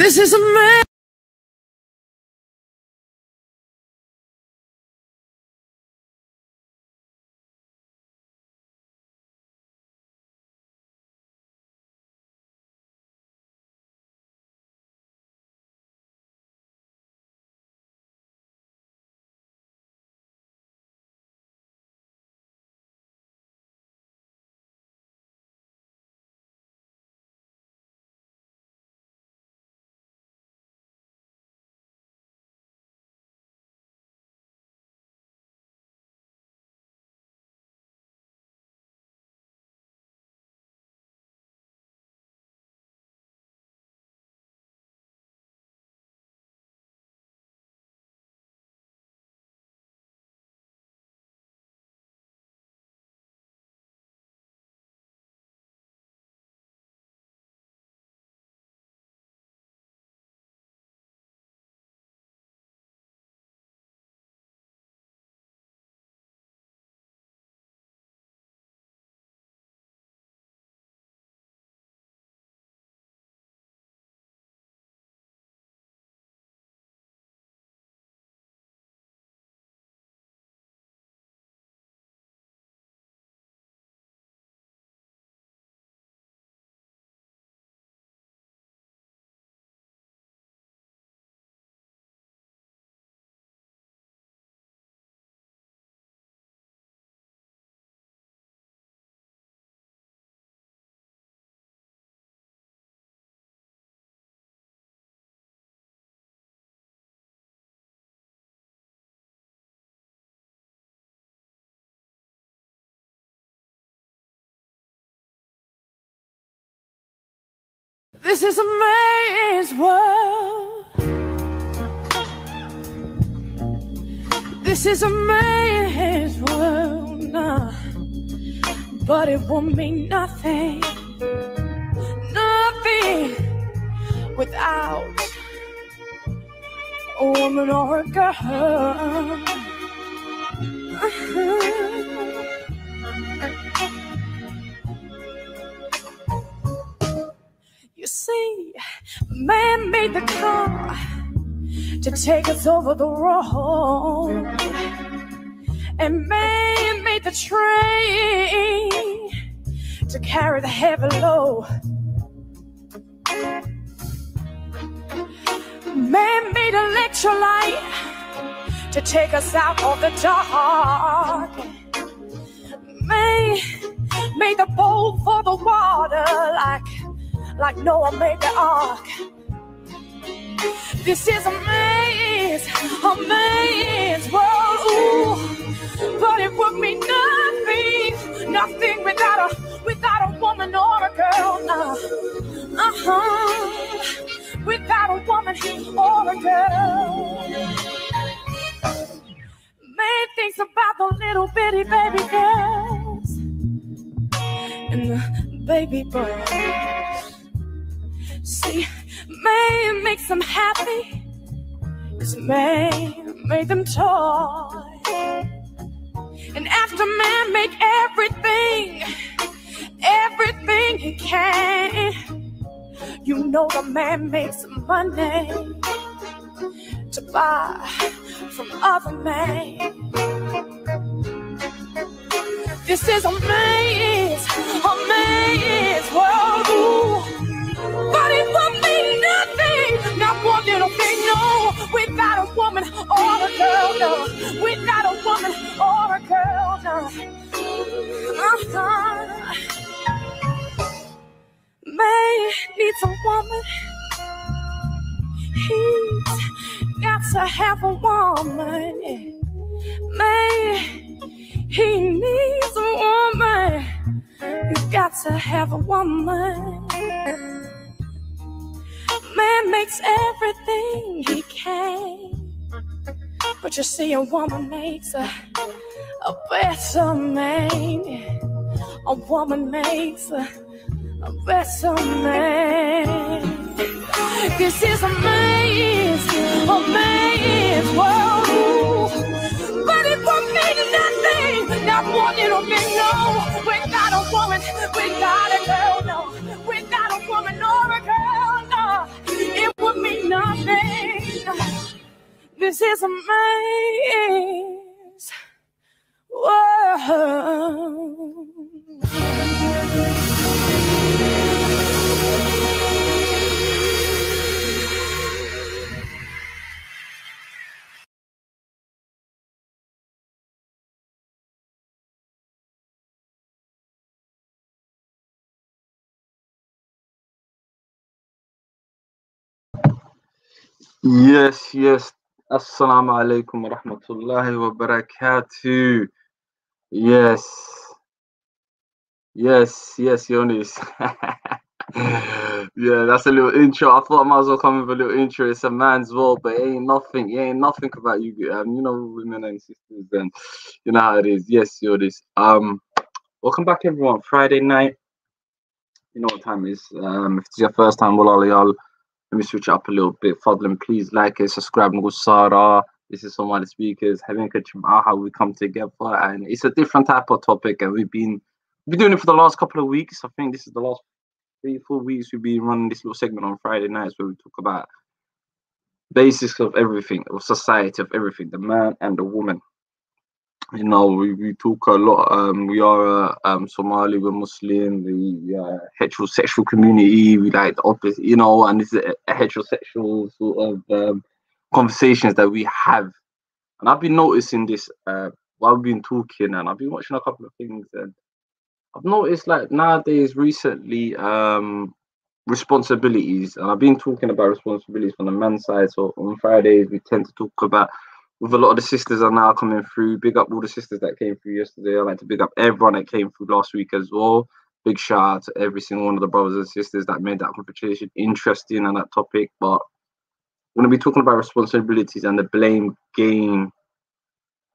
This is a man. This is a man's world. This is a man's world, nah. But it won't mean nothing, nothing without a woman or a girl. You see, man made the car to take us over the road, and man made the train to carry the heavy load. Man made electrolyte to take us out of the dark. Man made the boat for the water like Noah made the ark. This is a man's world, ooh. But it would mean nothing without a woman or a girl, nah. Without a woman or a girl. Man thinks about the little bitty baby girls and the baby boys. See, man makes them happy, 'cause man made them toys. And after man make everything he can, you know the man makes money to buy from other men. This is a man's world, ooh. But it won't mean nothing, not one little thing, no, without a woman or a girl, no, without a woman or a girl, no. Man needs a woman, he's got to have a woman. Man, he needs a woman, he's got to have a woman. Man makes everything he can, but you see, a woman makes a better man. A woman makes a better man. This is a man's world, but it won't mean nothing, not one little bit, no, without a woman, without a girl, no, without a woman or a girl, no. It would mean This is a man's world. Yes, yes. Assalamu alaikum wa rahmatullahi wa barakatuh. Yes, yes, Yonis. Yeah, that's a little intro. I thought I might as well come with a little intro. It's a man's world, but it ain't nothing. It ain't nothing about you. You know, women and sisters, and you know how it is. Yes, Yonis. Welcome back, everyone. Friday night. You know what time it is. If it's your first time, well, y'all. Let me switch it up a little bit. Fadlan, please like it, subscribe, and go Sarah. This is Somali speakers having how we come together, and it's a different type of topic. And we've been doing it for the last couple of weeks. I think this is the last 3-4 weeks we've been running this little segment on Friday nights where we talk about basics of everything, of society, of everything, the man and the woman. You know, we talk a lot. We are Somali, we're Muslim, the heterosexual community. We like the opposite, you know, and this is a heterosexual sort of conversations that we have. And I've been noticing this while we've been talking, and I've been watching a couple of things, and I've noticed like nowadays, recently, responsibilities, and I've been talking about responsibilities from the men's side. So on Fridays, we tend to talk about with a lot of the sisters are now coming through. Big up all the sisters that came through yesterday. I like to big up everyone that came through last week as well. Big shout out to every single one of the brothers and sisters that made that conversation interesting on that topic. But we're going to be talking about responsibilities and the blame game.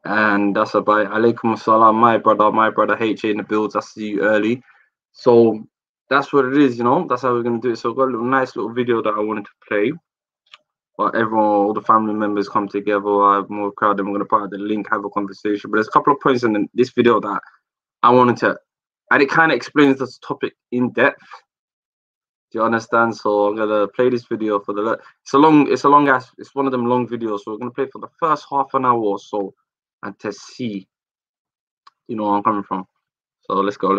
And that's about alaikum assalam, my brother HA in the builds. I see you early. So that's what it is, you know. That's how we're going to do it. So I've got a nice little video that I wanted to play. But everyone, all the family members come together. I have more crowd, and we're gonna put out the link, have a conversation. But there's a couple of points in this video that I wanted to, and it kind of explains this topic in depth. Do you understand? So I'm gonna play this video for the. It's a long ass. It's one of them long videos. So we're gonna play for the first half an hour or so, and to see, you know, where I'm coming from. So let's go.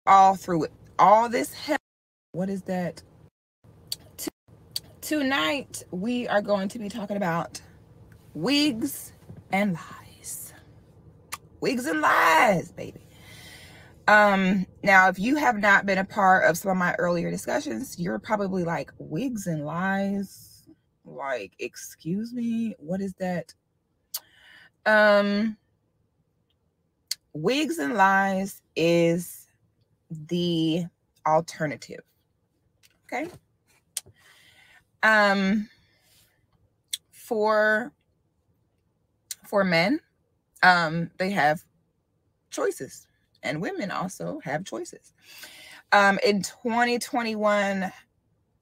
All through it. All this hell. What is that? Tonight, we are going to be talking about wigs and lies. Wigs and lies, baby. Now, if you have not been a part of some of my earlier discussions, you're probably like, wigs and lies? Like, excuse me? What is that? Wigs and lies is the alternative. Okay. For men, they have choices, and women also have choices. In 2021,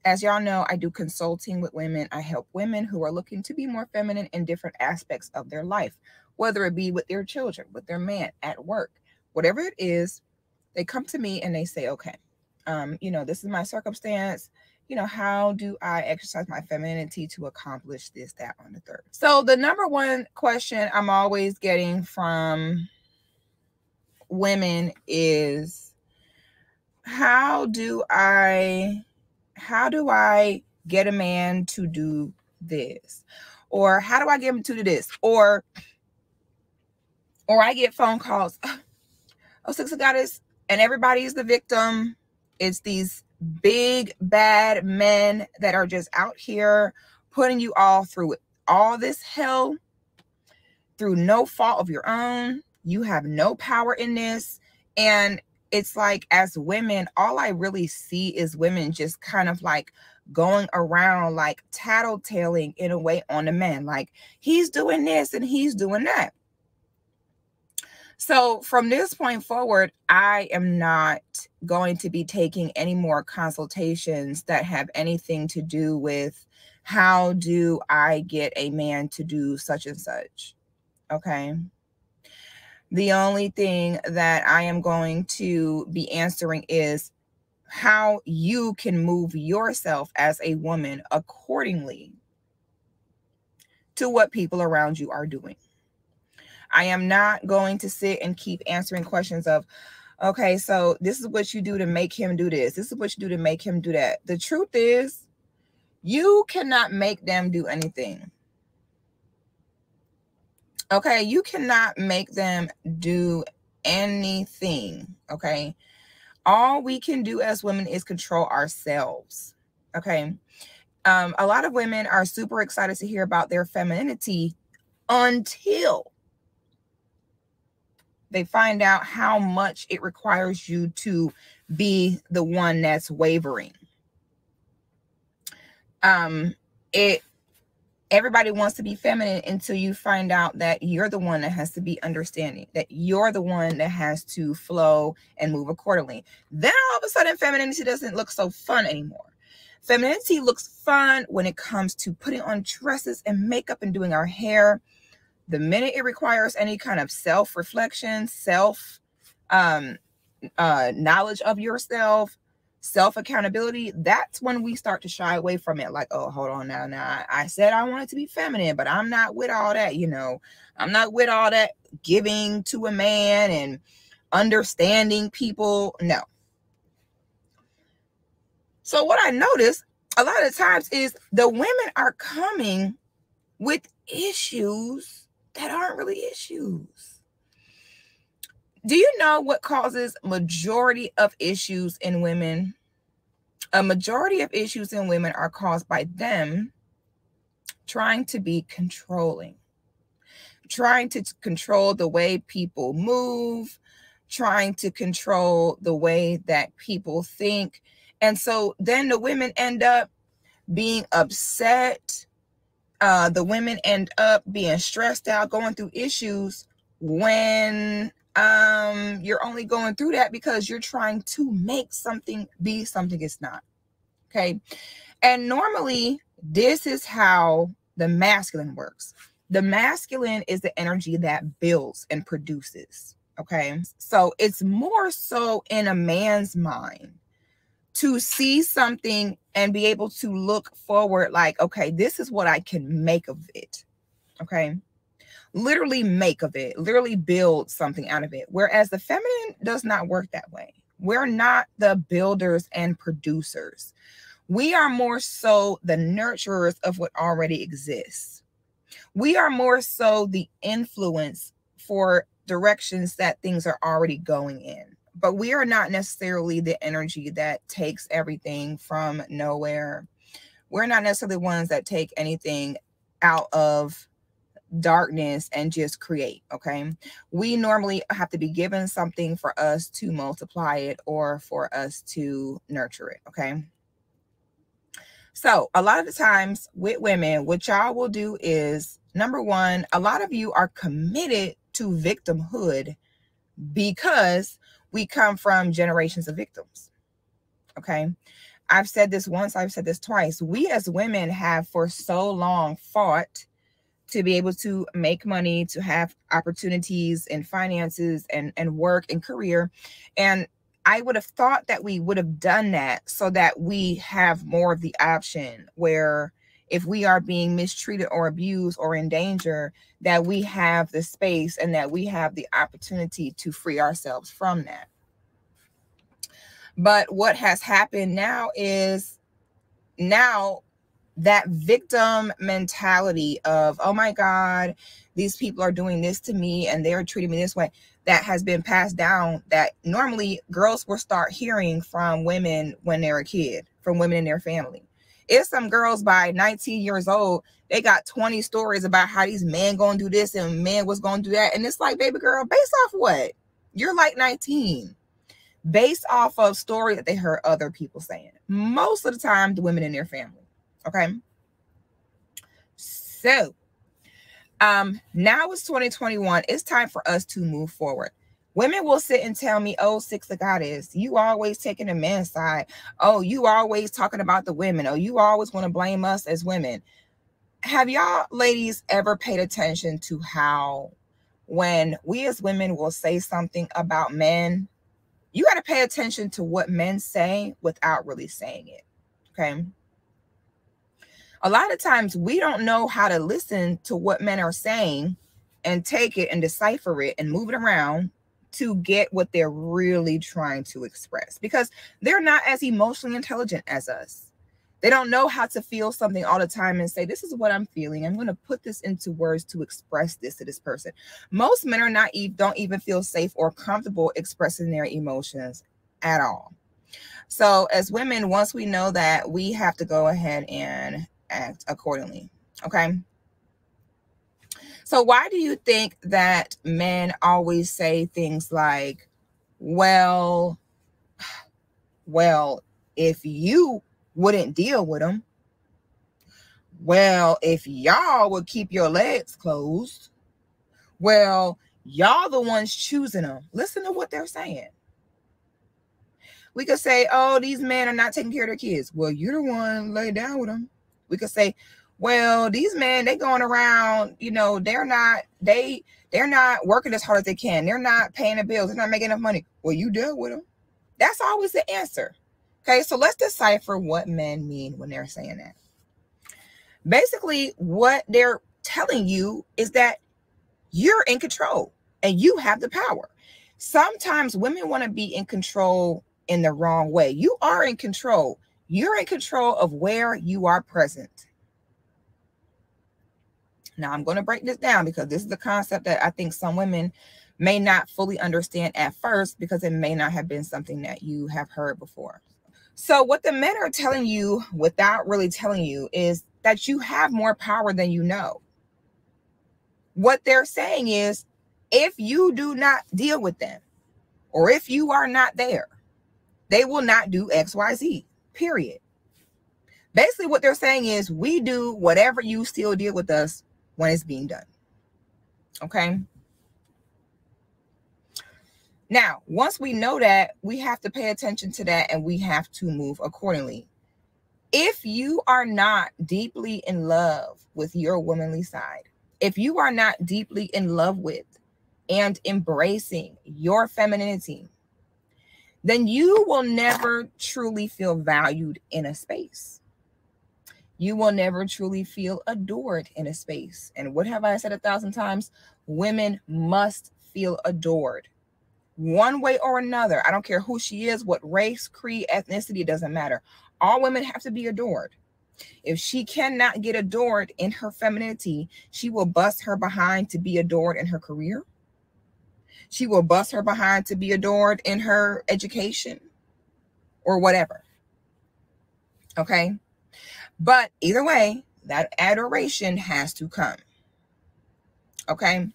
as y'all know, I do consulting with women. I help women who are looking to be more feminine in different aspects of their life, whether it be with their children, with their man, at work, whatever it is. They come to me and they say, okay, you know, this is my circumstance. You know, how do I exercise my femininity to accomplish this, that, on the third? So the number one question I'm always getting from women is, how do I get a man to do this? Or how do I get him to do this? Or I get phone calls, oh, Six of Goddess, and everybody's the victim. It's these big, bad men that are just out here putting you all through it. All this hell through no fault of your own. You have no power in this. And it's like, as women, all I really see is women just kind of like going around like tattletaling in a way on the men. Like, he's doing this and he's doing that. So from this point forward, I am not going to be taking any more consultations that have anything to do with how do I get a man to do such and such. Okay. The only thing that I am going to be answering is how you can move yourself as a woman accordingly to what people around you are doing. I am not going to sit and keep answering questions of, okay, so this is what you do to make him do this. This is what you do to make him do that. The truth is, you cannot make them do anything. Okay, you cannot make them do anything. Okay, all we can do as women is control ourselves. Okay, a lot of women are super excited to hear about their femininity until they find out how much it requires you to be the one that's wavering. Everybody wants to be feminine until you find out that you're the one that has to be understanding, that you're the one that has to flow and move accordingly. Then all of a sudden, femininity doesn't look so fun anymore. Femininity looks fun when it comes to putting on dresses and makeup and doing our hair. The minute it requires any kind of self-reflection, knowledge of yourself, self-accountability, that's when we start to shy away from it. Like, oh, hold on now. I said I wanted to be feminine, but I'm not with all that, I'm not with all that giving to a man and understanding people. No. So what I notice a lot of times is the women are coming with issues that aren't really issues. Do you know what causes majority of issues in women? A majority of issues in women are caused by them trying to be controlling, trying to control the way people move, trying to control the way that people think. And so then the women end up being upset. The women end up being stressed out, going through issues when you're only going through that because you're trying to make something be something it's not. Okay. And normally this is how the masculine works. The masculine is the energy that builds and produces. Okay. So it's more so in a man's mind to see something and be able to look forward like, okay, this is what I can make of it. Okay. Literally make of it, literally build something out of it. Whereas the feminine does not work that way. We're not the builders and producers. We are more so the nurturers of what already exists. We are more so the influence for directions that things are already going in. But we are not necessarily the energy that takes everything from nowhere. We're not necessarily the ones that take anything out of darkness and just create. Okay. We normally have to be given something for us to multiply it or for us to nurture it. Okay. So a lot of the times with women, what y'all will do is, number one, a lot of you are committed to victimhood because we come from generations of victims. Okay. I've said this once, I've said this twice. We as women have for so long fought to be able to make money, to have opportunities and finances and work and career. And I would have thought that we would have done that so that we have more of the option where if we are being mistreated or abused or in danger, that we have the space and that we have the opportunity to free ourselves from that. But what has happened now is that victim mentality of, oh my God, these people are doing this to me and they're treating me this way, that has been passed down, that normally girls will start hearing from women when they're a kid, from women in their family. It's some girls by 19 years old, they got 20 stories about how these men gonna do this and men was gonna do that. And it's like, baby girl, based off what? You're like 19. Based off of stories that they heard other people saying. Most of the time, the women in their family. Okay. So now it's 2021. It's time for us to move forward. Women will sit and tell me, oh, Six of Goddess, you always taking the man's side. Oh, you always talking about the women. Oh, you always want to blame us as women. Have y'all ladies ever paid attention to how when we as women will say something about men, you got to pay attention to what men say without really saying it. Okay. A lot of times we don't know how to listen to what men are saying and take it and decipher it and move it around to get what they're really trying to express, because they're not as emotionally intelligent as us. They don't know how to feel something all the time and say, this is what I'm feeling. I'm going to put this into words to express this to this person. Most men are don't even feel safe or comfortable expressing their emotions at all. So as women, once we know that, we have to go ahead and act accordingly. Okay. So why do you think that men always say things like, well, if you wouldn't deal with them, well, if y'all would keep your legs closed, well, y'all the ones choosing them. Listen to what they're saying. We could say, oh, these men are not taking care of their kids. Well, you're the one lay down with them. We could say, well, these men, they going around, you know, they're not working as hard as they can. They're not paying the bills. They're not making enough money. Well, you deal with them. That's always the answer. Okay, so let's decipher what men mean when they're saying that. Basically, what they're telling you is that you're in control and you have the power. Sometimes women want to be in control in the wrong way. You are in control. You're in control of where you are present. Now, I'm going to break this down because this is the concept that I think some women may not fully understand at first, because it may not have been something that you have heard before. So what the men are telling you without really telling you is that you have more power than you know. What they're saying is, if you do not deal with them, or if you are not there, they will not do X, Y, Z, period. Basically, what they're saying is, we do whatever you still deal with us when it's being done. Okay. Now, once we know that, we have to pay attention to that and we have to move accordingly. If you are not deeply in love with your womanly side, if you are not deeply in love with and embracing your femininity, then you will never truly feel valued in a space. You will never truly feel adored in a space. And what have I said 1,000 times? Women must feel adored. One way or another. I don't care who she is, what race, creed, ethnicity, it doesn't matter. All women have to be adored. If she cannot get adored in her femininity, she will bust her behind to be adored in her career. She will bust her behind to be adored in her education or whatever. Okay? But either way, that adoration has to come. Okay?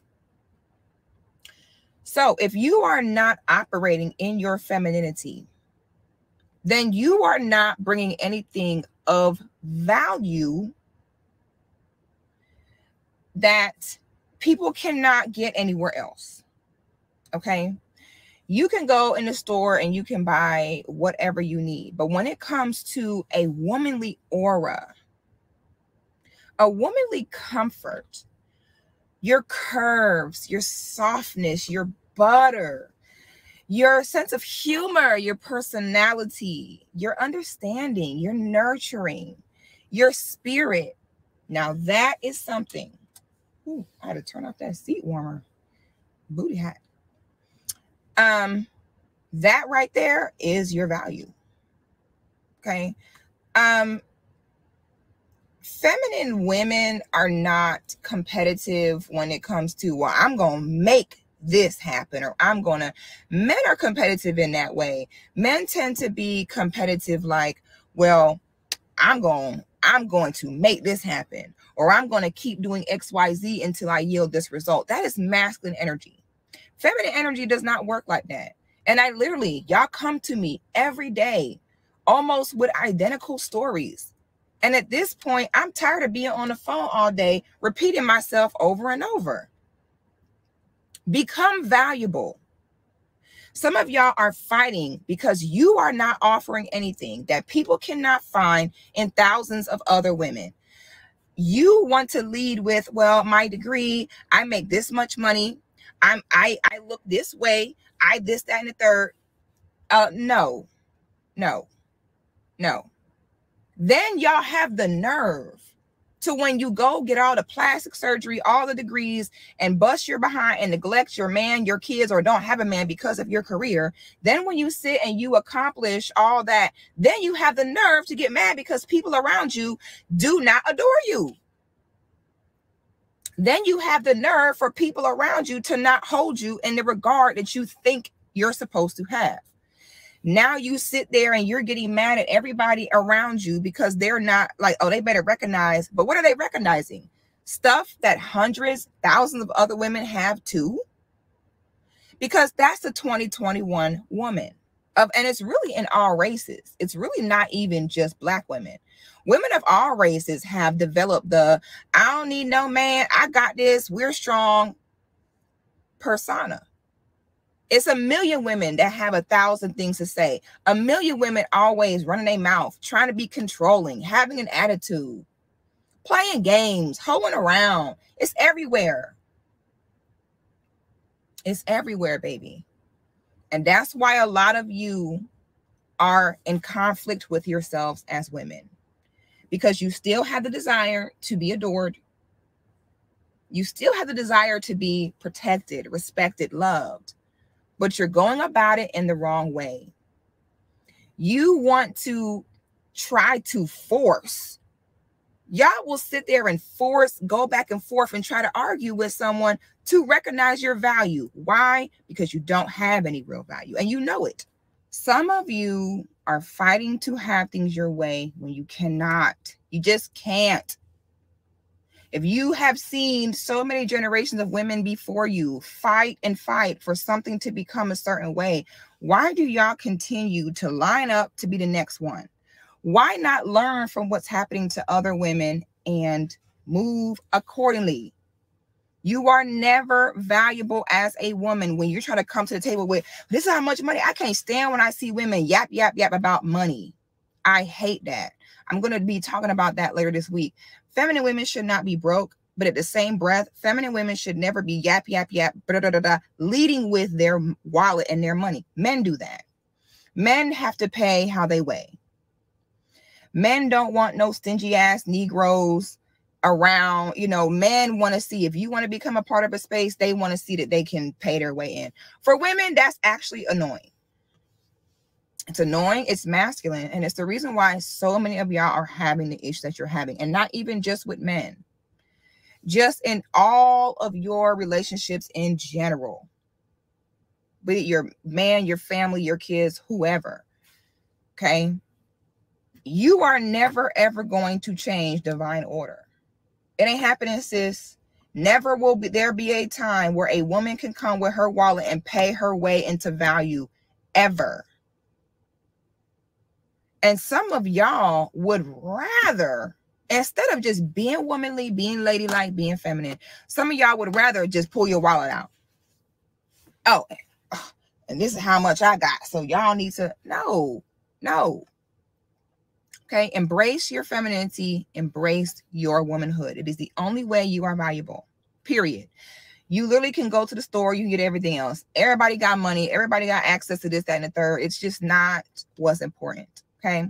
So if you are not operating in your femininity, then you are not bringing anything of value that people cannot get anywhere else. Okay? You can go in the store and you can buy whatever you need. But when it comes to a womanly aura, a womanly comfort, your curves, your softness, your butter, your sense of humor, your personality, your understanding, your nurturing, your spirit. Now that is something. Ooh, I had to turn off that seat warmer. Booty hot. That right there is your value. Okay. Feminine women are not competitive when it comes to, well, I'm going to make this happen, or men are competitive in that way. Men tend to be competitive like, well, I'm going to make this happen, or I'm going to keep doing XYZ until I yield this result. That is masculine energy. Feminine energy does not work like that. And y'all come to me every day, almost with identical stories. And at this point, I'm tired of being on the phone all day, repeating myself over and over. Become valuable. Some of y'all are fighting because you are not offering anything that people cannot find in thousands of other women. You want to lead with, well, my degree, I make this much money. I look this way, I this, that, and the third. No. Then y'all have the nerve to, when you go get all the plastic surgery, all the degrees, and bust your behind and neglect your man, your kids, or don't have a man because of your career. Then when you sit and you accomplish all that, then you have the nerve to get mad because people around you do not adore you. Then you have the nerve for people around you to not hold you in the regard that you think you're supposed to have. Now you sit there and you're getting mad at everybody around you because they're not like, oh, they better recognize. But what are they recognizing? Stuff that hundreds, thousands of other women have too. Because that's the 2021 woman. And it's really in all races. It's really not even just Black women. Women of all races have developed the, I don't need no man, I got this, we're strong persona. It's a million women that have 1,000 things to say. A million women always running their mouth, trying to be controlling, having an attitude, playing games, hoeing around. It's everywhere. It's everywhere, baby. And that's why a lot of you are in conflict with yourselves as women, because you still have the desire to be adored. You still have the desire to be protected, respected, loved. But you're going about it in the wrong way. You want to try to force. Y'all will sit there and force, go back and forth and try to argue with someone to recognize your value. Why? Because you don't have any real value and you know it. Some of you are fighting to have things your way when you cannot. You just can't. If you have seen so many generations of women before you fight and fight for something to become a certain way, why do y'all continue to line up to be the next one? Why not learn from what's happening to other women and move accordingly? You are never valuable as a woman when you're trying to come to the table with, this is how much money. I can't stand when I see women yap about money. I hate that. I'm going to be talking about that later this week. Feminine women should not be broke, but at the same breath, feminine women should never be yap, leading with their wallet and their money. Men do that. Men have to pay how they weigh. Men don't want no stingy ass Negroes around. You know, men want to see, if you want to become a part of a space, they want to see that they can pay their way in. For women, that's actually annoying. It's annoying, it's masculine, and it's the reason why so many of y'all are having the issues that you're having, and not even just with men, just in all of your relationships in general, be it your man, your family, your kids, whoever, okay? You are never, ever going to change divine order. It ain't happening, sis. Never will there be a time where a woman can come with her wallet and pay her way into value, ever. And some of y'all would rather, instead of just being womanly, being ladylike, being feminine, some of y'all would rather just pull your wallet out. Oh, and this is how much I got. So y'all need to, no. Okay, embrace your femininity, embrace your womanhood. It is the only way you are valuable, period. You literally can go to the store, you can get everything else. Everybody got money, everybody got access to this, that, and the third. It's just not what's important. Okay.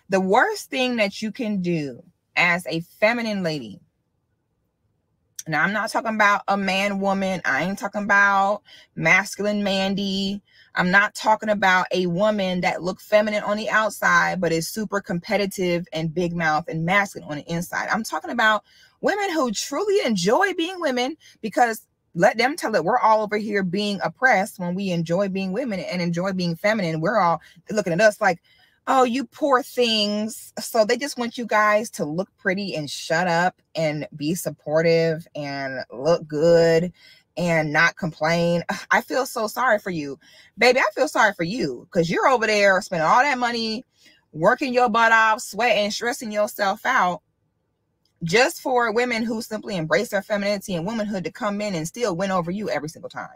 The worst thing that you can do as a feminine lady. Now, I'm not talking about a man woman. I ain't talking about masculine Mandy. I'm not talking about a woman that looks feminine on the outside, but is super competitive and big mouth and masculine on the inside. I'm talking about women who truly enjoy being women, because let them tell it. We're all over here being oppressed when we enjoy being women and enjoy being feminine. We're all looking at us like, oh, you poor things. So they just want you guys to look pretty and shut up and be supportive and look good and not complain. I feel so sorry for you. Baby, I feel sorry for you because you're over there spending all that money, working your butt off, sweating, stressing yourself out, just for women who simply embrace their femininity and womanhood to come in and still win over you every single time.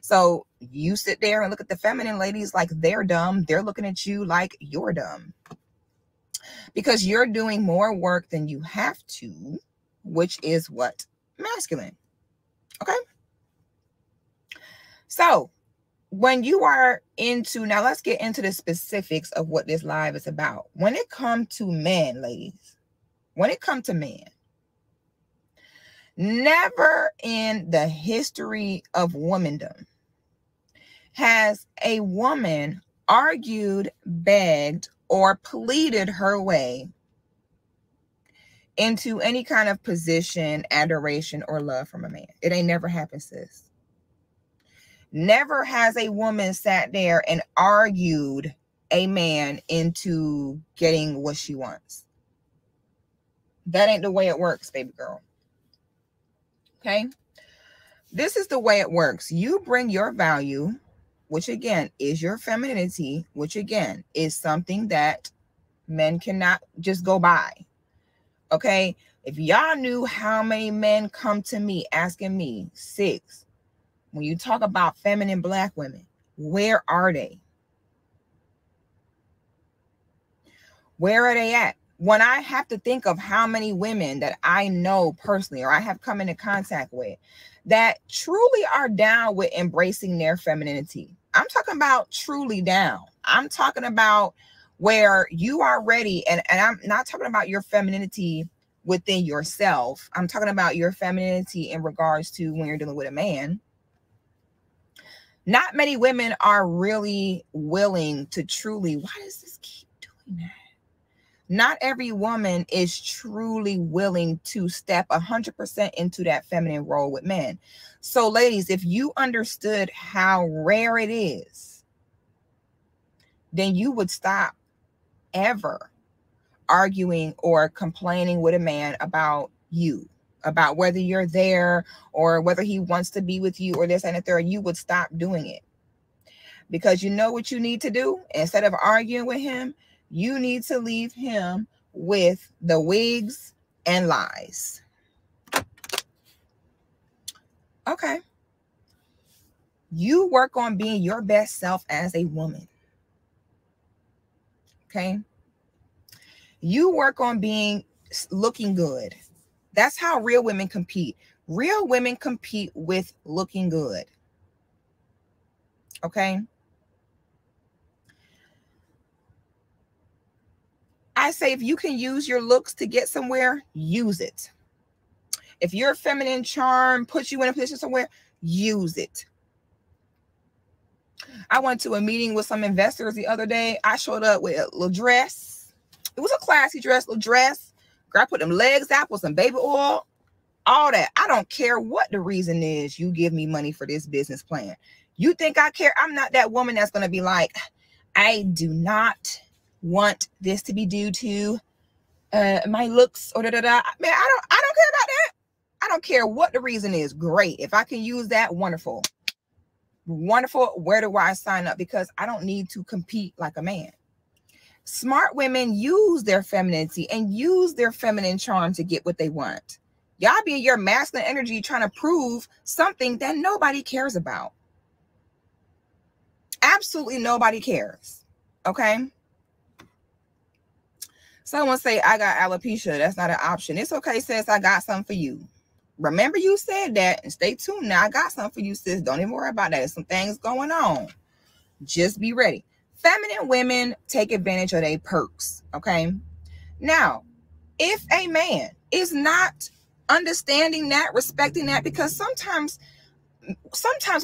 So you sit there and look at the feminine ladies like they're dumb. They're looking at you like you're dumb because you're doing more work than you have to, which is what? Masculine. Okay. So when you are into, now let's get into the specifics of what this live is about. When it comes to men, ladies, when it comes to men, never in the history of womandom has a woman argued, begged, or pleaded her way into any kind of position, adoration, or love from a man. It ain't never happened, sis. Never has a woman sat there and argued a man into getting what she wants. That ain't the way it works, baby girl. Okay? This is the way it works. You bring your value, which again is your femininity, which again is something that men cannot just go by. Okay? If y'all knew how many men come to me asking me, Six, when you talk about feminine Black women, where are they? Where are they at? When I have to think of how many women that I know personally or I have come into contact with that truly are down with embracing their femininity. I'm talking about truly down. I'm talking about where you are ready. And I'm not talking about your femininity within yourself. I'm talking about your femininity in regards to when you're dealing with a man. Not many women are really willing to truly, why does this keep doing that? Not every woman is truly willing to step 100% into that feminine role with men. So ladies, if you understood how rare it is, then you would stop ever arguing or complaining with a man about you, about whether you're there or whether he wants to be with you or this and the third. You would stop doing it because you know what you need to do. Instead of arguing with him, you need to leave him with the wigs and lies. Okay. You work on being your best self as a woman. Okay. You work on looking good. That's how real women compete. Real women compete with looking good. Okay. I say if you can use your looks to get somewhere, use it. If your feminine charm puts you in a position somewhere, use it. I went to a meeting with some investors the other day. I showed up with a little dress. It was a classy dress, little dress. Girl, I put them legs out with some baby oil, all that. I don't care what the reason is you give me money for this business plan. You think I care? I'm not that woman that's going to be like, I do not want this to be due to my looks or da-da-da. Man, I don't care about that. I don't care what the reason is. Great. If I can use that, wonderful. Wonderful. Where do I sign up? Because I don't need to compete like a man. Smart women use their femininity and use their feminine charm to get what they want. Y'all be in your masculine energy trying to prove something that nobody cares about. Absolutely nobody cares. Okay? Someone say, I got alopecia. That's not an option. It's okay, sis. I got something for you. Remember you said that, and stay tuned now. I got something for you, sis. Don't even worry about that. There's some things going on. Just be ready. Feminine women take advantage of their perks, okay? Now, if a man is not understanding that, respecting that, because sometimes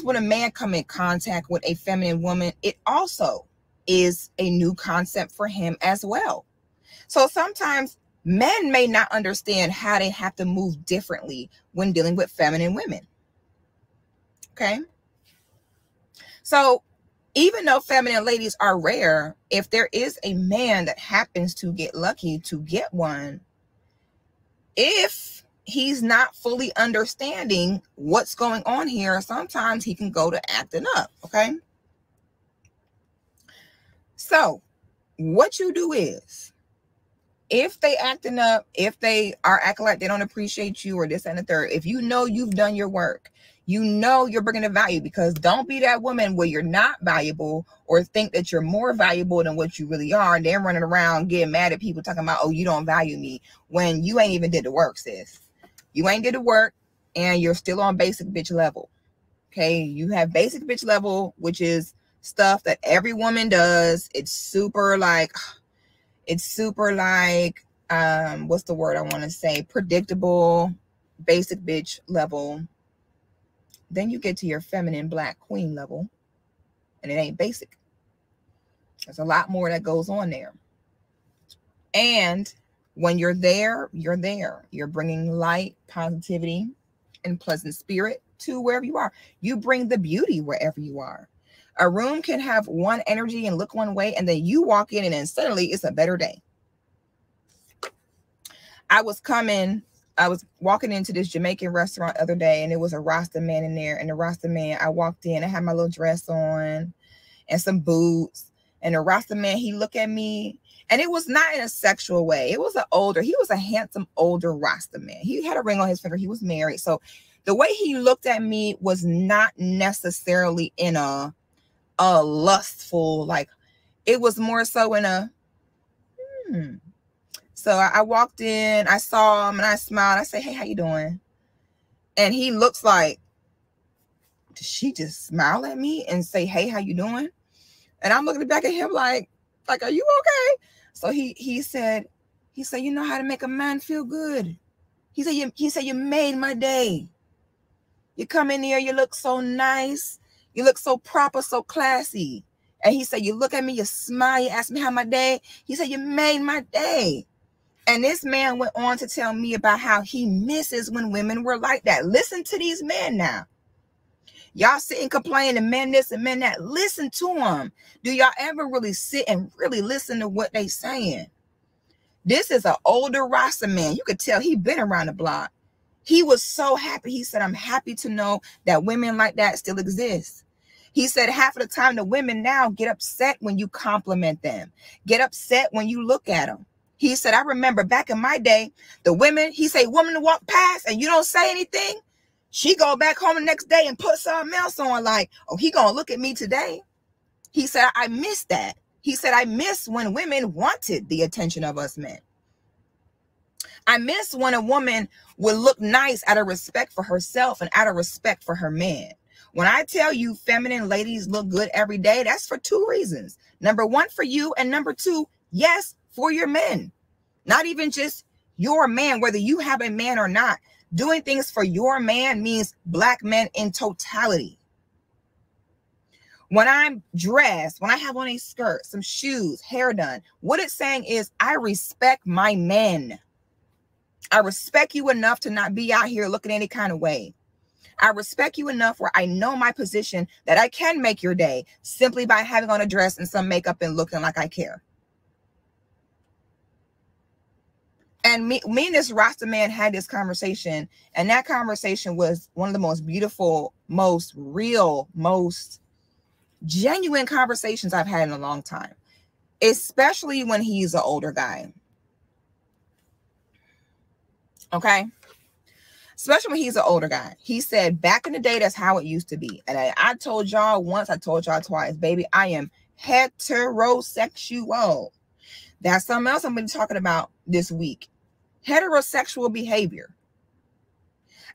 when a man come in contact with a feminine woman, it also is a new concept for him as well. So sometimes men may not understand how they have to move differently when dealing with feminine women. Okay. So even though feminine ladies are rare, if there is a man that happens to get lucky to get one, if he's not fully understanding what's going on here, sometimes he can go to acting up. Okay. So what you do is, if they acting up, if they are acting like they don't appreciate you or this and the third, if you know you've done your work, you know you're bringing a value, because don't be that woman where you're not valuable or think that you're more valuable than what you really are, and then running around getting mad at people talking about, oh, you don't value me, when you ain't even did the work, sis. You ain't did the work and you're still on basic bitch level. Okay, you have basic bitch level, which is stuff that every woman does. It's super like what's the word I want to say? Predictable, basic bitch level. Then you get to your feminine black queen level, and it ain't basic. There's a lot more that goes on there. And when you're there, you're there. You're bringing light, positivity, and pleasant spirit to wherever you are. You bring the beauty wherever you are. A room can have one energy and look one way, and then you walk in and then suddenly it's a better day. I was walking into this Jamaican restaurant the other day, and it was a Rasta man in there. And the Rasta man, I walked in, I had my little dress on and some boots. And the Rasta man, he looked at me, and it was not in a sexual way. He was a handsome, older Rasta man. He had a ring on his finger. He was married. So the way he looked at me was not necessarily in a lustful, like, it was more so in a, So I walked in, I saw him, and I smiled. I said, "Hey, how you doing?" And he looks like, did she just smile at me and say, "Hey, how you doing?" And I'm looking back at him like, are you okay? So he said, "You know how to make a man feel good." He said, "You made my day. You come in here, you look so nice. You look so proper, so classy." And he said, "You look at me, you smile, you ask me how my day." He said, "You made my day." And this man went on to tell me about how he misses when women were like that. Listen to these men now. Y'all sit and complain to men this and men that. Listen to them. Do y'all ever really sit and really listen to what they saying? This is an older Rasta man. You could tell he been around the block. He was so happy. He said, "I'm happy to know that women like that still exist." He said half of the time the women now get upset when you compliment them, get upset when you look at them. He said, "I remember back in my day, the women," he said, "woman to walk past and you don't say anything, she go back home the next day and put something else on, like, oh, he gonna look at me today." He said, "I miss that." He said, "I miss when women wanted the attention of us men. I miss when a woman would look nice out of respect for herself and out of respect for her man." When I tell you feminine ladies look good every day, that's for two reasons. Number one, for you, and number two, yes, for your men. Not even just your man, whether you have a man or not. Doing things for your man means black men in totality. When I'm dressed, when I have on a skirt, some shoes, hair done, what it's saying is I respect my men. I respect you enough to not be out here looking any kind of way. I respect you enough where I know my position that I can make your day simply by having on a dress and some makeup and looking like I care. And me and this Rasta man had this conversation, and that conversation was one of the most beautiful, most real, most genuine conversations I've had in a long time, especially when he's an older guy. Okay? Especially when he's an older guy. He said, back in the day, that's how it used to be. And I told y'all once, I told y'all twice, baby, I am heterosexual. That's something else I'm going to be talking about this week. Heterosexual behavior.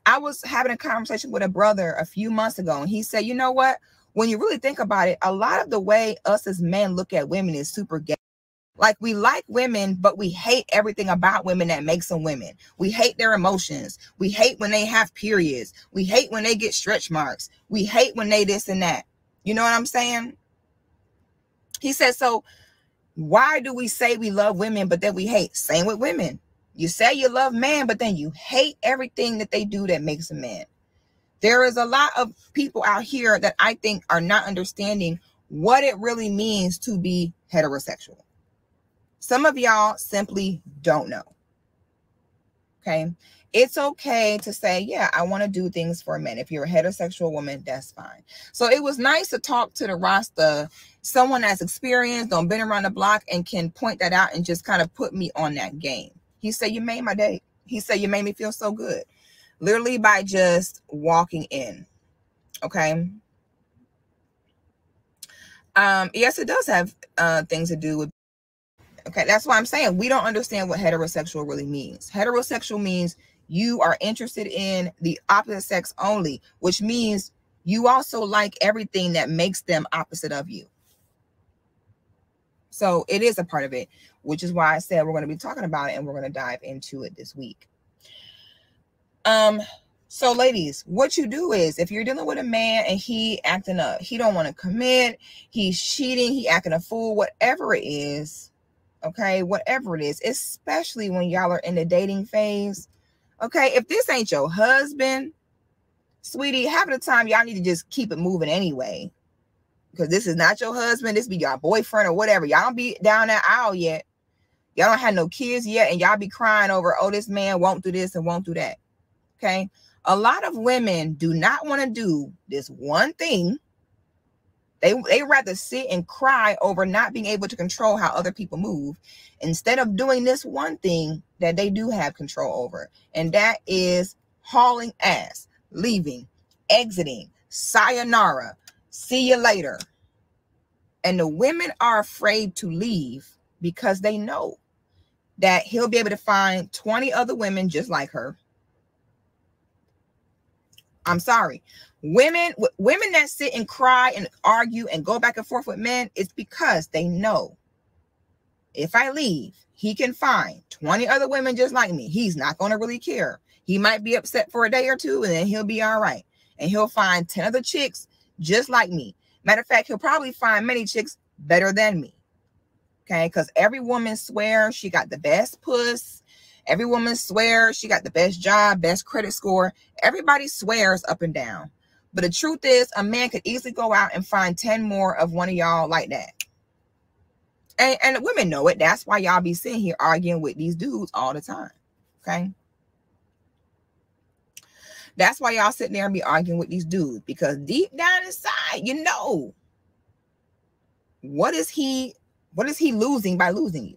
I was having a conversation with a brother a few months ago, and he said, "You know what? When you really think about it, a lot of the way us as men look at women is super gay. Like, we like women, but we hate everything about women that makes them women. We hate their emotions. We hate when they have periods. We hate when they get stretch marks. We hate when they this and that." You know what I'm saying? He said, so why do we say we love women, but then we hate? Same with women. You say you love man, but then you hate everything that they do that makes a man. There is a lot of people out here that I think are not understanding what it really means to be heterosexual. Some of y'all simply don't know. Okay. It's okay to say, yeah, I want to do things for men. If you're a heterosexual woman, that's fine. So it was nice to talk to the Rasta, someone that's experienced, been around the block, and can point that out and just kind of put me on that game. He said, "You made my day." He said, "You made me feel so good." Literally by just walking in. Okay. Yes, it does have things to do with. Okay, that's why I'm saying we don't understand what heterosexual really means. Heterosexual means you are interested in the opposite sex only, which means you also like everything that makes them opposite of you. So it is a part of it, which is why I said we're going to be talking about it and we're going to dive into it this week. So ladies, what you do is if you're dealing with a man and he acting up, he don't want to commit, he's cheating, he acting a fool, whatever it is, okay, whatever it is, especially when y'all are in the dating phase, okay, if this ain't your husband, sweetie, half of the time y'all need to just keep it moving anyway, because this is not your husband, this be your boyfriend or whatever. Y'all don't be down that aisle yet, y'all don't have no kids yet, and y'all be crying over, oh, this man won't do this and won't do that. Okay, a lot of women do not want to do this one thing. They rather sit and cry over not being able to control how other people move instead of doing this one thing that they do have control over. And that is hauling ass, leaving, exiting, sayonara, see you later. And the women are afraid to leave because they know that he'll be able to find 20 other women just like her. I'm sorry. Women that sit and cry and argue and go back and forth with men, it's because they know if I leave, he can find 20 other women just like me. He's not going to really care. He might be upset for a day or two and then he'll be all right. And he'll find 10 other chicks just like me. Matter of fact, he'll probably find many chicks better than me. Okay, because every woman swears she got the best puss. Every woman swears she got the best job, best credit score. Everybody swears up and down. But the truth is, a man could easily go out and find 10 more of one of y'all like that. And the women know it. That's why y'all be sitting here arguing with these dudes all the time. Okay? That's why y'all sitting there and be arguing with these dudes. Because deep down inside, you know, what is he losing by losing you?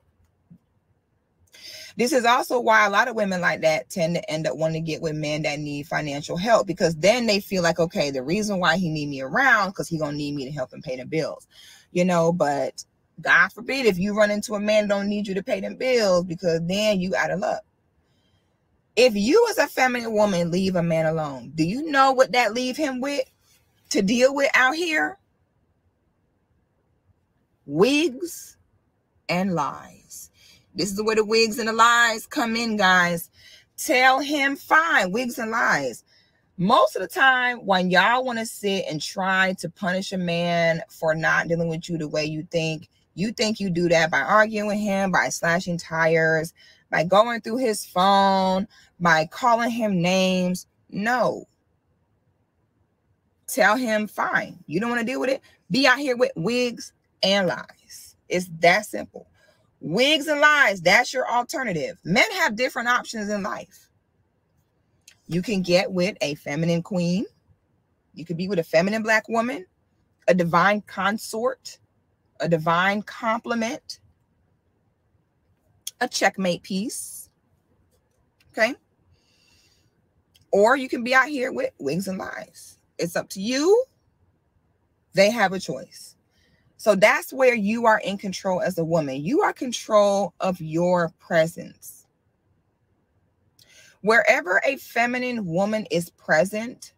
This is also why a lot of women like that tend to end up wanting to get with men that need financial help, because then they feel like, okay, the reason why he need me around because he gonna need me to help him pay the bills, you know. But God forbid if you run into a man that don't need you to pay them bills, because then you out of luck. If you as a feminine woman leave a man alone, do you know what that leave him with to deal with out here? Wigs and lies. This is where the wigs and the lies come in, guys. Tell him fine, wigs and lies. Most of the time when y'all want to sit and try to punish a man for not dealing with you the way you think you do that by arguing with him, by slashing tires, by going through his phone, by calling him names. No. Tell him fine. You don't want to deal with it? Be out here with wigs and lies. It's that simple. Wigs and lies, that's your alternative. Men have different options in life. You can get with a feminine queen. You could be with a feminine black woman, a divine consort, a divine complement, a checkmate piece. Okay? Or you can be out here with wigs and lies. It's up to you. They have a choice. So that's where you are in control as a woman. You are in control of your presence. Wherever a feminine woman is present,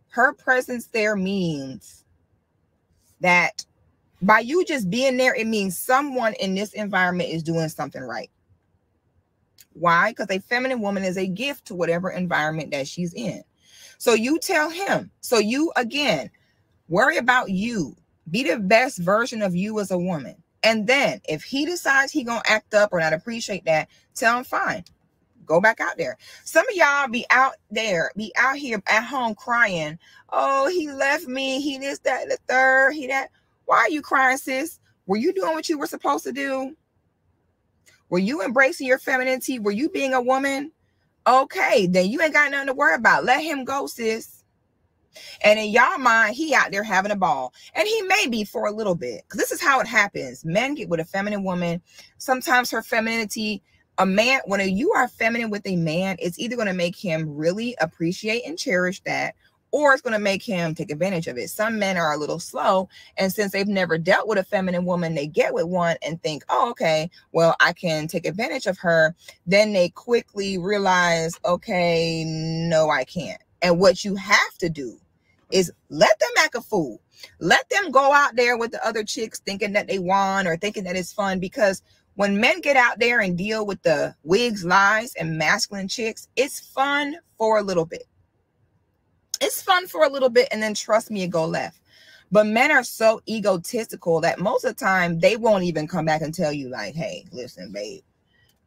her presence there means that by you just being there, it means someone in this environment is doing something right. Why? Because a feminine woman is a gift to whatever environment that she's in. So you tell him. So you, again, worry about you. Be the best version of you as a woman. And then if he decides he gonna act up or not appreciate that, tell him fine. Go back out there. Some of y'all be out here at home crying. Oh, he left me. He this, that, the third, he that. Why are you crying, sis? Were you doing what you were supposed to do? Were you embracing your femininity? Were you being a woman? Okay, then you ain't got nothing to worry about. Let him go, sis. And in y'all mind, he out there having a ball. And he may be for a little bit. Because this is how it happens. Men get with a feminine woman. Sometimes her femininity, a man, when you are feminine with a man, it's either going to make him really appreciate and cherish that, or it's going to make him take advantage of it. Some men are a little slow. And since they've never dealt with a feminine woman, they get with one and think, oh, okay, well, I can take advantage of her. Then they quickly realize, okay, no, I can't. And what you have to do is let them act a fool. Let them go out there with the other chicks thinking that they won or thinking that it's fun, because when men get out there and deal with the wigs, lies, and masculine chicks, it's fun for a little bit. It's fun for a little bit, and then trust me, it go left. But men are so egotistical that most of the time they won't even come back and tell you like, hey, listen, babe,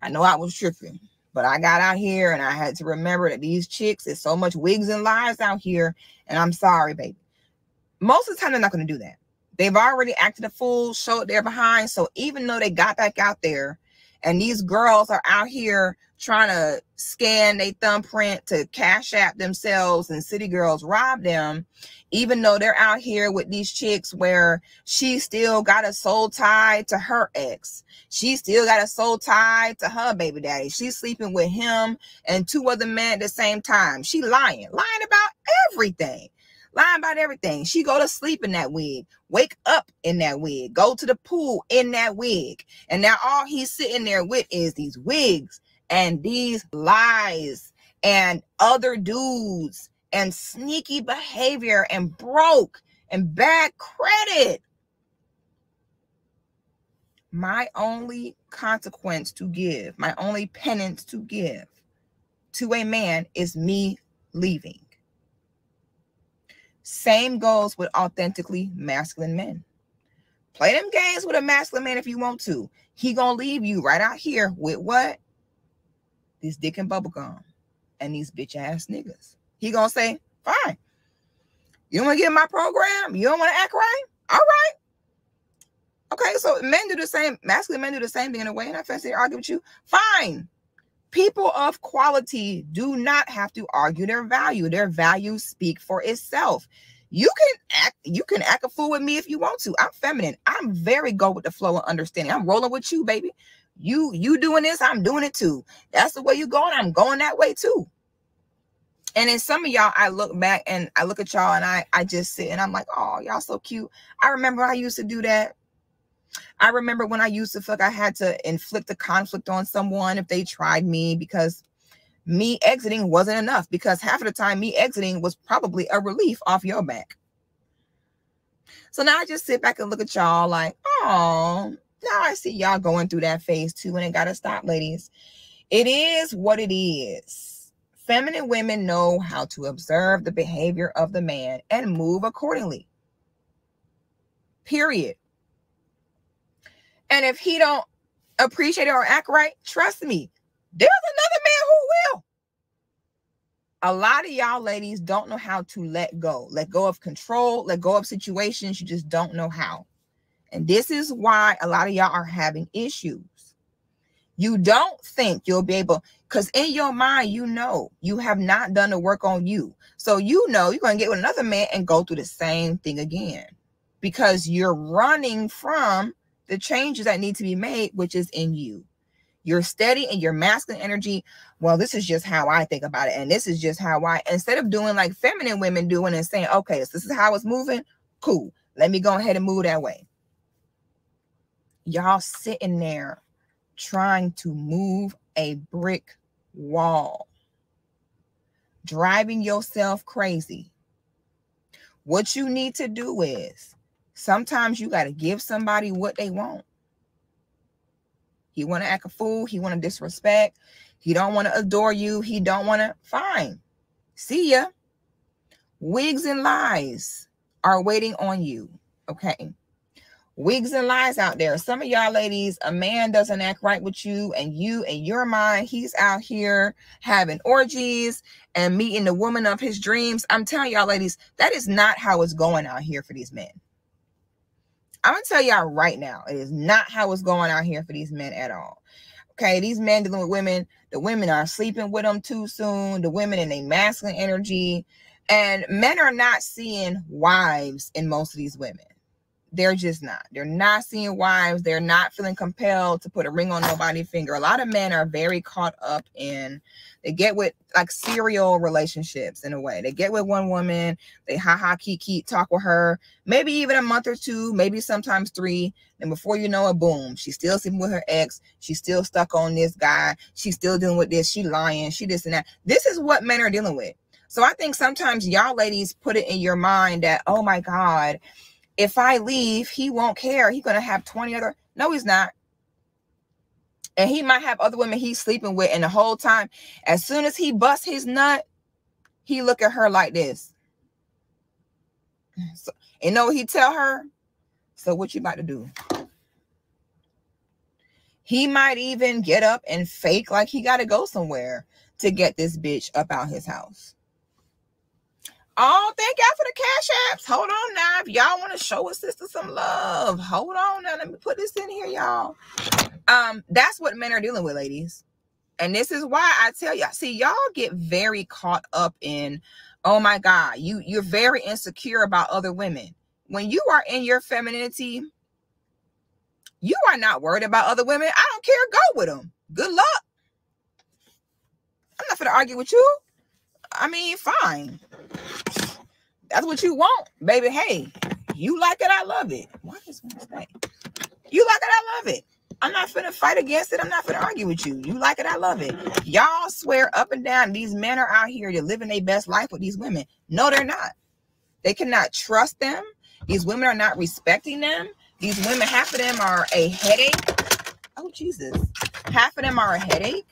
I know I was tripping, but I got out here and I had to remember that these chicks, there's so much wigs and lies out here, and I'm sorry, baby. Most of the time, they're not going to do that. They've already acted a fool, showed their behind. So even though they got back out there and these girls are out here trying to scan their thumbprint to cash app themselves and city girls rob them, even though they're out here with these chicks where she still got a soul tie to her ex. She still got a soul tie to her baby daddy. She's sleeping with him and 2 other men at the same time. She lying about everything. Lying about everything. She go to sleep in that wig, wake up in that wig, go to the pool in that wig. And now all he's sitting there with is these wigs and these lies and other dudes and sneaky behavior and broke and bad credit. My only consequence to give, my only penance to give to a man is me leaving. Same goes with authentically masculine men. Play them games with a masculine man if you want to. He gonna leave you right out here with what? This dick and bubble gum and these bitch ass niggas. He gonna say, fine. You don't want to get in my program? You don't want to act right? All right. Okay, so men do the same. Masculine men do the same thing in a way. And I fancy to argue with you. Fine. People of quality do not have to argue their value. Their values speak for itself. You can act a fool with me if you want to. I'm feminine. I'm very go with the flow and understanding. I'm rolling with you, baby. You doing this, I'm doing it too. That's the way you going. I'm going that way too. And in some of y'all, I look back and I look at y'all and I just sit and I'm like, oh, y'all so cute. I remember I used to do that. I remember when I used to feel like I had to inflict a conflict on someone if they tried me, because me exiting wasn't enough, because half of the time me exiting was probably a relief off your back. So now I just sit back and look at y'all like, oh, now I see y'all going through that phase too, and it got to stop, ladies. It is what it is. Feminine women know how to observe the behavior of the man and move accordingly. Period. And if he don't appreciate it or act right, trust me, there's another man who will. A lot of y'all ladies don't know how to let go of control, let go of situations. You just don't know how. And this is why a lot of y'all are having issues. You don't think you'll be able, because in your mind, you know, you have not done the work on you. So you know you're going to get with another man and go through the same thing again, because you're running from the changes that need to be made, which is in you. You're steady in your masculine energy. Well, this is just how I think about it. And this is just how instead of doing like feminine women doing and saying, okay, so this is how it's moving. Cool. Let me go ahead and move that way. Y'all sitting there trying to move a brick wall, driving yourself crazy. What you need to do is, sometimes you got to give somebody what they want. He want to act a fool. He want to disrespect. He don't want to adore you. He don't want to. Fine. See ya. Wigs and lies are waiting on you. Okay. Wigs and lies out there. Some of y'all ladies, a man doesn't act right with you, and you, in your mind, he's out here having orgies and meeting the woman of his dreams. I'm telling y'all ladies, that is not how it's going out here for these men. I'm going to tell y'all right now, it is not how it's going out here for these men at all. Okay, these men dealing with women, the women are sleeping with them too soon, the women in their masculine energy, and men are not seeing wives in most of these women. They're just not. They're not seeing wives. They're not feeling compelled to put a ring on nobody's finger. A lot of men are very caught up in, they get with like serial relationships in a way. They get with one woman, they kiki, talk with her, maybe even a month or two, maybe sometimes 3. And before you know it, boom, she's still sleeping with her ex. She's still stuck on this guy. She's still dealing with this. She lying. She this and that. This is what men are dealing with. So I think sometimes y'all ladies put it in your mind that, oh my God, if I leave, he won't care. He's going to have 20 other. No, he's not. And he might have other women he's sleeping with. And the whole time, as soon as he busts his nut, he look at her like this. So, you know what he tell her? So what you about to do? He might even get up and fake like he got to go somewhere to get this bitch up out his house. Oh, thank y'all for the cash apps. Hold on now. If y'all want to show a sister some love, hold on now. Let me put this in here, y'all. That's what men are dealing with, ladies. And this is why I tell y'all, see, y'all get very caught up in, oh my God, you're very insecure about other women. When you are in your femininity, you are not worried about other women. I don't care. Go with them. Good luck. I'm not going to argue with you. I mean, fine. That's what you want, baby. Hey, you like it, I love it. Why is it gonna stay? You like it, I love it. I'm not finna fight against it. I'm not finna argue with you. You like it, I love it. Y'all swear up and down these men are out here to living their best life with these women. No, they're not. They cannot trust them. These women are not respecting them. These women, half of them are a headache. Oh, Jesus. Half of them are a headache.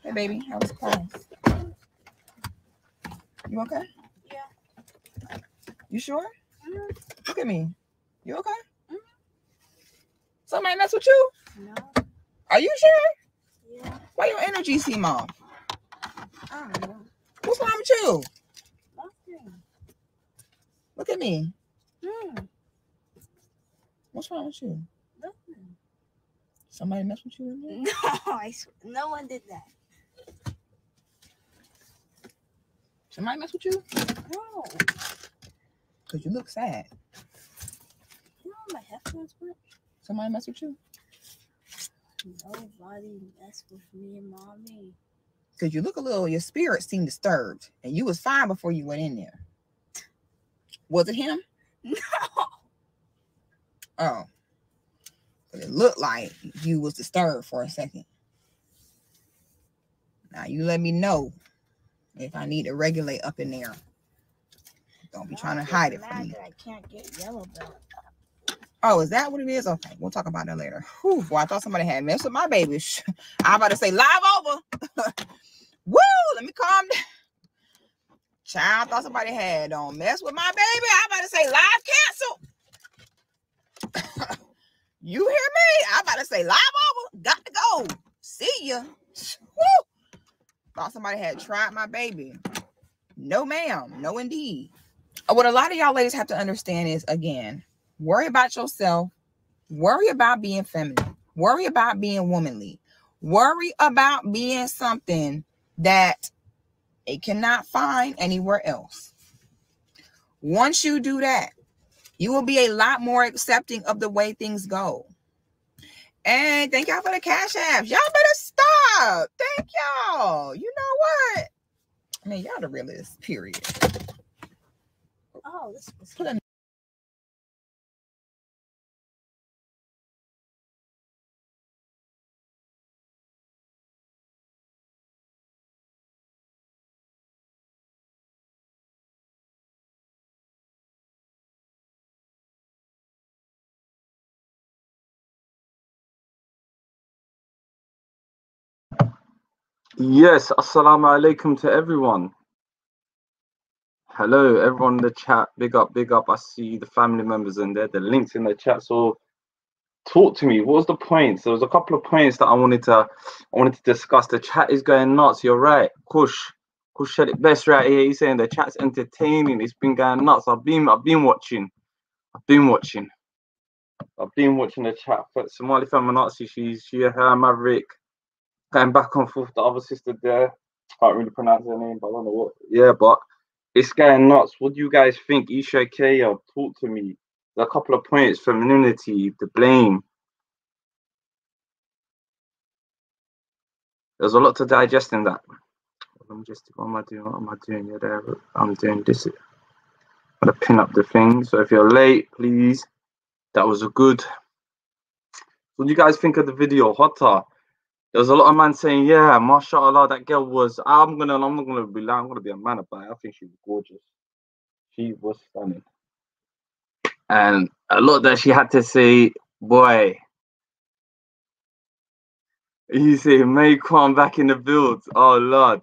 Hey, baby, how was class? You okay? Yeah. You sure? Mm-hmm. Look at me. You okay? Mm-hmm. Somebody mess with you? No. Are you sure? Yeah. Why your energy seem off? I don't know. What's wrong with you? Nothing. Look at me. What's wrong with you? Nothing. Somebody mess with you? No, no one did that. Somebody mess with you? No. Because you look sad. You know my headphones work? Somebody mess with you? Nobody messed with me and mommy. Because you look a little, your spirit seemed disturbed. And you was fine before you went in there. Was it him? No. Oh. But it looked like you was disturbed for a second. Now you let me know if I need to regulate up in there. Don't be trying to hide it from me. I can't get yellow belt. Oh, is that what it is? Okay, we'll talk about that later. Whew, boy, I thought somebody had messed with my baby. I'm about to say live over. Woo, let me calm down. Child, I thought somebody had don't mess with my baby. I'm about to say live cancel. You hear me? I'm about to say live over. Got to go. See ya. Woo. Thought somebody had tried my baby. No, ma'am. No, indeed. What a lot of y'all ladies have to understand is, again, worry about yourself. Worry about being feminine. Worry about being womanly. Worry about being something that it cannot find anywhere else. Once you do that, you will be a lot more accepting of the way things go. And thank y'all for the cash apps. Y'all better stop. Thank y'all. You know what? I mean, y'all the realest, period. Oh, this was put in. Yes, assalamu alaikum to everyone. Hello, everyone in the chat. Big up, big up. I see the family members in there. The links in the chat. So talk to me. What was the points? There was a couple of points that I wanted to discuss. The chat is going nuts. You're right. Kush said it best right here. He's saying the chat's entertaining. It's been going nuts. I've been watching. I've been watching the chat. Somali Feminazi, she her Maverick. Going back and forth, the other sister there, can't really pronounce her name, but I don't know what. Yeah, but it's going nuts. What do you guys think? Isha Kaya, talk to me. There's a couple of points: femininity, the blame. There's a lot to digest in that. What am I doing? Yeah, there. I'm doing this. I'm gonna pin up the thing. So if you're late, please. That was a good. What do you guys think of the video, Hotta? There was a lot of man saying, yeah, mashallah, that girl was, I'm not gonna be lying, I'm gonna be a man about it. I think she was gorgeous. She was stunning. And a lot that she had to say, boy, you say Mayquan back in the build. Oh Lord.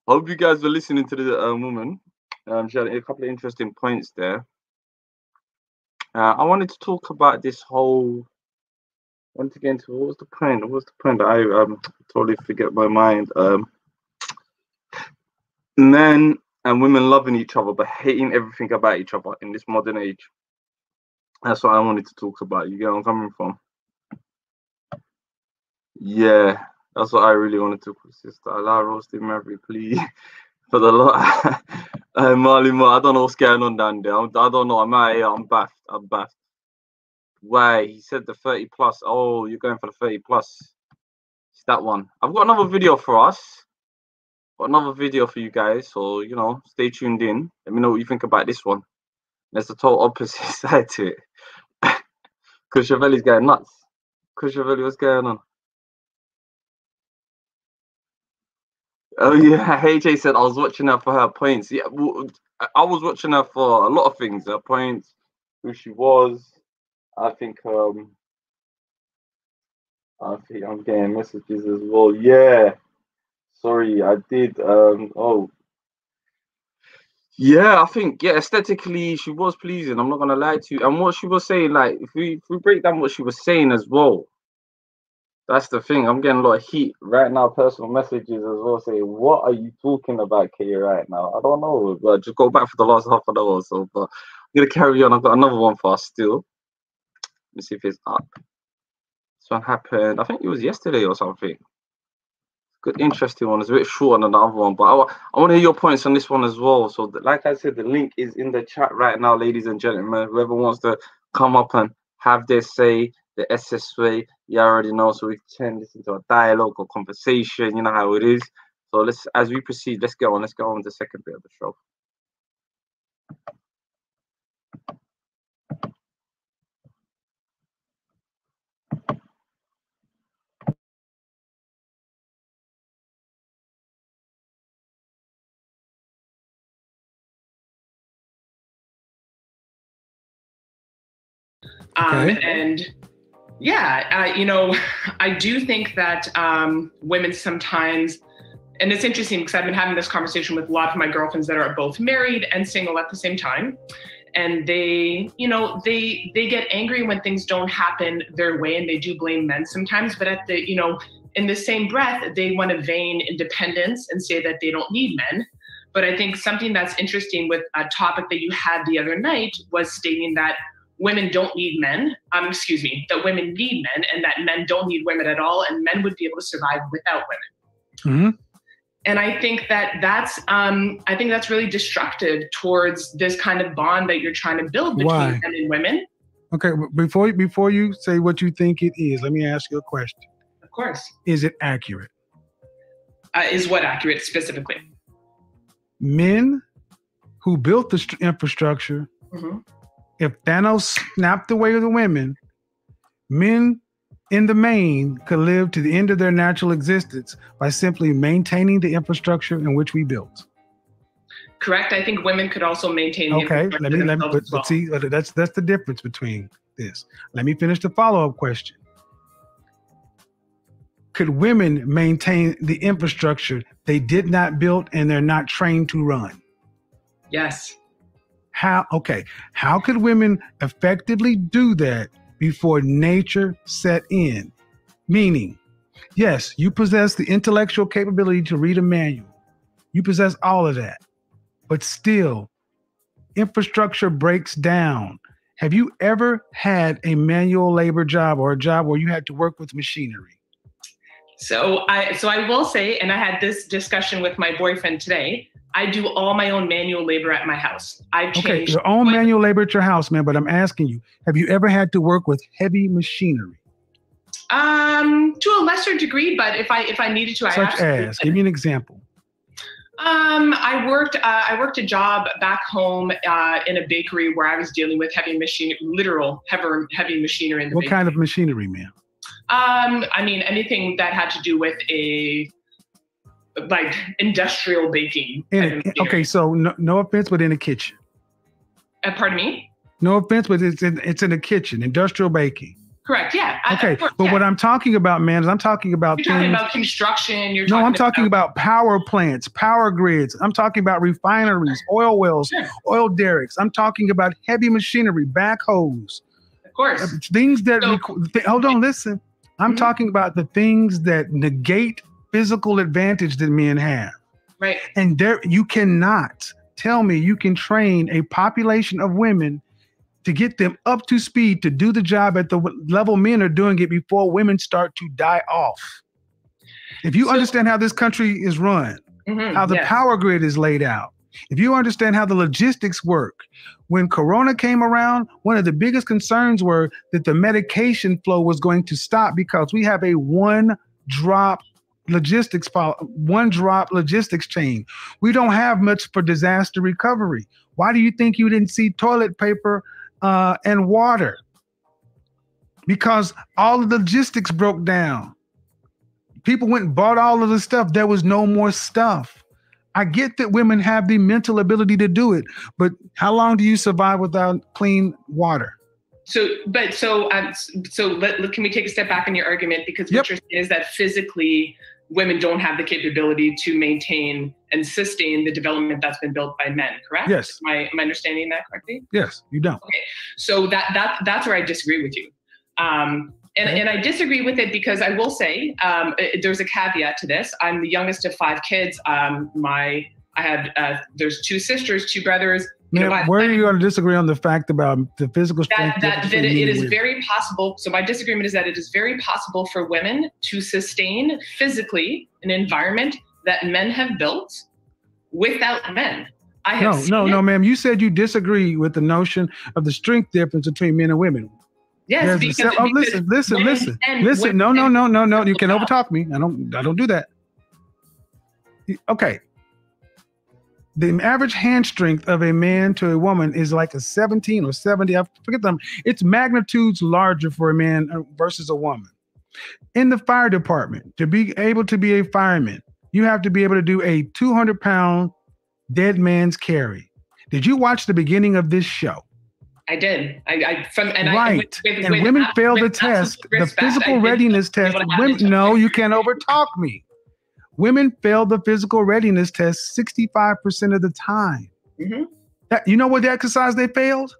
Hope you guys were listening to the woman. She had a couple of interesting points there. I wanted to talk about this whole. I wanted to get into what was the point? What was the point? I totally forget my mind. Men and women loving each other but hating everything about each other in this modern age. That's what I wanted to talk about. You get where I'm coming from? Yeah, that's what I really wanted to. Sister, allow roasting Maverick, please. For the lot, Marley Moore, I don't know what's going on down there. I don't know. I'm out here. I'm baffed. Why? He said the 30 plus. Oh, you're going for the 30 plus. It's that one. I've got another video for us. Got another video for you guys. So, you know, stay tuned in. Let me know what you think about this one. There's the total opposite side to it. Kushavelli's going nuts. Kushavelli, what's going on? Oh yeah, AJ said I was watching her for her points. Yeah, well, I was watching her for a lot of things. Her points, who she was. I think I'm getting messages as well. Yeah, sorry, I did. Oh, yeah, I think aesthetically she was pleasing. I'm not gonna lie to you. And what she was saying, like if we break down what she was saying as well. That's the thing. I'm getting a lot of heat right now. Personal messages as well saying, "What are you talking about, Kay, right now?" I don't know. But just go back for the last half an hour or so. But I'm gonna carry on. I've got another one for us still. Let me see if it's up. This one happened. I think it was yesterday or something. Good, interesting one. It's a bit shorter than the other one, but I want to hear your points on this one as well. So, like I said, the link is in the chat right now, ladies and gentlemen. Whoever wants to come up and have their say. The SS way, you already know, so we can turn this into a dialogue or conversation. You know how it is. So as we proceed, let's go on with the second bit of the show. And yeah, you know, I do think that women sometimes, and it's interesting because I've been having this conversation with a lot of my girlfriends that are both married and single at the same time. And they, you know, they get angry when things don't happen their way, and they do blame men sometimes. But at the, you know, in the same breath, they want to vain independence and say that they don't need men. But I think something that's interesting with a topic that you had the other night was stating that women don't need men, that women need men, and that men don't need women at all, and men would be able to survive without women. Mm-hmm. And I think that's really destructive towards this kind of bond that you're trying to build between men and women. Okay, before you say what you think it is, let me ask you a question. Of course. Is it accurate? Is what accurate specifically? Men who built the infrastructure, mm-hmm. If Thanos snapped away the women, men in the main could live to the end of their natural existence by simply maintaining the infrastructure in which we built. Correct. I think women could also maintain. Okay, let me see. That's the difference between this. Let me finish the follow-up question. Could women maintain the infrastructure they did not build and they're not trained to run? Yes. How could women effectively do that before nature set in? Meaning, yes, you possess the intellectual capability to read a manual. You possess all of that. But still, infrastructure breaks down. Have you ever had a manual labor job or a job where you had to work with machinery? So I will say, and I had this discussion with my boyfriend today, I do all my own manual labor at my house. I've changed your own manual labor at your house, man. But I'm asking you, have you ever had to work with heavy machinery? To a lesser degree, but if I needed to, such as, give me an example. I worked a job back home in a bakery where I was dealing with heavy machinery in the What bakery. kind of machinery, ma'am? I mean, anything that had to do with like industrial baking. Okay, so no offense, but in the kitchen. Pardon me? No offense, but it's in the kitchen, industrial baking. Correct. Yeah. Okay, what I'm talking about, man, is I'm talking about You're talking about construction. I'm talking about power plants, power grids. I'm talking about refineries, oil wells, oil derricks. I'm talking about heavy machinery, backhoes. Of course. Things that hold on, listen. I'm talking about the things that negate physical advantage that men have. Right. And you cannot tell me you can train a population of women to get them up to speed to do the job at the level men are doing it before women start to die off. If you understand how this country is run, how the power grid is laid out, if you understand how the logistics work, when Corona came around, one of the biggest concerns were that the medication flow was going to stop because we have a one-drop logistics chain. We don't have much for disaster recovery. Why do you think you didn't see toilet paper and water? Because all of the logistics broke down. People went and bought all of the stuff. There was no more stuff. I get that women have the mental ability to do it, but how long do you survive without clean water? Can we take a step back in your argument? Because what you're saying is that physically women don't have the capability to maintain and sustain the development that's been built by men, correct? Yes. Am I understanding that correctly? Yes, you don't. Okay, so that's where I disagree with you. And I disagree with it because I will say there's a caveat to this. I'm the youngest of 5 kids. There's 2 sisters, 2 brothers. Man, where are you going to disagree on the fact about the physical strength? That it is very possible. So my disagreement is that it is very possible for women to sustain physically an environment that men have built without men. No, ma'am. You said you disagree with the notion of the strength difference between men and women. Yes, listen. No. You can overtalk me. I don't do that. Okay. The average hand strength of a man to a woman is like a 17 or 70. I forget them. It's magnitudes larger for a man versus a woman. In the fire department, to be able to be a fireman, you have to be able to do a 200-pound dead man's carry. Did you watch the beginning of this show? I did. Women fail the test, the physical readiness test. No, you can't overtalk me. Women fail the physical readiness test 65% of the time. Mm-hmm. You know what exercise they failed?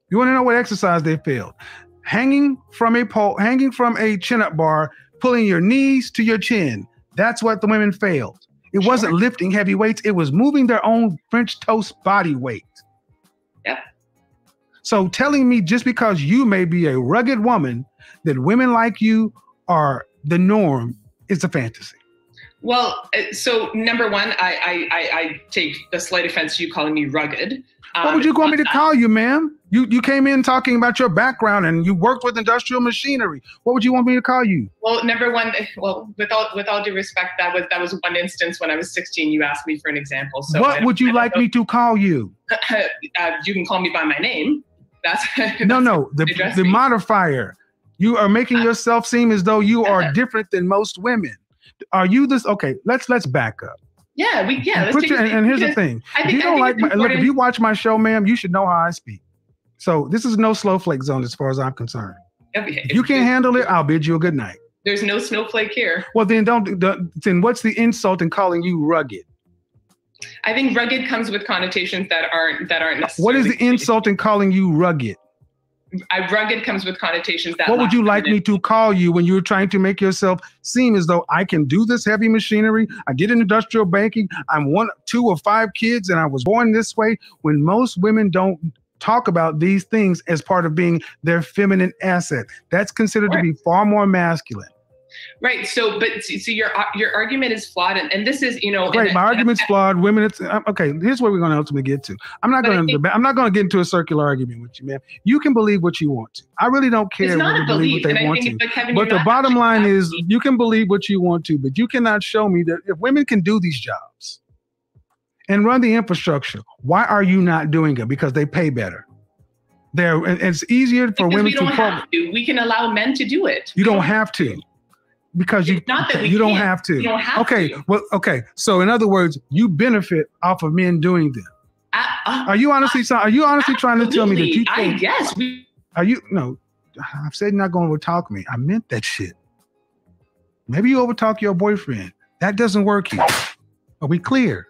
You want to know what exercise they failed? Hanging from a pole, hanging from a chin-up bar, pulling your knees to your chin. That's what the women failed. It wasn't lifting heavy weights. It was moving their own French toast body weight. Yep. So telling me just because you may be a rugged woman that women like you are the norm is a fantasy. Well, so number one, I take a slight offense to you calling me rugged. What would you want me to call you, ma'am? You came in talking about your background and you worked with industrial machinery. What would you want me to call you? Well, number one, with all due respect, that was one instance when I was 16. You asked me for an example. So what would you like me to call you? You can call me by my name. That's the modifier. You are making yourself seem as though you are different than most women. Are you this? Okay, let's back up. Yeah, and here's the thing. If you don't like if you watch my show, ma'am, you should know how I speak. So this is no snowflake zone as far as I'm concerned. If you can't handle it, I'll bid you a good night. There's no snowflake here. Well, then then what's the insult in calling you rugged? I think rugged comes with connotations that aren't necessarily. What is the insult in calling you rugged? Rugged comes with connotations that. What would you like me to call you when you're trying to make yourself seem as though I can do this heavy machinery? I did industrial banking. I'm 1, 2, or 5 kids, and I was born this way. When most women don't talk about these things as part of being their feminine asset, that's considered to be far more masculine. Right. So your argument is flawed, and this is, Right. My argument's flawed. Women. Okay. Here's where we're going to ultimately get to. I'm not going to get into a circular argument with you, man. You can believe what you want to. I really don't care whether you believe what they want to. But the bottom line is, you can believe what you want to, but you cannot show me that if women can do these jobs and run the infrastructure, why are you not doing it? Because they pay better. And it's easier for because women we don't to have to. We can allow men to do it. You don't have to. Because it's not that you don't have to. You don't have to. Well, okay. So in other words, you benefit off of men doing this. Are you honestly trying to tell me that you think? Yes. Are you? No, I've said you're not going to overtalk me. I meant that shit. Maybe you overtalk your boyfriend. That doesn't work here. Are we clear?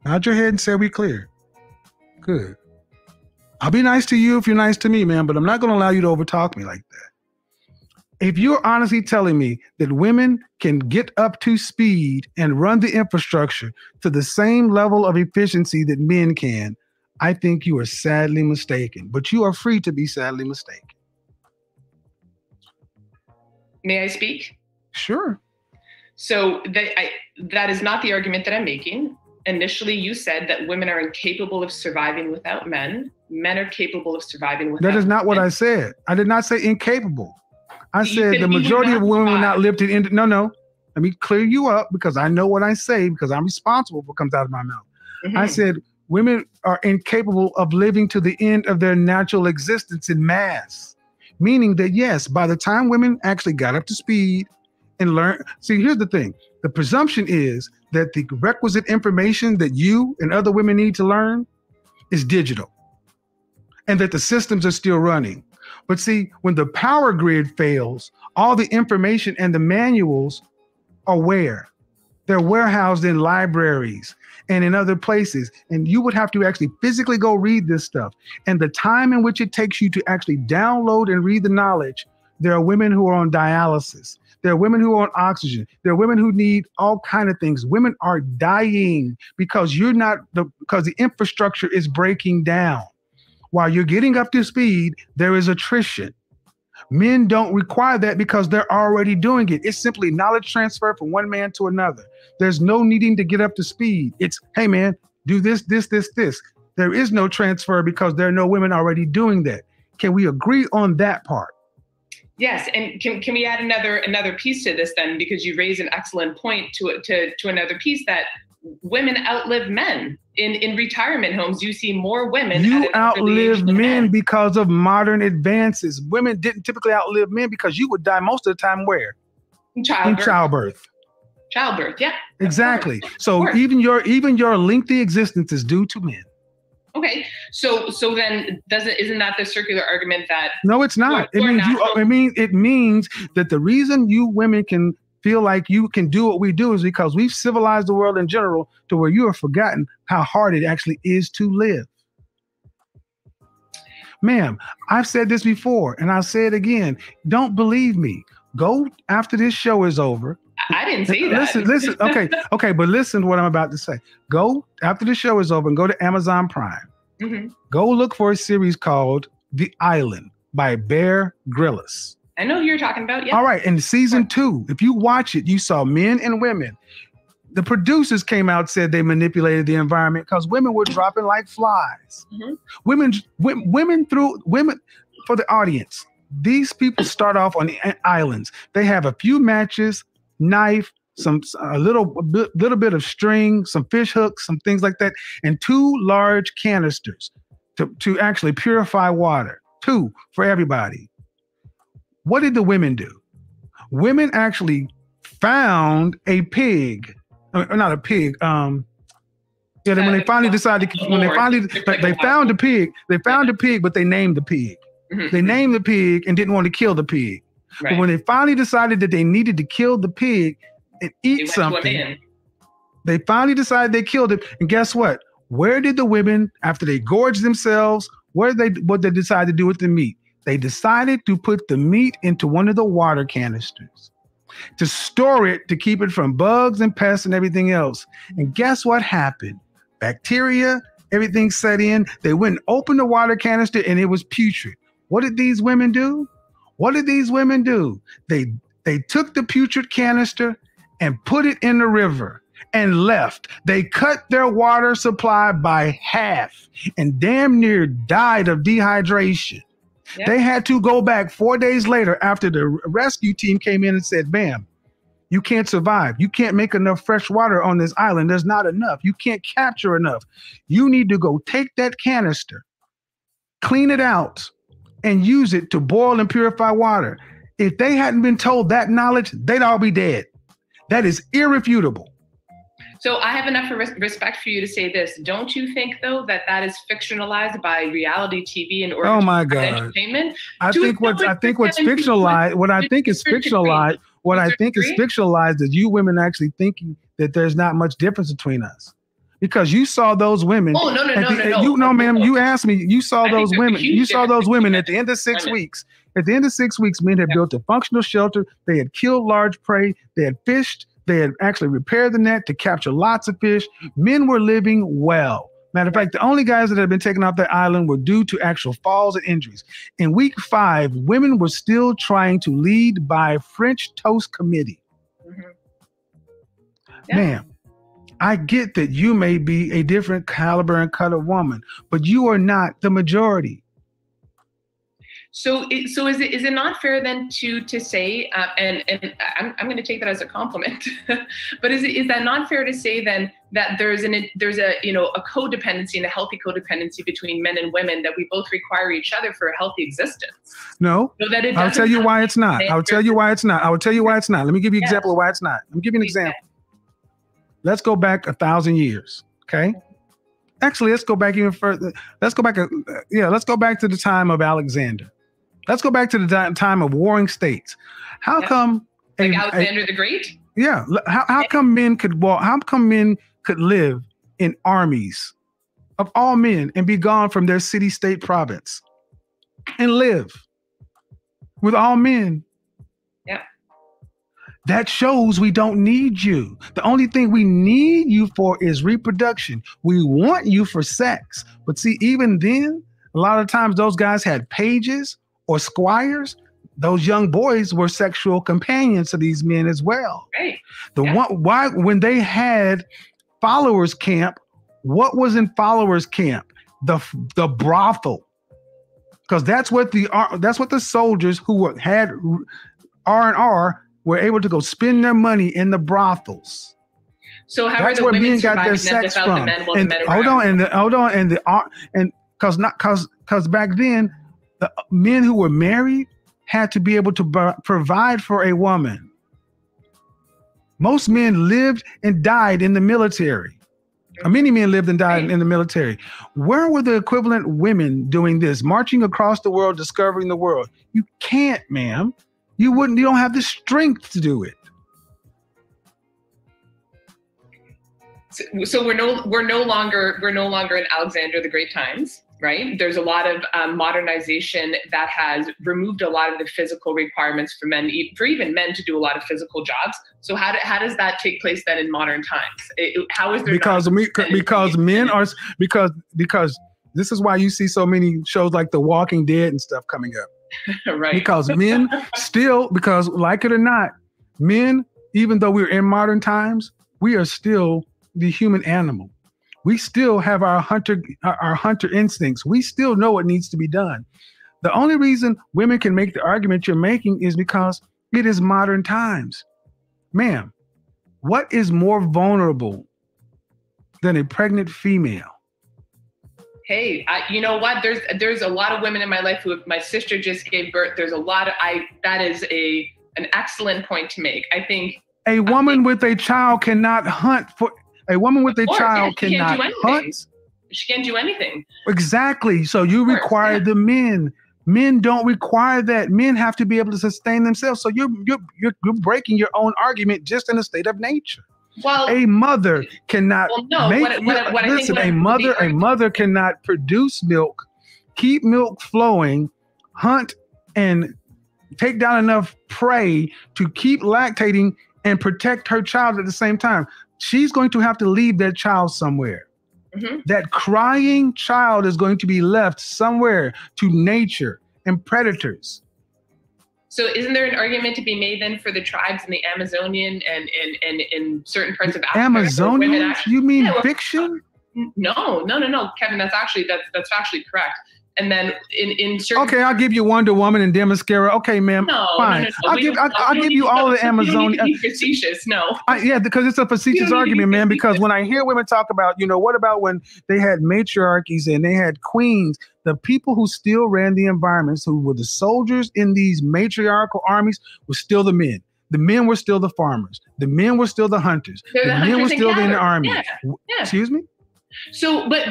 Nod your head and say we clear. Good. I'll be nice to you if you're nice to me, man, but I'm not going to allow you to overtalk me like that. If you're honestly telling me that women can get up to speed and run the infrastructure to the same level of efficiency that men can, I think you are sadly mistaken. But you are free to be sadly mistaken. May I speak? Sure. So that is not the argument that I'm making. Initially, you said that women are incapable of surviving without men. Men are capable of surviving without men. That is not what I said. I did not say incapable. I said the majority of women will not live to the end. No. Let me clear you up because I know what I say because I'm responsible for what comes out of my mouth. Mm-hmm. I said women are incapable of living to the end of their natural existence in mass. Meaning that, yes, by the time women actually got up to speed and learned. See, here's the thing. The presumption is that the requisite information that you and other women need to learn is digital and that the systems are still running. But see, when the power grid fails, all the information and the manuals are where? They're warehoused in libraries and in other places. And you would have to actually physically go read this stuff. And the time in which it takes you to actually download and read the knowledge, there are women who are on dialysis. There are women who are on oxygen. There are women who need all kinds of things. Women are dying because because the infrastructure is breaking down. While you're getting up to speed, there is attrition. Men don't require that because they're already doing it. It's simply knowledge transfer from one man to another. There's no needing to get up to speed. It's, hey man, do this, this, this, this. There is no transfer because there are no women already doing that. Can we agree on that part? Yes, and can we add another piece to this then? Because you raise an excellent point to another piece that women outlive men. In retirement homes, you see more women. You outlive men because of modern advances. Women didn't typically outlive men because you would die most of the time where? In childbirth. Childbirth, yeah. Exactly. So even your lengthy existence is due to men. Okay, so then isn't that the circular argument that? No, it's not. It means that the reason you women can feel like you can do what we do is because we've civilized the world in general to where you have forgotten how hard it actually is to live. Ma'am, I've said this before and I'll say it again. Don't believe me. Go after this show is over. I didn't say that. Listen. Okay, but listen to what I'm about to say. Go after the show is over and go to Amazon Prime. Mm-hmm. Go look for a series called The Island by Bear Grylls. I know who you're talking about. Yeah. All right. In season 2, if you watch it, you saw men and women. The producers came out and said they manipulated the environment because women were dropping like flies. Mm-hmm. Women for the audience. These people start off on the islands. They have a few matches, knife, a little bit of string, some fish hooks, some things like that, and 2 large canisters to actually purify water. 2 for everybody. What did the women do? Women actually found a pig, not a pig. When they finally decided, they found the pig. They found the pig, but they named the pig. Mm-hmm. They named the pig and didn't want to kill the pig. Right. But when they finally decided that they needed to kill the pig and eat something, they finally decided they killed it. And guess what? Where did the women, after they gorged themselves, what they decided to do with the meat? They decided to put the meat into one of the water canisters to store it, to keep it from bugs and pests and everything else. And guess what happened? Bacteria, everything set in. They went and opened the water canister and it was putrid. What did these women do? They took the putrid canister and put it in the river and left. They cut their water supply by half and damn near died of dehydration. Yep. They had to go back 4 days later after the rescue team came in and said, ma'am, You can't survive. You can't make enough fresh water on this island. There's not enough. You can't capture enough. You need to go take that canister, clean it out, and use it to boil and purify water. If they hadn't been told that knowledge, they'd all be dead. That is irrefutable. So I have enough respect for you to say this. Don't you think, though, that that is fictionalized by reality TV in order to entertainment? I think what's fictionalized, what I think is fictionalized, is you women actually thinking that there's not much difference between us. Because you saw those women. Oh, no. You know, ma'am, you asked me, you saw those women. You saw those women at the end of 6 weeks. At the end of 6 weeks, men had built a functional shelter. They had killed large prey. They had fished. They had actually repaired the net to capture lots of fish. Men were living well. Matter of fact, the only guys that had been taken off the island were due to actual falls and injuries. In week 5, women were still trying to lead by French toast committee. Mm-hmm. Yeah. Ma'am, I get that you may be a different caliber and cut of woman, but you are not the majority. So is it not fair then to say, and I'm going to take that as a compliment, but is that not fair to say then that there's a codependency and a healthy codependency between men and women, that we both require each other for a healthy existence? No, so that I'll tell you why it's not. I'll tell you why it's not. Let me give you an example of why it's not. Let me give you an example. Let's go back 1,000 years. Okay. Actually, let's go back even further. Let's go back to the time of Alexander. Let's go back to the time of warring states. How come Alexander the Great? Yeah. How come men could walk? How come men could live in armies of all men and be gone from their city, state, province and live with all men? Yeah. That shows we don't need you. The only thing we need you for is reproduction. We want you for sex. But see, even then, a lot of times those guys had pages or squires. Those young boys were sexual companions to these men as well. Right. When they had followers camp, what was in followers camp? The brothel. Because that's what the soldiers who had R&R were able to go spend their money in the brothels. So how are the women got their sex from? Because back then, the men who were married had to be able to provide for a woman. Most men lived and died in the military. Many men lived and died in the military. Where were the equivalent women doing this? Marching across the world, discovering the world. You can't, ma'am. You don't have the strength to do it. So we're no longer in Alexander the Great times, right? There's a lot of modernization that has removed a lot of the physical requirements for men, for even men to do a lot of physical jobs. So how does that take place then in modern times? How is there because this is why you see so many shows like The Walking Dead and stuff coming up. Right. Because men still, because like it or not, men, even though we're in modern times, we are still the human animal. We still have our hunter instincts. We still know what needs to be done. The only reason women can make the argument you're making is because it is modern times. Ma'am, what is more vulnerable than a pregnant female? Hey, you know what? There's a lot of women in my life my sister just gave birth. There's a lot of, that is an excellent point to make. I think a woman with a child cannot hunt for. A woman with a child cannot hunt. She can't do anything. Exactly. So you require the men. Men don't require that. Men have to be able to sustain themselves. So you're breaking your own argument just in a state of nature. Well, a mother cannot a mother cannot produce milk, keep milk flowing, hunt and take down enough prey to keep lactating and protect her child at the same time. She's going to have to leave that child somewhere. Mm-hmm. That crying child is going to be left somewhere to nature and predators. So isn't there an argument to be made then for the tribes in the Amazonian and in certain parts of Africa? Amazonian? You mean fiction? No, Kevin, that's actually correct. And then in certain Okay, I'll give you Wonder Woman and Themyscira. Okay, ma'am. Fine. I'll give you all of the Amazonian. Be facetious, no. Yeah, because it's a facetious argument, man. Because when I hear women talk about, what about when they had matriarchies and they had queens, the people who still ran the environments, who were the soldiers in these matriarchal armies, were still the men. The men were still the farmers. The men were still the hunters. The men were still in the army. Yeah. Excuse me? So, but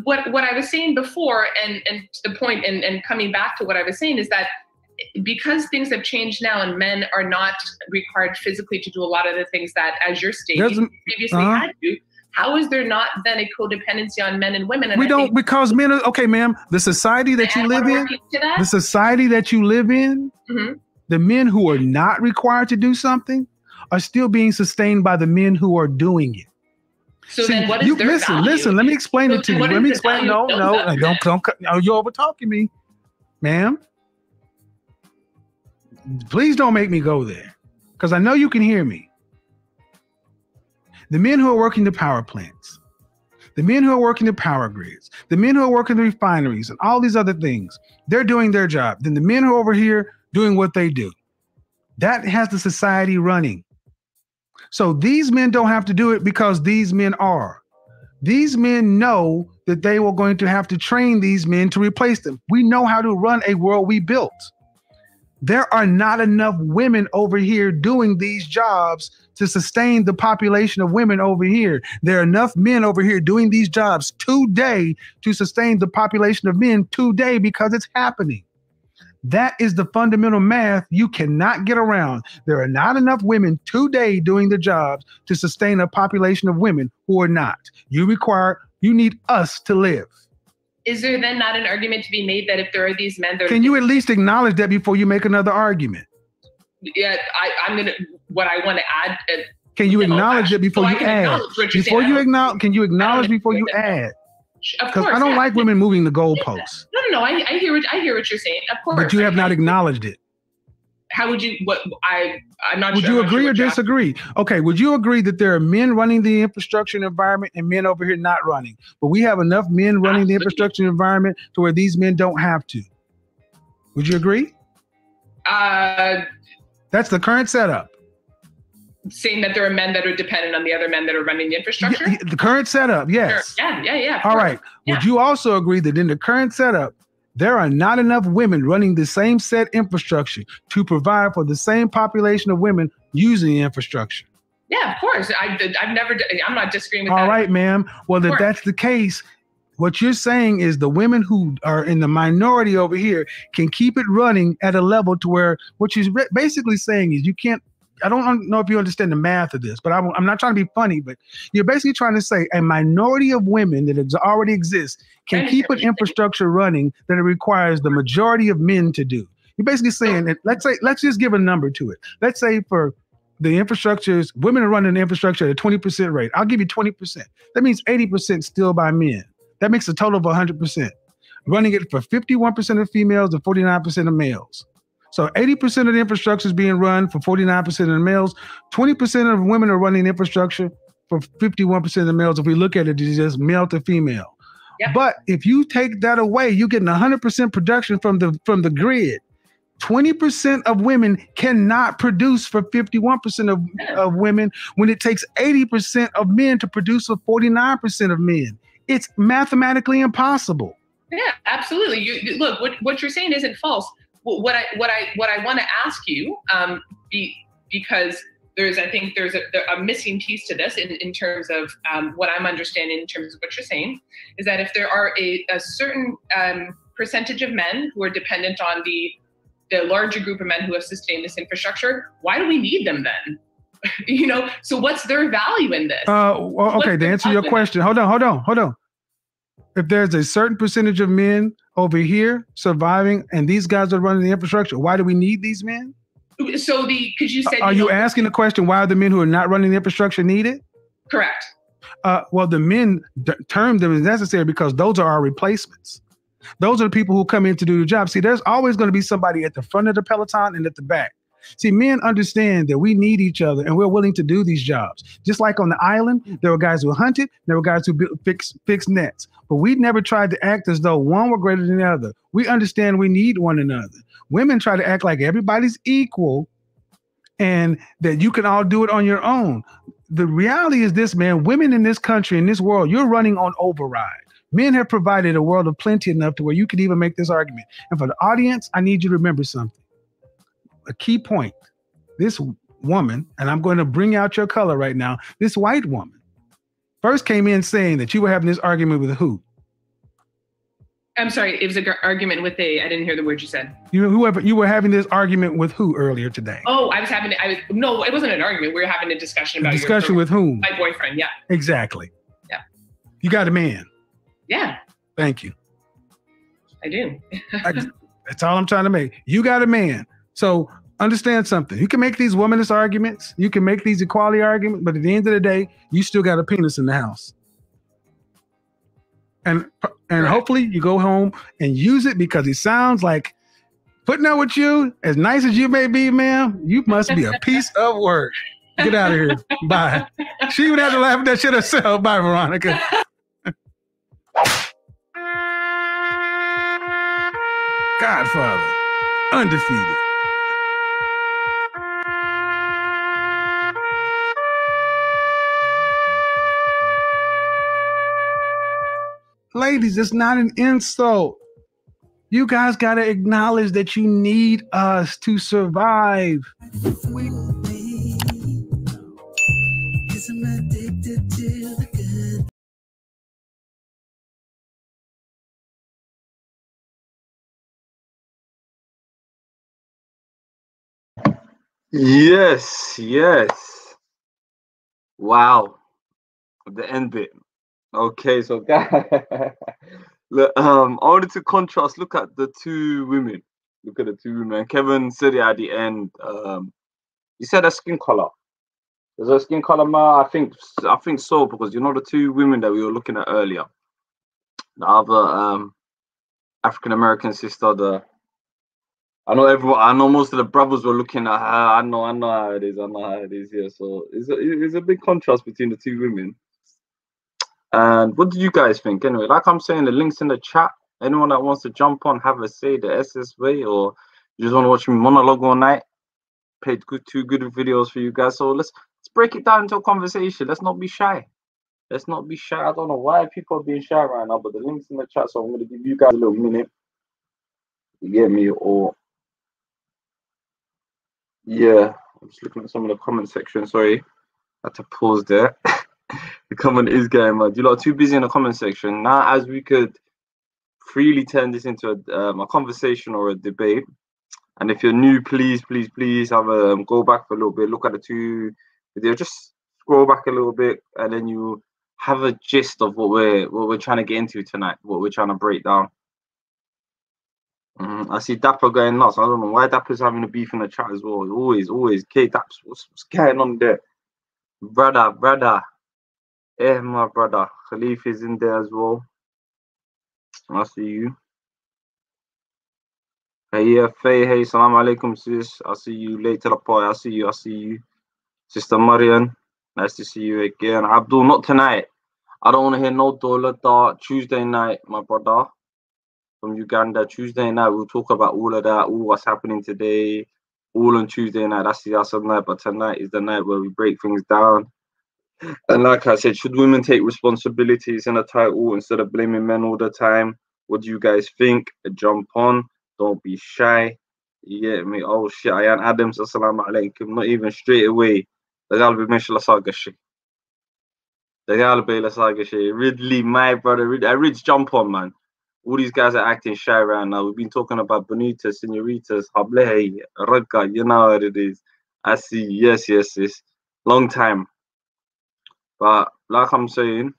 what I was saying before, and to the point, and coming back to what I was saying, is that because things have changed now and men are not required physically to do a lot of the things that, as you're stating, previously had to, how is there not then a codependency on men and women? And we don't, because men are, okay, ma'am, the society that you live in, mm-hmm. the men who are not required to do something are still being sustained by the men who are doing it. So then what is their value? Listen, let me explain it to you. Let me explain. No, you're over talking me, ma'am. Please don't make me go there, because I know you can hear me. The men who are working the power plants, the men who are working the power grids, the men who are working the refineries and all these other things, they're doing their job. Then the men who are over here doing what they do. That has the society running. So these men don't have to do it because these men are. These men know that they were going to have to train these men to replace them. We know how to run a world we built. There are not enough women over here doing these jobs to sustain the population of women over here. There are enough men over here doing these jobs today to sustain the population of men today, because it's happening. That is the fundamental math you cannot get around. There are not enough women today doing the jobs to sustain a population of women who are not. You need us to live. Is there then not an argument to be made that if there are these men that can you at least acknowledge that before you make another argument? Yeah, what I want to add. Can you acknowledge it before you add? Can you acknowledge before you add? Because I don't like women moving the goalposts. No. I hear what you're saying. Of course. But you have not acknowledged it. How would you? I'm not. Would you agree or disagree? Okay. Would you agree that there are men running the infrastructure environment and men over here not running? But we have enough men running the infrastructure environment to where these men don't have to. Would you agree? That's the current setup. Saying that there are men that are dependent on the other men that are running the infrastructure? Yeah, the current setup, yes. Sure. Yeah. All right. Yeah. Would you also agree that in the current setup, there are not enough women running the same set infrastructure to provide for the same population of women using the infrastructure? Yeah, of course. I'm not disagreeing with that. All right, ma'am. Well, if that's the case, what you're saying is the women who are in the minority over here can keep it running at a level to where what you're basically saying is you can't. I don't know if you understand the math of this, but I'm not trying to be funny, but you're basically trying to say a minority of women that already exist can keep an infrastructure running that it requires the majority of men to do. You're basically saying that, let's just give a number to it. Let's say for the infrastructures, women are running the infrastructure at a 20% rate. I'll give you 20%. That means 80% still by men. That makes a total of 100%. Running it for 51% of females and 49% of males. So 80% of the infrastructure is being run for 49% of the males. 20% of women are running infrastructure for 51% of the males. If we look at it, it's just male to female. Yep. But if you take that away, you're getting 100% production from the grid. 20% of women cannot produce for 51% of women when it takes 80% of men to produce for 49% of men. It's mathematically impossible. Yeah, absolutely. Look, what you're saying isn't false. What I want to ask you, because I think there's a missing piece to this in terms of what I'm understanding in terms of what you're saying, is that if there are a certain percentage of men who are dependent on the larger group of men who have sustained this infrastructure, why do we need them then? So what's their value in this? Okay, to answer your question, hold on. If there's a certain percentage of men over here surviving and these guys are running the infrastructure, why do we need these men? So because you said... Are you asking the question, why are the men who are not running the infrastructure needed? Correct. Well, the men term them as necessary because those are our replacements. Those are the people who come in to do the job. See, there's always going to be somebody at the front of the peloton and at the back. See, men understand that we need each other and we're willing to do these jobs. Just like on the island, there were guys who hunted, there were guys who fixed nets. But we never tried to act as though one were greater than the other. We understand we need one another. Women try to act like everybody's equal and that you can all do it on your own. The reality is this, man, women in this country, in this world, you're running on override. Men have provided a world of plenty enough to where you could even make this argument. And for the audience, I need you to remember something. A key point. This woman, and I'm going to bring out your color right now, this white woman first came in saying that you were having this argument with who? I'm sorry, it was an argument with I didn't hear the word you said. You were having this argument with who earlier today? Oh, no, it wasn't an argument. We were having a discussion about with whom? My boyfriend, yeah. Exactly. Yeah. You got a man. Yeah. Thank you. I do. That's all I'm trying to make. You got a man. So understand something. You can make these womanist arguments. You can make these equality arguments, but at the end of the day, you still got a penis in the house. And right. Hopefully you go home and use it, because it sounds like, putting up with you, as nice as you may be, ma'am, you must be a piece of work. Get out of here. Bye. She would have to laugh at that shit herself. Bye, Veronica. Godfather. Undefeated. Ladies, it's not an insult. You guys got to acknowledge that you need us to survive. Yes. Wow. The end bit. Okay, so guys, look, I wanted to contrast. Look at the two women. Look at the two women. Kevin said it at the end. He said a skin color. There's a skin color, ma. I think so, because you know the two women that we were looking at earlier. The other African American sister. I know most of the brothers were looking at her. I know how it is. Yeah. So it's a big contrast between the two women. And what do you guys think? Anyway, like I'm saying, the link's in the chat. Anyone that wants to jump on, have a say, the SS way, or you just want to watch me monologue all night, played two good videos for you guys. So let's break it down into a conversation. Let's not be shy. I don't know why people are being shy right now, but the link's in the chat. So I'm going to give you guys a little minute. You get me? Or yeah, I'm just looking at some of the comment section. Sorry, I had to pause there. The comment is going mad. You lot are too busy in the comment section. Now, as we could freely turn this into a conversation or a debate. And if you're new, please have a go back for a little bit. Look at the two videos. Just scroll back a little bit, and then you have a gist of what we're trying to get into tonight. What we're trying to break down. I see Dapper going nuts. I don't know why Dapper's having a beef in the chat as well. Always. K-Daps, what's going on there? Brother. Yeah, my brother. Khalif is in there as well. I see you. Hey, yeah, Faye. Hey, salam alaikum, sis. I see you late to the party. I see you. Sister Marian, nice to see you again. Abdul, not tonight. I don't want to hear no Dollar. Tuesday night, my brother. From Uganda, Tuesday night, we'll talk about all of that, all what's happening today, all on Tuesday night. That's the other night, but tonight is the night where we break things down. And like I said, should women take responsibilities in a title instead of blaming men all the time? What do you guys think? Jump on. Don't be shy. You get me? Oh shit, Ayan Adams, assalamu alaikum. Not even straight away. Ridley, my brother. Ridge, jump on, man. All these guys are acting shy right now. We've been talking about bonitas, senoritas, hablehe, ragga. You know what it is. I see. Yes. Long time. But like I'm saying,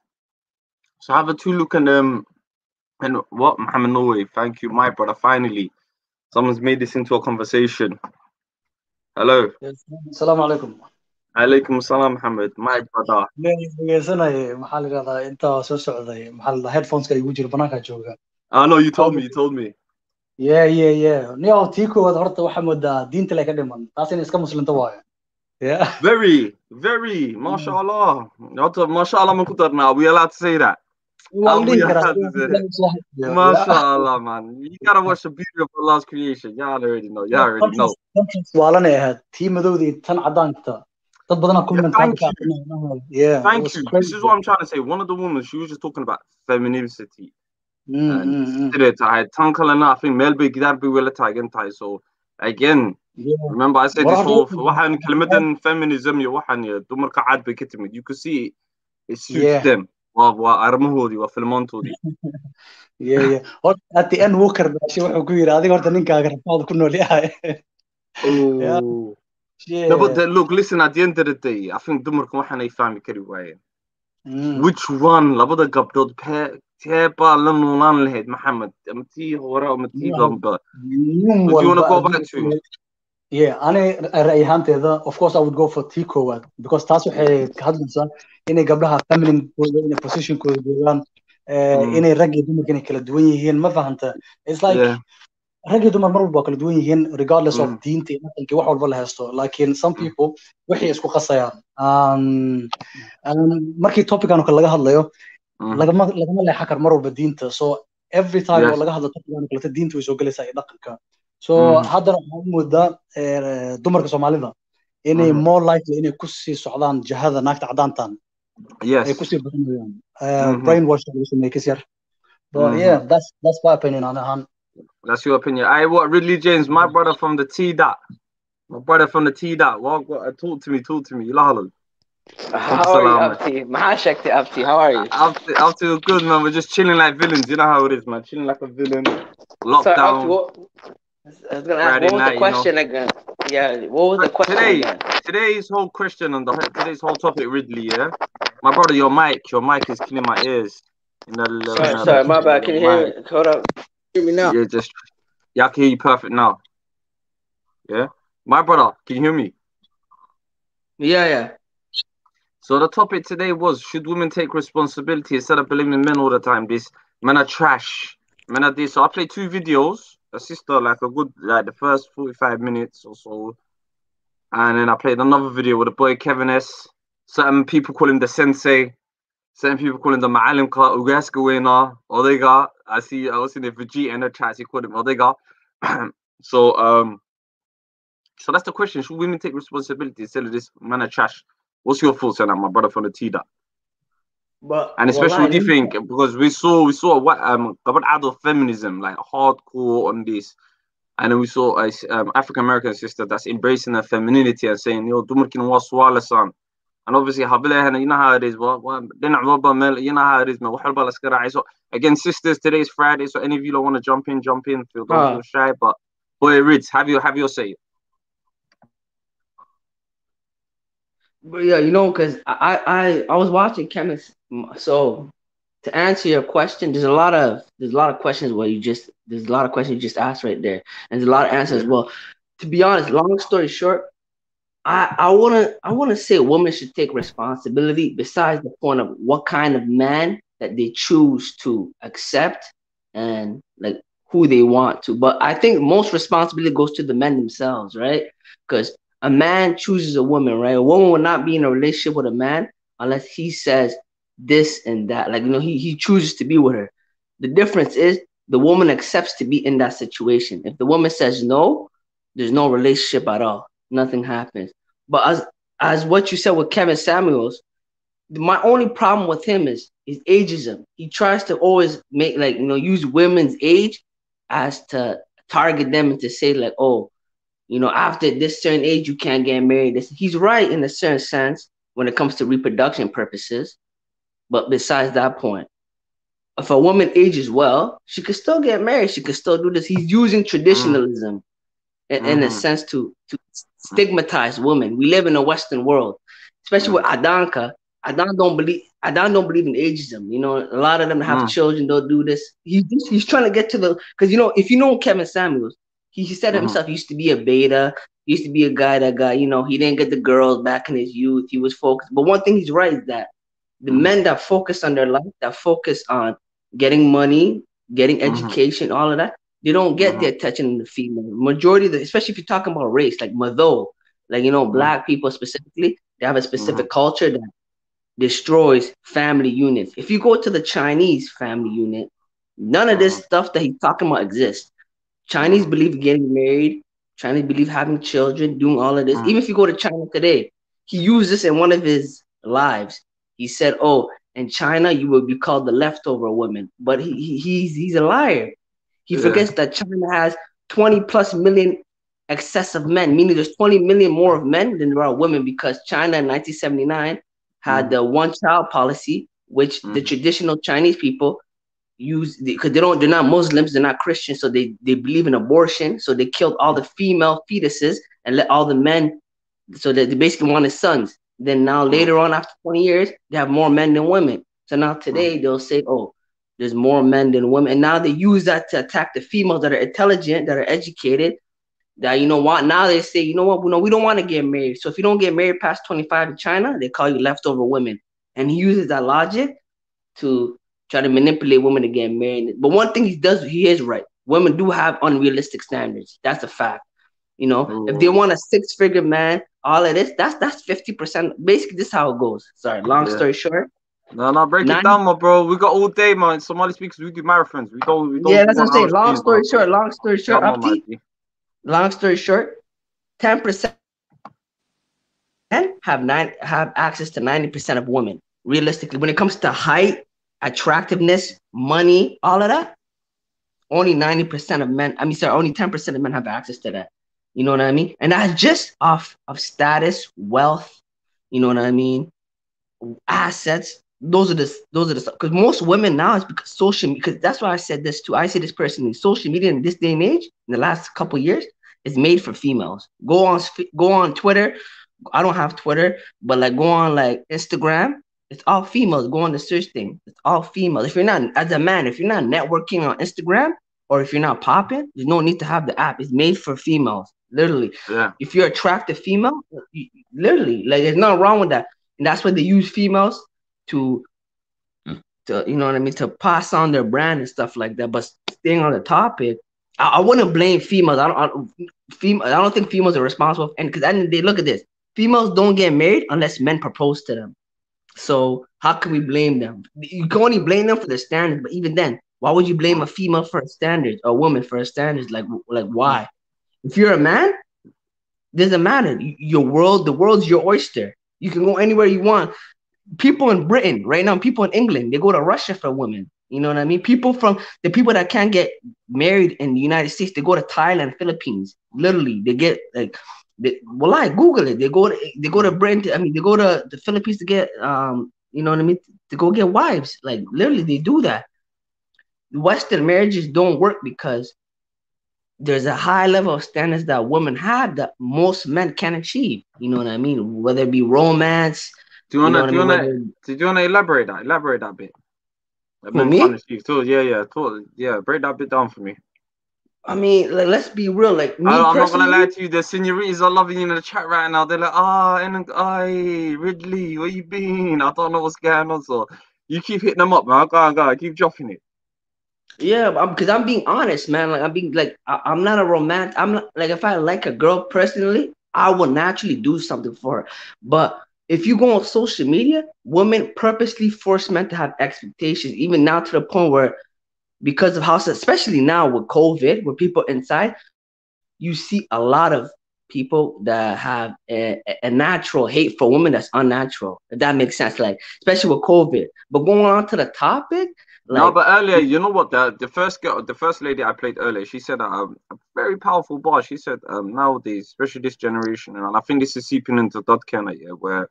so have a two look at them. And what, Muhammad Nouri? Thank you, my brother. Finally, someone's made this into a conversation. Hello. Yes. Assalamu alaikum. Alaikum salam, Muhammad, my brother. headphones Oh no, you told me. yeah nio tii koowaad horta waxaa moodaa diinta lay ka dhiman taas inay iska muslimta waayo very mashallah mashallah ma ku darnaa we allowed to say that waa la dhihi karaa mashallah man you gotta watch the beauty of Allah's creation y'all already know waalanay ahayd tii madowda iyo tan cadaanka dad badana comment thank you this is what I'm trying to say. One of the women, she was just talking about femininity tan kalena I think meel bay gidaar bay wala taagan tahay. So again, remember I said this whole waxaan kelmadan feminism iyo waxaan dumarka cad bay ka timid. You could see it suits them. waa arrimahoodii waa filmoontoodii at the end Walker baashi wuxuu ku yiri adiga horta ninkaaga rafaad ku nool yahay no, but look, listen, at the end of the day I think dumarka waxaan ay fahmi kari waayeen which one labada gabdhood teeba la noolaan lahayd Maxamed ama tii hore ama tii dambe do you want to go back to أنا رأيي هانتيدا of course I would go for T كواد because taas waxay ka hadlaysaa inay gabdhaha feminine inay position kooda joogaan inay rag iyo dumarka inay kala duwan yihiin ma fahanta it's like rag iyo dumar mar walba kala duwan yihiin regardless of diinta iyo dhaqanka wax walba la haysto laakiin some people waxay isku qasayaan markii topican oo kale laga hadlayo lagama leexan karo mar walba diinta so every time oo laga hadlo topican kale diinta way soo galaysaa iyo dhaqanka so haddana waxaan moodaa dumarka Soomaalida inay more likely inay ku sii socdaan jihada naagta cadaantan ay ku sii badanayaan brainwash lagu sameeyay kasir but that's my opinion on it. That's your opinion. What Ridley James, my brother from the T dot. Talk to me. How are you, Abti? Mahashakti, Abti. How are you? Abti is good, man. We're just chilling like villains. You know how it is, man. Chilling like a villain. Lockdown. So, I was gonna ask, what was the question again? Yeah, what was the question again? Today's whole question on today's whole topic, Ridley. Yeah, my brother, your mic is killing my ears. Sorry, my bad. Can you hear me? Hold up. Hear me now? Yeah, I can hear you perfect now. Yeah, my brother, can you hear me? Yeah. So the topic today was: should women take responsibility instead of blaming men all the time? This men are trash. Men are this. So I played 2 videos. A sister, like the first 45 minutes or so, and then I played another video with a boy Kevin S. Certain people call him the sensei, certain people call him the Ma'alim Ugaska winner, Odega. I was in the Vegeta in the chat, he called him Odega. So that's the question: should women take responsibility instead of this man of trash? What's your thoughts on that, my brother from the T-Dot? And especially what do you think? Because we saw what adult feminism, like hardcore on this, and then we saw a African American sister that's embracing her femininity and saying, "Yo, dumarkin was swala son." And obviously, you know how it is. You know how it is, man. So again, sisters, today's Friday, so any of you don't want to jump in. Don't feel shy. But boy, Ritz, have your say. But yeah, because I was watching Chemist. So to answer your question, there's a lot of questions there's a lot of questions you just asked right there, and there's a lot of answers. Well, to be honest, long story short, I wanna say women should take responsibility. Besides the point of what kind of man that they choose to accept and like who they want to, but I think most responsibility goes to the men themselves, right? Because a man chooses a woman, right? A woman will not be in a relationship with a man unless he says this and that. Like, he chooses to be with her. The difference is the woman accepts to be in that situation. If the woman says no, there's no relationship at all. Nothing happens. But as what you said with Kevin Samuels, my only problem with him is ageism. He tries to always make use women's age as to target them and to say like, oh, after this certain age, you can't get married. He's right in a certain sense when it comes to reproduction purposes. But besides that point, if a woman ages well, she could still get married. She could still do this. He's using traditionalism in a sense to stigmatize women. We live in a Western world, especially with Adanka. Adan don't believe in ageism. A lot of them have children. They'll do this. He's trying to get to because if you know Kevin Samuels, he said himself, he used to be a beta. He used to be a guy that got, he didn't get the girls back in his youth. He was focused. But one thing he's right is that the men that focus on their life, that focus on getting money, getting education, all of that, They don't get the attention of the female. Majority of especially if you're talking about race, like Madho, like, you know, black people specifically, they have a specific culture that destroys family units. If you go to the Chinese family unit, none of this stuff that he's talking about exists. Chinese believe getting married. Chinese believe having children, doing all of this. Even if you go to China today, he used this in one of his lives. He said, "Oh, in China, you will be called the leftover woman." But he's a liar. He forgets that China has 20 plus million excessive men, meaning there's 20 million more of men than there are women, because China in 1979 had the one-child policy, which the traditional Chinese people use because they're not Muslims, they're not Christians, so they believe in abortion. So they killed all the female fetuses and let all the men, so that they basically wanted sons. Then now later on, after 20 years, they have more men than women. So now today they'll say, oh, there's more men than women. And now they use that to attack the females that are intelligent, that are educated, that, you know what, now they say, you know what, no, we don't want to get married. So if you don't get married past 25 in China, they call you leftover women. And he uses that logic to try to manipulate women to get married. But one thing he is right. Women do have unrealistic standards. That's a fact. You know, if they want a 6-figure man, all of this, that's 50%. Basically, this is how it goes. Sorry, long story short. No, break it down, my bro. We got all day, man. Somali speakers, we do marathons. We don't. Yeah, that's what I'm saying. Long story short, long story short, 10% have access to 90% of women. Realistically, when it comes to height, attractiveness, money, all of that, only 90% of men. Only 10% of men have access to that. You know what I mean? And that's just off of status, wealth. You know what I mean? Assets. Those are the stuff. Because most women now is because social. Because that's why I said this too. I say this personally. Social media in this day and age, in the last couple of years, is made for females. Go on Twitter. I don't have Twitter, but like go on like Instagram. It's all females. Go on the search thing. It's all females. If you're not, as a man, if you're not networking on Instagram or if you're not popping, there's no need to have the app. It's made for females. Literally. Yeah. If you're attractive female, literally, like there's nothing wrong with that. And that's why they use females to you know what I mean, to pass on their brand and stuff like that. But staying on the topic, I wouldn't blame females. I don't think females are responsible. And because they look at this, females don't get married unless men propose to them. So how can we blame them? You can only blame them for their standards. But even then, why would you blame a female for her standards, a woman for her standards? Like why? If you're a man, doesn't matter. The world's your oyster. You can go anywhere you want. People in Britain right now, people in England, they go to Russia for women. You know what I mean? People that can't get married in the United States, they go to Thailand, Philippines. Literally, they get like, Google it. They go to Britain. They go to the Philippines to get you know what I mean, to go get wives. Like literally, they do that. Western marriages don't work because there's a high level of standards that women have that most men can't achieve. You know what I mean? Whether it be romance. Do you want to elaborate that bit? For me? Yeah, break that bit down for me. I mean, like, let's be real. Like me, I'm not gonna lie to you. The senoritas are loving you in the chat right now. They're like, Ridley, where you been? I don't know what's going on. So you keep hitting them up, man. Go on, keep dropping it. Yeah, because I'm being honest, man. Like I'm not a romantic. I'm not like, if I like a girl personally, I will naturally do something for her. But if you go on social media, women purposely force men to have expectations, even now to the point where, because of how, especially now with COVID, where people inside, you see a lot of people that have a natural hate for women that's unnatural. If that makes sense, like especially with COVID. But going on to the topic. No, but earlier, you know what? The first lady I played earlier, she said a very powerful bar. She said nowadays, especially this generation, and I think this is seeping into Dodkana, where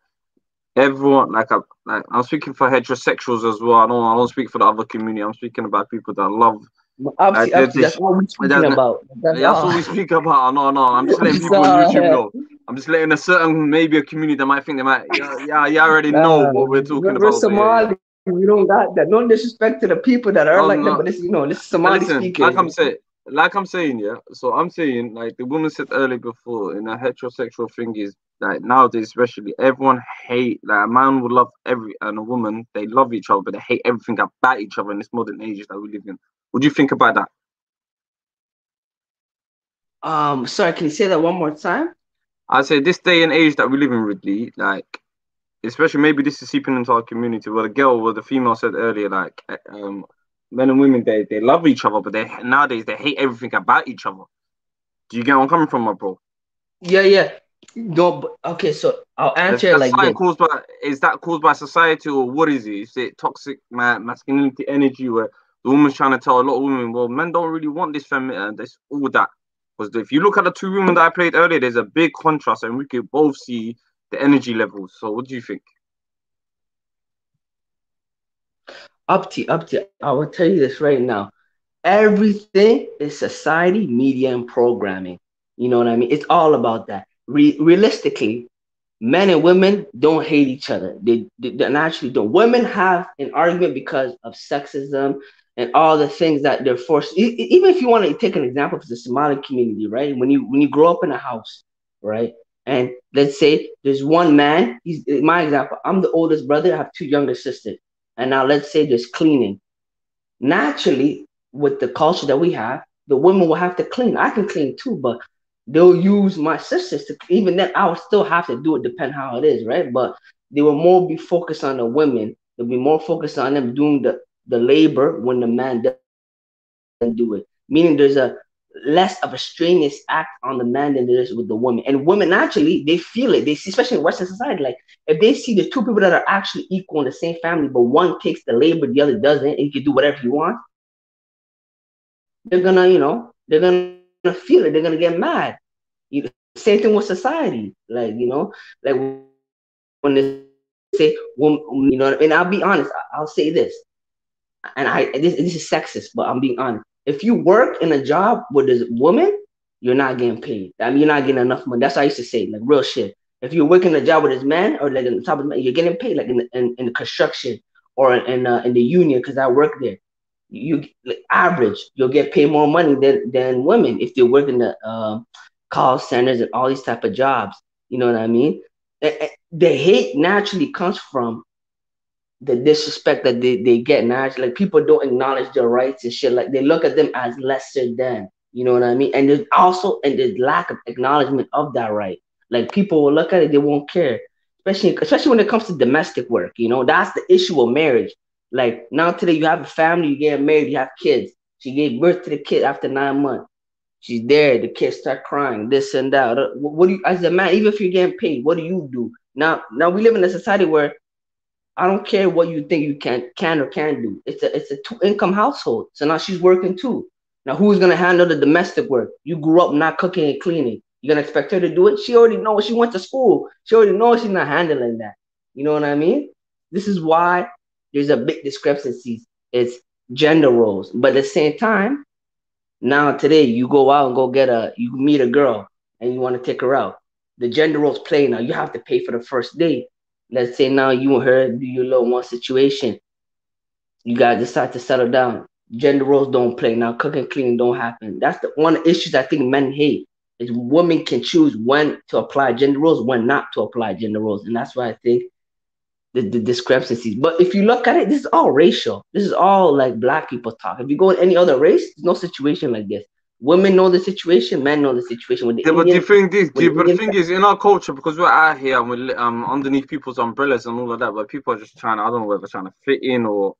everyone, I'm speaking for heterosexuals as well. I don't speak for the other community. I'm speaking about people that love. That's what we're speaking about. That's what we speak about. No. I'm just letting people on YouTube know. I'm just letting maybe a community that might think they might. Yeah, already know what we're talking about. We're Somali. We don't got that. No disrespect to the people that are that, but this is Somali speaking. Like I'm saying, yeah. So I'm saying, like the woman said earlier before, in a heterosexual thing is like nowadays, especially, everyone hate, like a man would love and a woman, they love each other, but they hate everything about each other in this modern age that we live in. What do you think about that? Sorry, can you say that one more time? I say this day and age that we live in, Ridley, like, especially maybe this is seeping into our community, where the female said earlier, like, men and women, they love each other, but nowadays they hate everything about each other. Do you get where I'm coming from, my bro? Yeah. No, but, okay, so I'll answer it like this. Is that caused by society, or what is it? Is it toxic masculinity energy where the woman's trying to tell a lot of women, well, men don't really want this feminine, this all that? Because if you look at the two women that I played earlier, there's a big contrast, and we could both see the energy levels. So, what do you think? Up to. I will tell you this right now. Everything is society, media, and programming. You know what I mean? It's all about that. Realistically, men and women don't hate each other. They naturally don't. Women have an argument because of sexism and all the things that they're forced. Even if you want to take an example of the Somali community, right? When you grow up in a house, right? And let's say there's one man. He's my example. I'm the oldest brother. I have two younger sisters. And now let's say there's cleaning. Naturally, with the culture that we have, the women will have to clean. I can clean too, but they'll use my sisters to. Even then, I would still have to do it, depending how it is, right? But they will more be focused on the women. They'll be more focused on them doing the labor when the man doesn't do it. Meaning there's a less of a strenuous act on the man than there is with the woman. And women naturally, they feel it. They see, especially in Western society, like if they see the two people that are actually equal in the same family, but one takes the labor, the other doesn't, and you can do whatever you want, they're gonna, they're gonna feel it. They're gonna get mad. Same thing with society, like like when they say, woman, and I'll be honest. I'll say this, and this is sexist, but I'm being honest. If you work in a job with a woman, you're not getting paid. I mean, you're not getting enough money. That's what I used to say, like real shit. If you're working a job with this man, or like in the top of the man, you're getting paid, like in the construction or in the union, because I work there. You average, you'll get paid more money than women if they work in the call centers and all these type of jobs. You know what I mean? The hate naturally comes from the disrespect that they get naturally. Like people don't acknowledge their rights and shit. Like they look at them as lesser than. You know what I mean? And there's lack of acknowledgement of that right. Like people will look at it, they won't care. Especially when it comes to domestic work. That's the issue of marriage. Like now today, you have a family, you get married, you have kids. She gave birth to the kid after 9 months. She's there, the kids start crying, this and that. What do you, as a man, even if you're getting paid, what do you do? Now we live in a society where I don't care what you think you can or can't do. It's a 2-income household. So now she's working too. Now who's gonna handle the domestic work? You grew up not cooking and cleaning. You're gonna expect her to do it? She already knows. She went to school. She already knows she's not handling that. You know what I mean? This is why there's a big discrepancy. It's gender roles. But at the same time, now today you go out and you meet a girl and you want to take her out. The gender roles play now. You have to pay for the first date. Let's say now you and her do your little one situation. You guys decide to settle down. Gender roles don't play. Now cooking, cleaning don't happen. That's the one of the issues I think men hate. Is women can choose when to apply gender roles, when not to apply gender roles. And that's why I think the discrepancies. But if you look at it, this is all racial. This is all like black people talk. If you go in any other race, there's no situation like this. Women know the situation, men know the situation. With the Indians, but the thing is, in our culture, because we're out here and we're underneath people's umbrellas and all of that, but people are just trying to, I don't know whether trying to fit in or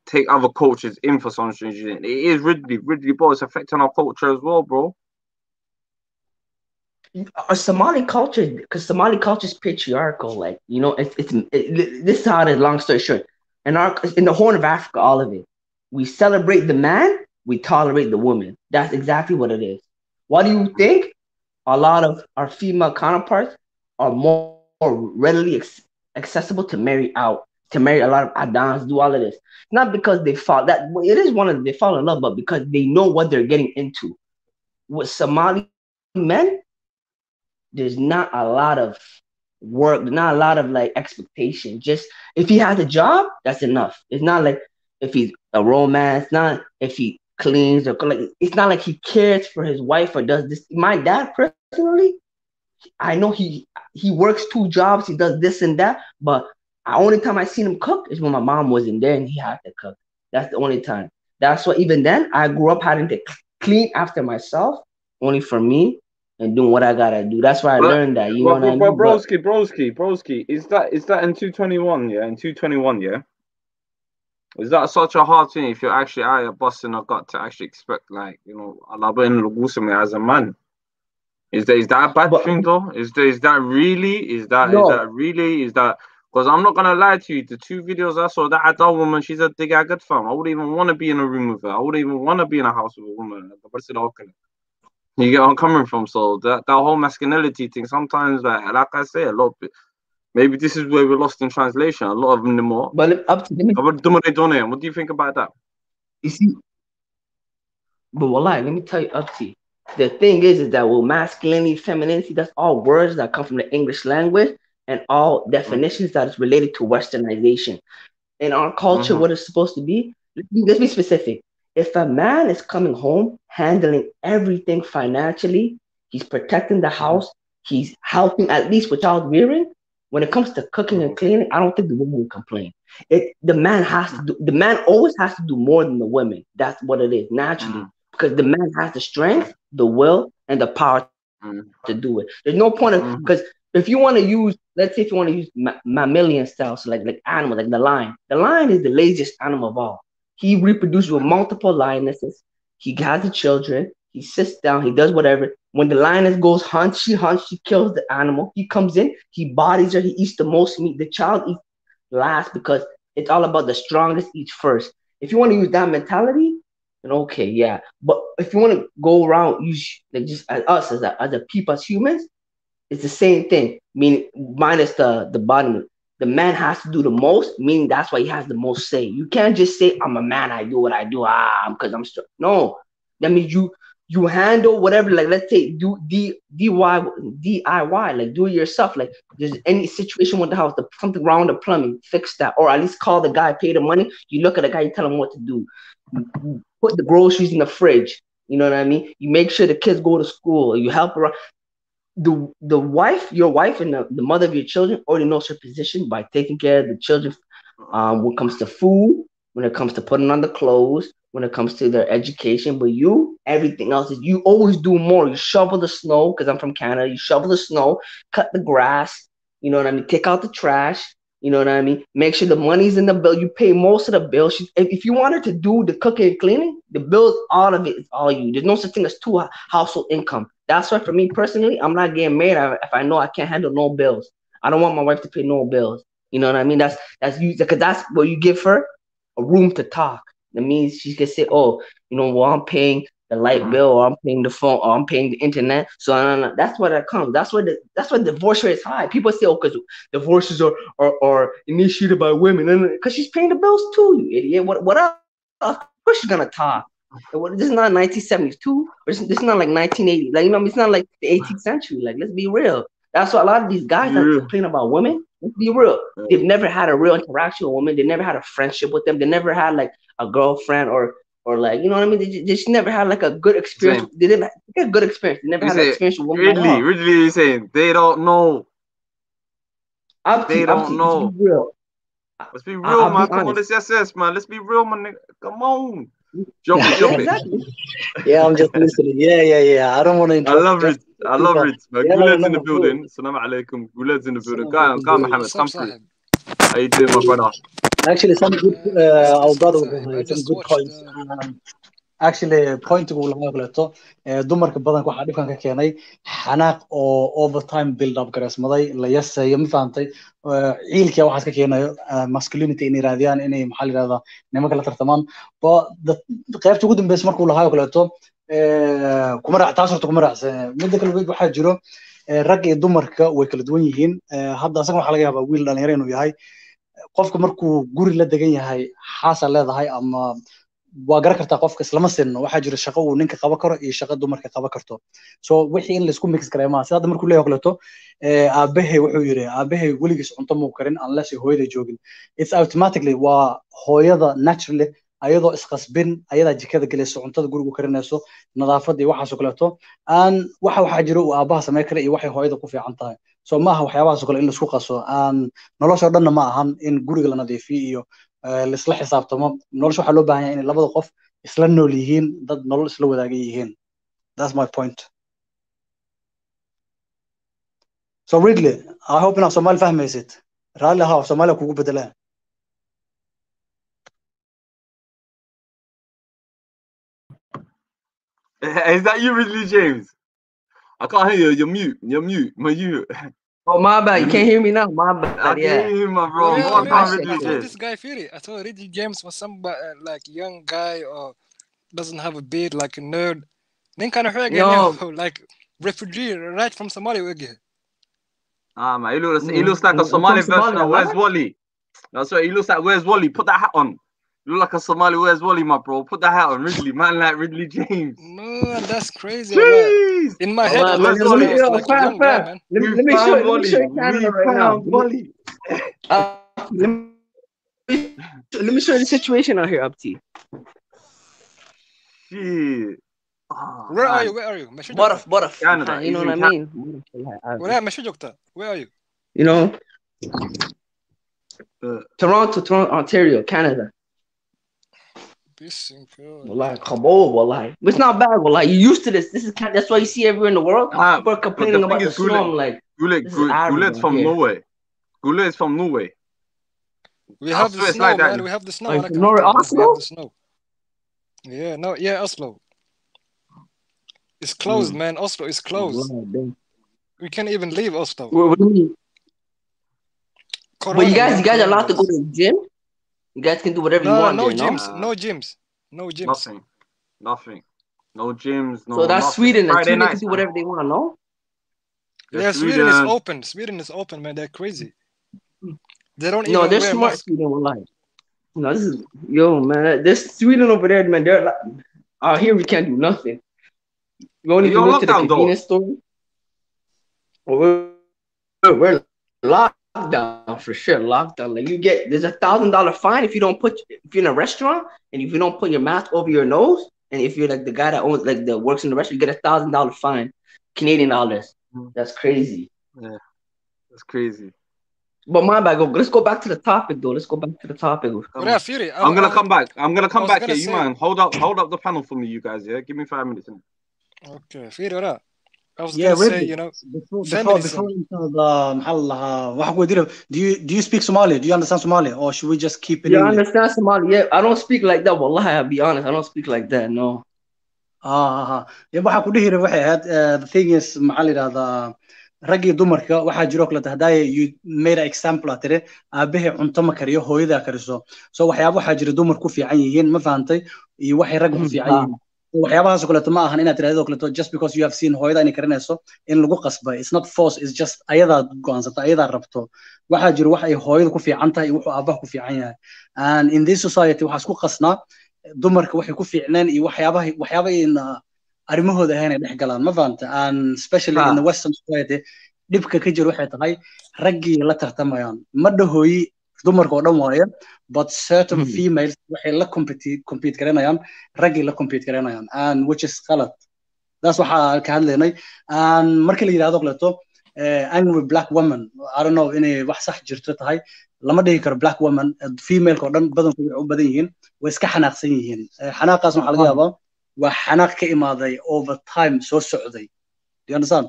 take other cultures in for some strange reason. It is Ridley, bro. It's affecting our culture as well, bro. Our Somali culture, because Somali culture is patriarchal. Like, this is how it is, long story short. In the Horn of Africa, all of it. We celebrate the man, we tolerate the woman. That's exactly what it is. Why do you think a lot of our female counterparts are more readily accessible to marry out, to marry a lot of Adans, do all of this? Not because they fall, they fall in love, but because they know what they're getting into. With Somali men, there's not a lot of work, not a lot of like expectation. Just if he has a job, that's enough. It's not like if he's a romance, not if he cleans or like, it's not like he cares for his wife or does this. My dad personally, I know he works 2 jobs, he does this and that, but the only time I seen him cook is when my mom wasn't there and he had to cook. That's the only time. That's why even then I grew up having to clean after myself only for me and doing what I gotta do. That's why I learned that. You know what I mean? Broski, is that in 221? Yeah, in 221. Yeah. Is that such a hard thing if you're actually out here busting a gut to actually expect, like, you know, Allah as a man? Is that a bad thing though? Is that really? Because I'm not gonna lie to you, the 2 videos I saw, that adult woman, she's a good fam. I wouldn't even want to be in a room with her. I wouldn't even want to be in a house with a woman. You get where I'm coming from. So that whole masculinity thing, sometimes, like I say, a lot of it, maybe this is where we're lost in translation. A lot of them more. But up to me. What do you think about that? You see, but wallahi, let me tell you, up to you. The thing is that with masculinity, femininity, that's all words that come from the English language and all definitions that is related to westernization. In our culture, what it's supposed to be, let's be specific. If a man is coming home, handling everything financially, he's protecting the house, he's helping at least with child rearing. When it comes to cooking and cleaning, I don't think the woman will complain. The man always has to do more than the women. That's what it is, naturally. Because the man has the strength, the will, and the power to do it. There's no point in, because if you want to use, let's say if you want to use mammalian style, so like animal, like the lion. The lion is the laziest animal of all. He reproduces with multiple lionesses. He has the children. He sits down. He does whatever. When the lioness goes hunt, she kills the animal. He comes in. He bodies her. He eats the most meat. The child eats last because it's all about the strongest eat first. If you want to use that mentality, then okay, yeah. But if you want to go around, like just as us, as a people, as humans, it's the same thing. Meaning, minus the bottom. The man has to do the most, meaning that's why he has the most say. You can't just say, I'm a man, I do what I do, because I'm strong. No, that means you handle whatever, like let's say do DIY, like do it yourself. Like there's any situation with the house, something wrong with the plumbing, fix that, or at least call the guy, pay the money. You look at the guy, you tell him what to do. You put the groceries in the fridge. You know what I mean? You make sure the kids go to school. You help her. The wife, your wife, and the mother of your children already knows her position by taking care of the children. When it comes to food, when it comes to putting on the clothes, when it comes to their education. But you, everything else is you always do more. You shovel the snow, because I'm from Canada. You shovel the snow, cut the grass. You know what I mean? Take out the trash. You know what I mean? Make sure the money's in the bill. You pay most of the bills. If you wanted to do the cooking and cleaning, the bills, all of it is all you. There's no such thing as 2 household income. That's why for me personally, I'm not getting married if I know I can't handle no bills. I don't want my wife to pay no bills. You know what I mean? That's you, because that's where you give her a room to talk. That means she can say, oh, you know, well, I'm paying the light bill, or I'm paying the phone, or I'm paying the internet. So that's where that comes. That's why divorce rate is high. People say, oh, because divorces are initiated by women, and because she's paying the bills too, you idiot. What else? Of course she's gonna talk. This is not 1972. This is not like 1980. Like, you know, it's not like the 18th century. Like, let's be real. That's why a lot of these guys that complain about women. Let's be real. They've never had a real interaction with women. They never had a friendship with them. They never had like a girlfriend or like, you know what I mean? They just never had like a good experience. They didn't get a good experience. They never had an experience with women. Really, you're saying they don't know. They don't know. Let's be real, man. Come on, let's SS, man. Let's be real, man. Come on. Jump it. Exactly. Yeah, I'm just listening. Yeah. I don't want to interrupt. I love it. Guled's in the building. Assalamu alaikum. Guled's in the building. Come, Mohammed. Come through. How you doing, my brother? Actually, some good, our brother with some good points. Actually, point to lahaagleeto dumarka badanka waxaa dhibkan ka keenay xanaaq oo overtime build up gareysmaday la yasayo ma fahantay ciilkiya waxaas ka keenayo masculinity inay raadiyaan inay maxaa la yiraahdaa nimanka la tartamaan qaybta ugu dambeysa markuu lahaagleeto kuma raac taas horta kuma raacsan midda kale waxaa jiro rag iyo dumarka way kala duwan yihiin hadda asaga waxaa laga yaabaa wiil dhalinyaro inuu yahay qofka markuu guri la degan yahay xaasa leedahay ama waa garan kartaa qofka islama sinno waxaa jira shaqo uu ninka qaban karo iyo shaqo dumarka qaban karto so wixii in la isku mix gareeyo ma sida markuu leeyahay kaleeto aabahay wuxuu yiri aabahay weligiis cunto muu karin unless hooyada joogin it's automatically waa hooyada naturally ayadoo isqasbin ayada jikada galayso cuntada guriga karinayso nadaafada iyo waxaas oo kaleeto aan waxa jira uu aabaha sameey kara iyo waxay hooyada ku fiican tahay so maaha waxyaabahaas oo kale in la isku qaso aan nolosha dhanna ma ahan in guriga la nadiifiyo iyo isla xisaabtamo nolosha waxa loo baahan yahay in labada qof isla nool yihiin dad nolol isla wadaaga yihiin that's my point So Wrigley, I hope inaad Soomaali fahmaysid. Raalli ahaa, Soomaaliya kugu bedelaan. Is that you, Ridley James? I can't hear you. You're mute. You're mute. My you. Oh, my bad. You can't hear me now. My bad. I Yeah. can hear you, my bro. Yeah, What about I Ridley thought James? this guy Fury. I thought Ridley James was some like young guy or doesn't have a beard, like a nerd. Then kind of like refugee right from Somalia again. Ah man, he looks like a Somali version of Where's Wally. That's right. He looks like Where's Wally. Put that hat on. You look like a Somali Where's Wally, my bro. Put that hat on, Ridley. Man, like Ridley James. No, that's crazy. Jeez. Like, in my head, Oh, I thought this guy was like a young guy, man. Let me show you Canada right now. Let me show you the situation out here, Abti. Shit. Oh, Where man. are you? Where are you? Baraf. Canada. You know He's what in I mean? Where are you? You know? Toronto, Ontario, Canada. Wallahi, Kabul, wallahi. It's not bad, wallahi. You're used to this. This is that's why you see everywhere in the world. People are complaining about the snow. I'm like, Gulet's from Norway. Gulet is from Norway. We have the snow, like man. We have the snow. Like Oslo? We have the snow. Yeah, Oslo. It's closed, man. Oslo is closed. We can't even leave Oslo. What do you mean? But you guys are allowed to go to the gym? You guys can do whatever you want. No gyms. Nothing. No gyms. No. So that's nothing. Sweden. And Sweden night, can do whatever they want, no? Yeah, Sweden is open. Sweden is open, man. They're crazy. They don't even. No, they're smart. Sweden will lie. No, this is man. This Sweden over there, man. They're like, out here we can't do nothing. We only go to the convenience store. We're locked down for sure. Lockdown. Like there's $1,000 fine if you're in a restaurant and if you don't put your mask over your nose, and if you're like the guy that owns that works in the restaurant, you get $1,000 fine, Canadian dollars. That's crazy. Yeah, that's crazy. But my bad. Let's go back to the topic, though. Fury, I'm gonna come back. Here. You man, hold up the panel for me, you guys. Yeah, give me 5 minutes. Okay, Fury, what up? I was gonna say, before do you speak Somali? Do you understand Somali, or should we just keep it? Yeah, I understand Somali. Yeah, I don't speak like that. Wallahi, I'll be honest. I don't speak like that. No. The thing is, ragii dumarka waxaa jiro kala tahday you made an example atire aabahay cunto ma kariyo hooyada kariso so waxyaabo waxa jira dumar ku fiican yihiin ma fahamtay iyo waxay rag ku fiican yihiin waxyaabahaas kale ma ahan inaad tiraahdo kale just because you have seen hooyada inay karinayso in lagu qasbay it's not force, it's just ayada go'aansata ayada rabto waxa jira wax ay hooyada ku fiican tahay wuxuu aabaha ku fiican yahay and in this society waxa isku qasnaa dumarka waxay ku fiicnaan iyo waxyaaba in arrimahooda ahayn ay dhex galaan ma fahamta and especially in the western society dhibka ka jiro waxay tahay raggii la tartamayaan ma dhahooyi dumarka oo dhan waaye but certain females waxay la compete garanayaan raggii la compete garanayaan and which is qalad that's waxa ka hadlaynay and markii la yiraahdo qalato angry black woman I don't know inay wax sax jirto tahay lama dhihi karo black woman female oo dhan badankoodu u badan yihiin way iska xanaaqsan yihiin xanaaqaas waxa laga yaabaa وحناق كإمادي over time so socday. Do you understand?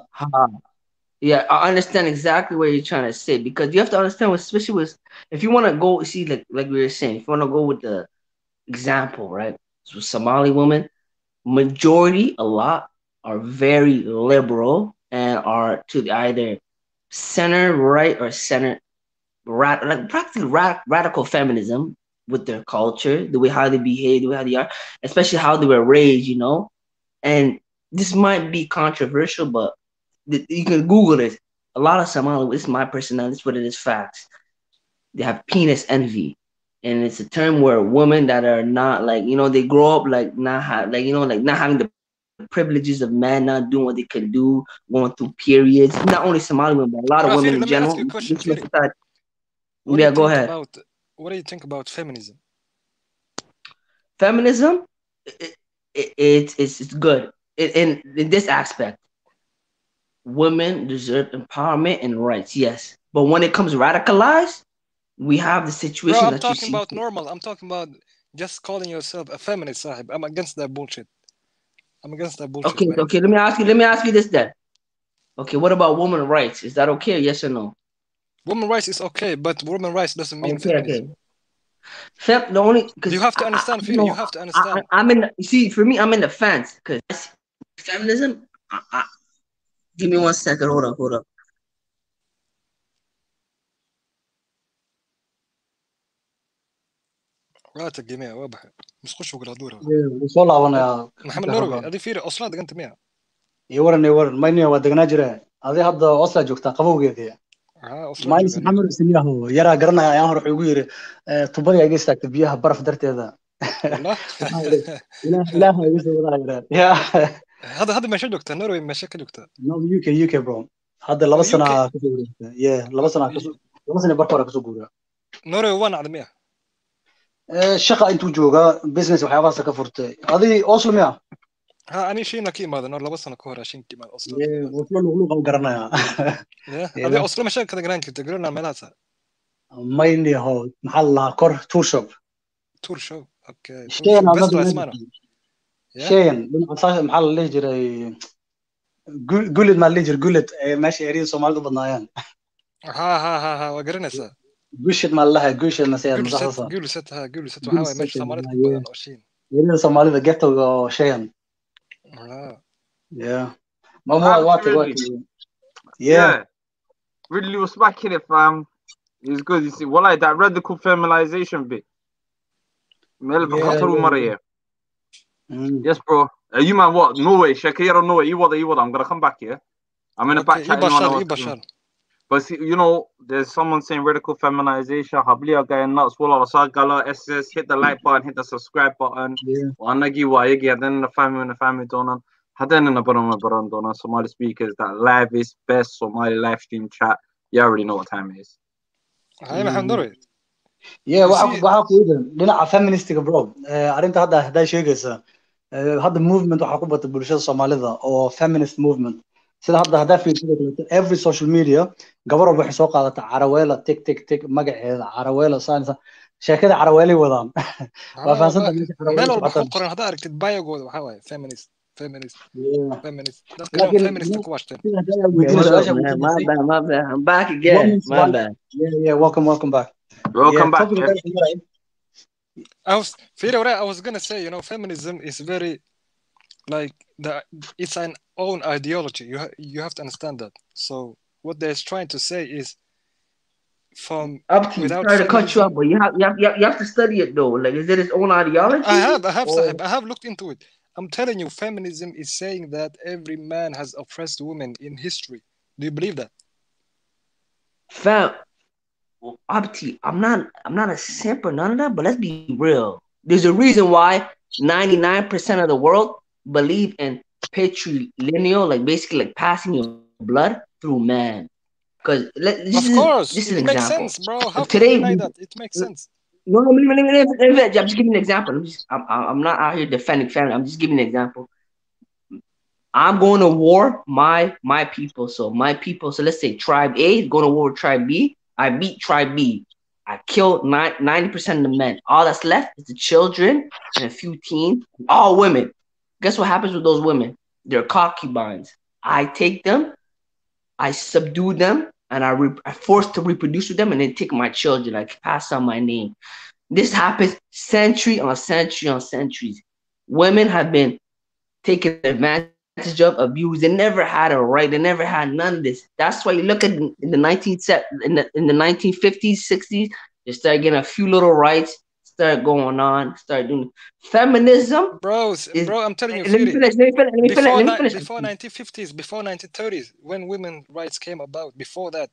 Yeah, I understand exactly what you're trying to say because you have to understand, especially with if you want to go see like we were saying, if you want to go with the example, right? So Somali women, majority, a lot are very liberal and are to either center right or center like practically radical feminism. With their culture, the way how they behave, the way how they are, especially how they were raised, you know. And this might be controversial, but you can Google it. A lot of Somali, this is my personality, this is what it is, facts. They have penis envy. And it's a term where women that are not like, you know, they grow up like not having the privileges of men, not doing what they can do, going through periods. Not only Somali women, but a lot of women in general. Yeah, go ahead. What do you think about feminism? Feminism, it's good in this aspect. Women deserve empowerment and rights, yes. But when it comes radicalized, we have the situation. Bro, I'm talking about normal. I'm talking about just calling yourself a feminist, sahib. I'm against that bullshit. Okay, let me ask you this then. Okay, what about women's rights? Is that okay? Yes or no? Women's rights is okay, but women's rights doesn't mean feminism. Okay. The only you have to understand, Firi. You have to understand. I'm in. See, for me, I'm in the fence because feminism. Give me 1 second. Hold up. راتك جميع واضح مش خش وقرادورة وصل لنا محمد نوروي هذه فيري أصلا دقنت مياه يورن ما إني ودقنا جرا هذه هذا أصلا جوكتا قبو جدي ما يس محمد سنيه هو يرى قرنا يا روح يقول تبغى يجلس تكتبيها برف درت هذا لا يا هذا مشاكل دكتور نوروي مشاكل دكتور يو كي برو هذا لبسنا يا لبسنا برفورة كسوغورا نوروي وانا على مياه الشقة انتو جوغا بزنس وحيواسا كفرتي هذه اوصل مياه ها اني شينا كيما هذا نور لبسنا كورا شين كيما اوصل وصلوا لغلوغ او قرنا هذه اوصل مشاكل كذا جرانك تقولنا مالاتها ما يني هو محل كور تور شوب اوكي شين شين محل اللي يجري قلت ما اللي يجري قلت ماشي عريض صومالي بدنايان ها وقرنسا قشت مالها قشت مسير مزحصة قلستها وحاول ماشي صومالي بدن اوشين عريض صومالي ذا جيتو شين yeah ما هو وقت yeah really was back in it fam it's good you see well like that radical feminization bit yes bro you man what no way Shakira no way you what I'm gonna come back here I'm in a back chat but see, you know there's someone saying radical feminization habliya guy nuts wala wasagala ss hit the like button hit the subscribe button wanagi wayegi then the family donan hadana baron donan Somali speakers that lavish best Somali live stream chat you already know what time it is هاي محمد نوري yeah waxa ku yidhi dhinaca feministiga bro arinta hadda sheegaysa hadda movement waxa ku batay bulshada Soomaalida oo feminist movement sida hadda fiirsadoo every social media gabar walba waxay soo qaadataa Caraweela tik magaceeda Caraweela saansa sheekada Caraweelay wadaan waa fahansanta meel walba ku qoran hadda aragtid biogooda waxa waaye feminist dadka feminist ku washteen my bad I'm back again my bad yeah welcome back I was gonna say, you know, feminism is very like it's an own ideology. You have to understand that. So what they're trying to say is from without sorry to cut you up, but you have to study it though. Like, is it its own ideology? I have looked into it. I'm telling you, feminism is saying that every man has oppressed women in history. Do you believe that? I'm not a simp or none of that, but let's be real. There's a reason why 99% of the world believe in patrilineal, like basically like passing your blood through man. Because of course, it makes sense, bro. How can you deny that? It makes sense. No, I'm just giving an example. I'm not out here defending family. I'm just giving an example. I'm going to war my people. So my people. So let's say tribe A is going to war with tribe B. I beat tribe B. I killed 90% of the men. All that's left is the children and a few teens, all women. Guess what happens with those women? They're concubines. I take them, I subdue them, and I force to reproduce with them, and then take my children. I pass on my name. This happens century on century on centuries. Women have been taken advantage of, abused. They never had a right. They never had none of this. That's why you look at in the 1950s, 60s, they started getting a few little rights, start going on, start doing feminism. Bro, I'm telling you, before 1950s, before 1930s, when women's rights came about, before that,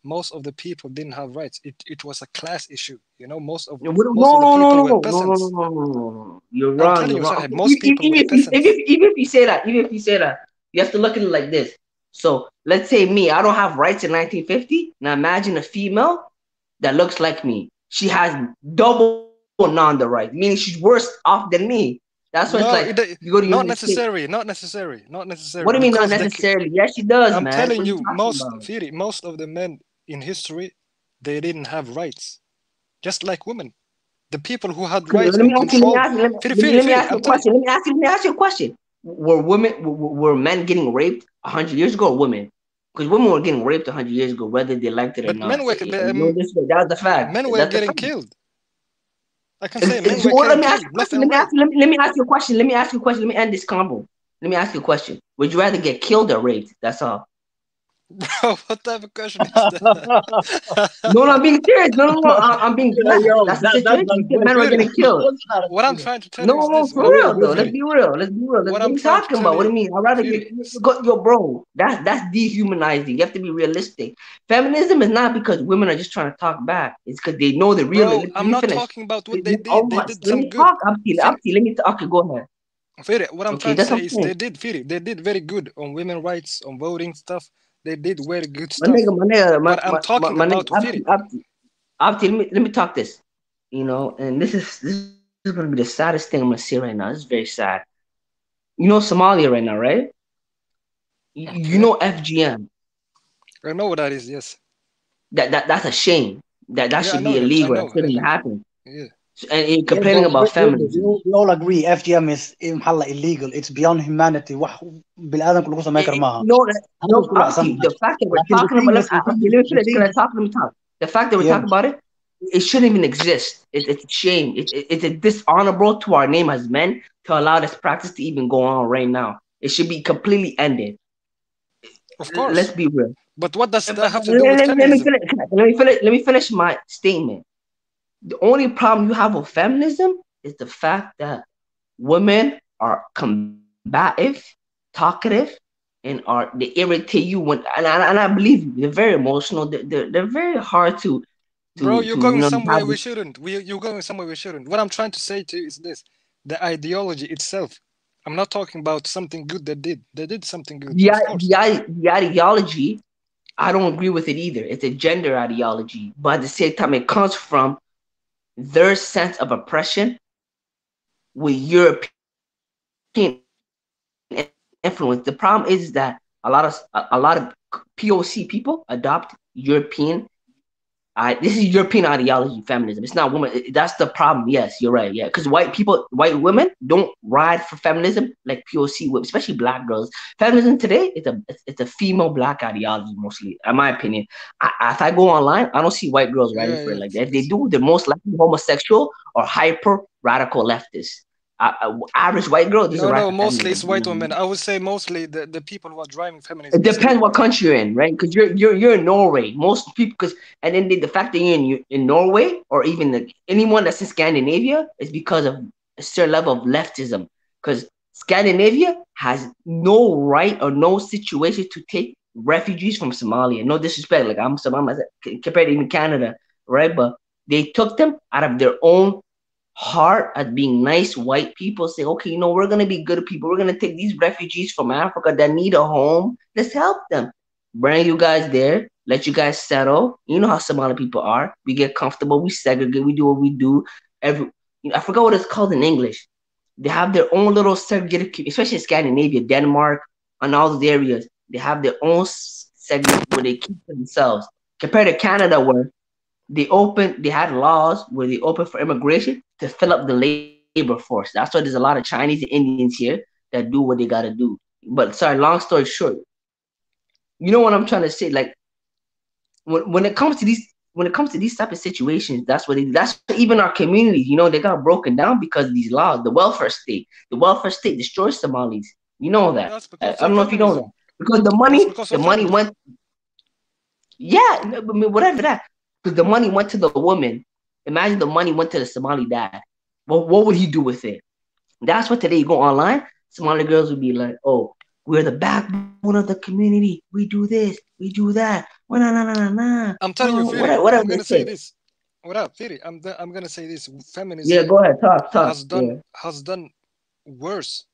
most of the people didn't have rights. It was a class issue. You know, most of the people were peasants. No. You're wrong. I'm telling you, most people were peasants. Even if you say that, you have to look at it like this. So let's say me, I don't have rights in 1950. Now imagine a female that looks like me. She has double non the right, meaning she's worse off than me. That's why you go to not necessary. What do you mean not necessarily? Yes, she does. I'm telling you, most of the men in history, they didn't have rights, just like women. The people who had rights. Let me ask you a question. were men getting raped 100 years ago, or women? Because women were getting raped 100 years ago, whether they liked it or not. Men were, that was the fact. Men were getting killed. I can say men were let getting me ask you a question. Let me ask you a question. Let me end this combo. Let me ask you a question. Would you rather get killed or raped? That's all. Bro, what type of question is that? No, I'm being serious. No, I'm being serious. That's the situation. Men were getting killed. What I'm trying to tell you is this. For real, though. Let's be real. What I'm talking about. What do you mean? I'd rather yo, bro. That's dehumanizing. You have to be realistic. Feminism is not because women are just trying to talk back. It's because they know the real. Bro, I'm not talking about what they did. They did some good. Let me talk. Okay, go ahead. Firi, what I'm trying to say is they did very good on women's rights, on voting stuff. They did very good stuff. But I'm talking about Abdi, let me talk this. You know, and this is gonna be the saddest thing I'm gonna say right now. This is very sad. You know Somalia right now, right? You know FGM. I know what that is, yes. That's a shame. That should be illegal. That shouldn't happen. Yeah. And you're complaining about feminism. We all agree FGM is illegal. It's beyond humanity. No, the fact that we're talking about it, the fact that we're talking about it, it shouldn't even exist. It's a shame. It's dishonorable to our name as men to allow this practice to even go on right now. It should be completely ended. Of course. Let's be real. But what does that have to do with feminism? Let me finish my statement. The only problem you have with feminism is the fact that women are combative, talkative, and they irritate you when and I believe you, they're very emotional. They're very hard to Bro, you're going somewhere we shouldn't. You're going somewhere we shouldn't. What I'm trying to say to you is this: the ideology itself. I'm not talking about something good they did. They did something good. The ideology, I don't agree with it either. It's a gender ideology, but at the same time, it comes from their sense of oppression with European influence. The problem is that a lot of POC people adopt European. This is European ideology, feminism. It's not women. That's the problem. Yes, you're right. Yeah, because white women don't ride for feminism like POC women, especially black girls. Feminism today, it's a female black ideology mostly, in my opinion. If I go online, I don't see white girls riding for it like that. If they do, they're most likely homosexual or hyper radical leftists. Average white girl. No, mostly it's white women. I would say mostly the people who are driving feminism. It depends what country you're in, right? Because you're in Norway. Most people, and then the fact that you're in Norway or even anyone that's in Scandinavia is because of a certain level of leftism. Because Scandinavia has no right or no situation to take refugees from Somalia. No disrespect, like I'm compared to even Canada, right? But they took them out of their own heart at being nice white people, say, okay, we're going to be good people. We're going to take these refugees from Africa that need a home. Let's help them. Bring you guys there. Let you guys settle. You know how Somali people are. We get comfortable. We segregate. We do what we do. I forgot what it's called in English. They have their own little segregated, especially in Scandinavia, Denmark, and all those areas. They have their own segment where they keep themselves. Compared to Canada, where they had laws where they open for immigration to fill up the labor force. That's why there's a lot of Chinese and Indians here that do what they gotta do. But sorry, long story short, you know what I'm trying to say? Like when it comes to these type of situations, that's even our communities, they got broken down because of these laws. The welfare state destroys Somalis. You know that. I don't know if you know that. Because the money went. Yeah, whatever that. Because the money went to the woman. Imagine the money went to the Somali dad. Well, what would he do with it? That's what today you go online, Somali girls would be like, oh, we're the backbone of the community. We do this, we do that. Well, nah. I'm telling you, Firi, I'm going to say this. What up, Firi? I'm going to say this. Feminism go ahead, talk. Has done worse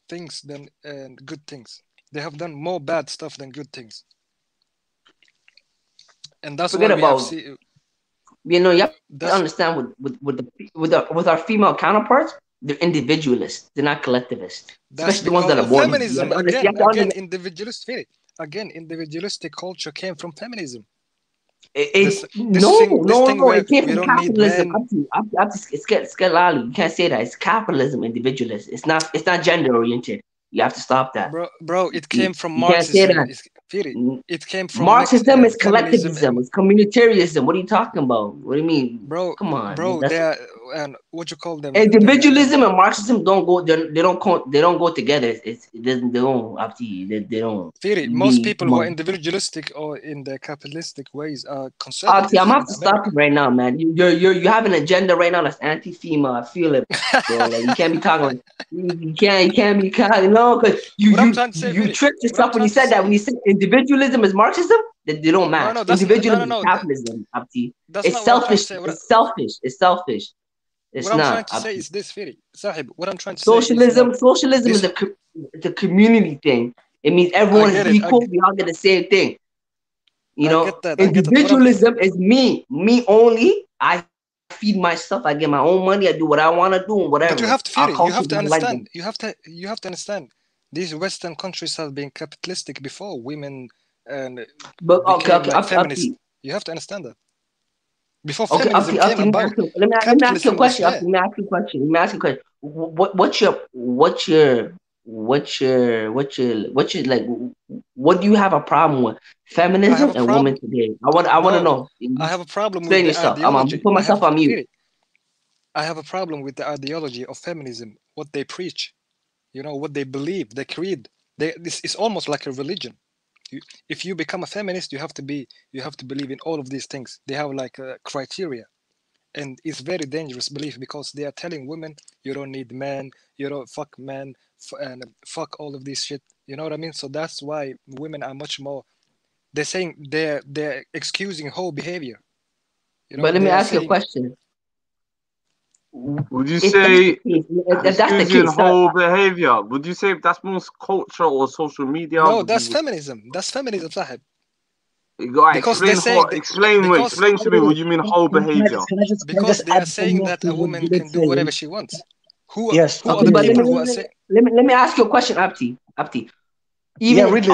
things than good things. They have done more bad stuff than good things. And that's Forget about. You have to understand with our female counterparts, they're individualists. They're not collectivists. Especially the ones that are born. Feminism again, individualistic. Again, individualistic culture came from feminism. No, it came from capitalism. It's Skelali. You can't say that. It's capitalism, individualist. It's not gender oriented. You have to stop that. Bro, it came from Marxism. It came from Marxism is collectivism. It's communitarianism. What are you talking about? What do you mean? Bro, come on. Bro, they're and what you call them? Individualism and Marxism don't go. They don't go together. They don't. Most people who are individualistic or in the capitalistic ways are conservative. I'm have to stop you right now, man. You have an agenda right now that's anti-female. I feel it, bro. Like, you can't be talking like you can't be kind, you know, because you tricked yourself when you said that. When you said individualism is Marxism, they don't match. No, individualism is capitalism. It's selfish. It's selfish. It's selfish. It's what not. I'm trying to say is this, Firi. Sahib, what I'm trying to socialism, say is socialism is a community thing. It means everyone is equal. We all get the same thing. You know, individualism is me only. I feed myself. I get my own money. I do what I want to do and whatever. But you have to feel it. You have to understand. Like you have to understand. These Western countries have been capitalistic before women and feminists. You have to understand that. Before feminism came about. Let me ask you a question. Let me ask you a question. What's your like? What do you have a problem with? Feminism and women today. I want to know. I have a problem with yourself. I'm gonna put myself on mute. I have a problem with the ideology of feminism. What they preach, you know, what they believe, their creed. This is almost like a religion. If you become a feminist, you have to believe in all of these things. They have like a criteria, and it's very dangerous belief because they are telling women you don't need men, you don't fuck men, and fuck all of this shit. You know what I mean? So that's why women are much more. They're saying they're excusing whole behavior. You know, but let me ask you a question. Would you say excusing whole behavior? Would you say that's more culture or social media? No, that's feminism. That's feminism, Sahib. Because explain to me what you mean whole behavior. Because they are saying that a woman can do whatever she wants. Who are the people who are saying? Let me ask you a question, Abdi. Even if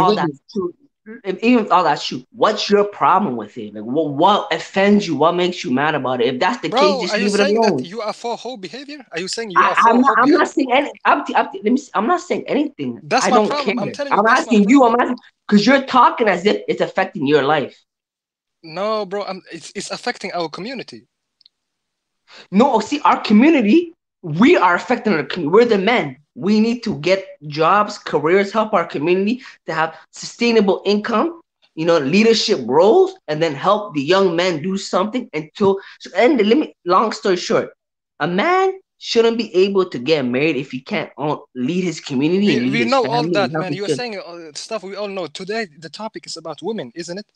all that's true, what's your problem with it? Like, what offends you? What makes you mad about it? If that's the case, just leave it alone. Are you saying that you are for whole behavior? Are you saying you are for whole behavior? I'm not saying any. I'm not saying anything. That's I my don't problem. care. I'm telling you. I'm asking you. I'm asking because you're talking as if it's affecting your life. No, bro. It's affecting our community. No, see, our community. We are affecting our community. We're the men. We need to get jobs, careers, help our community to have sustainable income, you know, leadership roles, and then help the young men do something long story short, a man shouldn't be able to get married if he can't lead his community. We know all that, man. You're saying stuff we all know. Today, the topic is about women, isn't it?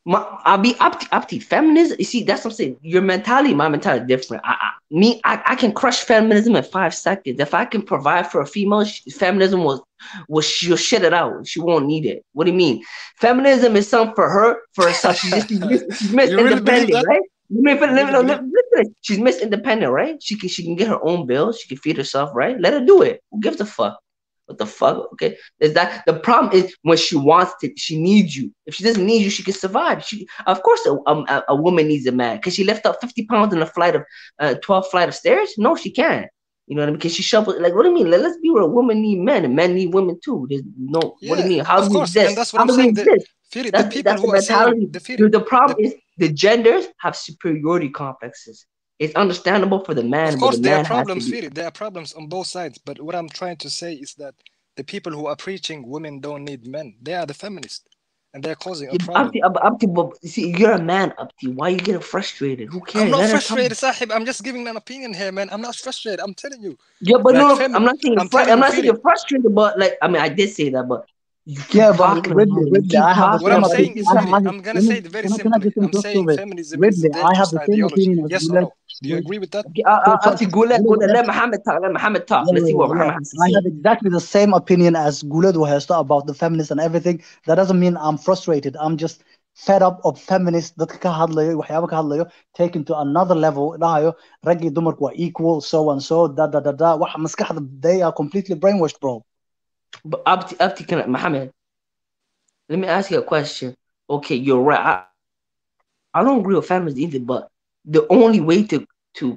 I'll be up to feminism. You see, that's what I'm saying. Your mentality, my mentality is different. I can crush feminism in 5 seconds. If I can provide for a female, feminism she'll shit it out. She won't need it. What do you mean? Feminism is something for her, for herself. She's Miss Independent, right? She's Miss Independent, right? She can get her own bills. She can feed herself, right? Let her do it. Who gives a fuck? What the fuck? Okay, is that the problem? Is when she wants to, she needs you. If she doesn't need you, she can survive. Of course, a woman needs a man. Can she lift up 50 pounds in a 12 flight of stairs? No, she can't. You know what I mean? Can she shuffle? Like, what do you mean? Let's be real. Women need men, and men need women too. There's no. Yeah, what do you mean? How do we exist? And that's what I'm saying. The problem is the genders have superiority complexes. It's understandable for the man. Of course, there are problems. There are problems on both sides. But what I'm trying to say is that the people who are preaching women don't need men, they are the feminists, and they're causing a problem. See, you're a man, Abdi. Why are you getting frustrated? Who cares? I'm not frustrated, Sahib. I'm just giving an opinion here, man. I'm not frustrated. I'm telling you. Yeah, but no, I'm not saying you're frustrated. But like, I mean, I did say that, but. But Ridley, I have what I'm saying is, I'm gonna say it very simply. I'm saying feminism is a dangerous ideology. Yes or no? Do you agree with that? Let Muhammad talk. Let's see what Muhammad has to say. I have exactly the same opinion as Guled who has talked about the feminists and everything. That doesn't mean I'm frustrated. I'm just fed up of feminists that ka hadlayo waxyaabo ka hadlayo taken to another level dhahayo ragii dumarku waa equal so and so waxa maskaxda they are completely brainwashed, bro. But Abdi, Muhammad, let me ask you a question. Okay, you're right. I don't agree with feminism either, but the only way to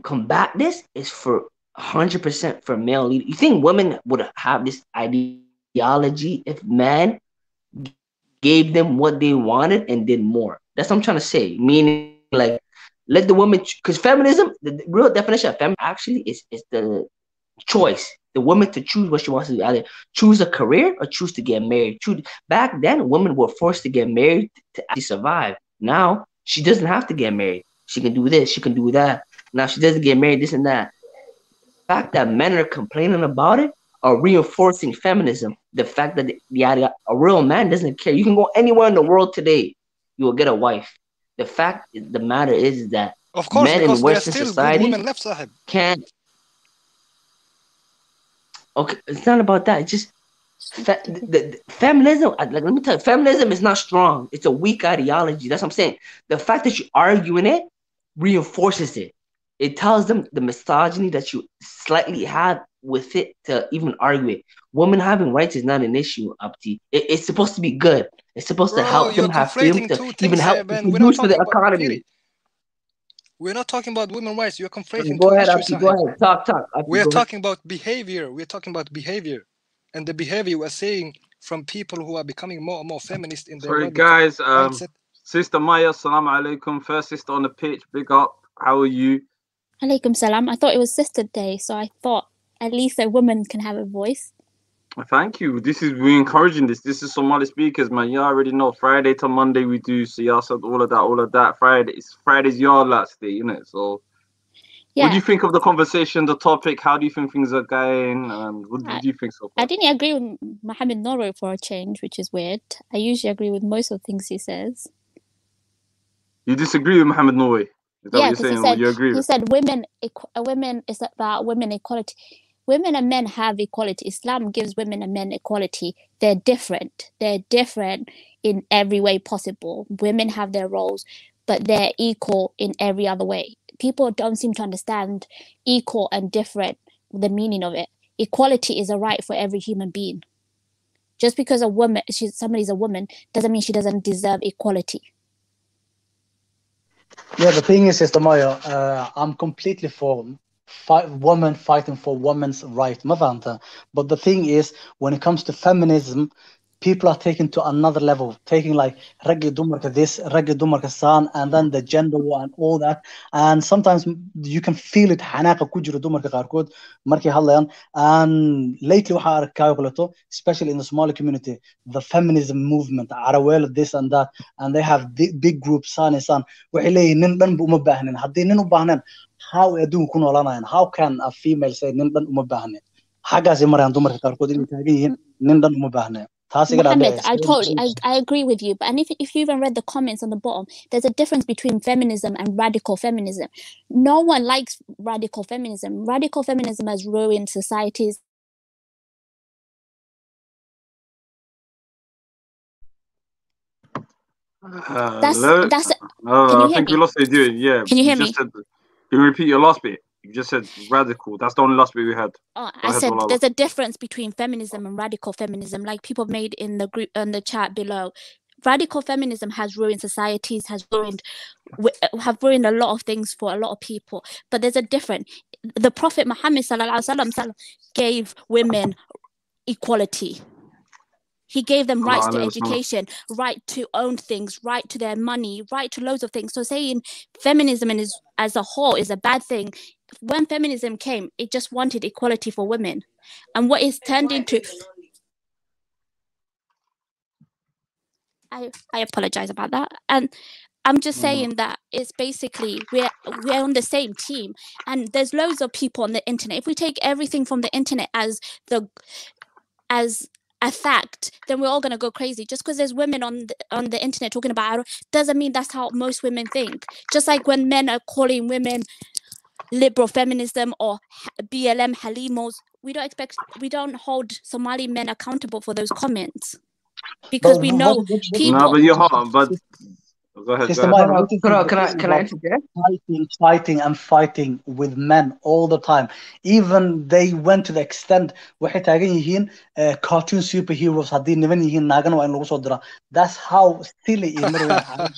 combat this is for 100% for male leaders. You think women would have this idea ideology if man gave them what they wanted and did more. That's what I'm trying to say. Meaning, like, let the woman, because feminism, the real definition of feminism actually is the choice. The woman to choose what she wants to do, either choose a career or choose to get married. Back then, women were forced to get married to actually survive. Now, she doesn't have to get married. She can do this, she can do that. Now, she doesn't get married, this and that. The fact that men are complaining about it are reinforcing feminism. The fact that a real man doesn't care. You can go anywhere in the world today, you will get a wife. The fact, the matter is that of course, men in Western society can't. Okay, it's not about that. It's just the feminism. Like, let me tell you, feminism is not strong. It's a weak ideology. That's what I'm saying. The fact that you arguing it reinforces it. It tells them the misogyny that you slightly have with it to even argue it. Women having rights is not an issue, Abdi. It's supposed to be good. It's supposed to help them have freedom to even help use for the economy. We're not talking about women's rights. You're conflating two issues. Go ahead. Talk. We're talking about behavior. We're talking about behavior. And the behavior we're saying from people who are becoming more and more feminist in their Sorry, guys. Sister Maya, Assalamu alaikum. First sister on the pitch. Big up. How are you? Alaikum salam. I thought it was Sister Day, so I thought at least a woman can have a voice. Thank you. We're encouraging this. This is Somali speakers, man. You already know. Friday to Monday we do siyasat, all of that. Friday's your last day, innit? So, yeah. What do you think of the conversation, the topic? How do you think things are going? What do you think so far? I didn't agree with Mohammed Nouri for a change, which is weird. I usually agree with most of the things he says. You disagree with Mohammed Nouri? Yeah, because he said women is about women equality. Women and men have equality. Islam gives women and men equality. They're different. They're different in every way possible. Women have their roles, but they're equal in every other way. People don't seem to understand equal and different, the meaning of it. Equality is a right for every human being. Just because somebody's a woman doesn't mean she doesn't deserve equality. Yeah, the thing is, Sister Maya, I'm completely for women fighting for women's right. But the thing is, when it comes to feminism, people are taken to another level, taking like raggi dumarka this, raggi dumarka san, and then the gender war and all that. And sometimes you can feel it, hanaqa ku jiro dumarka qaarkood markay hadlayaan. And lately waxa arkay especially in the Somali community, the feminism movement, Arawel, this and that, and they have big groups, san waxay leeyihiin nin dhan uma baahnin. Haddii nin u baahnan, how adduunku ku noolaanayaan? How can a female say nin dhan uma baahnin? Xaggaas ay marayaan dumarka qaarkood inay taagan yihiin nin dhan uma baahnin. Mohammed, I agree with you, but if you even read the comments on the bottom, there's a difference between feminism and radical feminism. No one likes radical feminism. Radical feminism has ruined societies. I think we lost you. Yeah. Can you hear me? Can you repeat your last bit? You just said radical. That's the only last bit we had. I said there's a difference between feminism and radical feminism, like people made in the group on the chat below. Radical feminism has ruined societies, have ruined a lot of things for a lot of people. But there's a difference. The Prophet Muhammad ﷺ gave women equality. He gave them rights to education, right to own things, right to their money, right to loads of things. So saying feminism as a whole is a bad thing. When feminism came, it just wanted equality for women. And what it's turned into... I apologize about that. And I'm just saying that it's basically we're on the same team. And there's loads of people on the internet. If we take everything from the internet as a fact, then we're all going to go crazy. Just because there's women on the internet talking about it doesn't mean that's how most women think. Just like when men are calling women liberal feminism or BLM Halimos, we don't hold Somali men accountable for those comments because we know people. No, but you're hot. But Go ahead. Sister Maya, what do you think can I interject? Fighting with men all the time. Even they went to the extent waxay taagan yihiin cartoon superheroes haddii niman yihiin naagana waa in lagu soo diraa. That's how silly iyo mar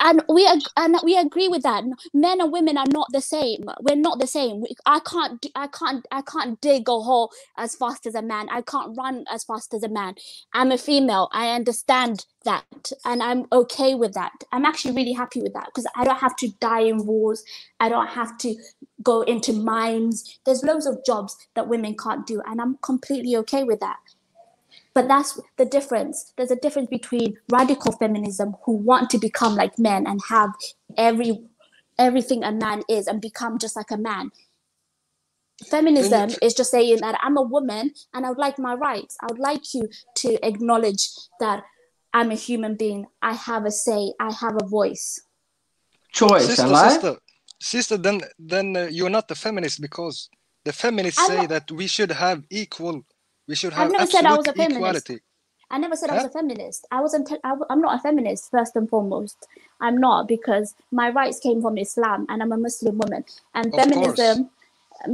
and we agree with that. Men and women are not the same. We're not the same. I can't dig a hole as fast as a man. I can't run as fast as a man. I'm a female. I understand that, and I'm okay with that. I'm actually really happy with that because I don't have to die in wars. I don't have to go into mines. There's loads of jobs that women can't do, and I'm completely okay with that. But that's the difference. There's a difference between radical feminism, who want to become like men and have everything a man is and become just like a man. Feminism is just saying that I'm a woman and I would like my rights. I would like you to acknowledge that I'm a human being. I have a say. I have a voice. Choice, sister. Then you're not the feminist, because the feminists say that we should have equal. We should have never said I was a feminist. Equality. I never said I was a feminist. I'm not a feminist, first and foremost. I'm not, because my rights came from Islam and I'm a Muslim woman. And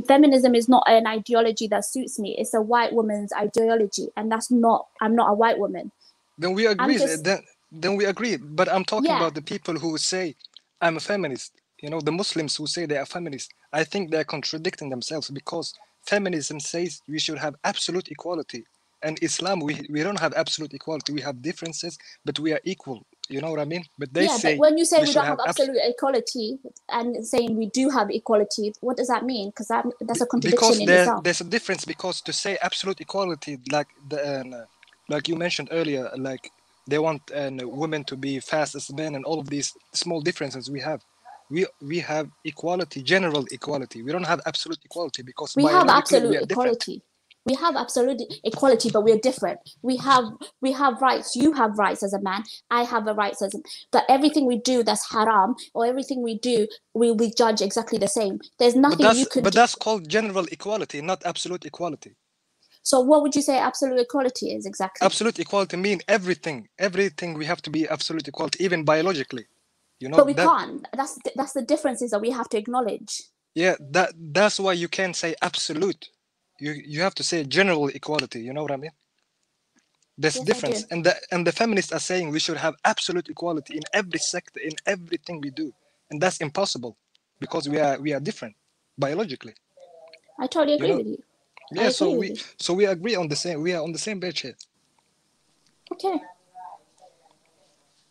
feminism is not an ideology that suits me. It's a white woman's ideology, and I'm not a white woman. Then we agree. Then we agree. But I'm talking about the people who say I'm a feminist. You know, the Muslims who say they are feminists. I think they're contradicting themselves, because feminism says we should have absolute equality. And Islam, we don't have absolute equality. We have differences, but we are equal. You know what I mean? But they say, but when you say we don't have absolute equality and saying we do have equality, what does that mean? Because that's a contradiction in itself. There's a difference, because to say absolute equality, like you mentioned earlier, like they want women to be fast as men and all of these small differences we have. We have equality, general equality. We don't have absolute equality, because we have absolute equality. We have absolute equality, but we're different. We have rights. You have rights as a man. I have a rights as a... But everything we do that's haram, or everything we do, we judge exactly the same. There's nothing you could... But that's called general equality, not absolute equality. So what would you say absolute equality is exactly? Absolute equality means everything. Everything we have to be absolute equality, even biologically. You know, but we can't. That's the differences that we have to acknowledge. Yeah, that's why you can't say absolute. You have to say general equality. You know what I mean? There's a difference, and the feminists are saying we should have absolute equality in every sector, in everything we do, and that's impossible, because we are different biologically. I totally agree with you. Yeah, so we agree on the same. We are on the same page here. Okay.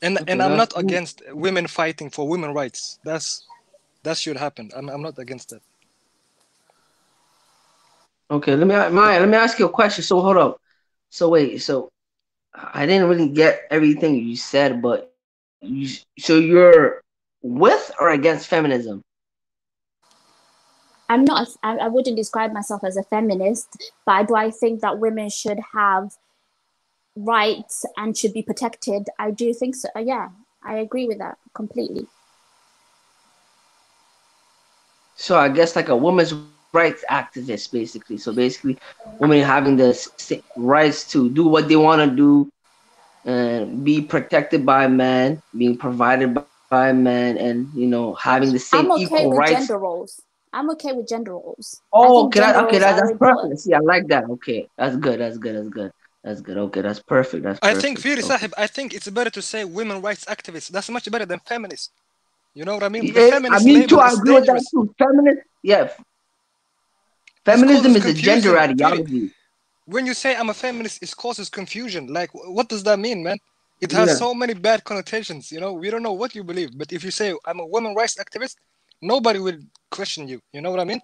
And I'm not against women fighting for women's rights. That should happen. I'm not against that. Okay, let me ask you a question. So hold up. So wait, so I didn't really get everything you said, but so you're with or against feminism? I'm not. I wouldn't describe myself as a feminist, but do I think that women should have rights and should be protected? I do think so. Yeah, I agree with that completely. So I guess like a woman's rights activist, basically. So basically, women having the rights to do what they want to do and be protected by men, being provided by men, and having the same equal rights. Gender roles. I'm okay with gender roles. Oh, that's perfect. See, I like that. Okay, that's good. Okay, that's perfect. I think, Firi Sahib, I think it's better to say women rights activists. That's much better than feminists. You know what I mean? Yeah, I mean, too. I agree with that too. Feminist, yeah. Feminism is a gender ideology. When you say I'm a feminist, it causes confusion. Like, what does that mean, man? It has so many bad connotations. We don't know what you believe. But if you say I'm a women rights activist, nobody will question you. You know what I mean?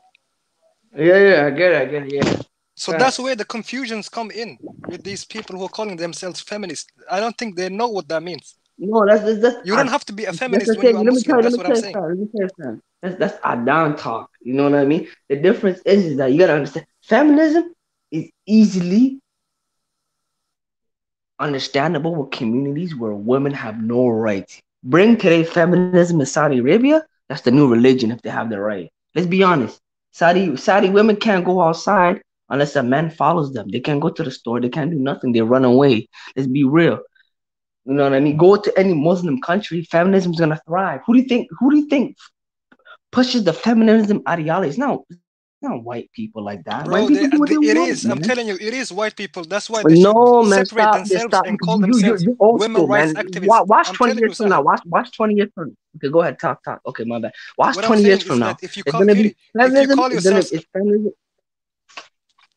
Yeah, I get it, yeah. So that's where the confusions come in with these people who are calling themselves feminists. I don't think they know what that means. No, that's you don't have to be a feminist when you're a Muslim. That's what I'm saying. Let me tell you something. That's Adan talk. You know what I mean? The difference is that you gotta understand feminism is easily understandable with communities where women have no rights. Bring today feminism in Saudi Arabia, that's the new religion if they have the right. Let's be honest. Saudi women can't go outside unless a man follows them. They can't go to the store. They can't do nothing. They run away. Let's be real. You know what I mean? Go to any Muslim country, feminism is gonna thrive. Who do you think pushes the feminism ideology? It's not white people like that. Bro, white people do what they it want, is. man. I'm telling you, it is white people. That's why they No, should man, separate stop this, themselves stop. and call You, themselves you're old women school, rights man. activists. Watch I'm 20 telling years you, from now. Sahib. Watch 20 years from. Okay, go ahead, talk. Okay, my bad. Watch What I'm 20 years saying from is now. that if you It's call gonna be if you feminism. call yourselves, It's feminism.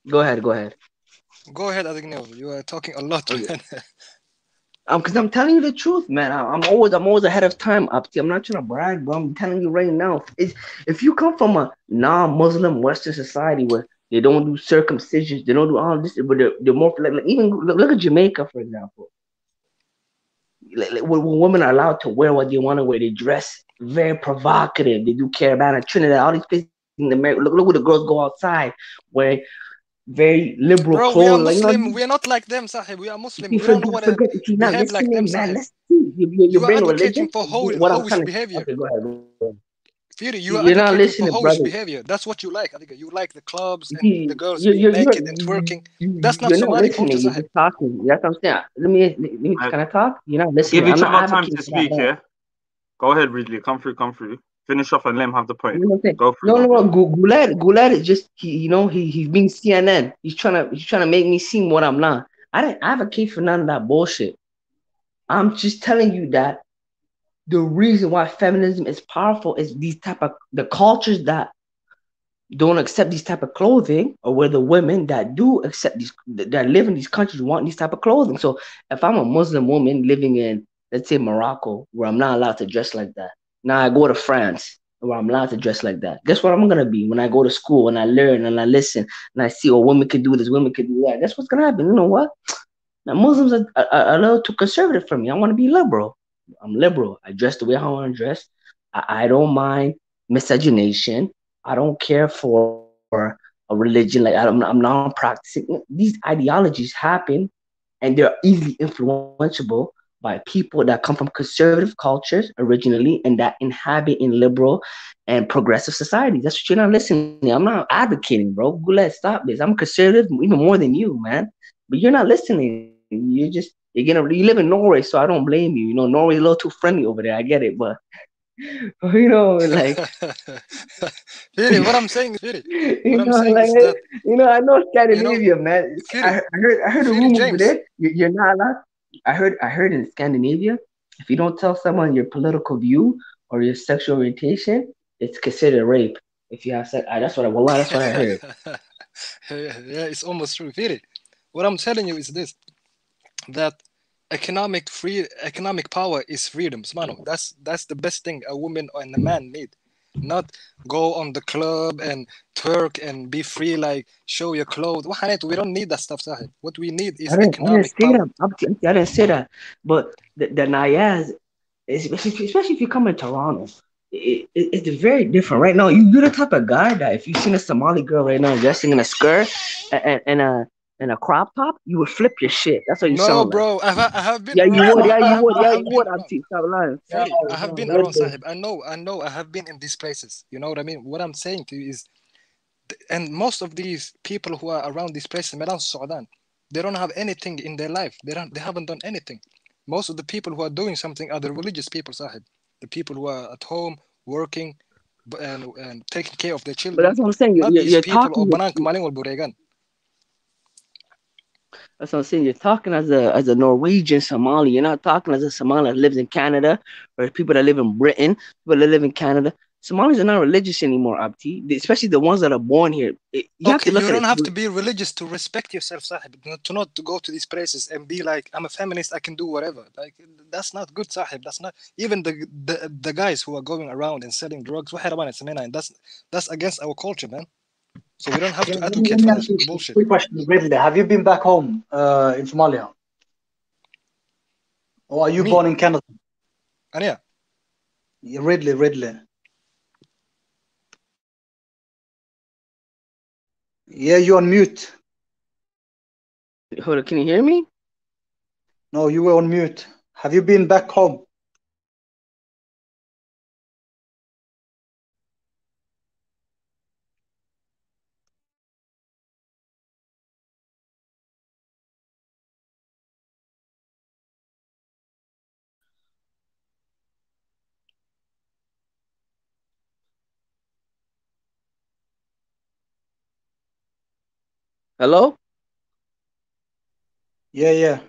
Go ahead. go ahead, Adegno. You are talking a lot, Okay. man. Because I'm telling you the truth, man. I'm always ahead of time, Up, I'm not trying to brag, but I'm telling you right now. If you come from a non-Muslim Western society where they don't do circumcisions, they don't do all this, but they're more like even look at Jamaica, for example. Like, when women are allowed to wear what they want to wear, they dress very provocative. They do Caribana, Trinidad, all these places in America. Look where the girls go outside wearing very liberal Bro, clothes. we are Like, Muslim. We are not like them, Sahib. We are Muslim. We don't know what forget if you're not behave like them, listening, man. Sahib. Let's see. You You are bring advocating religion. for What I'm hoish trying to. behavior. Okay, go ahead. Firi, you are You're not advocating for listening, hoish brother. behavior. That's what you like. I think you like the clubs and the girls being naked and twerking. That's not You're not Somali listening. culture, You're Sahib. just talking. That's what I'm saying. Let me. Can I talk? You're not listening. Give each I'm not other time advocating to for that. speak, yeah? Go ahead, Ridley. Come through. Finish off and let him have the point. You know what I'm saying? Go through. No. Goulet is just he's being CNN. He's trying to make me seem what I'm not. I didn't advocate for none of that bullshit. I'm just telling you that the reason why feminism is powerful is the cultures that don't accept these type of clothing, or where the women that do accept these that live in these countries want these type of clothing. So if I'm a Muslim woman living in, let's say, Morocco, where I'm not allowed to dress like that, now I go to France where I'm allowed to dress like that. Guess what I'm gonna be when I go to school and I learn and I listen and I see, oh, women can do this, women can do that. That's what's gonna happen. You know what? Now Muslims are a little too conservative for me. I want to be liberal. I'm liberal. I dress the way I want to dress. I don't mind miscegenation. I don't care for a religion. Like I'm not practicing. These ideologies happen, and they're easily influenceable by people that come from conservative cultures originally and that inhabit in liberal and progressive societies. That's what you're not listening. I'm not advocating, bro. Goulet, stop this. I'm conservative even more than you, man. But you're not listening. You live in Norway, so I don't blame you. You know, Norway's a little too friendly over there. I get it, but you know, like Firi, what I'm saying is Firi. What I'm saying like, is that I know Scandinavia, man. Firi, I heard a Firi, rumor over James. there. You're not allowed. I heard in Scandinavia, if you don't tell someone your political view or your sexual orientation, it's considered rape. If you have sex, that's what I heard. Yeah, it's almost true, Firi. What I'm telling you is this: that economic power is freedom, mano. That's the best thing a woman and a man need. Not go on the club and twerk and be free, like show your clothes. We don't need that stuff, Sahib. What we need is economic power. I didn't say that. But the Nayaz, especially if you come in Toronto, it's very different. Right now, you're the type of guy that if you seen a Somali girl right now dressing in a skirt and a crop top, you would flip your shit. That's what you sound like. No, bro, I have been Yeah, around. you would. I Stop have been around, Sahib. I know. I have been in these places. You know what I mean? What I'm saying to you is, and most of these people who are around these places, Medan Sudan, they don't have anything in their life. They haven't done anything. Most of the people who are doing something are the religious people, Sahib. The people who are at home working and taking care of their children. But that's what I'm saying. Not these You're people. talking. That's what I'm saying. You're talking as a Norwegian Somali. You're not talking as a Somali that lives in Canada or people that live in Britain, people that live in Canada. Somalis are not religious anymore, Abdi. Especially the ones that are born here. You don't have to be religious to respect yourself, Sahib. To go to these places and be like, I'm a feminist, I can do whatever. Like, that's not good, Sahib. That's not even the guys who are going around and selling drugs. That's against our culture, man. So we don't have to advocate for this bullshit. Quick question, Ridley. Have you been back home in Somalia? Or are you born in Canada? Ania. Ridley. Yeah, you're on mute. Hold on, can you hear me? No, you were on mute. Have you been back home? Hello? Yeah.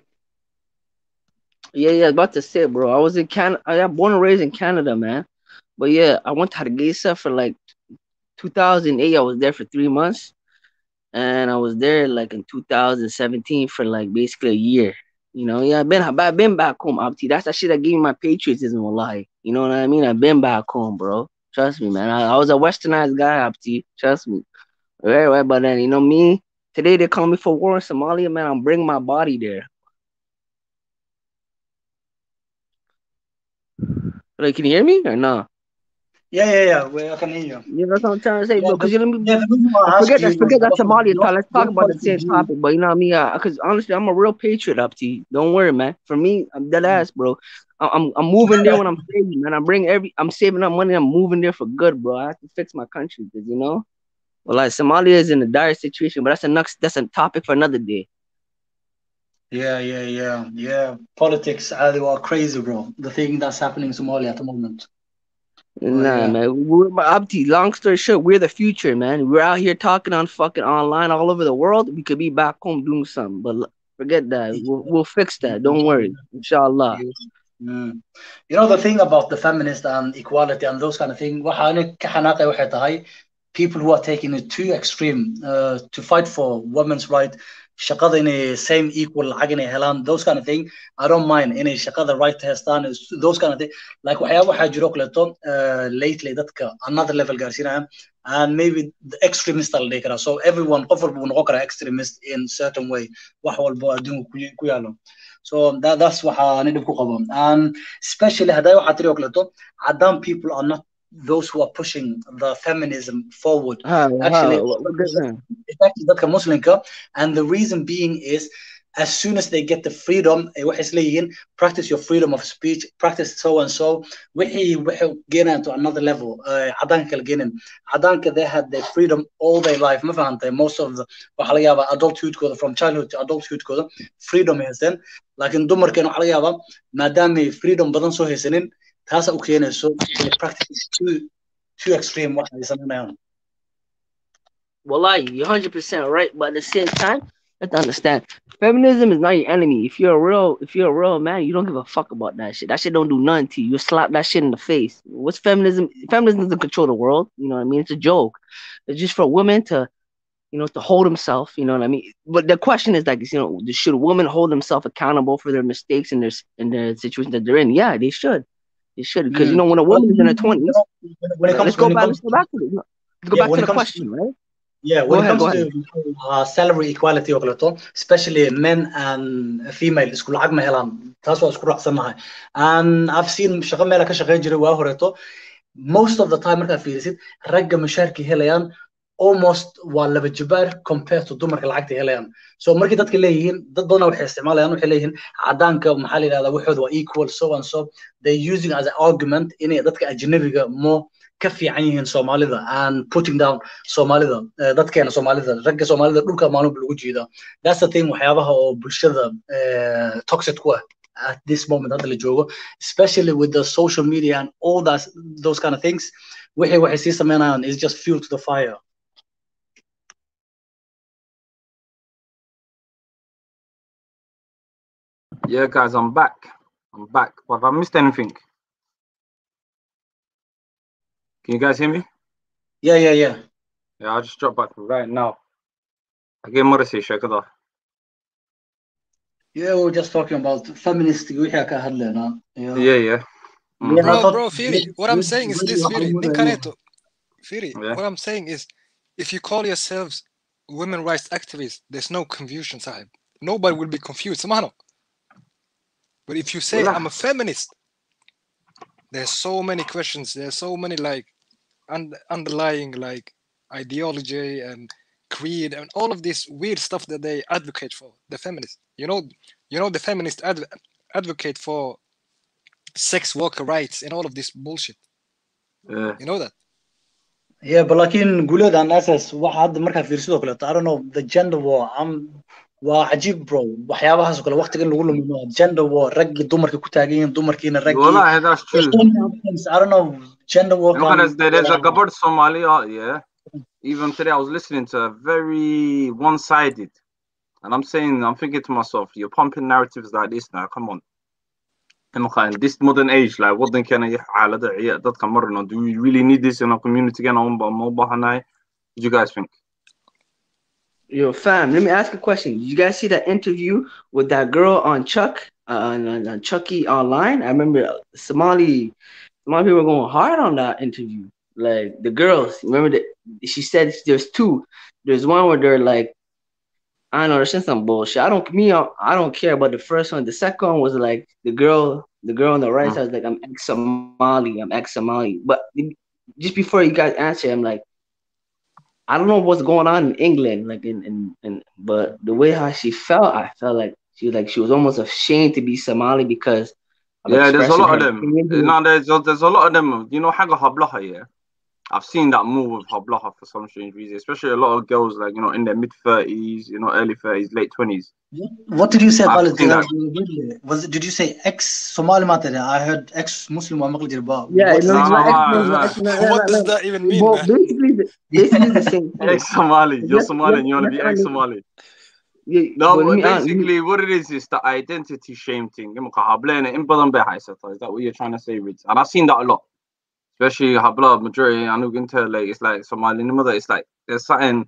Yeah, about to say, bro. I was in Canada. I got born and raised in Canada, man. But yeah, I went to Hargeisa for like 2008. I was there for 3 months. And I was there like in 2017 for like basically a year. You know, yeah, I've been back home, Abti. That's that shit that gave me my patriotism, wallahi. You know what I mean? I've been back home, bro. Trust me, man. I was a westernized guy, Abti. Trust me. Right, but then, you know me, today they call me for war in Somalia, man. I'm bringing my body there. Like, can you hear me or no? Yeah. Well, I can hear you. Yeah, that's what I'm trying to say, bro. Because you know me. Forget that Somalia talk. Let's talk about the same topic. But you know what I mean? Because honestly, I'm a real patriot, Abti. Don't worry, man. For me, I'm dead ass, bro. I'm moving there when I'm saving, man. I'm saving up money. I'm moving there for good, bro. I have to fix my country, because you know. Well, like Somalia is in a dire situation, but that's a topic for another day. Yeah. Politics are crazy, bro. The thing that's happening in Somalia at the moment. Nah, man. Abdi, long story short, we're the future, man. We're out here talking on fucking online all over the world. We could be back home doing something, but forget that. We'll fix that. Don't worry. Inshallah. You know, the thing about the feminist and equality and those kind of things, people who are taking it too extreme to fight for women's rights, shaqada inay same equal lacag inay helaan, those kind of thing. I don't mind inay shaqada right to haystaan, those kind of thing. Like waxaa jiro kaleeto lately dadka another level gaarsiinaya, and maybe the extremist la dhihi karaa. So everyone qof walba noqon karaa extremist in certain way, wax walba adduunka ku yaalo. So that's waxaa ani dhib ku qabo. And especially haday waxaa tiri oo kaleeto cadaan people are not those who are pushing the feminism forward. Actually, it's actually dadka Muslimka, and the reason being is as soon as they get the freedom, practice your freedom of speech, practice so and so, we get into another level. Adanka they had their freedom all their life. Most of the adulthood from childhood to adulthood freedom is then. Like in dumarkeenu madame freedom badan soo haysanin, taasa u keenayso they practice too extreme what ay sameeyaan. Wallahi, you're 100% right, but at the same time, you have to understand, feminism is not your enemy. If you're a real man, you don't give a fuck about that shit. That shit don't do nothing to you. You slap that shit in the face. What's feminism? Feminism doesn't control the world. You know what I mean? It's a joke. It's just for women to, you know, to hold themselves. You know what I mean? But the question is like, you know, should women hold themselves accountable for their mistakes in their situation that they're in? Yeah, they should. They should, because you know, when a woman is in her 20s, let's go back to the question, right? Yeah, when it comes to salary equality, especially men and female, isku lacag ma helaan. Taas waa isku raacsanahay. And I've seen shaqo meel ka shaqeyn jiray waa horeeto. Most of the time markaa fiirisid, ragga mushaarka helayaan almost waa laba jibaar compared to dumarka lacagta helayaan. So markii dadka leeyihiin, dad badan waxay isticmaalayaan waxay leeyihiin cadaanka maxaa la yiraahdaa waxooda waa equal so and so. They using as an argument in dadka ajnabiga more ka fiican yihiin Soomaalida and putting down Soomaalida, dadkeena Soomaalida, ragga Soomaalida dhulka maalmo lagu jeedaa. That's the thing waxyaabaha oo bulshada toxic ku ah at this moment hadda la joogo, especially with the social media and all those kind of things. Waxay sii sameynayaan is just fuel to the fire. Yeah, guys, I'm back. But have I missed anything? Can you guys hear me? Yeah. Yeah, I'll just drop back right now. Again, Morrissey, Shakada. Yeah, we were just talking about feminist. Yeah. Bro, Firi, what I'm saying is this, Firi, what I'm saying is, if you call yourselves women rights activists, there's no confusion, Sahib. Nobody will be confused. But if you say I'm a feminist, there's so many questions. There's so many like underlying like ideology and creed and all of this weird stuff that they advocate for. The feminists, you know, the feminists advocate for sex worker rights and all of this bullshit. You know that? Yeah, but like in Gulad and Asas, what marka fiirsido kale, I don't know, the gender war. waa cajiib bro, waxyaabahaas oo kale waqtigan lagu lumiyo gender war, raggi dumarka ku taagan yihiin, dumarkiina raggi. Wallahi, that's true. I don't know, gender war. There's a gabadh Somali, yeah. even today I was listening to a very one-sided, and I'm thinking to myself, you're pumping narratives like this now. Come on. In this modern age, like what do we really need this in our community again? What do you guys think? Yo, fam, let me ask a question. Did you guys see that interview with that girl on Chuck, on Chucky Online? I remember Somali people were going hard on that interview. Like the girls, remember that she said there's two. There's one where they're like, I don't know, there's some bullshit. I don't care about the first one. The second one was like the girl on the right side was like, I'm ex-Somali. But just before you guys answer, I'm like, I don't know what's going on in England, like but the way how she felt, I felt like she was almost ashamed to be Somali because there's a lot of them. No, there's a lot of them. You know, Haga Hablaha, yeah. I've seen that move with Hablaha for some strange reason, especially a lot of girls like, you know, in their mid-30s, you know, early 30s, late 20s. What did you say, Khalid? Did you say ex-Somali? I heard ex-Muslim. Yeah, what does that even mean? Well, basically the same thing. Ex-Somali. You're Somali and you want to be ex-Somali. No, but basically what it is the identity shame thing. Is that what you're trying to say, Rids? And I've seen that a lot. Especially Habla majority, I know like it's like Somali mother, it's like there's something,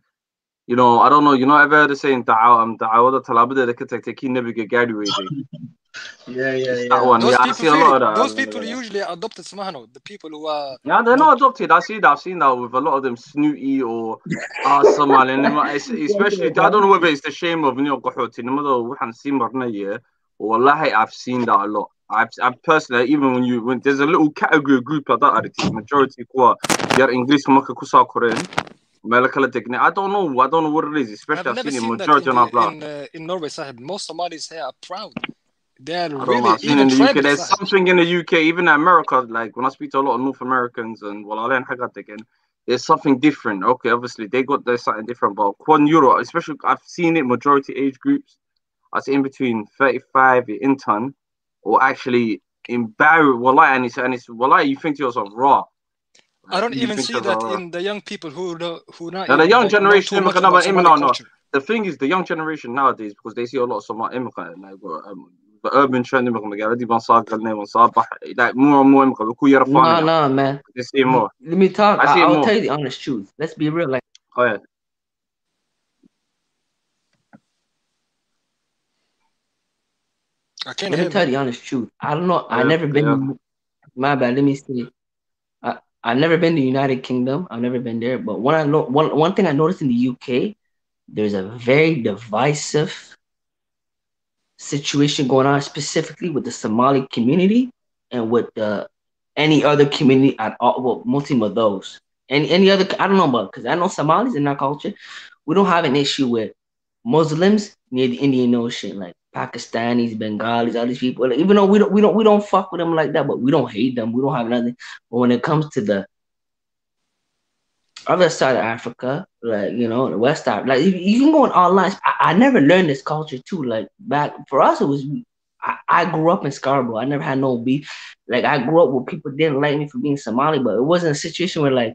you know, I don't know, you know, ever heard the saying those people usually adopted Smahno, the people who are they're not adopted. I've seen that with a lot of them snooty or Somali, especially I don't know whether it's the shame of I've seen that a lot. I've personally, even when there's a little category group of that majority you're English Korean. I don't know what it is, especially I've seen majority in Norway, Sahib. Most Somalis here are proud. They are really even in the UK. There's something in the UK, even in America, like when I speak to a lot of North Americans and there's something different. Okay, obviously there's something different, but €1, especially I've seen it majority age groups. I say in between 35 in ton, or actually in Barry, and it's you think to yourself, raw. I don't even see that in the young people who not. The young generation, the thing is, the young generation nowadays, because they see a lot of Somali immigrant, like the urban trend, like more and more immigrant. No, man. They see more. Let me talk. I'll tell you the honest truth. Let's be real. Like, oh yeah. Let me tell you the honest truth. I don't know. I've never been. My bad. Let me see. I've never been to the United Kingdom. I've never been there. But one thing I noticed in the UK, there's a very divisive situation going on, specifically with the Somali community and with any other community at all. Well, mostly with those. Any other, I don't know about, because I know Somalis in our culture, we don't have an issue with Muslims near the Indian Ocean, like Pakistanis, Bengalis, all these people. Like, even though we don't fuck with them like that, but we don't hate them. We don't have nothing. But when it comes to the other side of Africa, like, you know, the West Africa, like you can go on online. I never learned this culture too. Like back for us, it was. I grew up in Scarborough. I never had no beef. Like I grew up where people didn't like me for being Somali, but it wasn't a situation where like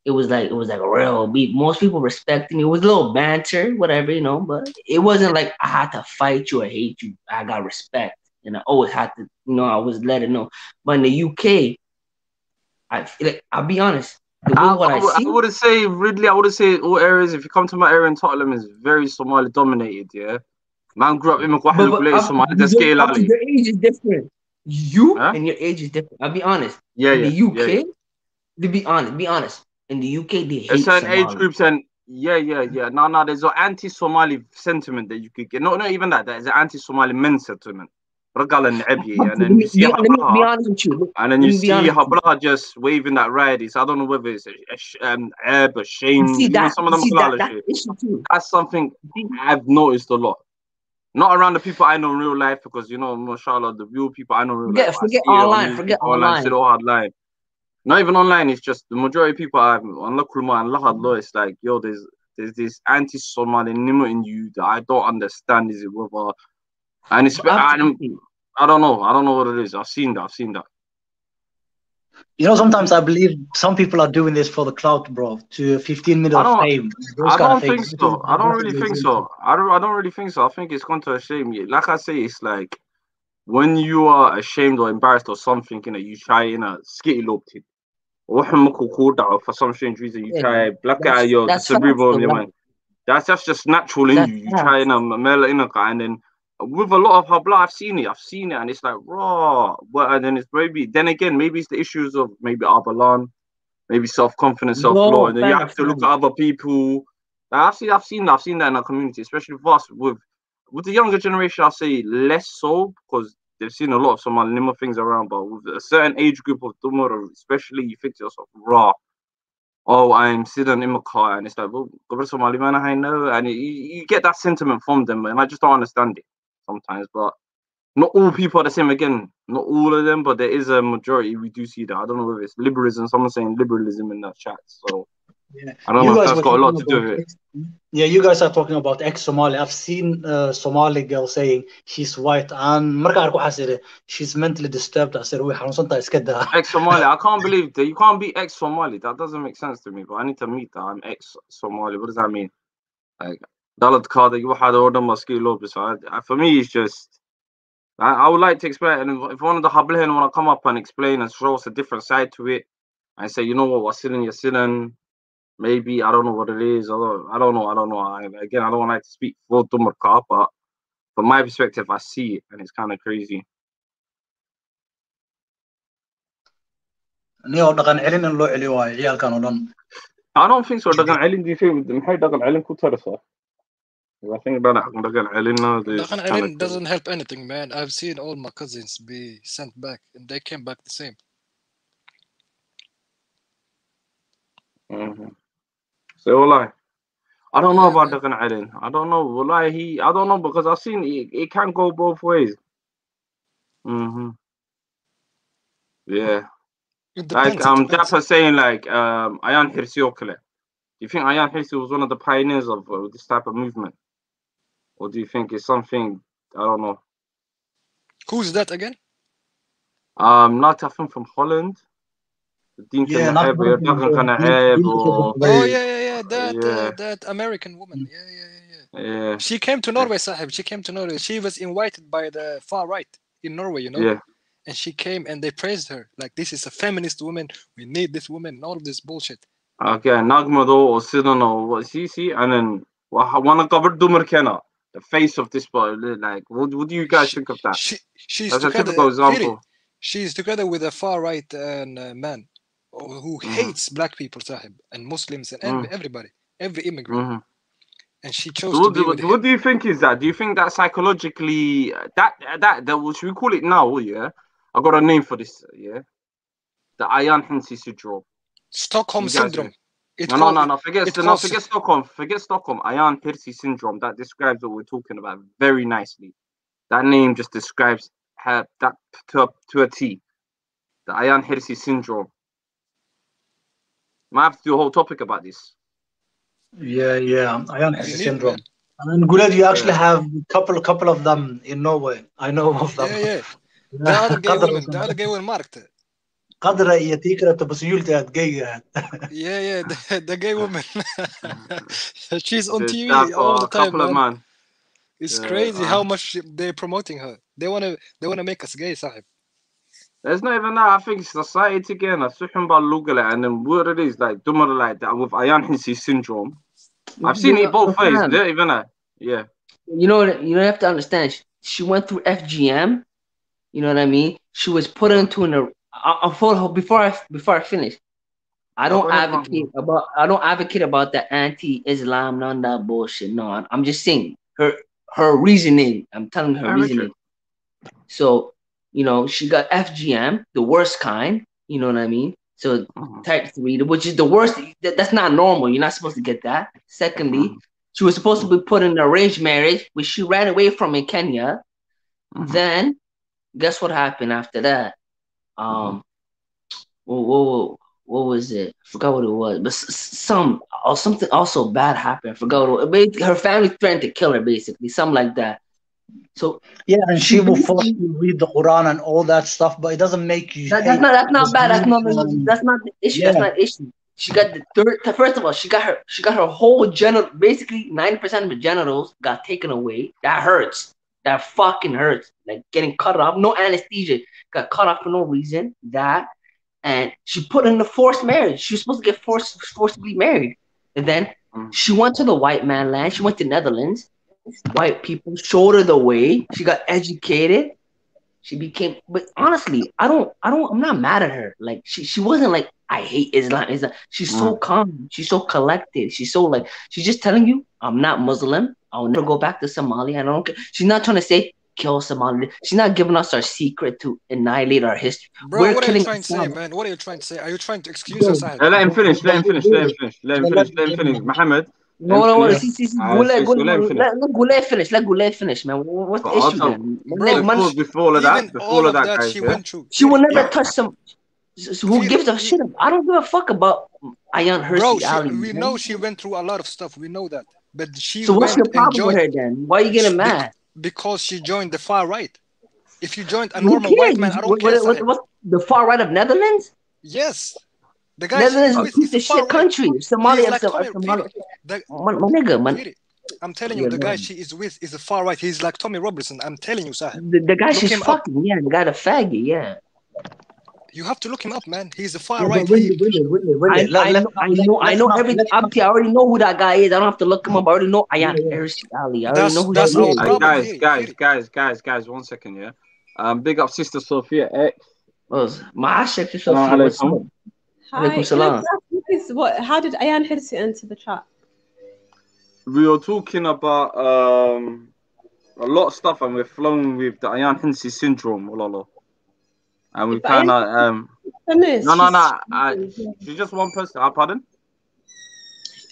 it was like a real beef. Most people respected me. It was a little banter, whatever, you know, but it wasn't like I had to fight you or hate you. I got respect, and I always had to, you know, I was let it know. But in the UK, I'll be honest. I wouldn't say Ridley. I wouldn't say all areas. If you come to my area in Tottenham, is very Somali dominated. Yeah, man grew up in your age is different. And your age is different. I'll be honest. Yeah, in the UK, to be honest. In the UK, they hate certain Somali. age groups and no, there's an anti-Somali sentiment that you could get. Not even that. There's an anti-Somali men sentiment. And then you see Hablaha just waving that ride. I don't know whether it's a shame. Some of them that's something I've noticed a lot. Not around the people I know in real life, because you know, mashallah, the real people I know in real life. Forget online. Not even online. It's just the majority of people I've on it's like, yo, there's this anti-Somali nimo in you that I don't understand. Is it whether, and it's I don't know what it is. I've seen that. You know, sometimes I believe some people are doing this for the clout, bro, to 15 minutes of fame. I don't think so. I don't really think so. I don't really think so. I think it's gone to a shame. Like I say, it's like when you are ashamed or embarrassed or something, you know, you try skitty loped it. For some strange reason, you try black out your cerebral, man. That's just natural in you. You try and then with a lot of her blood, I've seen it, and it's like raw. Well, and then it's maybe it's the issues of maybe Abalan, maybe self-confidence, self-law, and then you have to look at other people. I've seen that in our community, especially with us. With the younger generation, I'll say less so because they've seen a lot of some Nima things around. But with a certain age group of Dumur, especially, you think to yourself, raw. Oh, I'm sitting in my car, and it's like, well, Somali man, I know, and you get that sentiment from them, and I just don't understand it sometimes. But not all people are the same. Again, not all of them, but there is a majority. We do see that. I don't know if it's liberalism. Someone's saying liberalism in that chat, so yeah. I don't know if that's got a lot to do with it. Yeah, you guys are talking about ex-Somali. I've seen a Somali girl saying she's white, and she's mentally disturbed. I said, ex-Somali. I can't believe that you can't be ex-Somali. That doesn't make sense to me. But I need to meet that. I'm ex-Somali. What does that mean? Like, for me, it's just. I would like to explain, and if one of the Hablehen want to come up and explain and show us a different side to it, and say, you know what, what's sitting, you're sitting. Maybe I don't know what it is. I don't know. Again, I don't like to speak for Dumarka, but from my perspective, I see it, and it's kind of crazy. I don't think so. Do you think I think Dagan doesn't help anything, man. I've seen all my cousins be sent back, and they came back the same. So I don't know about Dagan Alin. I don't know. I don't know because I've seen it can go both ways. Yeah. Like Dapper saying like Ayan Hirsi Okale. Do you think Ayan Hirsi was one of the pioneers of this type of movement? Or do you think it's something I don't know? Who's that again? Not I think from Holland. That American woman. Yeah. She came to Norway, Sahib. She came to Norway. She was invited by the far right in Norway, you know. Yeah. And she came and they praised her. Like, this is a feminist woman. We need this woman. All of this bullshit. Okay, Nagma though, or Sidan or what see, and then wanna cover Dumar Kenna, the face of this boy. Like, what do you guys think of that? She's That's together, a typical example. She's together with a far right man who hates black people, Sahib, and Muslims and everybody, every immigrant. And she chose to be with him. What do you think is that? Do you think that psychologically that should we call it now? Yeah, I got a name for this. Yeah, the Ayan Hirsi syndrome. Stockholm syndrome. No. Forget Stockholm. Forget Stockholm. Ayan Hirsi syndrome. That describes what we're talking about very nicely. That name just describes her that to a T. The Ayan Hirsi syndrome. Might have to do a whole topic about this. Yeah. Ayan Hirsi syndrome. And Guled, you actually have a couple of them in Norway. I know of them. Yeah. The other gay woman marked it. قدرة يتيكرة تبصيلتها تجيها. Yeah, the gay woman. She's on TV all the time, man. It's crazy how much they're promoting her. They wanna make us gay, Sahib. There's not even that. I think society again. And then what it is like, like that with Ayan Hirsi syndrome. I've seen it both ways. Yeah. You know, you have to understand. She went through FGM. You know what I mean? She was put into before I finish. I don't advocate about the anti-Islam, none of that bullshit. No, I'm just saying her reasoning. I'm telling her reasoning. So, you know, she got FGM, the worst kind. You know what I mean? So type 3, which is the worst. That's not normal. You're not supposed to get that. Secondly, she was supposed to be put in an arranged marriage, which she ran away from in Kenya. Then, guess what happened after that? What was it? I forgot what it was, but something also bad happened. I forgot what it was. Her family threatened to kill her, basically, something like that. So yeah, and she will force you to read the Quran and all that stuff, but it doesn't make you. That's not bad. That's not the issue. Yeah. That's not the issue. She got the third. First of all, she got her whole genital. Basically, 90% of her genitals got taken away. That hurts. That fucking hurts. Like getting cut off. No anesthesia. Got cut off for no reason. That, and she put in the forced marriage. She was supposed to get forcibly married, and then she went to the white man land. She went to Netherlands. White people showed her the way. She got educated. She became, but honestly, I'm not mad at her. Like she wasn't like, I hate Islam. She's so calm. She's so collected. She's so like, she's just telling you, I'm not Muslim. I'll never go back to Somalia. I don't care. She's not trying to say kill Somalia. She's not giving us our secret to annihilate our history. Bro, what are you trying to say, man? What are you trying to say? Are you trying to excuse us? Let him finish. Let him finish. Muhammad. No. Let Goulet finish, man. What's the issue, man? Before that, she will never touch some. Who gives a shit? I don't give a fuck about Ayaan Hirsi Ali. We know she went through a lot of stuff. We know that. But she. So what's your problem with her then? Why are you getting mad? Because she joined the far right. If you joined a normal white man, I don't care. What the far right of Netherlands? Yes. The guy Netherlands is a piece of shit country. Somalia, I'm telling you, the guy she is with is a far right. He's like Tommy Robertson. I'm telling you, Sahib. The guy she's fucking, yeah, the guy the faggot, yeah. You have to look him up, man. He's a far right. I know everything. I already know who that guy is. I don't have to look him up. I already know Ayaan Hirsi Ali. I already know who that is. Guys, 1 second, yeah. Big up Sister Sophia X. My Sister Sophia. Hi. How did Ayaan Hirsi enter the chat? We were talking about a lot of stuff, and we're flowing with the Ayaan Hirsi syndrome, and we kind of no. She's just one person. Pardon?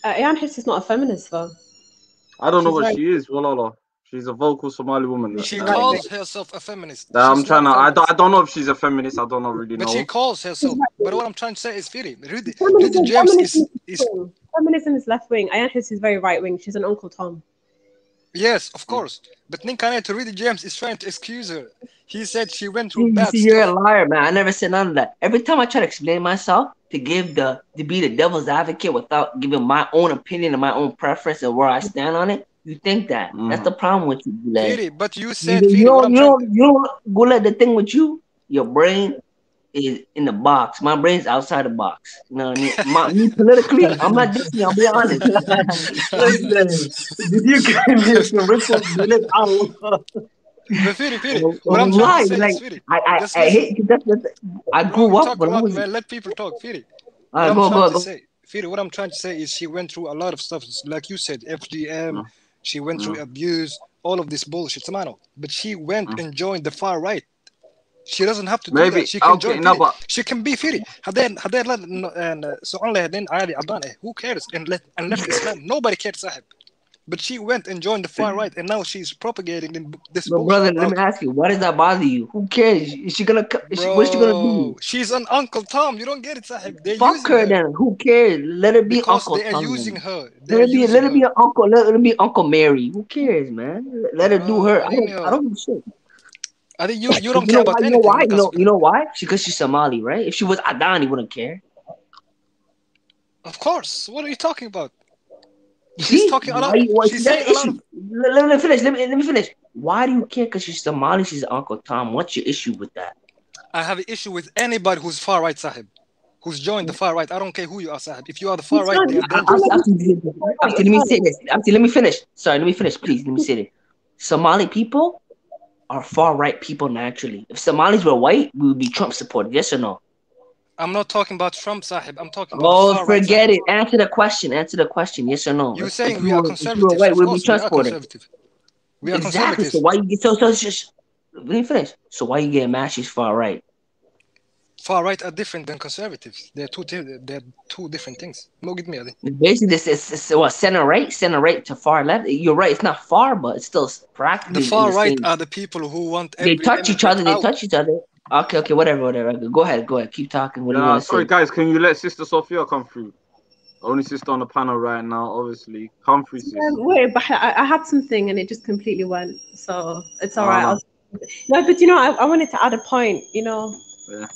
Ayaan Hirsi is not a feminist, though. I don't know what she is. She's a vocal Somali woman. She calls herself a feminist. I'm trying to. I don't know if she's a feminist. I don't really know. But she calls herself. But what I'm trying to say is, Rudy James is. Feminism is left wing. Ayaan Hirsi is very right wing. She's an Uncle Tom. Yes, of course. But Ninkanet Rudy James is trying to excuse her. He said she went through bad stuff. You're a liar, man. I never said none of that. Every time I try to explain myself to be the devil's advocate without giving my own opinion and my own preference and where I stand on it. You think that. That's the problem with you, Goulet. But you said Goulet, the thing with you, your brain is in the box. My brain's outside the box. You know what I mean? Me politically, I'm not dissing, I'll be honest. Did you get me some Richard Goulet out? What I'm trying to say is, Firi, I hate that. I grew up, but let people talk, Firi. Go. What I'm trying to say is she went through a lot of stuff, like you said, FGM. She went through abuse, all of this bullshit, but she went and joined the far right. She doesn't have to do that. She can join. She can be Firi. Who cares? And left Islam. Nobody cares, Sahib. But she went and joined the far right, and now she's propagating this. But brother, let me ask you, why does that bother you? Who cares? Is she gonna? What's she gonna do? She's an Uncle Tom. You don't get it, Sahib. Fuck her then. Who cares? Let her be because Uncle Tom. They are using her. Let her be an uncle. Let her be Uncle Mary. Who cares, man? Let her do her. I don't give a shit. I think you don't care about anything. You know why? Because she's Somali, right? If she was Adani, wouldn't care. Of course. What are you talking about? She's talking a lot. She's saying a lot of... Let me finish. Why do you care? Because she's Somali, she's Uncle Tom. What's your issue with that? I have an issue with anybody who's far right, Sahib. Who's joined the far right. I don't care who you are, Sahib. If you are the far right, they are dangerous. Let me say this. Let me finish. Sorry, let me finish, please. Let me say this. Somali people are far right people naturally. If Somalis were white, we would be Trump supporters. Yes or no? I'm not talking about Trump, Sahib. I'm talking about far right. Forget it. Answer the question. Yes or no? You're saying we are conservative. White, we'll be transported. We are exactly. Conservatives. So why you get so just let me finish. So why you getting mad she's far right? Far right are different than conservatives. They're two different things. Basically, this is what center right to far left. You're right. It's not far, but it's still practically the far right are the people who want. They touch each other. Okay, whatever. Go ahead. Keep talking. Sorry, guys. Can you let Sister Sophia come through? Only sister on the panel right now, obviously. Come through, sis. Wait, but I had something and it just completely went. So it's all right. No. No, but you know, I wanted to add a point. You know. Yeah.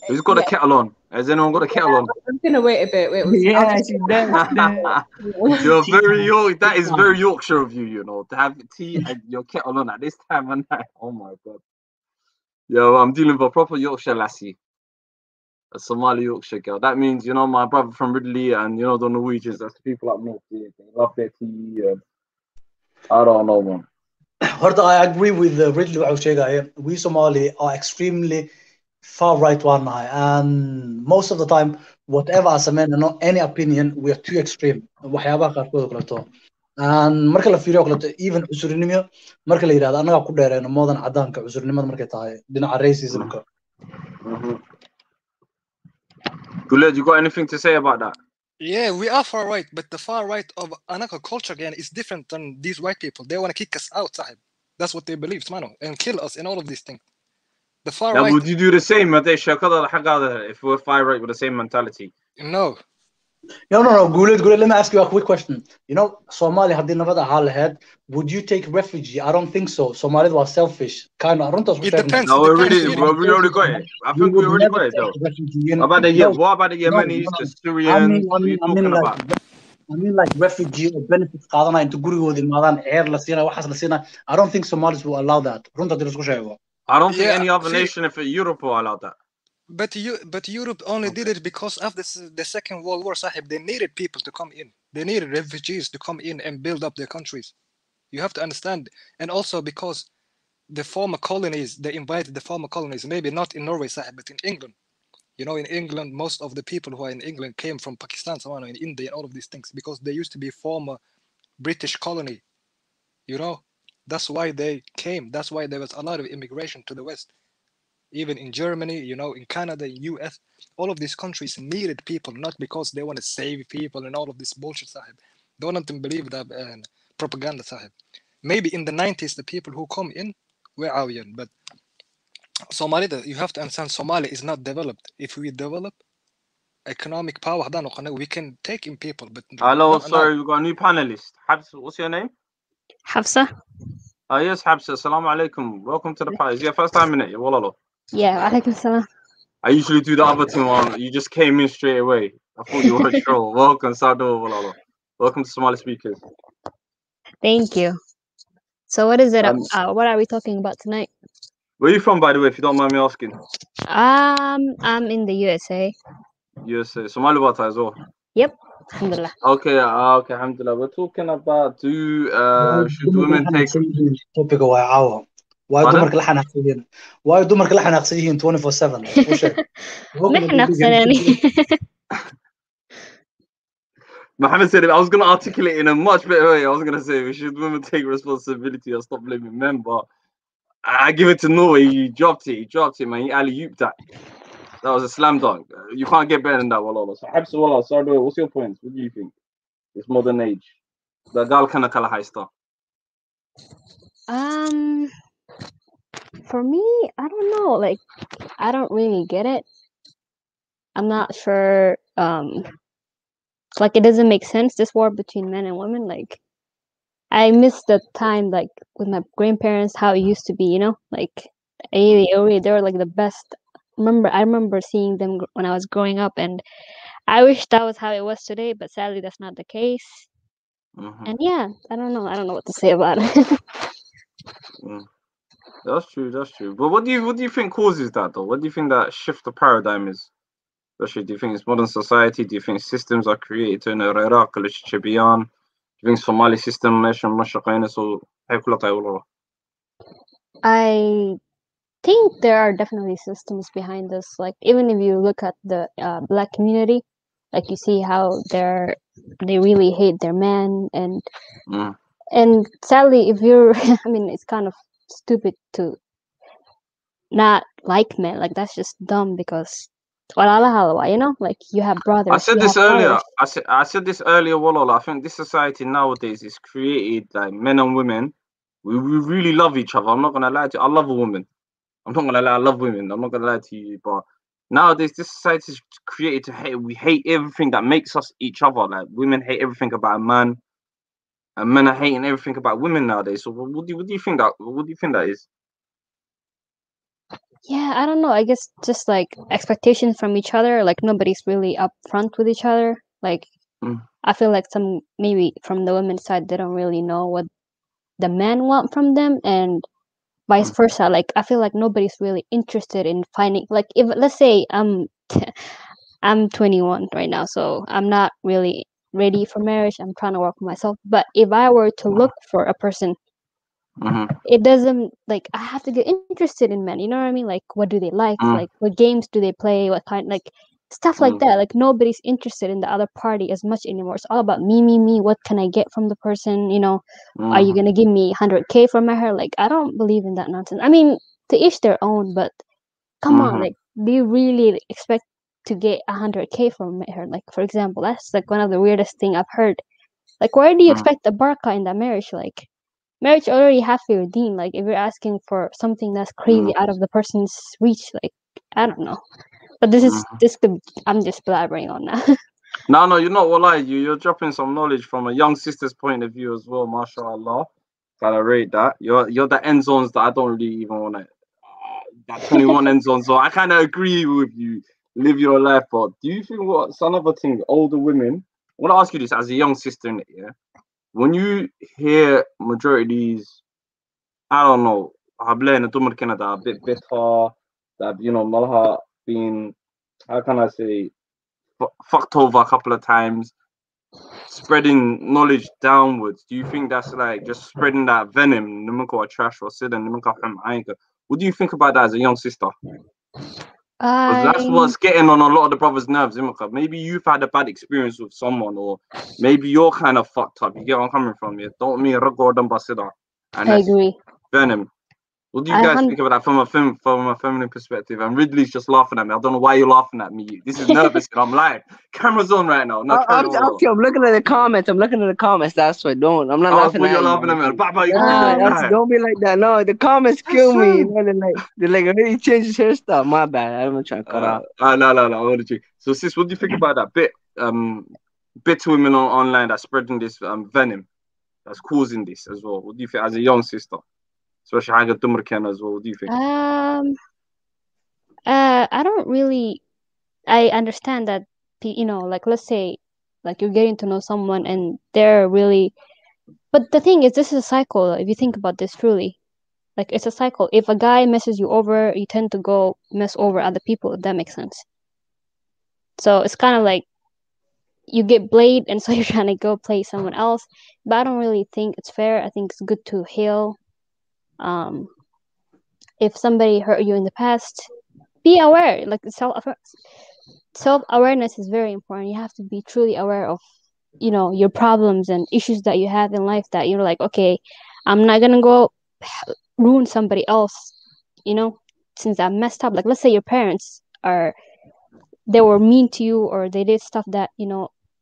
Who's got a kettle on? Has anyone got a kettle on? I'm gonna wait a bit. Yeah, she does. You're very York. That is very Yorkshire of you, you know, to have tea and your kettle on at this time of night. Oh my god. Yo, I'm dealing with a proper Yorkshire lassie, a Somali Yorkshire girl. That means, you know, my brother from Ridley and, you know, the Norwegians, that's the people up north. They love their tea. I don't know, man. I agree with Ridley. We Somali are extremely far right one, and most of the time, whatever as a man, not any opinion, we are too extreme. And marka la fiiriyo kale even cusurnimo marka la yiraahdo anaga ku dheereeno moodan cadaanka cusurnimada markay tahay dhinaca racismka. Guled, you got anything to say about that? Yeah, we are far right, but the far right of another culture again is different than these white people. They want to kick us out, sahib. That's what they believe, mano, and kill us and all of these things. The far right. Would you do the same if we're far right with the same mentality? No. No. Guled, let me ask you a quick question. You know, Somali had never had. Would you take refugee? I don't think so. Somali was selfish. Kind of. It depends. No, we already got it. I think we already got it though. What about the Yemenis, the Syrians? I mean, like refugee or benefits qaadana inta gurigooda imaadaan ceer la siina waxaas la siina. I don't think Somalis will allow that. I don't think any other nation in Europe will allow that. But Europe only did it because of the Second World War, sahib. They needed people to come in. They needed refugees to come in and build up their countries. You have to understand. And also because the former colonies, they invited the former colonies, maybe not in Norway, sahib, but in England. You know, in England, most of the people who are in England came from Pakistan, Somalia, in India, and all of these things, because they used to be former British colony. You know, that's why they came. That's why there was a lot of immigration to the West. Even in Germany, you know, in Canada, in US, all of these countries needed people, not because they want to save people and all of this bullshit, sahib. Don't let them believe that propaganda, sahib. Maybe in the 90s, the people who come in were Aryan, but Somalia, you have to understand, Somalia is not developed. If we develop economic power, we can take in people. But hello, sorry, we've got a new panelist. Habs, what's your name? Hafsa. Yes, Habsa. Assalamu alaikum. Welcome to the party. Is your first time in it? Yeah, alaikum salam. I usually do the other team one. You just came in straight away. I thought you were a troll. Welcome, Sado. Welcome to Somali Speakers. Thank you. So what is it? What are we talking about tonight? Where are you from, by the way, if you don't mind me asking? I'm in the USA. USA. Somali Bata as well? Yep. Alhamdulillah. Okay, alhamdulillah. We're talking about should women take topic why dumarka la xanaaqsan why dumarka la xanaaqsan yihiin 24/7 Mohammed said it. I was going to articulate in a much better way. I was going to say, should women take responsibility and stop blaming men? But I give it to Norway. He dropped it, man. He alley-ooped that. That was a slam dunk. You can't get better than that, wallah. So, Habsa, Sardo, what's your point? What do you think? This modern age. The gal kana kala haista. For me, I don't know. Like, I don't really get it. I'm not sure. Like, it doesn't make sense, this war between men and women. Like, I miss the time, like, with my grandparents, how it used to be, you know? Like, they were like the best. I remember seeing them when I was growing up, and I wish that was how it was today, but sadly that's not the case. And yeah, I don't know what to say about it. That's true. But what do you think causes that, though? What do you think that shift of paradigm is? Especially, do you think it's modern society? Do you think systems are created in Iraq, Shabiyan? Do you think Somali system I think there are definitely systems behind this. Like, even if you look at the Black community, like, you see how they really hate their men, and sadly, if you're I mean, it's kind of stupid to not like men. Like, that's just dumb, because you know, like, you have brothers. I said this earlier. I said this earlier, Wallah. I think this society nowadays is created like men and women. We really love each other. I'm not gonna lie to you. I love a woman. I'm not gonna lie, I love women. I'm not gonna lie to you, but nowadays this society is created to hate. We hate everything that makes us each other. Like women hate everything about a man, and men are hating everything about women nowadays. So what do you think that is? Yeah, I don't know. I guess just like expectations from each other. Like nobody's really upfront with each other. Like I feel like some maybe from the women's side they don't really know what the men want from them, and vice versa. Like I feel like nobody's really interested in finding, like, if let's say I'm 21 right now, so I'm not really ready for marriage. I'm trying to work on myself. But if I were to look for a person, it doesn't, like, I have to get interested in men, you know what I mean? Like, what do they like? Like, what games do they play? What kind, like, stuff like that. Like, nobody's interested in the other party as much anymore. It's all about me. What can I get from the person? You know, are you gonna give me 100K for my hair? Like, I don't believe in that nonsense. I mean, to each their own, but come on, like, do you really expect to get 100K from her? Like, for example, that's like one of the weirdest thing I've heard. Like, why do you expect a baraka in that marriage? Like, marriage already halfway redeemed. Like, if you're asking for something that's crazy out of the person's reach, like, I don't know. But I'm just blabbering on that. No, you're not. Well, you're dropping some knowledge from a young sister's point of view as well. MashaAllah, gotta rate that. You're the end zones that I don't really even want to. That 21 end zone. So I kind of agree with you. Live your life, but do you think what's another thing? Older women. I want to ask you this as a young sister in it. Yeah, when you hear majority of these, I don't know, Hablain and Canada a bit bitter, that Malaha being, how can I say, fucked over a couple of times, spreading knowledge downwards. Do you think that's like just spreading that venom? Trash or what do you think about that as a young sister? Because that's what's getting on a lot of the brothers' nerves. Maybe you've had a bad experience with someone, or maybe you're kind of fucked up. You get where I'm coming from? You don't mean Ragordam Basida. I agree. Venom. What do you guys think about that from a feminine perspective? And Ridley's just laughing at me. I don't know why you're laughing at me. This is nervous. I'm live. Camera's on right now. No, I'm looking at the comments. That's why. I'm not laughing at you. You're laughing at me. Don't be like that. No, the comments kill me. They're like really change his hairstyle. My bad. I'm not trying to cut off. No. So, sis, what do you think about that bit? Bit to women online that's spreading this venom, that's causing this as well. What do you think as a young sister? Especially حاجة تمر as well. What do you think? I don't really. I understand that, like, let's say, like, you're getting to know someone and they're really. But the thing is, this is a cycle. If you think about this truly, like, it's a cycle. If a guy messes you over, you tend to go mess over other people. If that makes sense. So it's kind of like you get played, and so you're trying to go play someone else. But I don't really think it's fair. I think it's good to heal. If somebody hurt you in the past, be aware. Like, self-awareness is very important. You have to be truly aware of, your problems and issues that you have in life, that you're like, okay, I'm not gonna go ruin somebody else, since I messed up. Like, let's say your parents they were mean to you, or they did stuff that,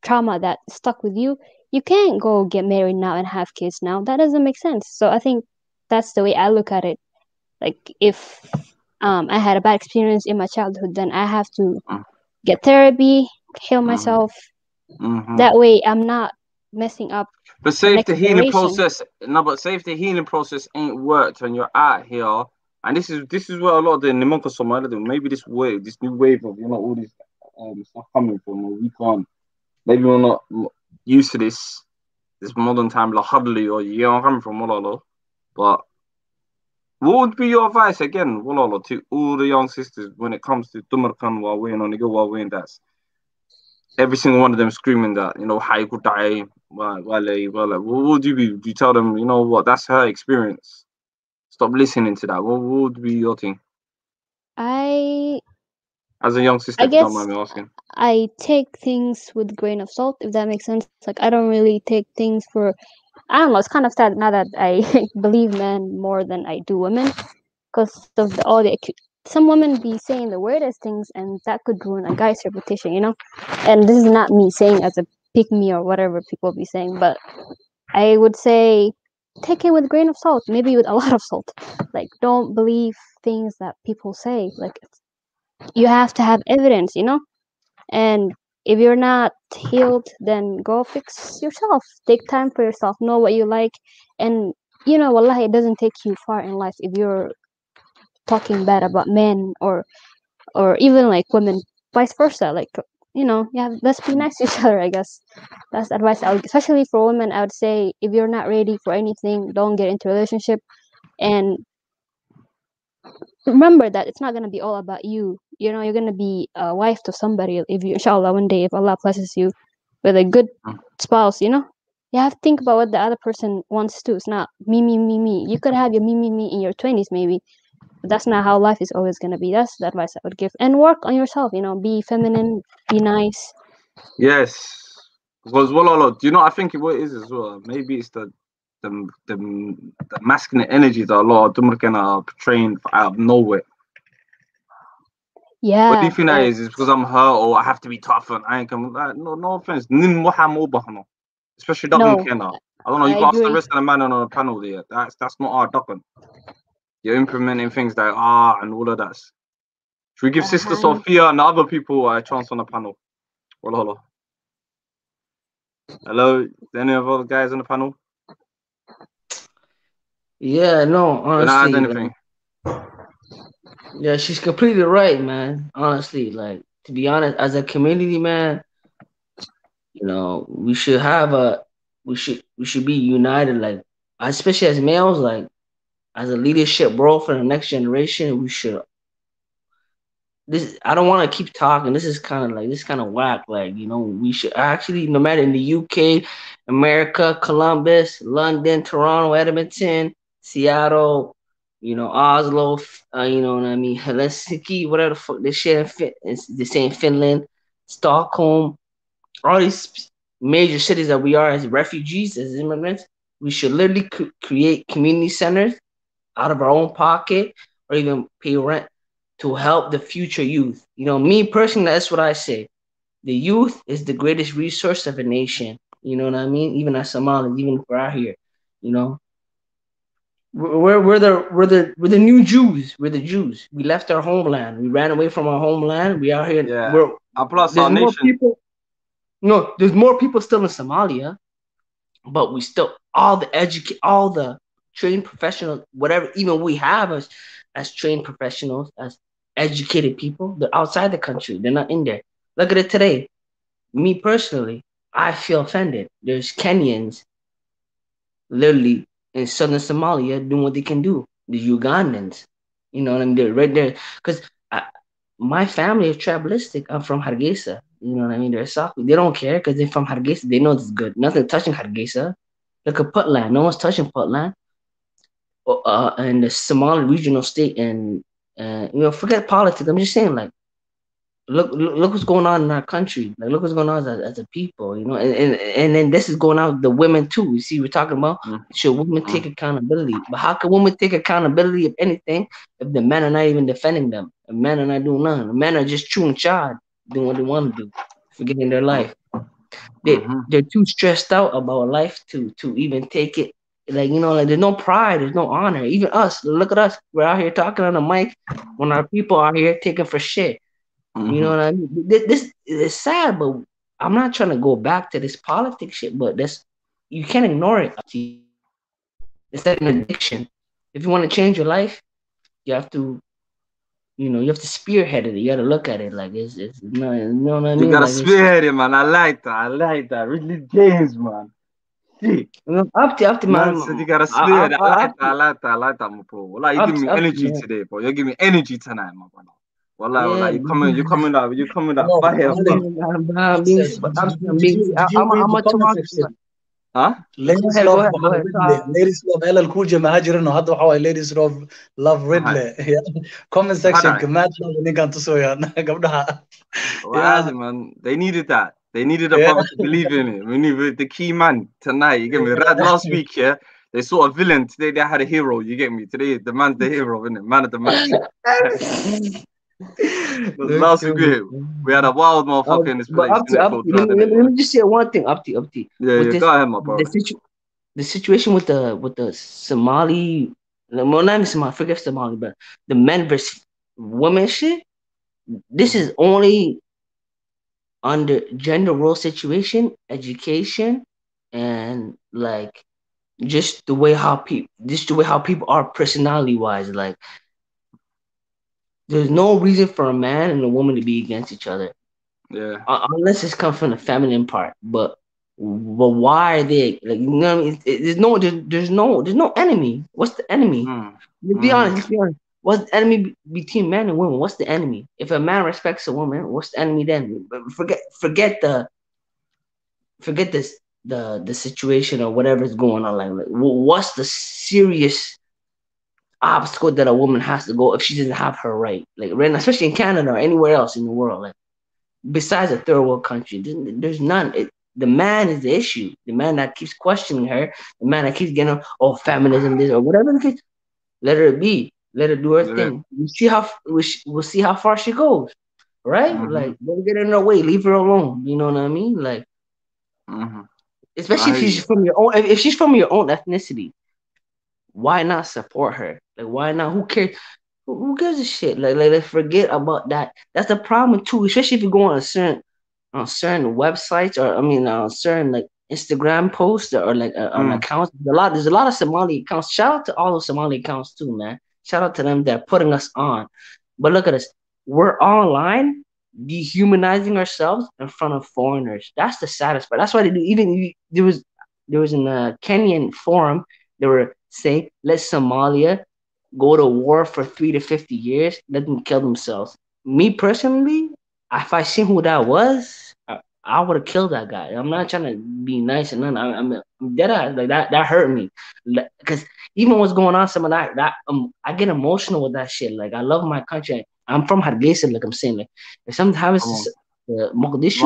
trauma that stuck with you. You can't go get married now and have kids now. That doesn't make sense. So I think that's the way I look at it. Like, if I had a bad experience in my childhood, then I have to get therapy, heal myself. That way I'm not messing up. But say if the healing process ain't worked and you're out here, and this is where a lot of the Nimonka Somali do. Maybe this new wave of all this stuff coming from, or we can't. Maybe we're not used to this modern time, like huddly, or I'm coming from Walala. But what would be your advice again, Walala, to all the young sisters when it comes to Dumarkan Wawain or Nigo Wawain? That's every single one of them screaming that, how you could die. Well, what would you be? Do you tell them, what, that's her experience? Stop listening to that. What would be your thing? As a young sister, I guess, don't mind me asking. I take things with a grain of salt, if that makes sense. Like, I don't really take things for. I don't know. It's kind of sad now that I believe men more than I do women, because of some women be saying the weirdest things, and that could ruin a guy's reputation, And this is not me saying as a pick me or whatever people be saying, but I would say take it with a grain of salt, maybe with a lot of salt. Like, don't believe things that people say. Like, you have to have evidence, you know. And if you're not healed, then go fix yourself. Take time for yourself. Know what you like, and you know, wallahi, it doesn't take you far in life if you're talking bad about men or even like women, vice versa. Like, you know, yeah, let's be nice to each other. I guess that's the advice I would, especially for women. I would say if you're not ready for anything, don't get into a relationship, and remember that it's not gonna be all about you. You know, you're gonna be a wife to somebody if you, inshallah, one day if Allah blesses you with a good spouse. You know, you have to think about what the other person wants too. It's not me, me, me, me. You could have your me, me, me in your 20s maybe, but that's not how life is always gonna be. That's the advice I would give. And work on yourself. You know, be feminine, be nice. Yes, because do you know? I think what it is as well. Maybe it's the masculine energies that a lot of them are portraying out of nowhere. Yeah. What do you think that is? It's because I'm her or I have to be tough and I ain't coming. No offense. Especially Dublin Kenna. I don't know. You can ask the rest of the man on the panel there. That's not our Dublin. You're implementing things like and all of that. Should we give Sister Sophia and the other people a chance on the panel? Hello. Hello. Any of the guys on the panel? Yeah, no, honestly. Yeah, she's completely right, man. Honestly, like, to be honest, as a community, man, you know, we should be united, like, especially as males, like, as a leadership role for the next generation. We should. I don't want to keep talking. This is kind of whack. Like, you know, we should actually, no matter in the UK, America, Columbus, London, Toronto, Edmonton, Seattle, you know, Oslo, you know what I mean, Helsinki, whatever the fuck this shit, the same Finland, Stockholm, all these major cities that we are as refugees, as immigrants, we should literally create community centers out of our own pocket or even pay rent to help the future youth. You know, me personally, that's what I say. The youth is the greatest resource of a nation. You know what I mean? Even as Somalis, even if we're out here, you know, we're the new Jews. We're the Jews. We left our homeland. We ran away from our homeland. We are here. Yeah. Plus our nation. There's more people still in Somalia, but we still all the trained professionals, whatever, even we have as trained professionals, as educated people, they're outside the country. They're not in there. Look at it today. Me personally, I feel offended. There's Kenyans literally in southern Somalia doing what they can do. The Ugandans, you know what I mean? They're right there. Because my family is tribalistic. I'm from Hargeisa. You know what I mean? They're Saku. They don't care because they're from Hargeisa. They know it's good. Nothing touching Hargeisa. Look at Puntland. No one's touching Puntland. And the Somali regional state, and you know, forget politics. I'm just saying, like, look what's going on in our country. Like, look what's going on as a people, you know. And then this is going on with the women too. You see, we're talking about should women take accountability, but how can women take accountability of anything if the men are not even defending them? The men are not doing nothing. The men are just chewing chad, doing what they want to do, forgetting their life. They're too stressed out about life to even take it. Like, you know, like, there's no pride, there's no honor. Even us, look at us. We're out here talking on the mic when our people are here taking for shit. You know what I mean? This is sad, but I'm not trying to go back to this politics shit, but you can't ignore it. It's like an addiction. If you want to change your life, you have to, you know, you have to spearhead it. You got to look at it like it's you know what I mean? You got to like, spearhead it, man. I like that. Really James, man. Up to man. Said you gotta spear that. I like that, my bro. Well, like, you give me energy today, bro. You give me energy tonight, my brother. Well, like, you coming out fire. Huh? Ladies love LL Cool J ma jirano hadda waxa way ladies love Ridley. Comment section kamaad ninkan tusooyaan gabdhaha. Yeah, man. They needed that. They needed a brother to believe in it. We needed the key man tonight. You get me? Last week, yeah, they saw a villain. Today they had a hero. You get me? Today the man's the hero, isn't it? Man of the match. Last week we had a wild motherfucker in this place. Let me just say one thing, Upti. Yeah, go ahead, my bro. The situation with the Somali, well, not Somali, forget Somali, but the men versus women shit. this is only under gender role situation, education, and like just the way how people are personality wise. Like, there's no reason for a man and a woman to be against each other. Yeah. Unless it's come from the feminine part, but why are they like? You know what I mean? There's no enemy. What's the enemy? Let's be honest. What's the enemy between men and women? What's the enemy? If a man respects a woman, what's the enemy then? Forget the situation or whatever's going on. Like what's the serious obstacle that a woman has to go if she doesn't have her right? Like right now, especially in Canada or anywhere else in the world, like besides a third world country, there's none. The man is the issue. The man that keeps questioning her, the man that keeps getting feminism this or whatever the case. Let her be. Let her do her thing. We'll see how far she goes, right? Like, don't get in her way. Leave her alone. You know what I mean? Like, especially if she's from your own. If she's from your own ethnicity, why not support her? Like, why not? Who cares? Who gives a shit? Like, forget about that. That's the problem too. Especially if you go on certain websites or certain like Instagram posts or like on accounts. There's a lot of Somali accounts. Shout out to all those Somali accounts too, man. Shout out to them that are putting us on. But look at us. We're online dehumanizing ourselves in front of foreigners. That's the saddest part. That's why they do. Even there was in a Kenyan forum, they were saying, let Somalia go to war for 3 to 50 years, let them kill themselves. Me personally, if I seen who that was, I would have killed that guy. I'm not trying to be nice and nothing. I'm dead ass. Like that hurt me. Because even what's going on, some of that I get emotional with that shit. Like, I love my country. I'm from Hargeisa, like I'm saying. Like, if something happens to Mogadishu,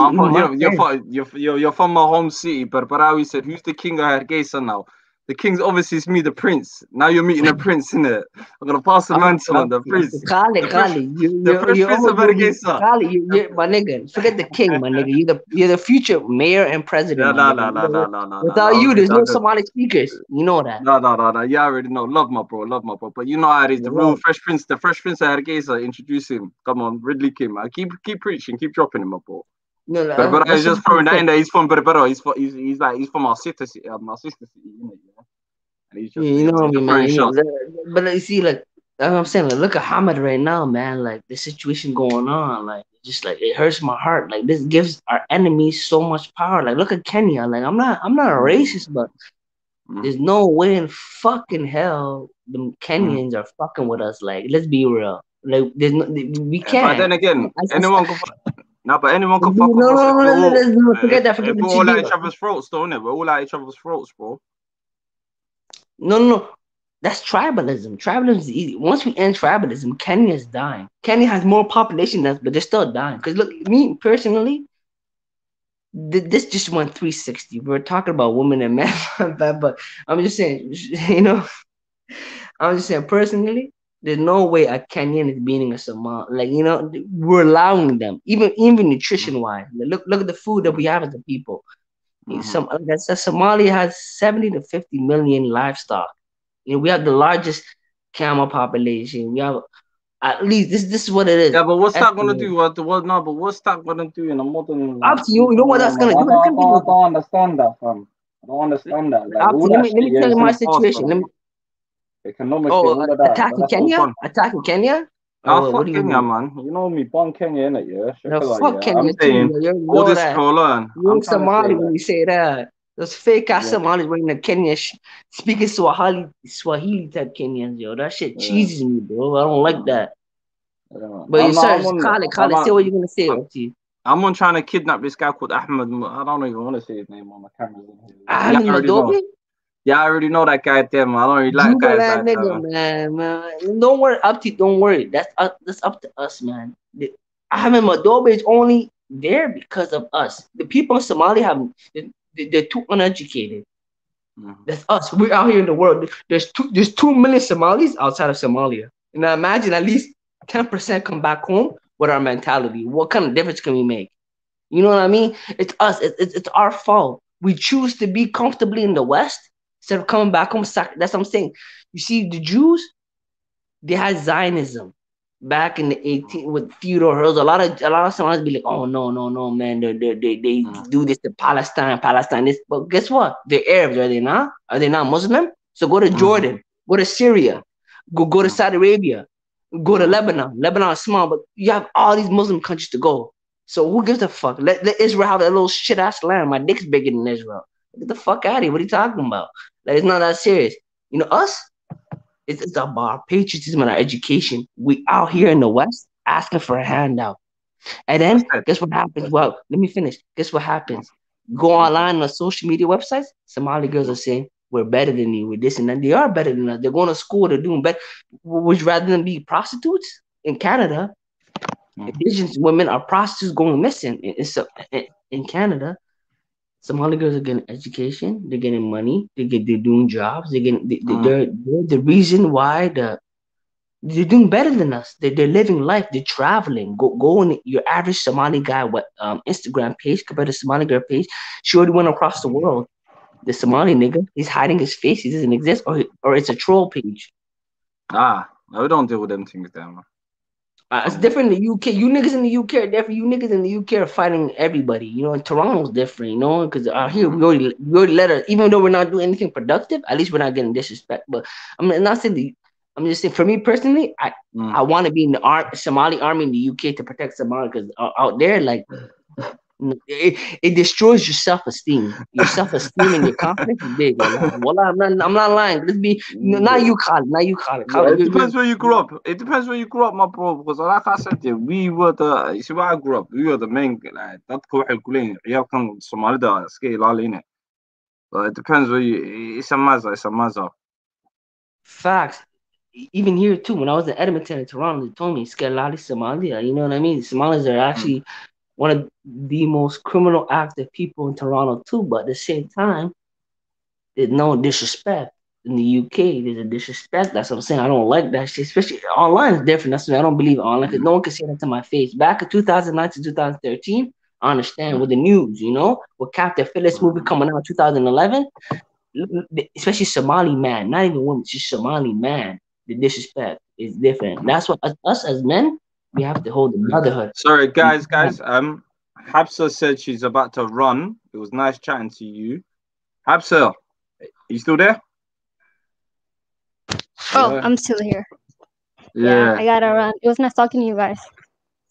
you're from my home city, but Barawi said, who's the king of Hargeisa now? The king's obviously is me, the prince. Now you're meeting a prince, innit? I'm gonna pass the mantle on the prince. Kali, the prince of Hargeisa. You're my nigga. Forget the king, my nigga. You're the future mayor and president. No. Without you, there's no Somali speakers. You know that. No. Yeah, I already know. Love my bro. But you know how it is. The real Fresh Prince of Hargeisa. Introduce him. Come on, Ridley Kim. Keep preaching. Keep dropping him, my bro. No, but he's just throwing that in there. He's from Berbera. He's from our sister city, our sister city, And he's just, you know what I mean, but you see, like I'm saying, like, look at Hamad right now, man. Like, the situation going on, like, just like it hurts my heart. Like, this gives our enemies so much power. Like, look at Kenya. Like, I'm not a racist, but there's no way in fucking hell the Kenyans are fucking with us. Like, let's be real. Like, we can't. But then again, anyone can. No, but anyone can fuck with us. No, forget that. We're all at each other's throats, though, innit? We're all at each other's throats, bro. No. That's tribalism. Tribalism is easy. Once we end tribalism, Kenya is dying. Kenya has more population than us, but they're still dying. Because look, me personally, this just went 360. We're talking about women and men, but I'm just saying, I'm just saying personally, there's no way a Kenyan is beating a Somali. Like, we're allowing them, even nutrition wise. Look at the food that we have as a people. Somalia has 70 to 50 million livestock. We have the largest camel population. We have at least this is what it is. Yeah, but what's that gonna do? But what's that gonna do in a modern? Up to you. You know what that's gonna do? I don't understand that, fam. I don't understand that. Like, let me tell you my situation. Attacking Kenya? Attacking Kenya? Fuck Kenya, man. You know me, born Kenya, innit? Yeah. Fuck Kenya too. All this trolling. You're Somali when you say that. Those fake ass Somalis wearing the Kenya speaking Swahili type Kenyans, yo. That shit cheeses me, bro. I don't like that. But you said, Khaled, say what you're gonna say. I'm on trying to kidnap this guy called Ahmed. I don't even want to say his name on my camera. Ahmed Madobi? Yeah, I already know that guy there, man. I don't really like guys like that. Man. Don't worry, don't worry. That's up to us, man. Ahmed Madobi is only there because of us. The people in Somalia they're too uneducated. That's us. We're out here in the world. There's 2 million Somalis outside of Somalia. And now imagine at least 10% come back home with our mentality. What kind of difference can we make? You know what I mean? It's us. It's our fault. We choose to be comfortably in the West instead of coming back home. That's what I'm saying. You see, the Jews, they had Zionism. back in the 18 with Theodore Herzl, a lot of Somalis be like, oh no, man, they do this to Palestine. This, but guess what? They're Arabs, are they not? Are they not Muslim? So go to Jordan, go to Syria, go to Saudi Arabia, go to Lebanon. Lebanon is small, but you have all these Muslim countries to go. So who gives a fuck? Let Israel have that little shit ass land. My dick's bigger than Israel. Get the fuck out of here. What are you talking about? Like, it's not that serious. You know, us, it's about our patriotism and our education. We out here in the West asking for a handout. And then guess what happens? Well, let me finish. Guess what happens? Go online on social media websites. Somali girls are saying, we're better than you. We're this and that. They are better than us. They're going to school. They're doing better. Would you rather than be prostitutes in Canada? Indigenous women are prostitutes going missing in Canada. Somali girls are getting education. They're getting money. They're doing jobs. They're the reason why they're doing better than us. They're living life. They're traveling. Go on your average Somali guy Instagram page compared to Somali girl page. She already went across the world. The Somali nigga, he's hiding his face. He doesn't exist, or it's a troll page. No, we don't deal with them things there, man. It's different in the UK. You niggas in the UK are different. You niggas in the UK are fighting everybody. You know, in Toronto's different, you know, because out here we already let her, even though we're not doing anything productive, at least we're not getting disrespect. But I'm not saying I'm just saying for me personally, I want to be in the Somali army in the UK to protect Somali, because out there, like, it destroys your self-esteem. Your self-esteem and your confidence is big. Well, I'm not lying. Let's be not you, Khalid. It depends where you grew up. It depends where you grew up, my bro. Because like I said, we were you see where I grew up. We were the main like that. But it depends where you. It's a maza. Facts. Even here too. When I was in Edmonton and Toronto, they told me Skelali Somalia. You know what I mean? The Somalis are actually one of the most criminal active people in Toronto too, but at the same time, there's no disrespect. In the UK, there's a disrespect. That's what I'm saying. I don't like that shit, especially online is different. That's why I don't believe online, because no one can say that to my face. Back in 2009 to 2013, I understand with the news, you know, with Captain Phillips movie coming out in 2011, especially Somali man, not even women, just Somali man, the disrespect is different. That's what us as men, we have to hold the brotherhood. Sorry, guys. Habsa said she's about to run. It was nice chatting to you. Habsa, are you still there? Oh, I'm still here. Yeah, I gotta run. It was nice talking to you guys.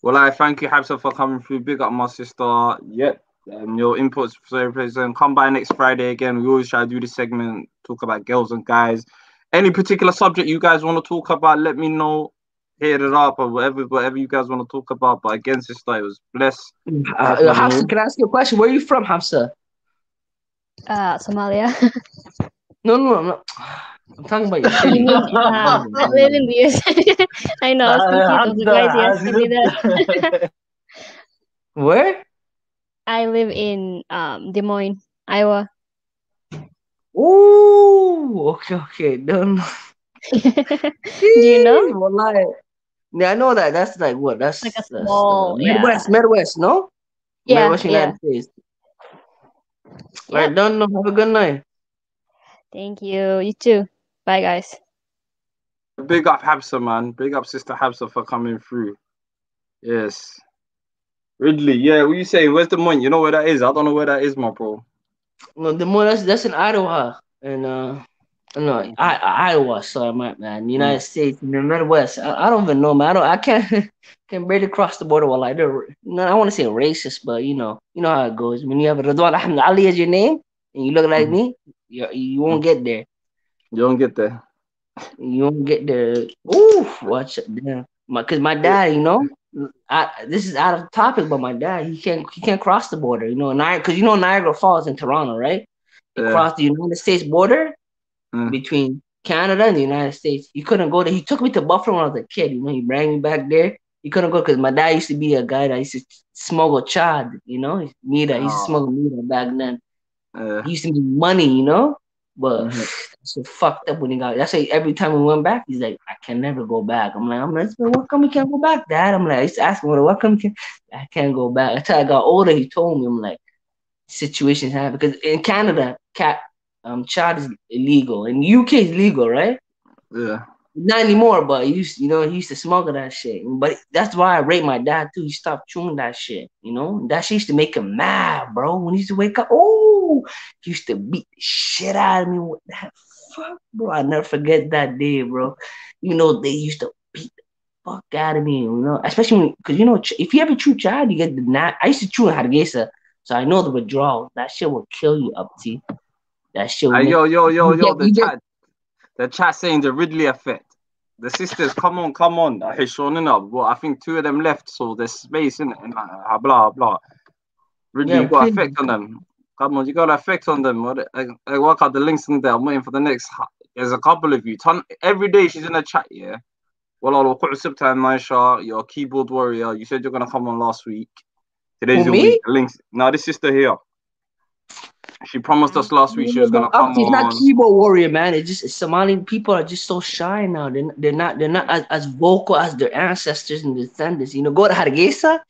Well, I thank you, Habsa, for coming through. Big up my sister. Yep. Your inputs very present. Come by next Friday again. We always try to do this segment, talk about girls and guys. Any particular subject you guys want to talk about, let me know. Hit it up or whatever you guys want to talk about. But again, sister, it was blessed. Hafsa, can I ask you a question? Where are you from, Hafsa? Somalia. No. I'm talking about your city. I live in the US. I know. I was thinking of the guys asking me that. Where? I live in Des Moines, Iowa. Oh, okay. Don't. Do you know? Well, yeah, I know that. That's like what? That's like a small Midwest, no? Yeah, Midwest United States. Right, don't know. Have a good night. Thank you. You too. Bye, guys. Big up Habsa, man. Big up Sister Habsa for coming through. Yes. Ridley, yeah, what you saying? Where's Des Moines? You know where that is? I don't know where that is, my bro. No, Des Moines, that's in Idaho. And Iowa, sorry, man. United States, in the Midwest. I don't even know, man. I can't barely cross the border while I do. I want to say racist, but you know how it goes. When you have Radwan Ahmed Ali as your name and you look like me, you won't get there. You don't get there. You won't get there. Oof, watch it. Damn. Because my dad, this is out of topic, but my dad, he can't cross the border, because Niagara Falls in Toronto, right? Across the United States border between Canada and the United States. He couldn't go there. He took me to Buffalo when I was a kid. He brought me back there. He couldn't go because my dad used to be a guy that used to smuggle chad, he used to smuggle meat back then. He used to make money, but so fucked up when he got. That's why every time we went back, he's like, I can never go back. I'm like, what come we can't go back, Dad? I used to ask him, what come I can't go back. Until I got older, he told me, I'm like, situations happen because in Canada, chad is illegal. In the UK, it's legal, right? Yeah. Not anymore, but he used to smuggle that shit. But that's why I rate my dad too. He stopped chewing that shit. That shit used to make him mad, bro. When he used to wake up, he used to beat the shit out of me with that. Fuck, bro. I never forget that day, bro. They used to beat the fuck out of me, especially because if you ever chew child, you get the knife. I used to chew in Hargeisa, so I know the withdrawal. That shit will kill you, Upti. That shit will the chat saying the Ridley effect. The sisters, come on. I think 2 of them left, so there's space in it. And blah blah. Ridley, you got effect on them. Come on, you got effect on them. I work out the links in there. I'm waiting for the next. There's a couple of you. Every day she's in a chat, yeah. Well, I'll put Subtime Maisha, your keyboard warrior. You said you're gonna come on last week. Today's your week. Links. Now this sister here. She promised us last week she was gonna come on. It's not keyboard warrior, man. It's just Somali people are just so shy now. They're not as vocal as their ancestors and descendants. Go to Hargeisa.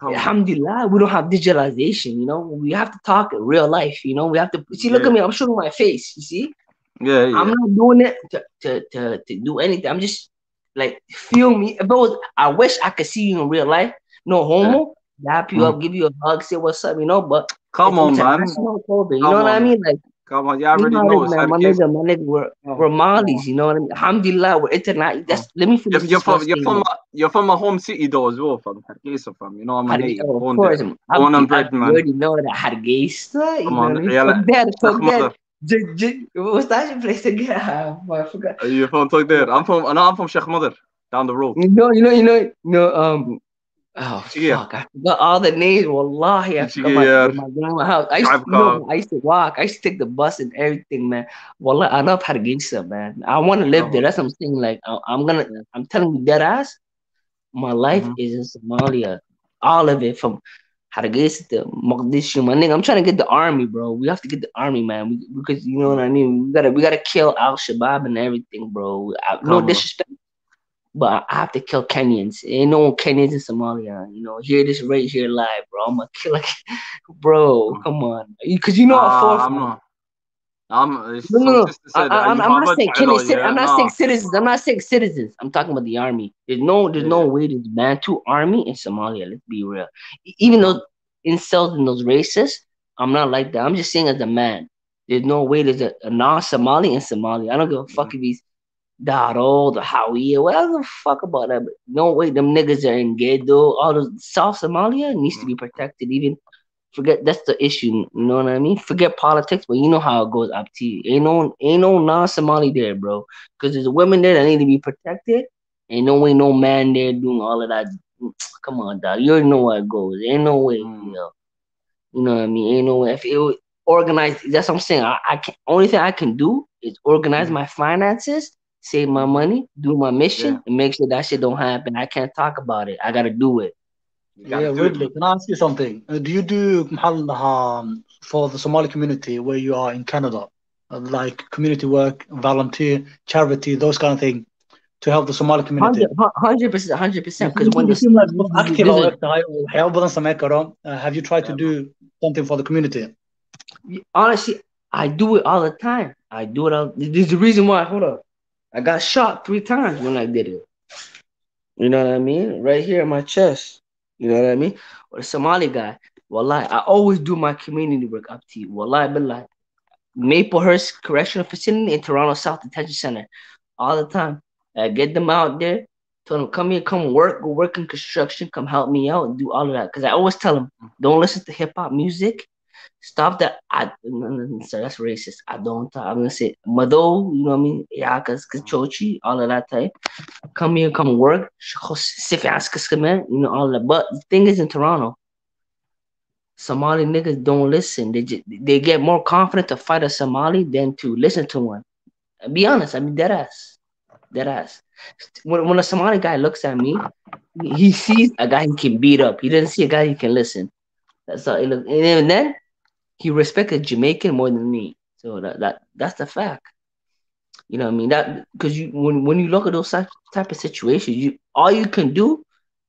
Alhamdulillah, we don't have digitalization. We have to talk in real life. We have to see. Look at me. I'm showing my face. You see? Yeah. I'm not doing it to do anything. I'm just like, feel me. I wish I could see you in real life. No homo. Dap you up, give you a hug, say what's up, but come on, man. What I mean? Like, come on, you already know. My nigga, we're Malis, you know what I mean? Alhamdulillah, we're internet. Let me finish. You're from a home city though as well, from Hargeisa, from. I'm a native. Of course, born and bred, man. You already know that Hargeisa. Come on, forget. What's that place again? I forgot. You're from Togder. I'm from Sheikh Mother, down the road. Oh fuck! I forgot all the names. Wallahi, I forgot my grandma's house. I used to walk. I used to take the bus and everything, man. Wallahi, I love Hargeisa, man. I want to live there. That's what I'm saying. Like, I'm telling you dead ass. My life is in Somalia. All of it, from Hargeisa to Mogadishu. My nigga, I'm trying to get the army, bro. We have to get the army, man. Because you know what I mean. We gotta kill Al Shabaab and everything, bro. No disrespect. But I have to kill Kenyans. Ain't no Kenyans in Somalia. Hear this right here live, bro. I'm gonna kill bro. Come on, because I'm not saying Kenyans. I'm not saying citizens. I'm not saying citizens. I'm talking about the army. There's no way to ban to army in Somalia. Let's be real. Even though incels and those racists, I'm not like that. I'm just saying as a man. There's no way there's a non-Somali in Somalia. I don't give a fuck if he's Daro, the Hawiya, whatever the fuck about that. But no way, them niggas are in Gedo. All the South Somalia needs to be protected. Even forget that's the issue. You know what I mean? Forget politics, but you know how it goes up to you. Ain't no non-Somali there, bro. Because there's women there that need to be protected. Ain't no way, no man there doing all of that. Come on, dog. You already know how it goes. Ain't no way, You know what I mean? Ain't no way. If it was organized, that's what I'm saying. I can only thing I can do is organize my finances. Save my money, do my mission, and make sure that shit don't happen. I can't talk about it. I gotta do it. Ridley, can I ask you something? Do you do for the Somali community where you are in Canada, like community work, volunteer, charity, those kind of things, to help the Somali community? 100%. Because when have you tried to do something for the community? Honestly, I do it all the time. I do it all. There's the reason why. Hold up. I got shot 3 times when I did it. You know what I mean? Right here in my chest. You know what I mean? Or the Somali guy. Wallahi, I always do my community work up to you. Wallahi, billah. Maplehurst Correctional Facility in Toronto South Detention Center. All the time. I get them out there. Tell them, come here, come work. Go work in construction. Come help me out and do all of that. Because I always tell them, don't listen to hip-hop music. Stop that. Sorry, that's racist. I'm gonna say Mado, you know what I mean? Yakas, Kachochi, all of that type. Come here, come work. You know, all of that. But the thing is in Toronto, Somali niggas don't listen. They get more confident to fight a Somali than to listen to one. Be honest, I mean dead ass. When a Somali guy looks at me, he sees a guy he can beat up. He doesn't see a guy he can listen. That's all. And then he respected Jamaican more than me. So that's the fact. You know what I mean? That because when you look at those type of situations, all you can do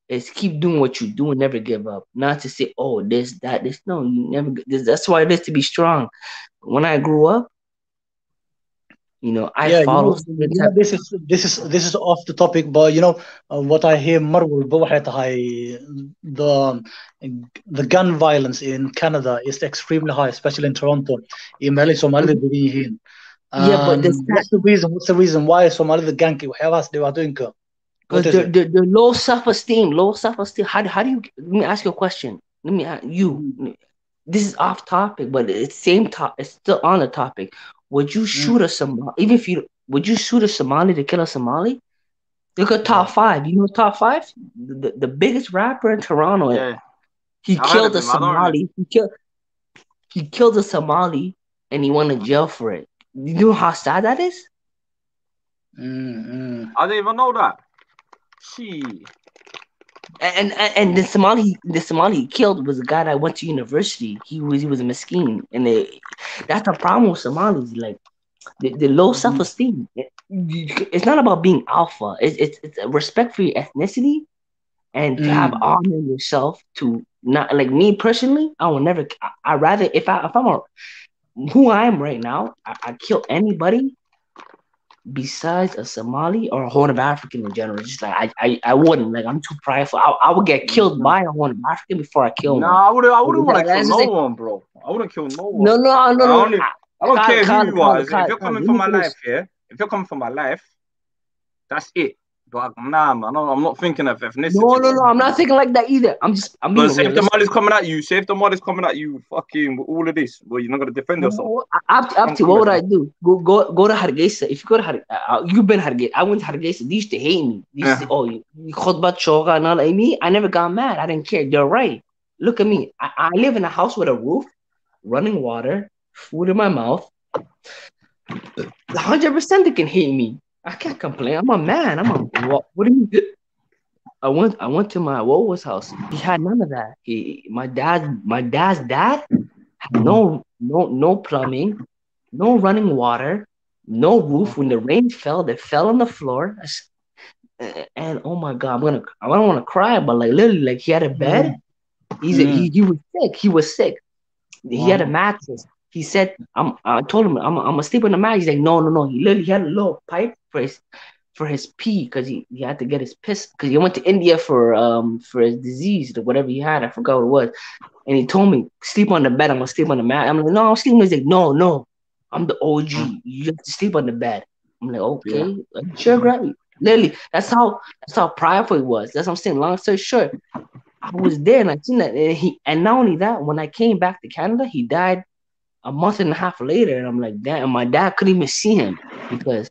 is keep doing what you do and never give up. Not to say, oh, this. No, you never. That's why it is to be strong. When I grew up, I follow. This is off the topic, but what I hear marwal the gun violence in Canada is extremely high, especially in Toronto. But what's the reason why Somalida ganki waxyaabahaas dhibaatooyinka? Because they're low self-esteem. How do you? Let me ask you a question. Let me ask you. This is off topic, but it's same top. It's still on the topic. Would you shoot a Somali? Would you shoot a Somali to kill a Somali? Look at top 5. You know top 5? The biggest rapper in Toronto. Yeah. He killed a Somali. He killed a Somali, and he went to jail for it. You know how sad that is? I didn't even know that. She. And the Somali he killed was a guy that went to university. He was a mesquite, and that's the problem with Somalis. Like the low self-esteem. It's not about being alpha. It's a respect for your ethnicity, and to have honor in yourself. To not like me personally, I will never. I rather if I'm who I am right now, I kill anybody besides a Somali or a Horn of African in general. Just like I wouldn't, like, I'm too prideful. I would get killed by a Horn of African before I kill one. I wouldn't want to kill no one, bro. I wouldn't kill no one. No. I don't care who you are. If you're coming for my life, if you're coming for my life, that's it. But nah, man, I'm not thinking of ethnicity. No, I'm not thinking like that either. I'm being say if the Mali's coming at you, fucking with all of this, well, you're not gonna defend yourself. Up to what would I do? Go to Hargeisa. If you go to Hargeisa, you've been Hargeisa. I went to Hargeisa. They used to hate me. They used to say, you khutbah choga and all that. Me, I never got mad. I didn't care. They're right. Look at me. I live in a house with a roof, running water, food in my mouth. 100% they can hate me. I can't complain. I'm a man. What do you do? I went to my Wowo's house. He had none of that. My dad's dad had no plumbing, no running water, no roof. When the rain fell, they fell on the floor. And oh my God, I don't want to cry, but like literally, like he had a bed. He was sick. He was sick. He had a mattress. He said, I told him I'm gonna sleep on the mat. He's like, no. He literally had a little pipe for his pee because he had to get his piss because he went to India for his disease or whatever he had. I forgot what it was. And he told me, sleep on the bed. I'm gonna sleep on the mat. I'm like, no, I'm sleeping. He's like, no. I'm the OG. You have to sleep on the bed. I'm like, okay, sure, great. Literally, that's how prideful he was. That's what I'm saying. Long story short, I was there and I seen that. And not only that, when I came back to Canada, he died a month and a half later, and I'm like, damn. And my dad couldn't even see him because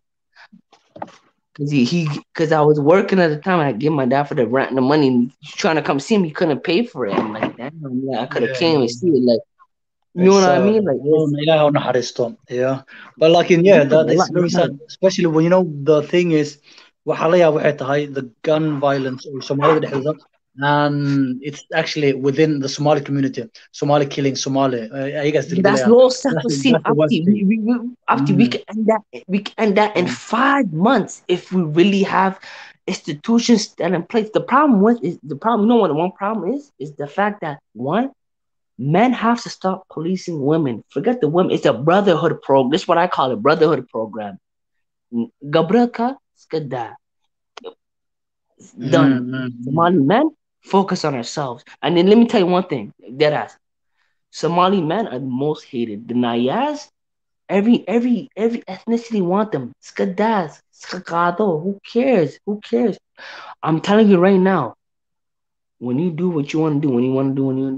I was working at the time. I gave my dad for the rent and the money. And he's trying to come see him, he couldn't pay for it. I'm like, damn, I could have came and see it. Like, you know what I mean? Like, yeah. But like that's very sad, especially when the thing is, the gun violence or Somalia. And it's actually within the Somali community. Somali killing Somali. That's low self-esteem. We can end that in 5 months if we really have institutions that in place. The problem, you know what the one problem is the fact that men have to stop policing women. Forget the women. It's a brotherhood program. This is what I call a brotherhood program. Gabraka skada. Done. Somali men focus on ourselves. And then let me tell you one thing, deadass. Somali men are the most hated. The Nayas, every ethnicity want them. Skadas, Skakado, who cares? I'm telling you right now, when you do what you want to do,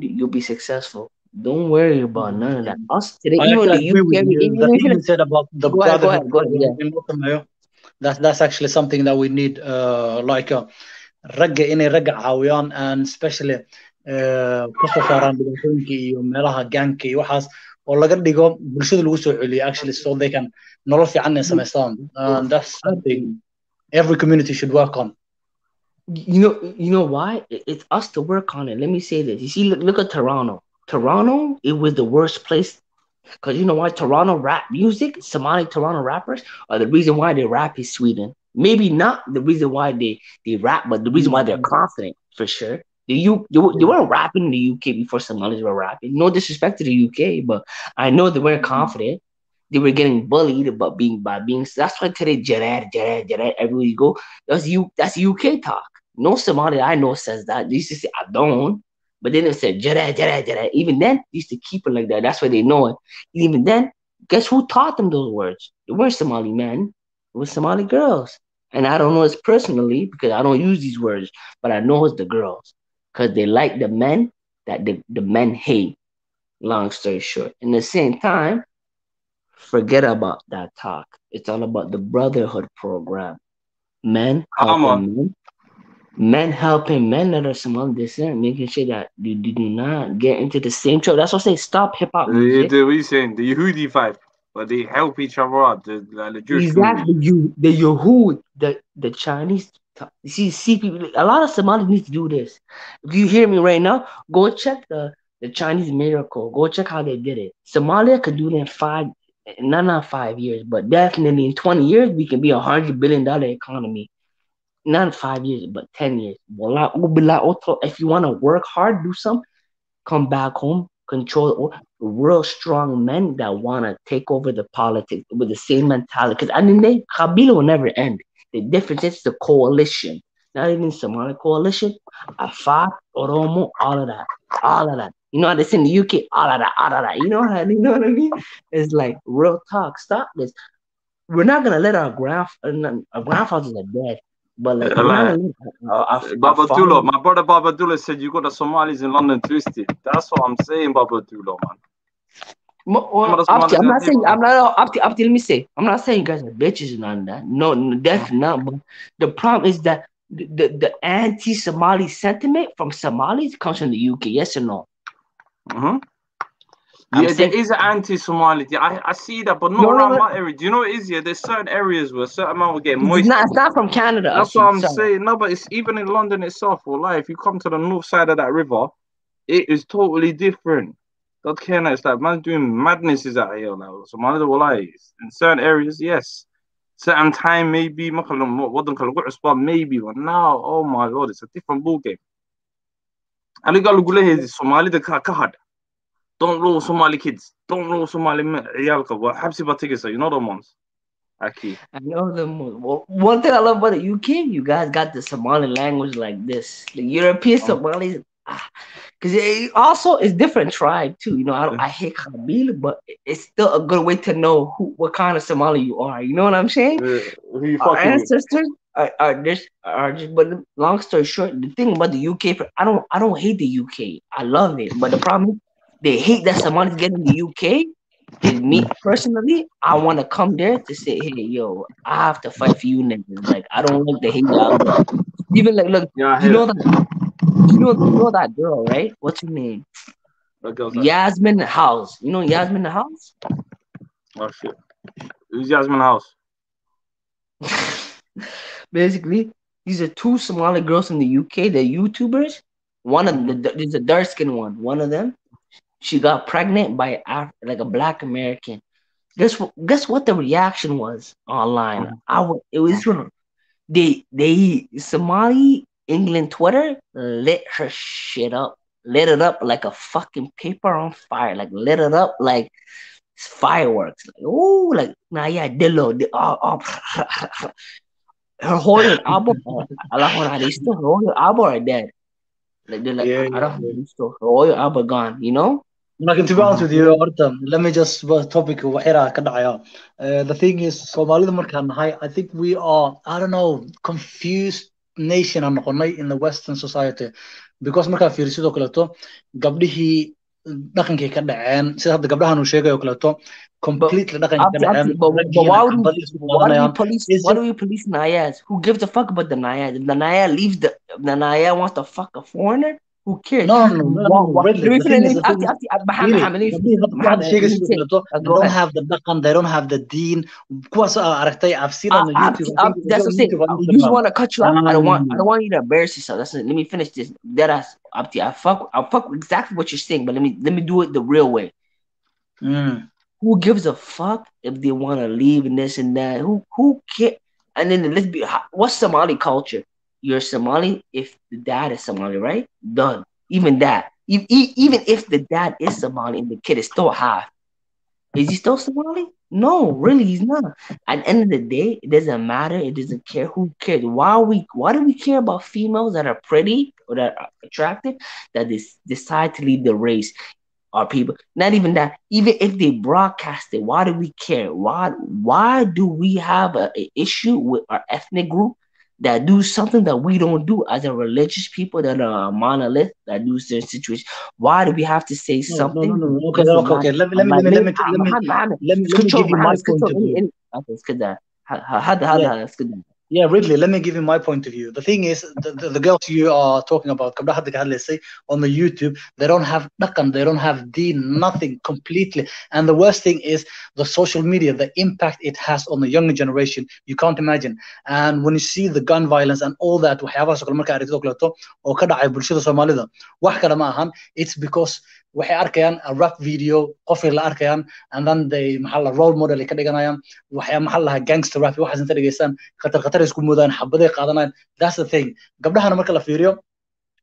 you'll be successful. Don't worry about none of that. Us today, even the UK, you said about the brotherhood. Go ahead. That's actually something that we need, ragga inay ragga caawiyaan, and especially kasoo saaraan dhibaatooyinka iyo meelaha gaanka iyo waxaas oo laga dhigo bulshada lagu soo celiyo actually, so they can nolol fiican inay samaystaan. And that's something every community should work on. You know why? It's us to work on it. Let me say this. You see, look at Toronto. Toronto, it was the worst place. Because you know why? Toronto rap music, Somali Toronto rappers are the reason why they rap is Sweden. Maybe not the reason why they rap, but the reason why they're confident for sure. They weren't rapping in the UK before Somalis were rapping. No disrespect to the UK, but I know they weren't confident. they were getting bullied about being. That's why today Jared everywhere you go. That's UK talk. No Somali I know says that. They used to say I don't, but then they said Jared. Even then, they used to keep it like that. That's why they know it. Even then, guess who taught them those words? They weren't Somali men. It was Somali girls. And I don't know this personally because I don't use these words, but I know it's the girls because they like the men that the men hate. Long story short. In the same time, forget about that talk. It's all about the brotherhood program. Men helping men that are Somali descent, making sure that you do not get into the same trouble. That's what I say. Stop hip hop music. What are you saying? The Yehudi vibe, but they help each other out. The Jewish community. The Yehud, the Chinese. See people. A lot of Somalis need to do this. If you hear me right now, go check the Chinese miracle. Go check how they did it. Somalia could do it in not 5 years, but definitely in 20 years, we can be $100 billion economy. Not 5 years, but 10 years. If you want to work hard, do something, come back home, control real strong men that want to take over the politics with the same mentality. Because Kabila will never end. The difference is the coalition. Not even Somali coalition. Afar, Oromo, all of that. You know, this in the UK, all of that. You know what I mean? It's like real talk. Stop this. We're not gonna let our grandfathers are dead. But like, Babadullah, my brother Babadullah said you got the Somalis in London twisted. That's what I'm saying, Babadullah, man. Let me say, I'm not saying you guys are bitches and all that. No, definitely not. But the problem is that the anti-Somali sentiment from Somalis comes from the UK. Yes or no? Yeah, there is an anti-Somality. I see that, but not around my area. Do you know what it is? Yeah, there's certain areas where certain amount will get moist. It's not from Canada. That's what I'm saying. No, but it's even in London itself. Well, if you come to the north side of that river, it is totally different. That kind of, it's like man doing madnesses out here now. So in certain areas, yes. Certain time maybe, maybe, but now, oh my lord, it's a different ball game. And you got to go Somali the kahad. Don't roll Somali kids. Don't roll Somali عيالك. وحبسي بتيجي you know the ones. I know them. Well, one thing I love about the UK, you guys got the Somali language like this. The European Somalis, because it also is different tribe too. You know, I hate Kabila, but it's still a good way to know what kind of Somali you are. You know what I'm saying? Our ancestors are just. But long story short, the thing about the UK, I don't hate the UK. I love it, but the problem is, they hate that Somalis get in the UK. And me personally, I want to come there to say, hey, yo, I have to fight for you niggas. Like, I don't like the hate y'all. Even like, look, you know that girl, right? What's her name? Yasmin House. You know Yasmin House? Oh shit. Who's Yasmin House? Basically, these are two Somali girls in the UK. They're YouTubers. One of them, there's a dark skinned one. One of them, she got pregnant by like a Black American. Guess what the reaction was online? It was they Somali England Twitter lit her shit up, lit it up like a fucking paper on fire, like lit it up like fireworks. Like, oh, like nah, yeah, Dillo, her whole album, they still her whole album are dead. Like they're like, I don't know, still her whole album gone, you know. Like, to be honest with you, let me just topic the thing is, Somalida I think we are, I don't know, confused nation in the Western society, because markaa fiirsido kaleeto gabdhihii dhaqankay ka dhaceen sida hadda gabdhahan uu sheegay oo kaleeto completely dhaqankay ka dhaceen. But why do we police Nayas? Who gives a fuck about the Nayas? If the Naya leaves the Naya wants to fuck a foreigner, who cares? No. They don't have the dhaqan, they don't have the deen. I've seen on the YouTube. That's what I'm saying. You just want to cut you off. I don't want you to embarrass yourself. Let me finish this. I fuck exactly what you're saying, but let me do it the real way. Who gives a fuck if they want to leave and this and that? Who cares? And then what's Somali culture? You're Somali if the dad is Somali, right? Done. Even that. Even if the dad is Somali and the kid is still half, is he still Somali? No, really, he's not. At the end of the day, it doesn't matter. It doesn't care. Who cares? Why do we care about females that are pretty or that are attractive that decide to leave the race? Or people, not even that. Even if they broadcast it, why do we care? Why do we have an issue with our ethnic group that do something that we don't do as a religious people that are a monolith that do certain situations? Why do we have to say something? No. Okay. Let me give you my point of view. Yeah, Ridley, let me give you my point of view. The thing is, the girls you are talking about, on the YouTube, they don't have dhaqan, they don't have deen, nothing completely. And the worst thing is the social media, the impact it has on the younger generation, you can't imagine. And when you see the gun violence and all that, it's because waxay arkayaan a rap video qof la arkayaan and then they role model ka dhiganayaan waxay gangster rap waxaas inta dhageysan khatar isku moodaan xabaday qaadanayaan. That's the thing. Gabdhahana marka la fiiriyo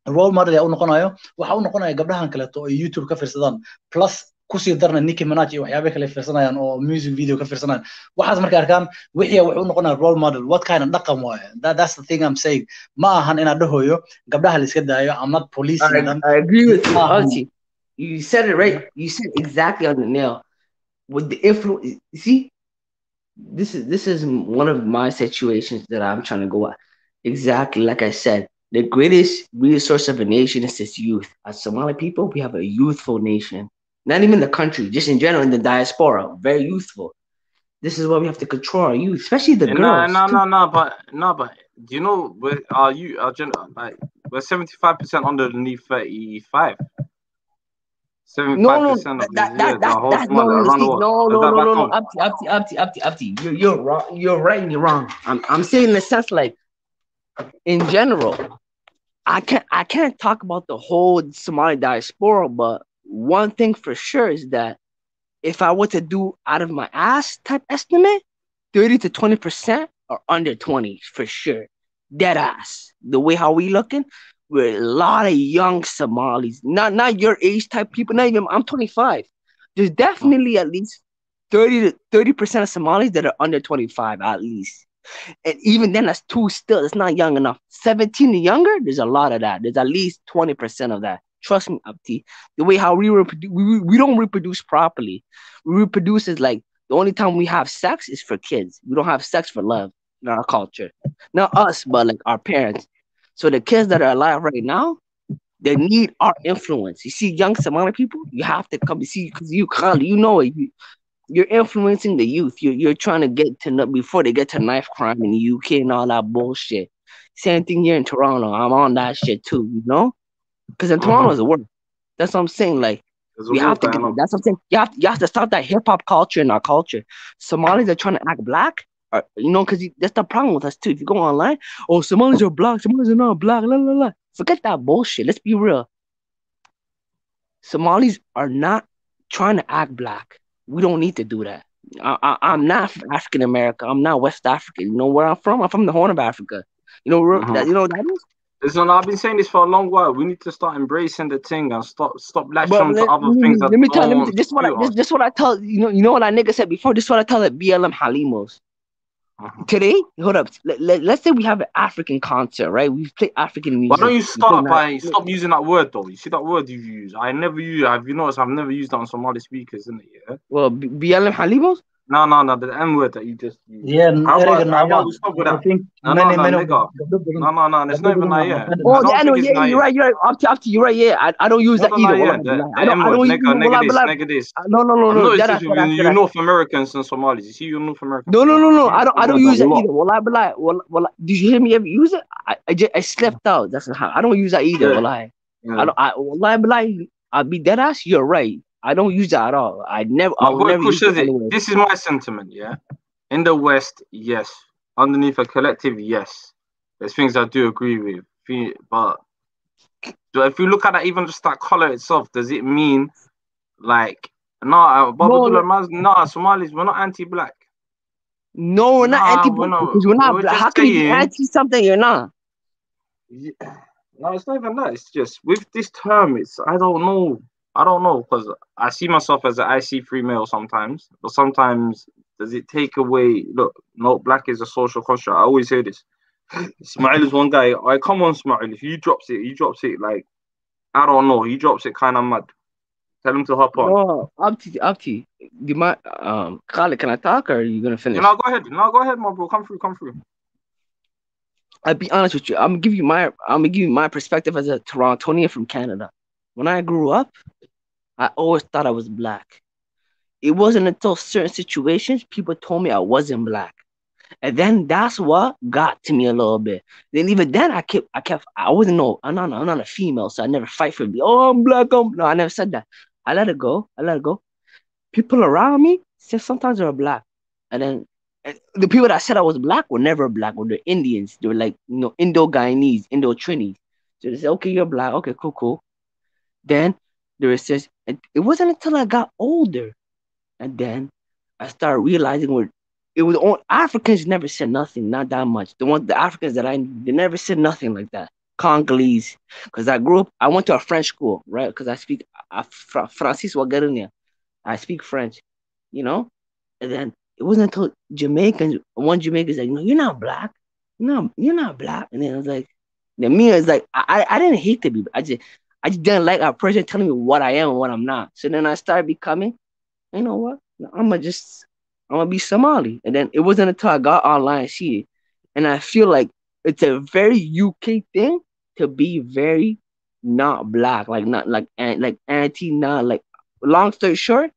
role model ya u noqonayo waxa u noqonayo gabdhahan kale oo YouTube ka fiirsadaan plus kusii darna Nicki Minaj iyo waxyaabo kale fiirsanayaan oo music video ka fiirsanayaan waxaas markay arkaan wixii wuxuu u noqonayaa role model. What kind of dhaqan waaye? That's the thing I'm saying. Ma ahan inaad dhahoyo gabdhaha la iska daayo. I'm not policing them. I agree with you, Archie. You said it right. You said exactly on the nail. With the influence, see, this is one of my situations that I'm trying to go at. Exactly like I said, the greatest resource of a nation is its youth. As Somali people, we have a youthful nation. Not even the country, just in general, in the diaspora, very youthful. This is why we have to control our youth, especially the girls. But do you know we're 75% underneath 35. 75% Abdi. You're wrong. You're right and you're wrong. I'm saying in the sense like, in general, I can't talk about the whole Somali diaspora, but one thing for sure is that if I were to do out of my ass type estimate, 30 to 20% are under 20 for sure. Dead ass. The way how we looking, we're a lot of young Somalis, not your age type people. Not even I'm 25. There's definitely at least 30% of Somalis that are under 25 at least. And even then, that's too still. It's not young enough. 17 and younger, there's a lot of that. There's at least 20% of that. Trust me, Abdi. The way how we reproduce, we don't reproduce properly. We reproduce is like the only time we have sex is for kids. We don't have sex for love in our culture. Not us, but like our parents. So the kids that are alive right now, they need our influence. You see, young Somali people, you have to come see because you know it. You're influencing the youth. You're trying to get to before they get to knife crime in the UK and all that bullshit. Same thing here in Toronto. I'm on that shit too, you know? Because in Toronto is a work. That's what I'm saying. Like we have to get. That's what I'm saying. You have to stop that hip hop culture in our culture. Somalis are trying to act black, or, you know, because that's the problem with us too. If you go online, oh, Somalis are black. Somalis are not black. La la la. Forget that bullshit. Let's be real. Somalis are not trying to act black. We don't need to do that. I'm not African American. I'm not West African. You know where I'm from? I'm from the Horn of Africa. You know that. You know what that is? Listen, I've been saying this for a long while. We need to start embracing the thing and stop latching on to other things. Let me tell you. This is what I tell you know what that nigga said before. This is what I tell the BLM Halimos. Today, hold up. Let's say we have an African concert, right? We play African music. Why don't you stop using that word though? You see that word you've used? I never use. Have you noticed? I've never used that on Somali speakers, isn't it? Yeah. Well, BLM Halimos. No, the M word that you just used. Yeah, how about we stop with that? No, it's not even that yet. Oh, anyway, yeah, you're right. Up to you're right. Yeah, I don't use that either. I don't use nigga. No. You North Americans and Somalis. You see, you're North Americans. No. I don't use that either. Well, did you hear me ever use it? I slept out. That's how I don't use that either. I'll be dead ass. You're right. I don't use that at all. I'll never use it anyway. This is my sentiment, yeah? In the West, yes. Underneath a collective, yes. There's things I do agree with. But if you look at that, even just that color itself, does it mean like, Somalis, we're not anti-black. No, we're not anti-black because we're not black. How can you be anti-something you're not? Yeah. No, it's not even that. It's just with this term, I don't know. I don't know, because I see myself as an IC3 male sometimes, but sometimes does it take away? Look, no, black is a social construct. I always say this. Ismail is one guy. I come on, Ismail. If he drops it like, I don't know. He drops it kind of mad. Tell him to hop on. No, up to you. You might, Khalid, can I talk or are you gonna finish? No, go ahead. No, go ahead, my bro. Come through. I'll be honest with you. I'm gonna give you my perspective as a Torontonian from Canada. When I grew up, I always thought I was black. It wasn't until certain situations people told me I wasn't black. And then that's what got to me a little bit. Then even then I wasn't I'm not a female, so I never fight for me. Oh, I'm black. No, I never said that. I let it go. People around me said sometimes they were black. And then the people that said I was black were never black. Were the Indians. They were like, Indo-Guyanese, Indo-Trinis. So they said, okay, you're black. Okay, cool. Then there was this, it wasn't until I got older. And then I started realizing Africans never said nothing, not that much. The Africans that I knew, they never said nothing like that. Congolese, because I went to a French school, right? Because I speak Francis Wagarunia. I speak French, And then it wasn't until one Jamaican's like, no, you're not black. No, you're not black. And then I was like, I didn't hate the people. I just didn't like a person telling me what I am and what I'm not. So then I started becoming, you know what? I'm gonna be Somali. And then it wasn't until I got online and see it. And I feel like it's a very UK thing to be very not black, long story short,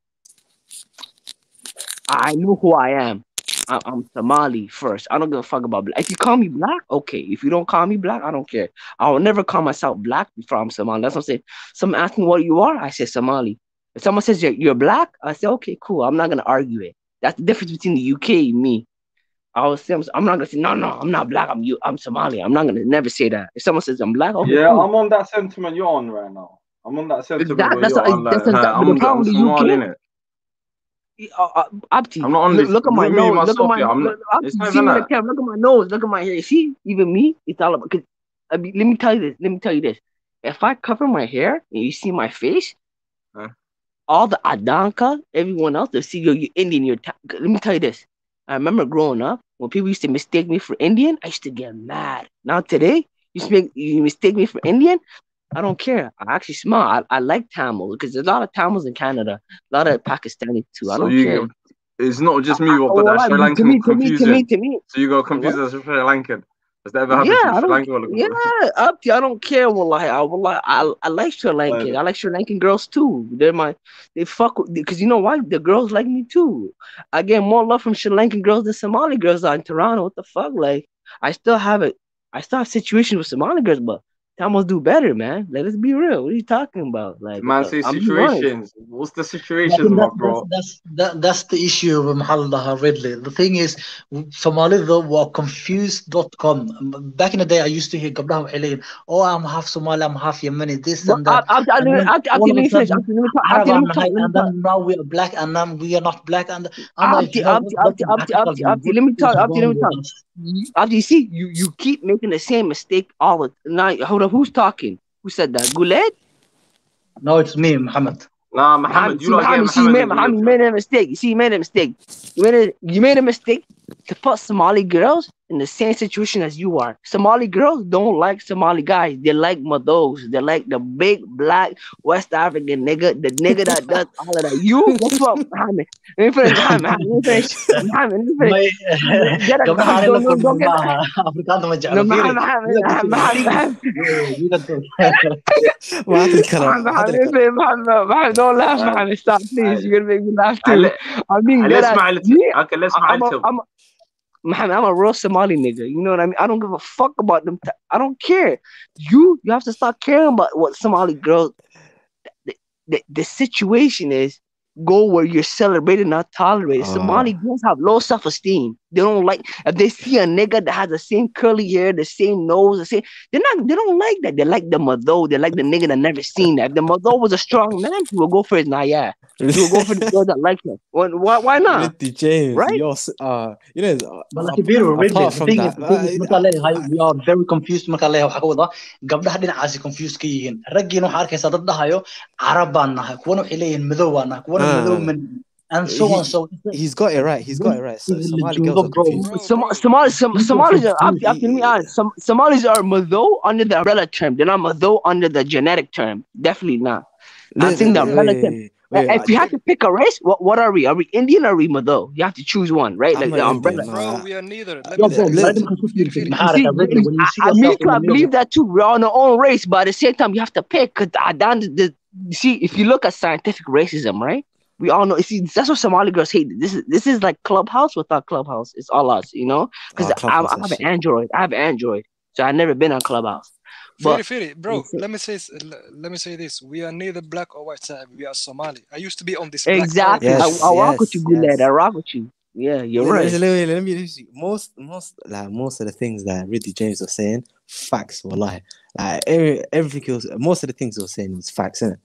I knew who I am. I'm Somali first. I don't give a fuck about black. If you call me black, okay. If you don't call me black, I don't care. I will never call myself black before I'm Somali. That's what I'm saying. Someone asks me what you are, I say Somali. If someone says you're black, I say, okay, cool. I'm not gonna argue it. That's the difference between the UK and me. I'm not gonna say no, I'm not black. I'm Somali. I'm not gonna never say that. If someone says I'm black, okay, yeah, cool. I'm on that sentiment you're on right now. I'm on that sentiment. I'm Somali. Abdi, I'm not on this. Look at my nose. Look at my nose. Look at my hair. See, even me, it's all about. Let me tell you this. If I cover my hair and you see my face, all the Adanka, everyone else, they'll see you're Indian. Let me tell you this. I remember growing up when people used to mistake me for Indian. I used to get mad. Now today, you mistake me for Indian. I don't care. I actually smile. I like Tamil because there's a lot of Tamils in Canada, a lot of Pakistani too. I don't care. It's not just me, but that Sri Lankan confusion. To me. So you got confused as Sri Lankan. Has that ever happened to Sri Lanka? I don't care. I like Sri Lankan. I like Sri Lankan girls too. They fuck with, because you know why? The girls like me too. I get more love from Sri Lankan girls than Somali girls are in Toronto. What the fuck? Like, I still have situations with Somali girls, but Tamils do better, man. Let us be real. What are you talking about? Like, man, say situations. What's the situations, my bro? That's the issue with Mahallah Ridley. The thing is, Somali were confused.com. Back in the day, I used to hear Gabraham Elaine, oh, I'm half Somali, I'm half Yemeni, this and that. And then now we are black, and then we are not black. And let me tell you. Abdi, see, you keep making the same mistake all the night. Hold on, who's talking? Who said that? Guled? No, it's me, Muhammad. Nah, Muhammad. You made a mistake. You see, you made a mistake. You made a mistake to put Somali girls in the same situation as you are. Somali girls don't like Somali guys. They like Mados. They like the big black West African nigga, the nigga that does all of that. You, guess what, Muhammad? Let me finish. Don't laugh, Muhammad. Stop, please. You're gonna make me laugh too. I mean, let's Muhammad, I'm a real Somali nigga. You know what I mean? I don't give a fuck about them. I don't care. You have to start caring about what Somali girls. The situation is go where you're celebrated, not tolerated. Somali girls have low self-esteem. They don't like if they see a nigga that has the same curly hair, the same nose, the same. They don't like that. They like the mother. They like the nigga that never seen that. If the mother was a strong man, he will go for his naya. He will go for the girl that like him. Why not? Ridley James, right? You know, but like apart from that, we are very confused. Marka leeyahay waxa ka wada gabdhaha dhinacaasi confused ka yihiin. Raggiina waxa arkaysa dad dhahayo Arab baan nahay, kuwana waxay leeyihiin madow baan nahay, kuwana madow min and so on. So he's got it right. So Somali girls are confused. Somalis are Somalis are Mado under the umbrella term. They're not Mado under the genetic term. Definitely not. I think the umbrella term. If you have to pick a race, what are we? Are we Indian or are we Mado? You have to choose one, right? Like the umbrella. Bro, we are neither. I believe that too. We're on our own race, but at the same time, you have to pick. You see, if you look at scientific racism, right? We all know. See, that's what Somali girls hate. This is like Clubhouse without Clubhouse. It's all us, you know. Because I have an Android. So I've never been on Clubhouse. Firi, bro. Let me say this. We are neither black or white. We are Somali. I used to be on this. Exactly. Yes, I rock with you, Guled. I rock with you. Yeah, you're right. Let me see. Most of the things that Ridley James was saying, facts were lie. Like everything else, most of the things he was saying was facts, innit?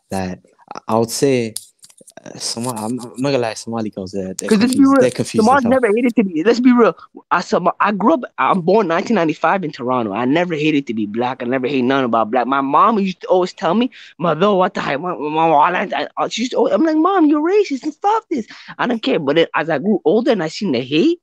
Like I would say. I'm not gonna lie, Somali girls, they're confused. Somali never hated to be. Let's be real. I grew up. I'm born 1995 in Toronto. I never hated to be black. I never hated nothing about black. My mom used to always tell me, "Mother, what the hell?" She used to always, I'm like, "Mom, you're racist and stop this." I don't care. But then, as I grew older and I seen the hate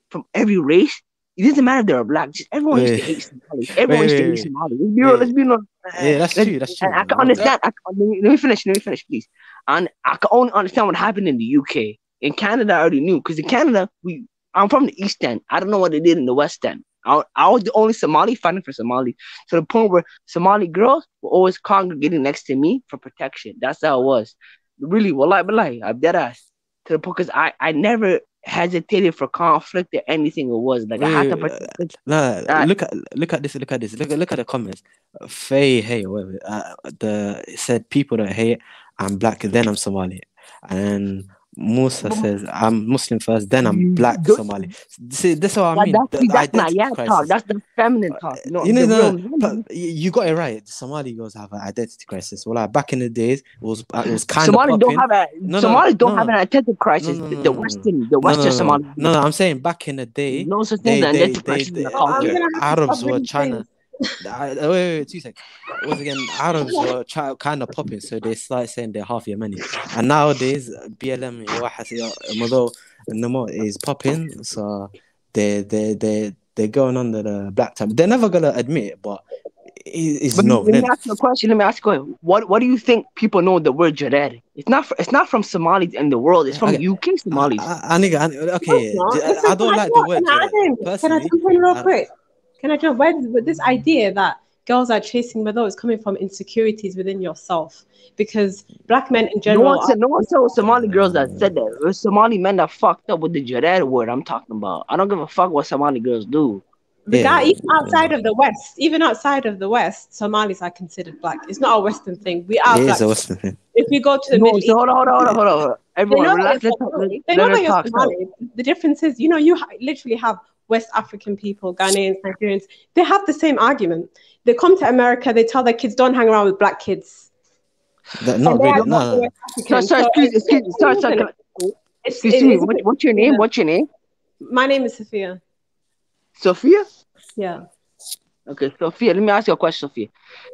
from every race, it doesn't matter if they're black. Just everyone used to hate Somali. Everyone used to hate Somali. Let's be real. Let's be real. Yeah, that's true. And I can understand. Let me finish, please. And I can only understand what happened in the UK. In Canada, I already knew because in Canada, I'm from the East End. I don't know what they did in the West End. I was the only Somali fighting for Somali, to the point where Somali girls were always congregating next to me for protection. That's how it was. Really, wallahi, I'm dead ass. To the point because I never hesitated for conflict or anything. It was like I had to protect. Look at this. Look at the comments. Faye, hey, whatever. It said people that hate I'm black, then I'm Somali. And Musa says I'm Muslim first, then I'm black Somali. See, that's what I mean. That's not talk. That's the feminine talk. No, you got it right. Somali girls have an identity crisis. Well, like back in the days, it was kind of Somali don't have an identity crisis. The Western Somali. No, I'm saying back in the day, no such thing as identity crisis in the culture. Arabs were trying to. Wait, 2 seconds. Once again, Arabs were kind of popping, so they started saying they're half Yemeni. And nowadays, BLM is popping, so they're going under the black tab. They're never gonna admit it, but no. Let me ask you a question. What do you think people know the word Jared? It's not from Somalis in the world. It's from UK Somalis. Okay, I don't like the word. Can I jump in real quick? Can I jump? Where this idea that girls are chasing Mado is coming from insecurities within yourself, because black men in general. No one said Somali girls that said that. It was Somali men that fucked up with the Jared word I'm talking about. I don't give a fuck what Somali girls do. Even outside of the West, Somalis are considered black. It's not a Western thing. We are black. It's a Western thing. If we go to the Middle East, hold on. Everyone, they know that you're Somali. The difference is, you literally have West African people, Ghanaians, Nigerians. They have the same argument. They come to America, they tell their kids, don't hang around with black kids. Not really. No. Sorry. Excuse me. What's your name? My name is Sophia. Sophia? Yeah. Okay, Sophia, let me ask you a question, Sophia.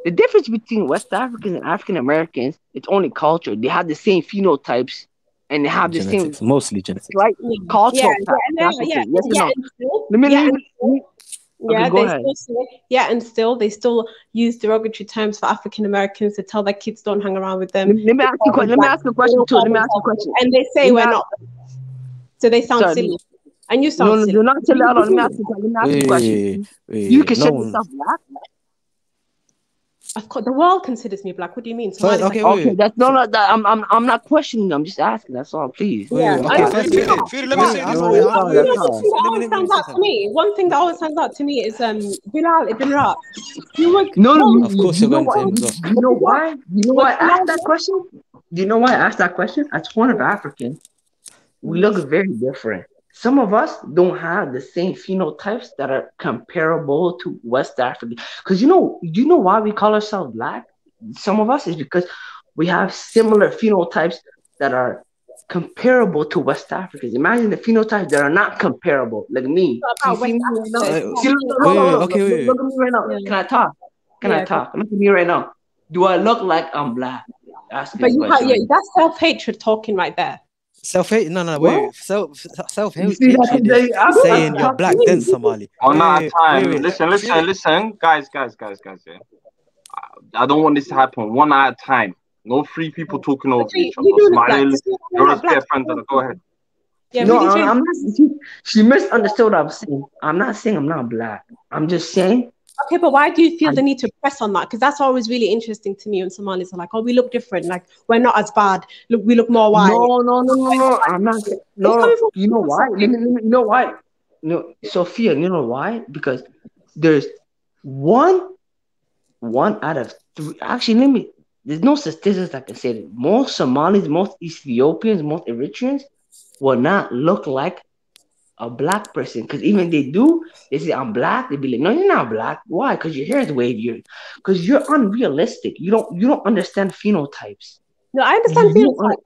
The difference between West Africans and African Americans, it's only culture. They have the same phenotypes. And they have genetics, the same, mostly genetics, right? Cultural. And still they still use derogatory terms for African Americans to tell their kids don't hang around with them. Let me ask you a question too. And they say we're not. So they sound silly. And you sound silly. You're not silly. Let me ask you a question. You consider yourself black? Of course, the world considers me black. What do you mean? Okay. That's I'm not questioning. I'm just asking. That's all. Please. Yeah. Let me say one thing that always stands out to me is Bilal Ibn Ra. Of course, you're going to. You know why? You know why I asked that question? Do you know why I asked that question? As one of Africans, we look very different. some of us don't have the same phenotypes that are comparable to West African. Because you know why we call ourselves black? Some of us is because we have similar phenotypes that are comparable to West Africans. Imagine the phenotypes that are not comparable, like me. Look at me right now. Can I talk? Can I talk? Look at me right now. Do I look like I'm black? But that's self-hatred talking right there. Self-hate? No, wait. Self-hate saying you're black, then Somali. One at a time. Listen, guys. Yeah. I don't want this to happen. One at a time. No three people talking over each other. You're a friend. Go ahead. Yeah, no, I'm not. She misunderstood what I'm saying. I'm not saying I'm not black. I'm just saying. Okay, but why do you feel the need to press on that? Because that's always really interesting to me when Somalis are like, "Oh, we look different. Like we're not as bad. Look, we look more white." No. I'm not. No. You know why? You know why? No, Sophia. You know why? Because there's one out of three. Actually, there's no statistics that can say that. Most Somalis, most Ethiopians, most Eritreans will not look like a black person. Because even they do, they say, I'm black. They be like, no, you're not black. Why? Because your hair is wavier. Because you're unrealistic. You don't understand phenotypes. No, I understand phenotypes.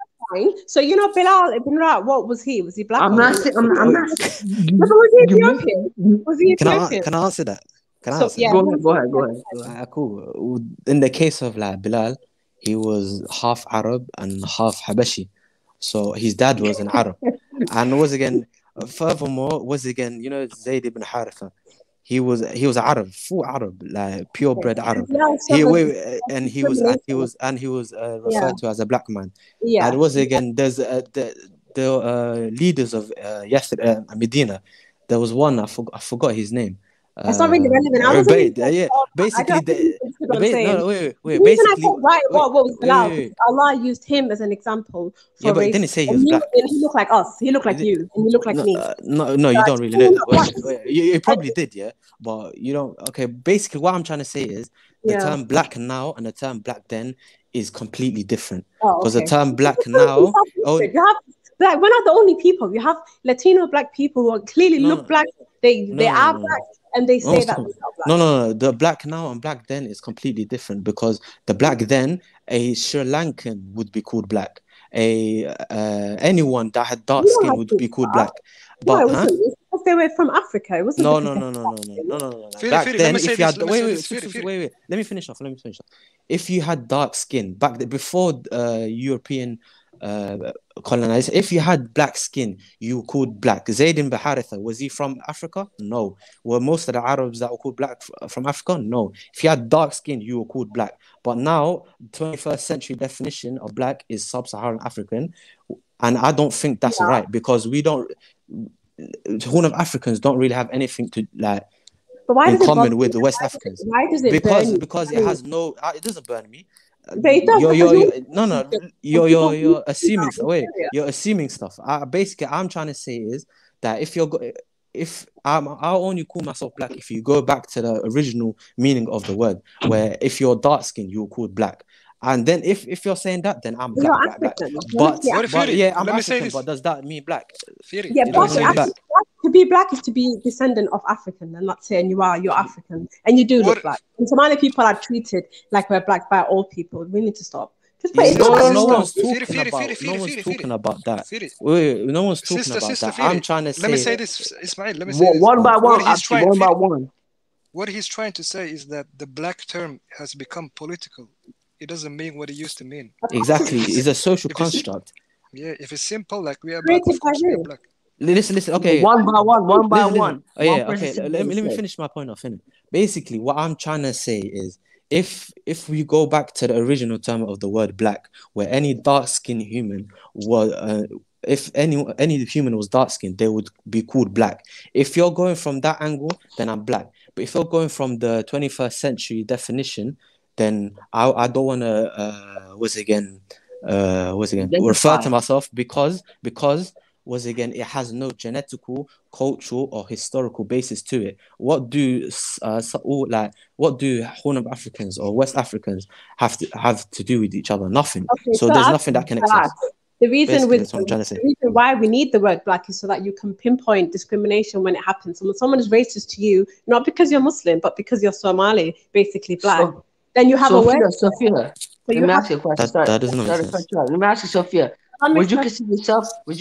So, Bilal Ibn Ra'ad, what was he? Was he black? I'm not saying. No, but was he Ethiopian? Was he Ethiopian? Can I answer that? Go ahead. Cool. In the case of like Bilal, he was half Arab and half Habashi. So his dad was an Arab. And furthermore, Zayd ibn Haritha. He was Arab, full Arab, like purebred Arab. He was referred to as a black man. Yeah. And there's the leaders of Medina. There was one I forgot his name. That's not really relevant. Basically, what was Bilal? Allah used him as an example. But didn't he say he was black? And he looked like us. He looked like you, and you look like me. No, you don't really know. You probably did, yeah. But you don't. Okay, basically, what I'm trying to say is the term black now and the term black then is completely different. Because the term black now, we're not the only people. You have Latino black people who clearly look black. They are black. And they say that. No. The black now and black then is completely different because the black then, a Sri Lankan would be called black. Anyone that had dark skin would be called black. But because they were from Africa. It wasn't. No. Back then, if you had wait, let me finish off. If you had dark skin back then, before European colonized, if you had black skin, you were called black. Zayd ibn Haritha, was he from Africa? No. Were most of the Arabs that were called black from Africa? No. If you had dark skin, you were called black. But now, 21st century definition of black is sub-Saharan African, and I don't think that's right because Horn of Africans don't really have anything to like in common with the West Africans. Why does it burn you? Because it has no. It doesn't burn me. You're assuming stuff. Wait, you're assuming stuff. Basically, I'm trying to say is that I'll only call myself black if you go back to the original meaning of the word, where if you're dark skinned, you're called black. And then if you're saying that, then I'm black. But I'm African, but does that mean black? To be black is to be descendant of African, and that's it, and you're African, and you do look black. And Somali people are treated like we're black by all people. We need to stop. No one's talking about that. No one's talking about that. I'm trying to say. Let me say this, Ismail. Let me say this. One by one. What he's trying to say is that the black term has become political. It doesn't mean what it used to mean. Exactly. It's a social construct. If it's simple, like we are black, of course we are black. Listen. Okay. One by one. Oh yeah. Okay. Let me finish my point off. Basically, what I'm trying to say is, if we go back to the original term of the word black, where any dark-skinned human was, if any human was dark-skinned, they would be called black. If you're going from that angle, then I'm black. But if you're going from the 21st century definition, then I don't want to refer to myself because it has no genetical, cultural, or historical basis to it. What do Horn of Africans or West Africans have to do with each other? Nothing. So there's nothing that can exist. The reason why we need the word black is so that you can pinpoint discrimination when it happens. So when someone is racist to you, not because you're Muslim, but because you're Somali, basically black, then you have a word. Sophia, let me ask you a question. That doesn't make sense. Let me ask you, Sophia. Would you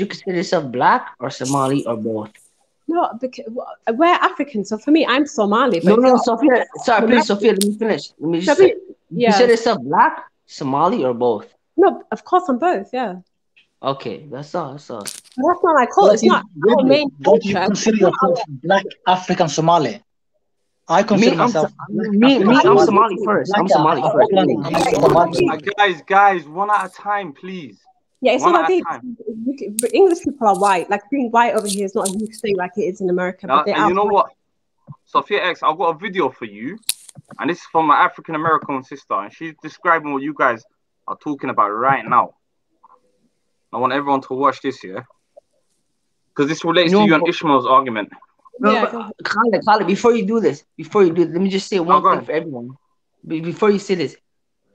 consider yourself black or Somali or both? No, because we're African. So for me, I'm Somali. No, Sophia. Sorry, please, Sophia. Let me finish. Let me just say, you consider yourself black, Somali, or both? No, of course I'm both. Yeah. Okay, that's all. That's not my culture. It's not our main culture. Don't you consider yourself black African Somali? I consider myself. I'm Somali first. I'm Somali first. Guys, one at a time, please. Yeah, it's not like English people are white. Like being white over here is not a huge thing like it is in America. But and you know what, Sophia X, I've got a video for you, and this is from my African American sister, and she's describing what you guys are talking about right now. I want everyone to watch this, because this relates to you and Ishmael's argument. Khalid, before you do this, let me just say one thing for everyone. Before you say this,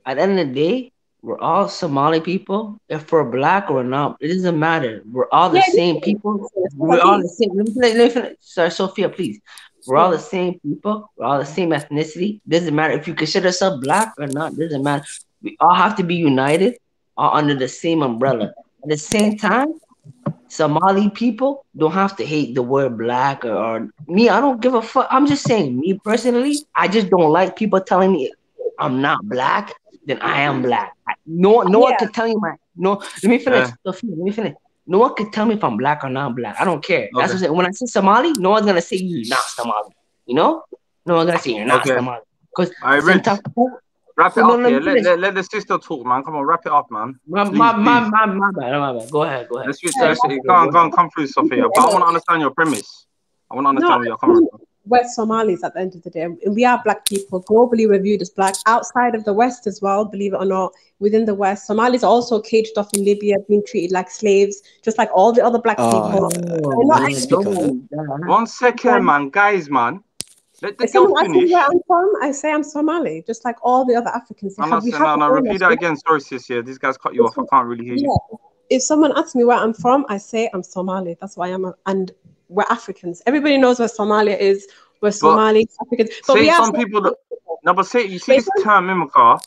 at the end of the day, we're all Somali people. If we're black or not, it doesn't matter. We're all the same people. We're all the same. Let me finish. Sorry, Sophia, please. We're all the same people. We're all the same ethnicity. Doesn't matter if you consider yourself black or not. Doesn't matter. We all have to be united, all under the same umbrella. At the same time, Somali people don't have to hate the word black or me. I don't give a fuck. I'm just saying, me personally, I just don't like people telling me I'm not black. Then I am black. No one can tell you let me finish. Sophia, let me finish. No one can tell me if I'm black or not black. I don't care. Okay. That's what I'm saying. When I say Somali, no one's gonna say you're not Somali. You know? No one's gonna say you're not Somali. Because wrap it up here. Let the sister talk, man. Come on, wrap it up, man. My bad. Go ahead. Let's go on, come through, Sophia. But I want to understand your premise. I want to understand where you're coming from. We're Somalis at the end of the day, and we are black people. Globally, we're viewed as black. Outside of the West as well, believe it or not, within the West, Somalis are also caged off in Libya, being treated like slaves, just like all the other black people. One second, man. Guys, man. Let the girl finish. Where I'm from, I say I'm Somali, just like all the other Africans. No, repeat that again. Sorry, sis. These guys cut you off. I can't really hear you. If someone asks me where I'm from, I say I'm Somali. That's why I'm and we're Africans. Everybody knows where Somalia is. We're Somali Africans. But say some people you see this term Mimika,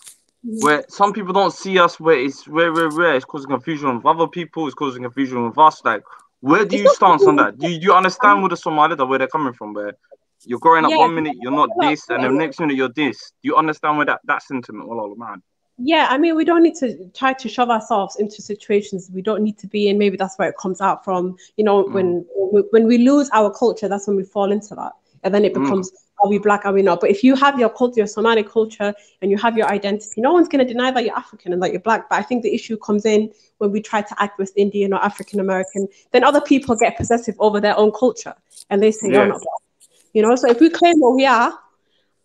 where some people don't see us where it's causing confusion with other people, it's causing confusion with us. Like, where do you stance on that? Do you understand where the Somali where they're coming from? Where you're growing up 1 minute, you're not this, and the next minute you're this. Do you understand where that sentiment, man? Yeah, I mean, we don't need to try to shove ourselves into situations we don't need to be in. Maybe that's where it comes out from. You know, when we lose our culture, that's when we fall into that. And then it becomes, are we black, are we not? But if you have your culture, your Somali culture, and you have your identity, no one's going to deny that you're African and that you're black. But I think the issue comes in when we try to act West Indian or African American. Then other people get possessive over their own culture. And they say, you're not black. You know, so if we claim what we are,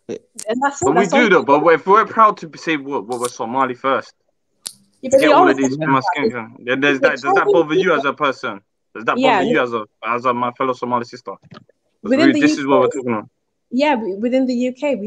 and that's but we do that. But if we're proud to say what we're Somali first, get all of these does that bother you as a person? Does that bother you as my fellow Somali sister? This is what we're talking about. Yeah, within the UK,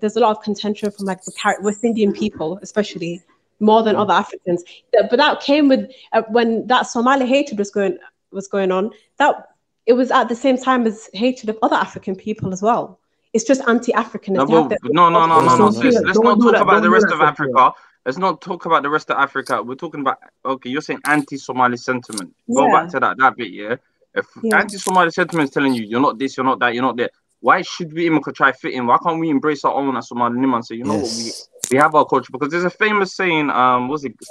there's a lot of contention from like the West Indian people, especially more than other Africans. But that came with when that Somali hatred was going on. That it was at the same time as hatred of other African people as well. It's just anti-African. No. Let's not talk about the rest of Africa. Let's not talk about the rest of Africa. We're talking about, you're saying anti-Somali sentiment. Go back to that bit, If anti-Somali sentiment is telling you, you're not this, you're not that, you're not there, why should we even try fit in? Why can't we embrace our own as Somali and say, you know what, we have our culture? Because there's a famous saying,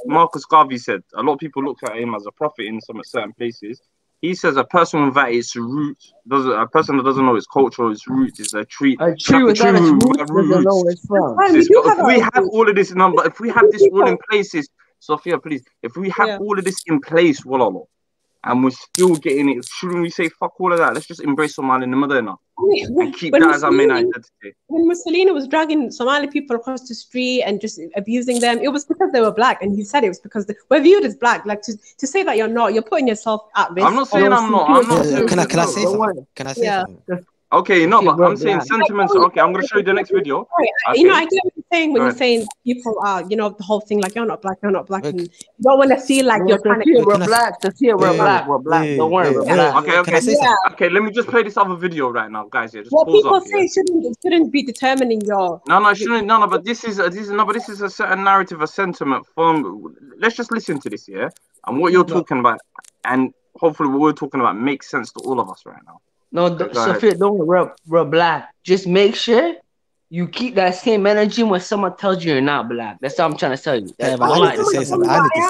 Marcus Garvey said, a lot of people look at him as a prophet in some certain places. He says a person without its roots, a person that doesn't know its culture or its roots is a tree. A tree without its roots doesn't know where it's from. If we have all of this number, if we have this all in places, Sophia, please, if we have all of this in place, and we're still getting it, shouldn't we say fuck all of that? Let's just embrace Somali in the middle now and keep that as our main identity. When Mussolini was dragging Somali people across the street and just abusing them, it was because they were black, and he said it was because we're viewed as black. Like to say that you're not, you're putting yourself at risk. I'm not saying I'm not. Can I say something? Can I say something? Okay, no, but I'm saying sentiments. Okay, I'm gonna show you the next video. Okay. Okay. You know, I get what you're saying when you're saying people are, you know, the whole thing like you're not black, and you don't want to feel like you're trying to. We're black. We're black. Don't worry, we're black. Okay. Let me just play this other video right now, guys. Yeah, just what pause people up, say shouldn't be determining your. No, it shouldn't. No, but this is a certain narrative, a sentiment from. Let's just listen to this, yeah, and what you're talking about, and hopefully what we're talking about makes sense to all of us right now. No, Sophia, don't worry, we're black. Just make sure you keep that same energy when someone tells you you're not black. That's all I'm trying to tell you. That's all I need to say.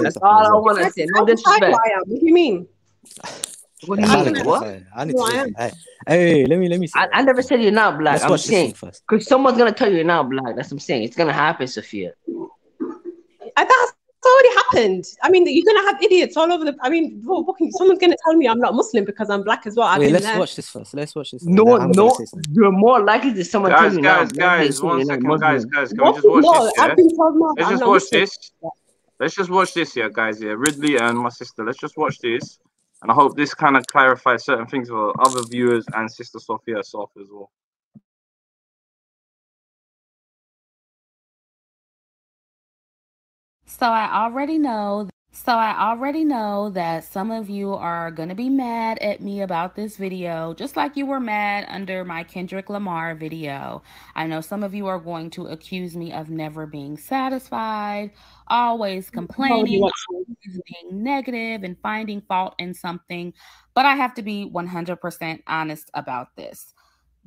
That's all I want to say. No disrespect. What do you mean? What do you mean? What? I need to hey, let me see. I never said you're not black. I'm saying because someone's gonna tell you you're not black. That's what I'm saying. It's gonna happen, Sophia. That's already happened. I mean, you're gonna have idiots all over the. I mean, someone's gonna tell me I'm not Muslim because I'm black as well. Let's watch this first. No, you're more likely to someone tell you guys, 1 second, guys. Can we just watch this? I've been told no. Let's just watch this. Let's just watch this here, guys. Yeah, Ridley and my sister. Let's just watch this, and I hope this kind of clarifies certain things for other viewers and Sister Sophia herself as well. So I already know that some of you are going to be mad at me about this video, just like you were mad under my Kendrick Lamar video. I know some of you are going to accuse me of never being satisfied, always complaining, always being negative and finding fault in something. But I have to be 100% honest about this.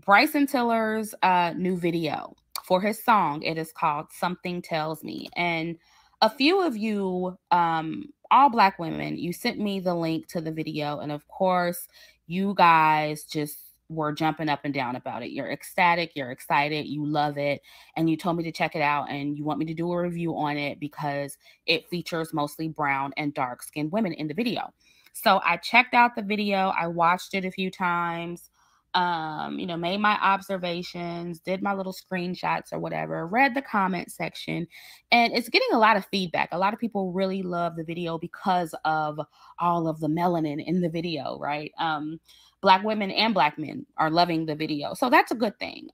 Bryson Tiller's new video for his song, it is called Something Tells Me. And a few of you, all Black women, you sent me the link to the video. And of course, you guys just were jumping up and down about it. You're ecstatic, you're excited, you love it. And you told me to check it out and you want me to do a review on it because it features mostly brown and dark-skinned women in the video. So I checked out the video. I watched it a few times. Made my observations, did my little screenshots or whatever, read the comment section, and it's getting a lot of feedback. A lot of people really love the video because of all of the melanin in the video, right? Black women and Black men are loving the video. So that's a good thing.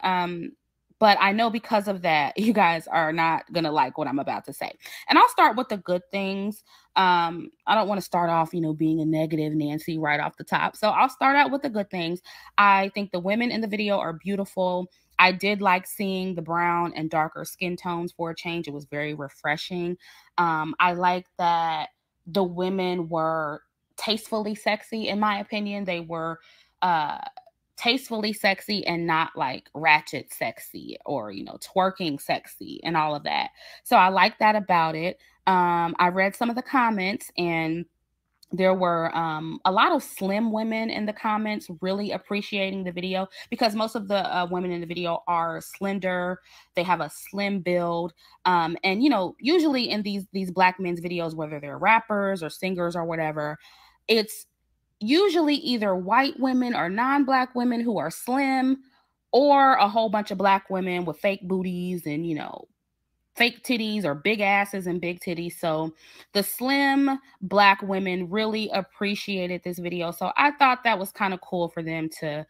But I know because of that, you guys are not going to like what I'm about to say. And I'll start with the good things. I don't want to start off, being a negative Nancy right off the top. So I'll start out with the good things. I think the women in the video are beautiful. I did like seeing the brown and darker skin tones for a change. It was very refreshing. I like that the women were tastefully sexy, in my opinion. They were tastefully sexy and not like ratchet sexy or, twerking sexy and all of that. So I like that about it. I read some of the comments and there were a lot of slim women in the comments really appreciating the video because most of the women in the video are slender. They have a slim build. And, usually in these Black men's videos, whether they're rappers or singers or whatever, it's usually either white women or non-Black women who are slim or a whole bunch of Black women with fake booties and, fake titties or big asses and big titties. So the slim Black women really appreciated this video. So I thought that was kind of cool for them to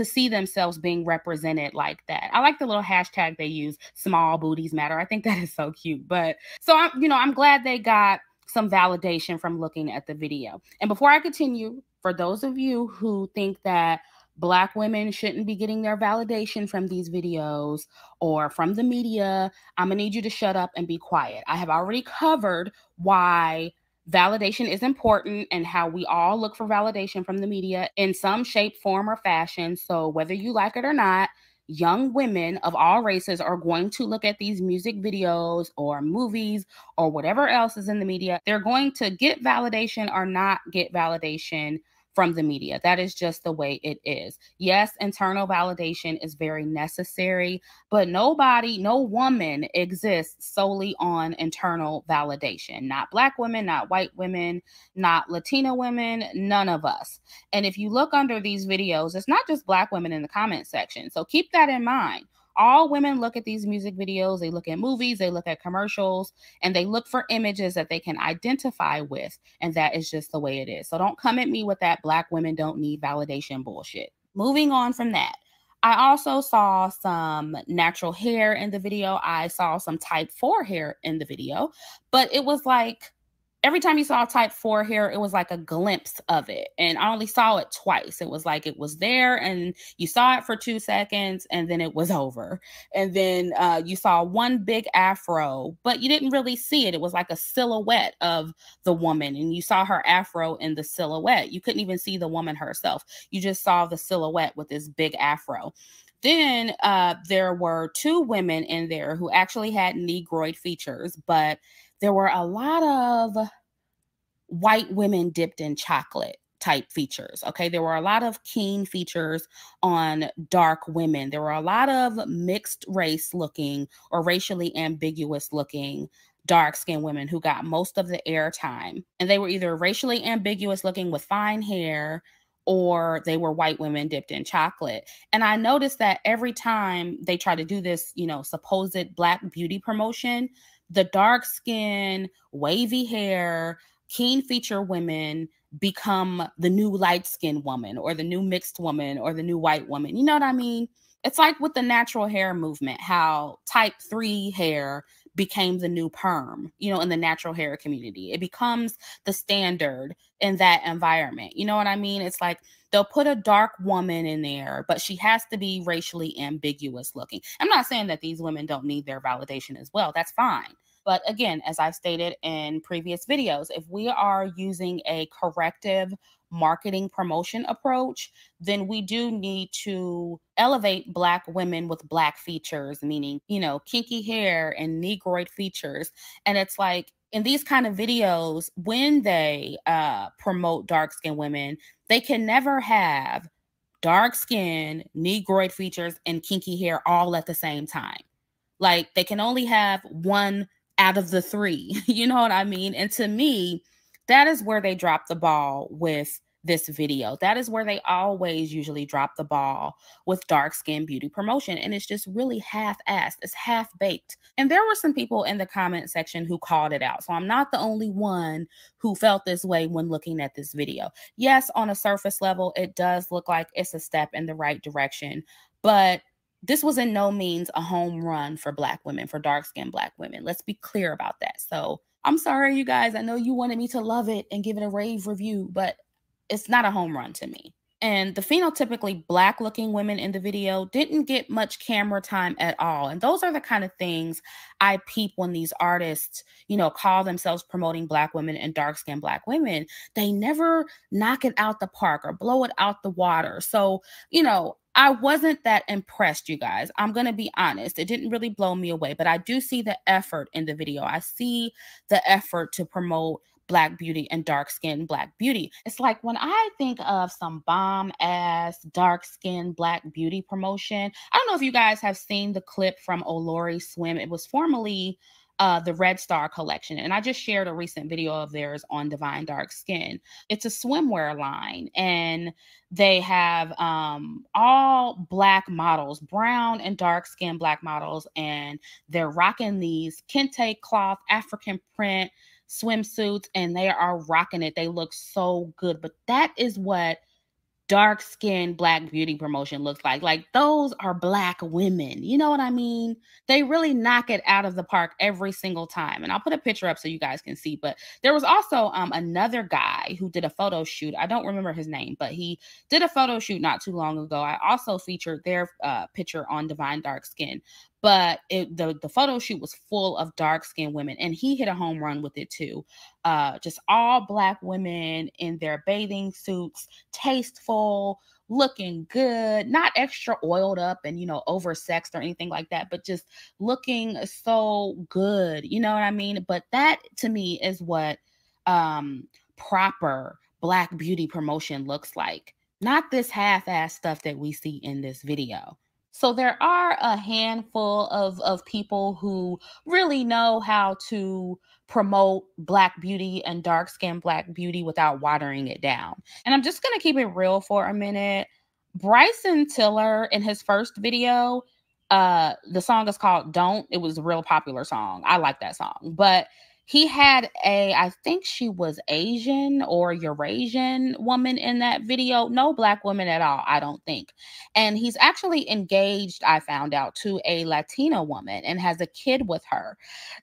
see themselves being represented like that. I like the little hashtag they use, small booties matter. I think that is so cute. But so I'm glad they got some validation from looking at the video. And before I continue, for those of you who think that Black women shouldn't be getting their validation from these videos or from the media, I'm gonna need you to shut up and be quiet. I have already covered why validation is important and how we all look for validation from the media in some shape, form, or fashion. So whether you like it or not, young women of all races are going to look at these music videos or movies or whatever else is in the media. They're going to get validation or not get validation from the media. That is just the way it is. Yes, internal validation is very necessary, but no woman exists solely on internal validation. Not Black women, not white women, not Latina women, none of us. And if you look under these videos, it's not just Black women in the comment section. So keep that in mind. All women look at these music videos, they look at movies, they look at commercials, and they look for images that they can identify with. And that is just the way it is. So don't come at me with that Black women don't need validation bullshit. moving on from that, I also saw some natural hair in the video. I saw some type 4 hair in the video, but it was like every time you saw type 4 hair, it was like a glimpse of it. And I only saw it twice. It was like it was there and you saw it for 2 seconds and then it was over. And then you saw one big afro, but you didn't really see it. It was like a silhouette of the woman and you saw her afro in the silhouette. You couldn't even see the woman herself. You just saw the silhouette with this big afro. Then there were 2 women in there who actually had negroid features, but there were a lot of white women dipped in chocolate type features. Okay. There were a lot of keen features on dark women. There were a lot of mixed race looking or racially ambiguous looking dark-skinned women who got most of the airtime. And they were either racially ambiguous looking with fine hair, or they were white women dipped in chocolate. And I noticed that every time they try to do this, you know, supposed Black beauty promotion, the dark skin, wavy hair, keen feature women become the new light skinned woman or the new mixed woman or the new white woman. You know what I mean? It's like with the natural hair movement, how type 3 hair became the new perm, you know, in the natural hair community. It becomes the standard in that environment. You know what I mean? It's like they'll put a dark woman in there, but she has to be racially ambiguous looking. I'm not saying that these women don't need their validation as well. That's fine. But again, as I've stated in previous videos, if we are using a corrective marketing promotion approach, then we do need to elevate Black women with Black features, meaning, you know, kinky hair and negroid features. And it's like in these kind of videos, when they promote dark-skinned women, they can never have dark skin, negroid features, and kinky hair all at the same time. Like they can only have one out of the 3, you know what I mean? And to me, that is where they drop the ball with this video. That is where they always usually drop the ball with dark skin beauty promotion. And it's just really half-assed. It's half-baked. And there were some people in the comment section who called it out. So I'm not the only one who felt this way when looking at this video. Yes, on a surface level, it does look like it's a step in the right direction, but this was in no means a home run for Black women, for dark-skinned Black women. Let's be clear about that. So I'm sorry, you guys. I know you wanted me to love it and give it a rave review, but it's not a home run to me. And the phenotypically Black-looking women in the video didn't get much camera time at all. And those are the kind of things I peep when these artists, you know, call themselves promoting Black women and dark-skinned Black women. They never knock it out the park or blow it out the water. So, you know, I wasn't that impressed, you guys. I'm going to be honest. It didn't really blow me away, but I do see the effort in the video. I see the effort to promote Black beauty and dark-skinned Black beauty. It's like when I think of some bomb-ass dark-skinned Black beauty promotion, I don't know if you guys have seen the clip from Olori Swim. It was formerly the Red Star collection. And I just shared a recent video of theirs on Divine Dark Skin. It's a swimwear line and they have all Black models, brown and dark skinned Black models. And they're rocking these kente cloth, African print swimsuits, and they are rocking it. They look so good. But that is what dark-skinned Black beauty promotion looks like. Like those are Black women. You know what I mean? They really knock it out of the park every single time. And I'll put a picture up so you guys can see. But there was also another guy who did a photo shoot. I don't remember his name, but he did a photo shoot not too long ago. I also featured their picture on Divine Dark Skin. But the photo shoot was full of dark-skinned women, and he hit a home run with it too. Just all Black women in their bathing suits, tasteful, looking good, not extra oiled up and, you know, oversexed or anything like that, but just looking so good. You know what I mean? But that to me is what proper Black beauty promotion looks like. Not this half-ass stuff that we see in this video. So there are a handful of people who really know how to promote Black beauty and dark-skinned Black beauty without watering it down. And I'm just going to keep it real for a minute. Bryson Tiller, in his first video, the song is called Don't. It was a real popular song. I like that song. But he had I think she was Asian or Eurasian woman in that video. No black woman at all, I don't think. And he's actually engaged, I found out, to a Latina woman and has a kid with her.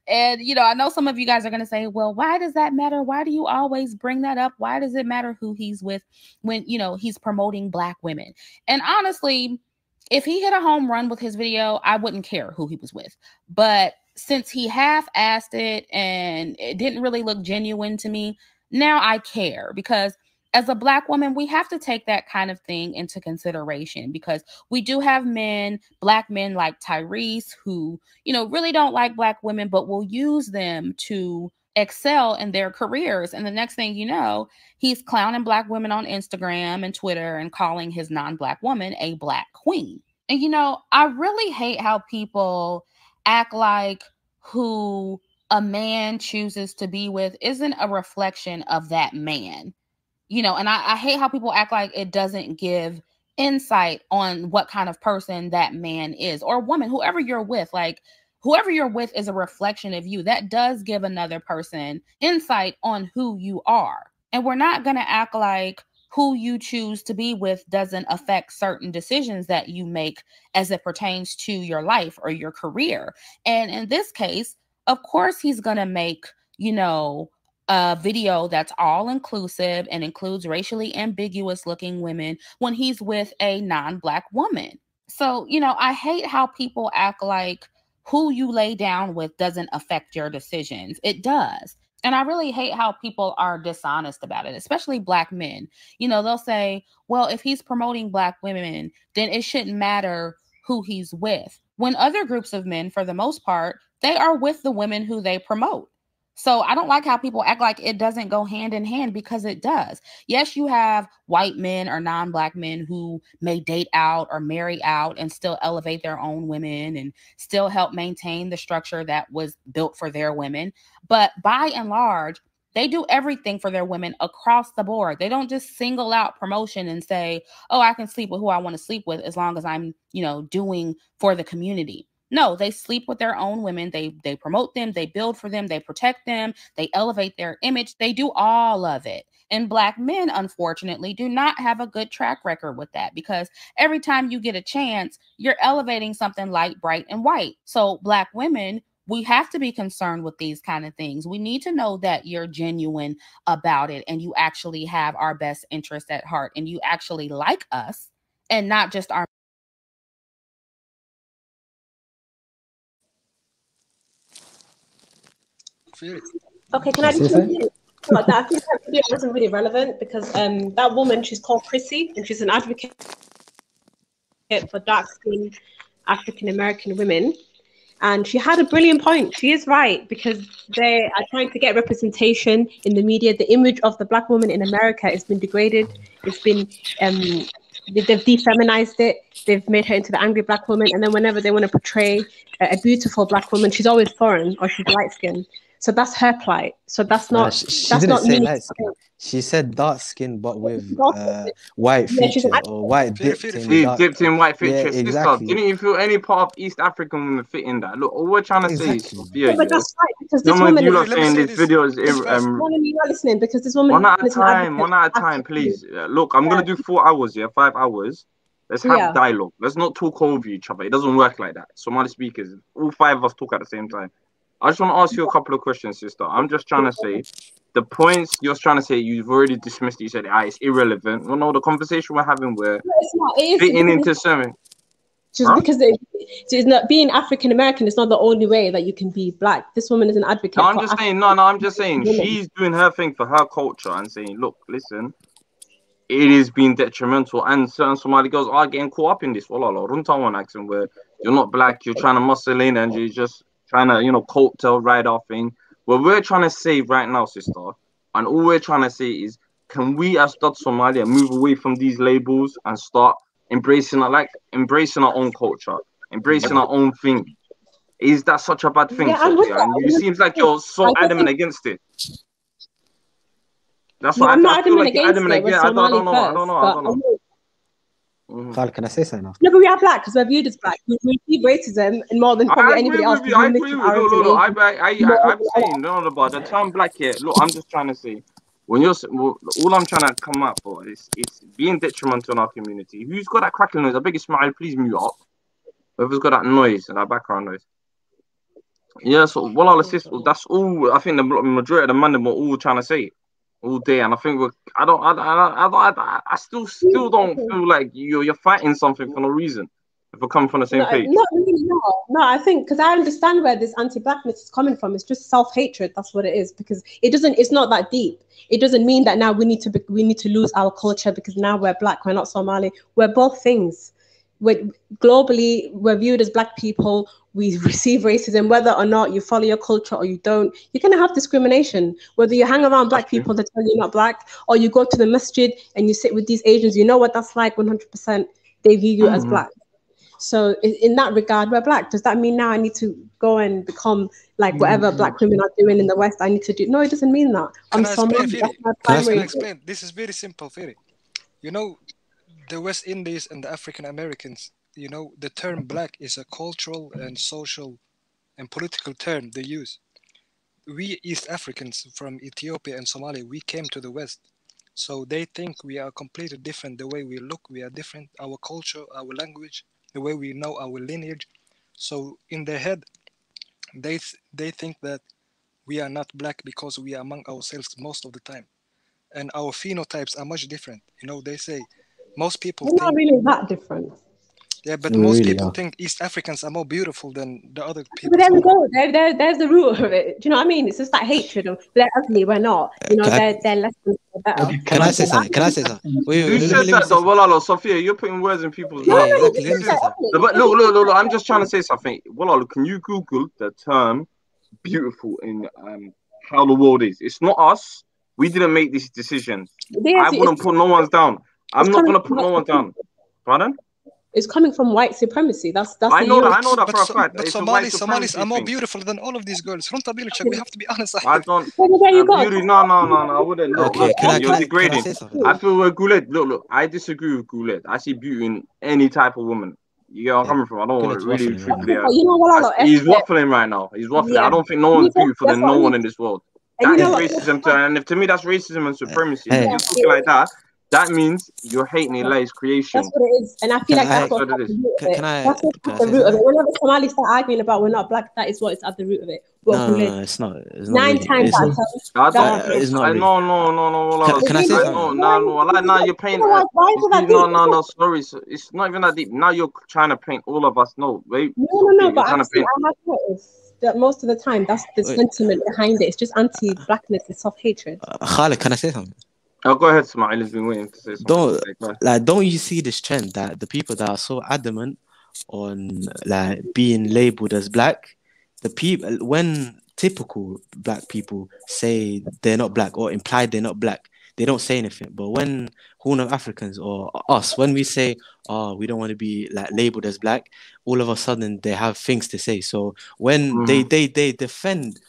And, you know, I know some of you guys are going to say, well, why does that matter? Why do you always bring that up? Why does it matter who he's with when, you know, he's promoting black women? And honestly, if he hit a home run with his video, I wouldn't care who he was with. But since he half-assed it and it didn't really look genuine to me, now I care, because as a black woman, we have to take that kind of thing into consideration, because we do have men, black men like Tyrese, who, you know, really don't like black women, but will use them to excel in their careers. And the next thing you know, he's clowning black women on Instagram and Twitter and calling his non-black woman a black queen. And, you know, I really hate how people act like who a man chooses to be with isn't a reflection of that man. You know, and I hate how people act like it doesn't give insight on what kind of person that man is, or woman, whoever you're with. Like, whoever you're with is a reflection of you. That does give another person insight on who you are. And we're not going to act like who you choose to be with doesn't affect certain decisions that you make as it pertains to your life or your career. And in this case, of course, he's going to make, you know, a video that's all inclusive and includes racially ambiguous looking women when he's with a non-black woman. So, you know, I hate how people act like who you lay down with doesn't affect your decisions. It does. And I really hate how people are dishonest about it, especially black men. You know, they'll say, well, if he's promoting black women, then it shouldn't matter who he's with. When other groups of men, for the most part, they are with the women who they promote. So I don't like how people act like it doesn't go hand in hand, because it does. Yes, you have white men or non-black men who may date out or marry out and still elevate their own women and still help maintain the structure that was built for their women. But by and large, they do everything for their women across the board. They don't just single out promotion and say, oh, I can sleep with who I want to sleep with as long as I'm, you know, doing for the community. No, they sleep with their own women. They promote them. They build for them. They protect them. They elevate their image. They do all of it. And black men, unfortunately, do not have a good track record with that, because every time you get a chance, you're elevating something light, bright, and white. So black women, we have to be concerned with these kind of things. We need to know that you're genuine about it and you actually have our best interest at heart and you actually like us and not just our. Okay, can I just say that? I think that video wasn't really relevant, because that woman, she's called Chrissy, and she's an advocate for dark-skinned African American women. And she had a brilliant point. She is right, because they are trying to get representation in the media. The image of the black woman in America has been degraded. It's been they've defeminized it. They've made her into the angry black woman. And then whenever they want to portray a beautiful black woman, she's always foreign or she's light skinned. So that's her plight. So that's not. She that's didn't not say light skin. She said dark skin, but with white features or white dipped in white features. Yeah, exactly. Didn't you feel any part of East African women fit in that? Look, all we're trying to say is, yeah, but that's right, because this woman. You're not saying this video is. You're not listening, because this woman. One at a time, please. Look, I'm gonna do 4 hours. 5 hours. Let's have dialogue. Let's not talk over each other. It doesn't work like that. Somali speakers, all 5 of us talk at the same time. I just want to ask you a couple of questions, sister. I'm just trying to say, the points you're trying to say, you've already dismissed it. You said, it's irrelevant. Well, no, the conversation we're having, we're fitting into something. Just because it's not being African American is not the only way that you can be black. This woman is an advocate. No, I'm just saying she's doing her thing for her culture and saying, look, listen, it is being detrimental, and certain Somali girls are getting caught up in this. Where you're not black, you're trying to muscle in, and you're just trying to, coattail ride our thing. What we're trying to say right now, sister, and all we're trying to say is, can we as Dot Somalia move away from these labels and start embracing our own culture, embracing our own thing? Is that such a bad thing, Sophia? And it seems like you're so adamant against it. That's what I feel like you're adamant against it. I don't know. Khalid, can I say something? No, but we are black because we're viewed as black. We receive racism in more than probably anybody else. I agree with you. Look, I'm saying no about the term black here. Look, I'm just trying to say, when you're all I'm trying to come up for is it's being detrimental in our community. Who's got that crackling noise? I beg you, Smile, please mute up. Whoever's got that noise and that background noise. Yeah, so what I'll assist. That's all. I think the majority of the men were all trying to say all day, and I think I still don't feel like you're fighting something for no reason. If we're coming from the same page. Not really, no. I think because I understand where this anti-blackness is coming from. It's just self-hatred. That's what it is. Because it's not that deep. It doesn't mean that now we need to lose our culture because now we're black. We're not Somali. We're both things. Globally, we're viewed as black people. We receive racism, whether or not you follow your culture or you don't. You're going to have discrimination. Whether you hang around black people that tell you you're not black, or you go to the masjid and you sit with these Asians, you know what that's like 100%. They view you as black. So in that regard, we're black. Does that mean now I need to go and become like whatever black women are doing in the West, I need to do? No, it doesn't mean that. Can I explain? This is very simple, Firi. You know, the West Indies and the African Americans, you know, the term black is a cultural and social and political term they use. We East Africans from Ethiopia and Somalia, we came to the West. So they think we are completely different. The way we look, we are different. Our culture, our language, the way we know our lineage. So in their head, they think that we are not black because we are among ourselves most of the time. And our phenotypes are much different. You know, they say, most people think... not really that different. Yeah, but most people think East Africans are more beautiful than the other people. But there we go. There's the root of it. Do you know what I mean? It's just that hatred of they're ugly, we're not. You know, they're less than better. Can I say something? Who said that though? Well, Sophia, you're putting words in people's mouths. But look, I'm just trying to say something. Well, can you Google the term beautiful in how the world is? It's not us. We didn't make these decisions. I wouldn't put no one's down. I'm not gonna put no one down. Pardon? It's coming from white supremacy. That's I know that for a fact. But Somalis are more beautiful than all of these girls. We have to be honest. I don't. Beauty, no. I wouldn't. Okay, you're degrading. I feel with Goulet. Look. I disagree with Goulet. I see beauty in any type of woman. You get where I'm coming from. I don't really there. He's waffling right now. He's waffling. Yeah. I don't think no one's beautiful than no one in this world. That is racism. And if to me that's racism and supremacy. If you're talking like that. That means you're hating Allah's creation. That's what it is. And I feel like that's what's at the root of it. That's what's at the root of it. Whenever Somalis start arguing about we're not black, that is what is at the root of it. No, it's not. It's 9 times out of 10. It's not. No. Can I say something? No. Now you're painting. No. Sorry. It's not even that deep. Now you're trying to paint all of us. No, wait. No. But actually, I have noticed that most of the time, that's the sentiment behind it. It's just anti-blackness. It's self-hatred. Khalid, can I say something? Oh, go ahead, Smile has been waiting to say something. Don't you see this trend that the people that are so adamant on like being labeled as black, the people when typical black people say they're not black or imply they're not black, they don't say anything. But when Horn of Africans or us, when we say, "Oh, we don't want to be like labeled as black," all of a sudden they have things to say. So when they defend.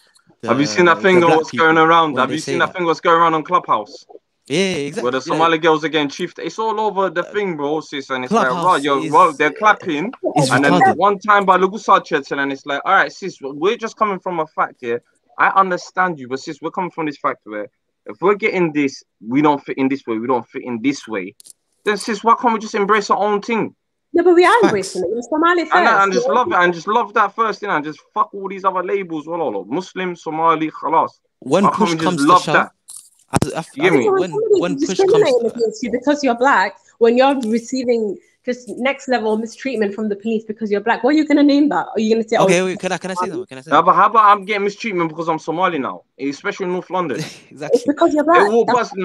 Have you seen that thing what's going around? Have you seen that thing what's going around on Clubhouse? Yeah, exactly. Where the Somali girls are getting chiefed. It's all over the thing, bro, sis. And it's like, they're clapping. And then one time by Lugusa Church, and it's like, all right, sis, we're just coming from a fact here. I understand you, but sis, we're coming from this fact where if we're getting this, we don't fit in this way, we don't fit in this way. Then sis, why can't we just embrace our own thing? No, but we are embracing it. Somali first. And just love it, and just love that first, and just fuck all these other labels. Muslim, Somali, khalas. When push comes to shove. When push comes against you because you're black, when you're receiving just next level mistreatment from the police because you're black, what are you gonna name that? Are you gonna say? Wait, can I say that? But how about I'm getting mistreatment because I'm Somali now, especially in North London? Exactly. It's because you're black. No, it's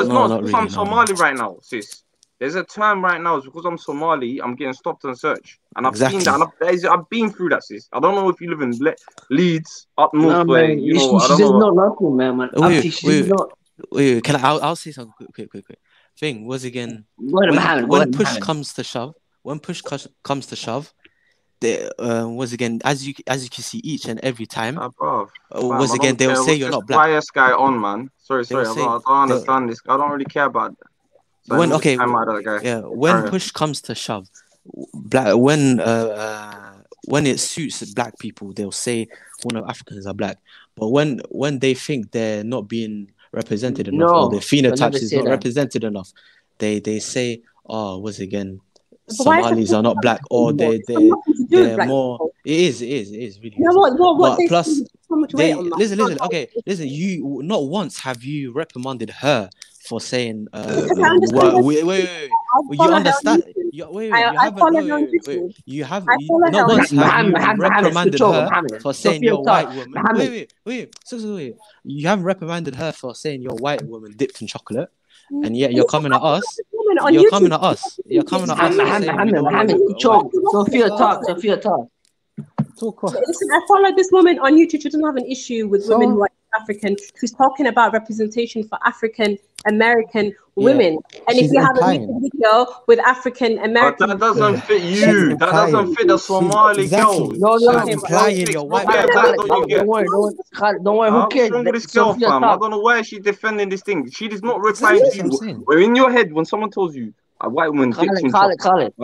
not because I'm Somali right now, sis. There's a term right now. It's because I'm Somali. I'm getting stopped and searched, and I've seen that. I've been through that, sis. I don't know if you live in Leeds up north, where you know. She's not lucky, man. Wait, can I'll say something quick. Thing was again when push comes to shove, was again as you can see each and every time. Was again they'll say you're not black. Bias guy on, man. Sorry. I don't understand this. I don't really care about that. So when push comes to shove, when it suits black people, they'll say one of Africans are black. But when they think they're not being represented enough, or their phenotypes is not represented enough, they say, oh, what's it again? Somalis are not black, or they're more. It is really. But plus, listen. Okay, listen. You not once have you reprimanded her for saying. Wait. You understand? You have not once have you reprimanded her for saying you're a white woman. Wait. You have reprimanded her for saying you're a white woman dipped in chocolate. And yet you're coming at us. You're coming at us. Sophia, talk. Listen, I follow this woman on YouTube. She doesn't have an issue with women who are African. She's talking about representation for African American women. And if you have a YouTube video with African American, that doesn't fit you. That doesn't fit the Somali girl. No, implying you're white. Don't worry. Who cares? What's wrong with this girl, fam? I don't know why she's defending this thing. She is not replying to you. We're in your head when someone tells you a white woman dipped in chocolate. It's a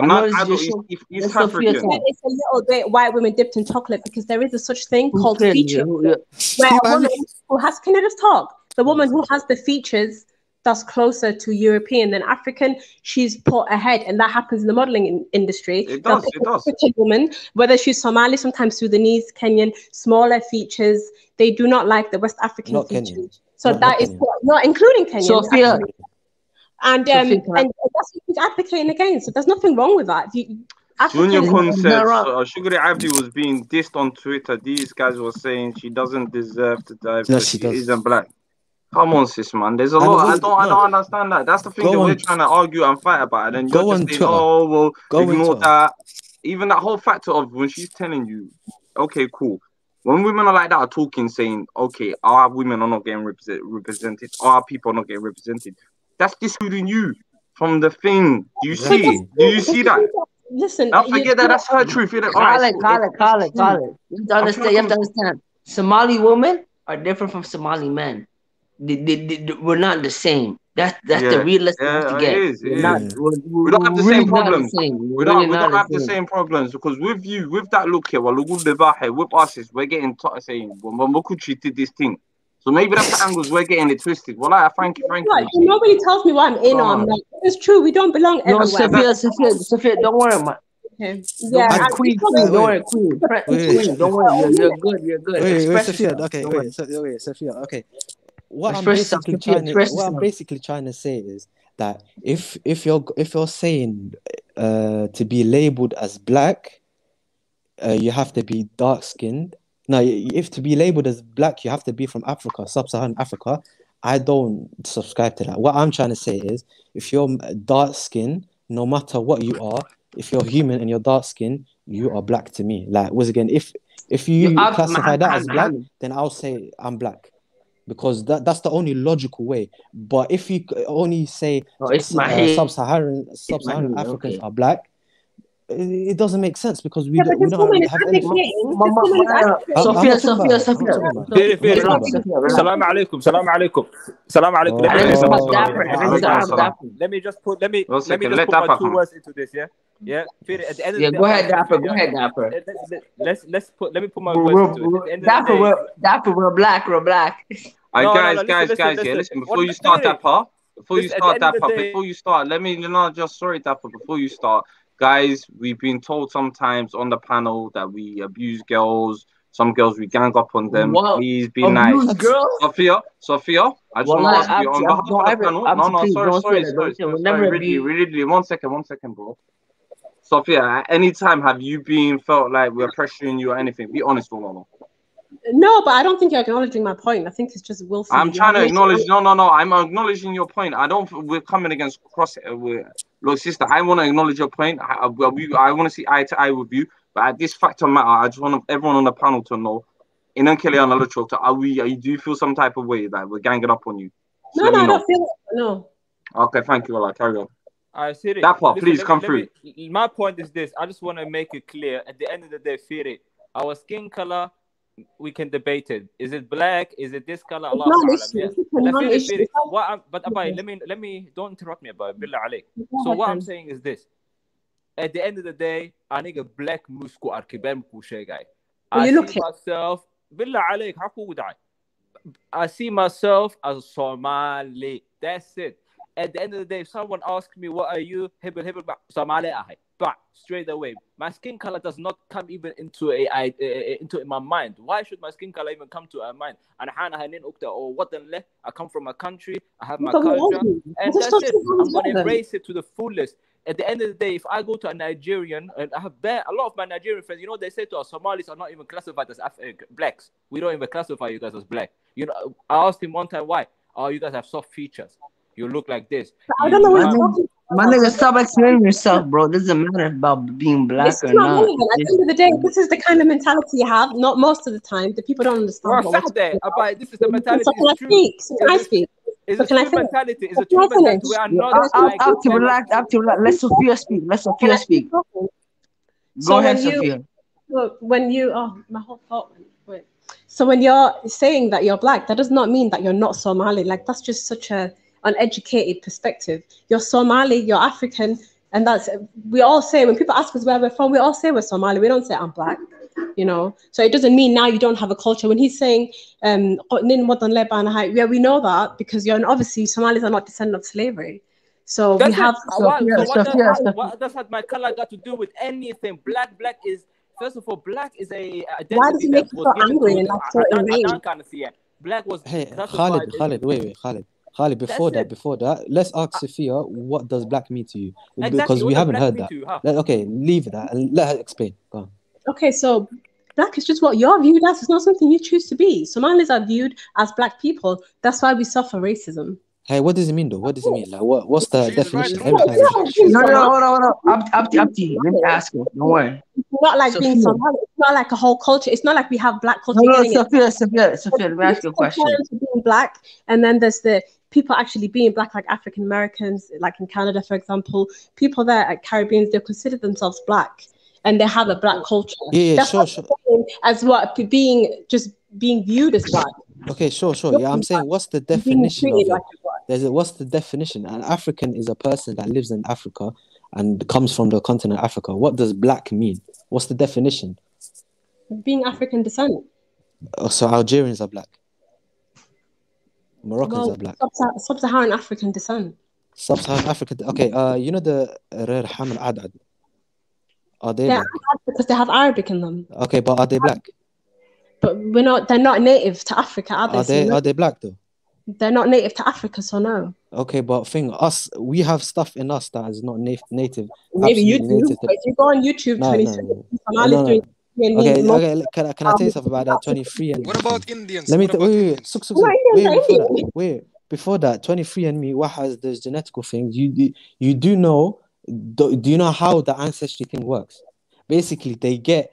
little bit white women dipped in chocolate because there is a such thing called features. Where a woman who has, can I just talk? The woman who has the features that's closer to European than African, she's put ahead, and that happens in the modeling industry. It does. African woman, whether she's Somali, sometimes Sudanese, Kenyan, smaller features, they do not like the West African features. Kenyan. So that is not including Kenyan. Sophia. And that's what she's advocating against. So there's nothing wrong with that. Junior Kun said Shuguri Abdi was being dissed on Twitter. These guys were saying she doesn't deserve to die because she isn't black. Come on, sis, man. There's a lot. I don't understand that. That's the thing that we're trying to argue and fight about. And then you're just saying, oh, well, ignore that. Even that whole factor of when she's telling you, okay, cool. When women are like that are talking, saying, okay, our women are not getting represented, our people are not getting represented, that's discluding you from the thing. Do you see? Do you see that? Listen, don't forget that. That's her truth. Call it. You have to understand. Somali women are different from Somali men. We're not the same. That's the realistic to get. We don't have the same problems. We don't have the same problems because with you, with that look here, with us, we're getting saying, Makuchi did this thing. So maybe that's the angles we're getting it twisted. Well, Frankie. Nobody tells me what I'm in on. Like, it's true. We don't belong everywhere. No, Sophia, don't worry, man. Okay. Yeah, Queen, don't worry, Queen. Don't worry, you're good. Wait, Sophia. Sophia. Okay. What I'm basically trying to say is that if you're saying to be labeled as black, you have to be dark skinned. No, if to be labeled as black, you have to be from Africa, sub-Saharan Africa. I don't subscribe to that. What I'm trying to say is, if you're dark skinned, no matter what you are, if you're human and you're dark skinned, you are black to me. Like, once again, if you classify that as black, then I'll say I'm black. Because that's the only logical way. But if you only say sub-Saharan Africans are black, it doesn't make sense because we don't have any. Sophia. Salam alaikum. Let me just put my 2 words into this. Yeah. At the end of the day, go ahead, Dapper. Let me put my words into it. Dapper, we're black. Guys, listen. Before you start, let me Dapper. Before you start. Guys, we've been told sometimes on the panel that we abuse girls. Some girls, we gang up on them. Please be nice. Girls? Sophia, I just want to ask you on behalf of the panel. Sorry. Really, one second, bro. Sophia, at any time have you felt like we're pressuring you or anything? Be honest, no. No, but I don't think you're acknowledging my point. I think it's just willful. I'm trying to acknowledge. No. I'm acknowledging your point. We're coming against cross. Look, sister, I want to acknowledge your point. I want to see eye to eye with you. But at this factor matter, I just want everyone on the panel to know. Do you feel some type of way that we're ganging up on you? So no, I don't feel it. No. Okay, thank you. Well, carry on. Firi, that part, please come through. My point is this. I just want to make it clear. At the end of the day, Firi, our skin color, we can debate it. Is it black? Is it this color? Allah Non-issue. But Abai, let me don't interrupt me about Billah Alik. So what I'm saying is this. At the end of the day, I need a black musku arkibem kushe guy. I see myself Billah Alik, I see myself as Somali. That's it. At the end of the day, if someone asks me, what are you? Somali ahay. But straight away, my skin color does not come even into my mind. Why should my skin color even come to my mind? And or what I come from a country, I have my culture, and that's it. I'm gonna embrace it to the fullest. At the end of the day, if I go to a Nigerian, and I have a lot of my Nigerian friends, they say to us, Somalis are not even classified as blacks. We don't even classify you guys as black. I asked him one time why. Oh, you guys have soft features. You look like this. I don't know what you're talking about. My nigga, stop explaining yourself, bro. This doesn't matter about being black or not. At the end of the day, this is the kind of mentality you have. Not most of the time. The people don't understand. This is the mentality. So can I speak? Can I speak? It's a true mentality. It's a true mentality. We are not relax. Let Sophia speak. Sophia speak. Go ahead, Sophia. My whole thought went. So when you're saying that you're black, that does not mean that you're not Somali. Like, that's just such a uneducated perspective. You're Somali, you're African, and we all say, when people ask us where we're from, we all say we're Somali. We don't say I'm black, So it doesn't mean now you don't have a culture. When he's saying yeah, we know that because obviously Somalis are not descendants of slavery. So what does my color got to do with anything? Black is, first of all, black is a identity. Why does he make you so angry and like so enraged? Black was Khalid, wait, Khalid, before that, let's ask Sophia, what does black mean to you? Because we haven't heard that. Okay, leave that and let her explain. Go on. Okay, so black is just what you're viewed as. It's not something you choose to be. Somalis are viewed as black people. That's why we suffer racism. Hey, what does it mean though? What does it mean? Like, what's the definition? No, hold on. Up to you. Let me ask you. Don't worry. It's not like Sophia. Being Somali. It's not like a whole culture. It's not like we have black culture. No, Sophia, let me ask you a question. Being black, and then there's the people actually being black, like African Americans, like in Canada, for example. People there, like Caribbeans, they consider themselves black, and they have a black culture. Yeah, that's sure. As what being viewed as black. Okay, sure. Yeah, I'm saying, what's the definition of it? What's the definition? An African is a person that lives in Africa and comes from the continent Africa. What does black mean? What's the definition? Being African descent. So Algerians are black. Moroccans are black. Sub-Saharan African descent. Sub-Saharan African. Okay, the Rerham al-Adad. Are they black? Because they have Arabic in them. Okay, but are they black? But they're not native to Africa, are they? Are they black though? They're not native to Africa, so no. Okay, but we have stuff in us that is not native. Maybe you do. But if you go on YouTube, Okay, can I tell you something about that 23andMe? What about Indians? Let me wait. Before that, 23andMe, what has those genetical things? You do know how the ancestry thing works? Basically, they get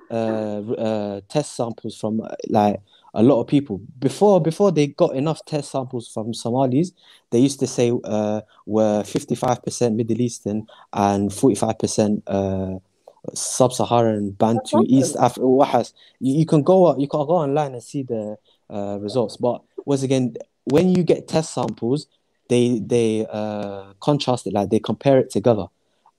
test samples from like a lot of people. Before they got enough test samples from Somalis, they used to say we're 55% Middle Eastern and 45% Sub-Saharan, Bantu, East Africa. You can go online and see the results. But once again, when you get test samples, they contrast it, like they compare it together.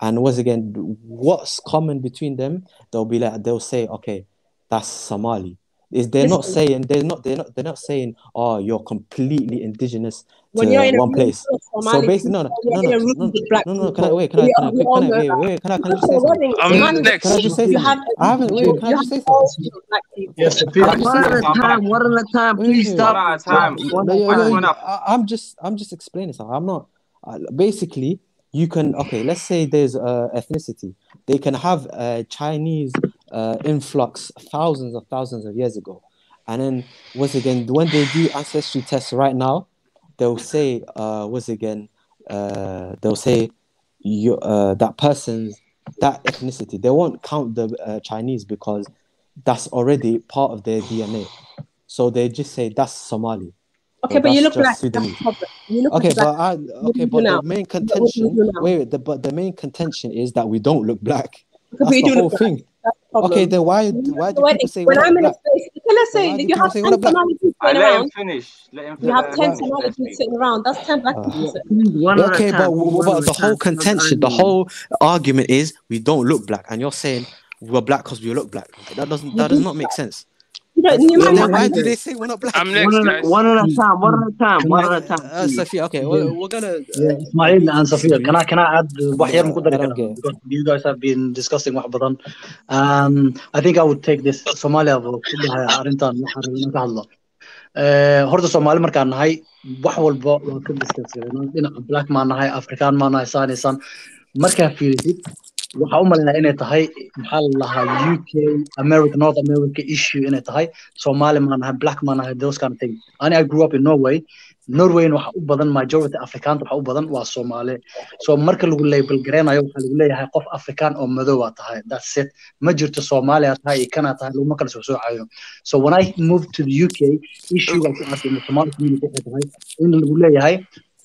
And once again, what's common between them? They'll say, okay, that's Somali. They're not saying, oh, you're completely indigenous to one place. So basically, no. Can I just say something? I'm next. Can I just say something? I haven't. Wait. Can I just say something? Yes, one at a time. Please stop. I'm just explaining something. I'm not. Basically, you can. Okay, let's say there's ethnicity. They can have a Chinese influx thousands of years ago, and then once again, when they do ancestry tests right now, they'll say that person's that ethnicity. They won't count the Chinese because that's already part of their DNA. So they just say that's Somali. Okay, but you look like but the main contention. The main contention is that we don't look black. That's the whole thing. Okay, then why do people say when we're I'm not in a black? space, let's say you have 10 Somali people sitting Let him around. finish. Let him You finish. have 10 Somali people sitting around. That's 10 black people sitting. Okay, but the whole contention, the whole argument is we don't look black, and you're saying we're black because we look black. That does not make sense. Then why do they say we're not black? I'm next, guys. One at a time. Sophia, okay, we're gonna. Ismail and Sophia, can I add واحد يوم because you guys have been discussing wax badan. I think I would take this Somalia arrintan waxaan ka hadlo. Horta Soomaali markaan nahay wax walba waan ka discussing. Dhinaca black ma nahay, African ma nahay, saan markaa fiirisid waxa u maleynayaa inay tahay maxaa la lahaa UK America North America issue inay tahay Somali ma nahay black ma nahay those kind of things. I grew up in Norway waxa u badan majority African waxa u badan waa Somali. So marka lagu label gareynayo waxa lagu leeyahay qof African oo madow ah tahay. That's it. Ma jirto Somali tahay kana tahay luma kala soo soocayo. So when I moved to the UK issue waa ku aasay Somali community tahay in lagu leeyahay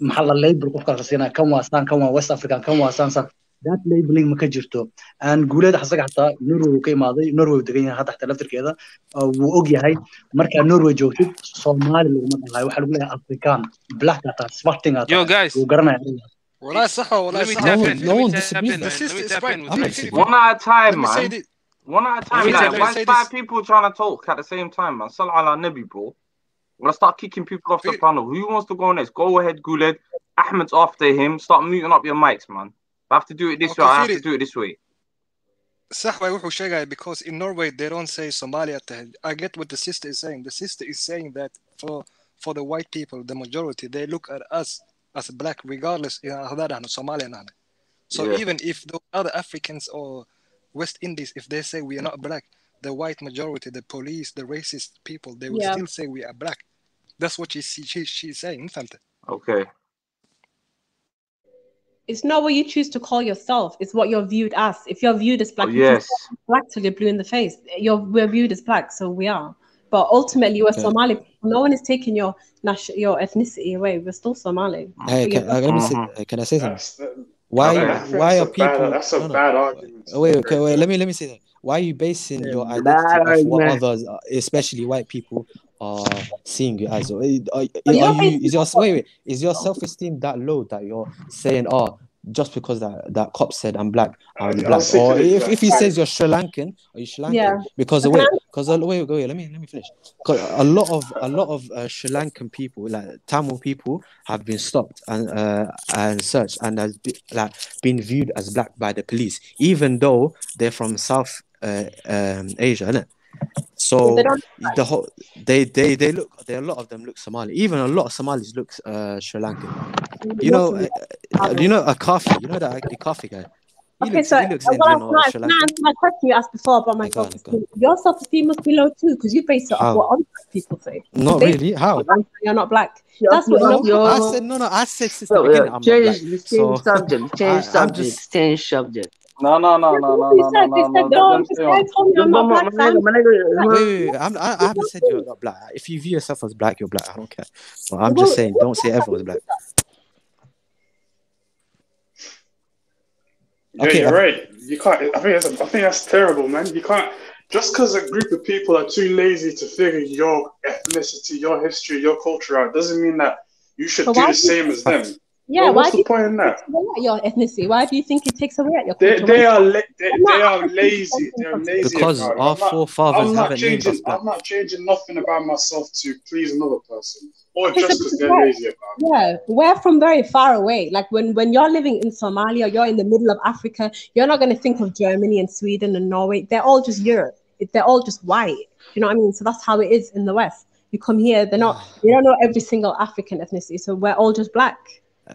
maxaa la label qofka rasina kan waa saan kan waa West African kan waa saan that labeling ma ka jirto and guuleeda xasaga xataa Norway ka imaaday Norway degan yahay hadda xataa laftirkeeda wuu og yahay marka Norway joogtid Soomaali laguma dhahay waxa lagu leeyahay African black ata smarting ata yo guys wuu garanaya والله صح والله صح no one disagrees. One at a time, man. One at a time. Why is 5 people trying to talk at the same time, man? Salah ala Nabi, bro. When I start kicking people off the panel, who wants to go next? Go ahead, Guled. Ahmed's after him. Start muting up your mics, man. I have to do it this way. I have to do it this way. صح ويوحوا شيء because in Norway they don't say Somalia. I get what the sister is saying. The sister is saying that for the white people, the majority, they look at us as black regardless هذا نحن Somalian نحن. So even if the other Africans or West Indies, if they say we are not black, the white majority, the police, the racist people, they will still say we are black. That's what she's saying. Okay. It's not what you choose to call yourself. It's what you're viewed as. If you're viewed as black, you black till you're blue in the face. We're viewed as black, so we are. But ultimately, we're Somali. No one is taking your ethnicity away. We're still Somali. Hey, can I say something? Why are people? That's a bad argument. Wait. Let me say that. Why are you basing your identity off what others, especially white people, are seeing you as? Is your self-esteem that low that you're saying, just because that cop said I'm black, I'm black, or if he says you're Sri Lankan, are you Sri Lankan? Because wait, let me finish. Because a lot of Sri Lankan people, like Tamil people, have been stopped and searched and has been viewed as black by the police, even though they're from South Asia, innit? So the whole they look, a lot of them look Somali. Even a lot of Somalis look Sri Lankan. You know a Kafi. You know that Kafi guy. He looks Indian or Sri Lankan. My question you asked before about my self-esteem. Your self-esteem must be low too, because you base it off what other people say. Not really. How? You're not black. That's what I said. No. I said since the beginning I'm not black. Change subject. No. Wait. I haven't said you're not black. If you view yourself as black, you're black. I don't care. But I'm just saying, don't say everyone's black. Okay, you're right. You can't. I think that's terrible, man. You can't. Just because a group of people are too lazy to figure your ethnicity, your history, your culture out, doesn't mean that you should do the same as them. Yeah, well, what's the point in that? Your ethnicity. Why do you think it takes away at your culture? They are lazy. They're lazy. Because our forefathers haven't named us black. I'm not changing nothing about myself to please another person, or just because they're lazy about it. Yeah, we're from very far away. Like when you're living in Somalia, you're in the middle of Africa. You're not going to think of Germany and Sweden and Norway. They're all just Europe. They're all just white. You know what I mean? So that's how it is in the West. You come here, they don't know every single African ethnicity. So we're all just black.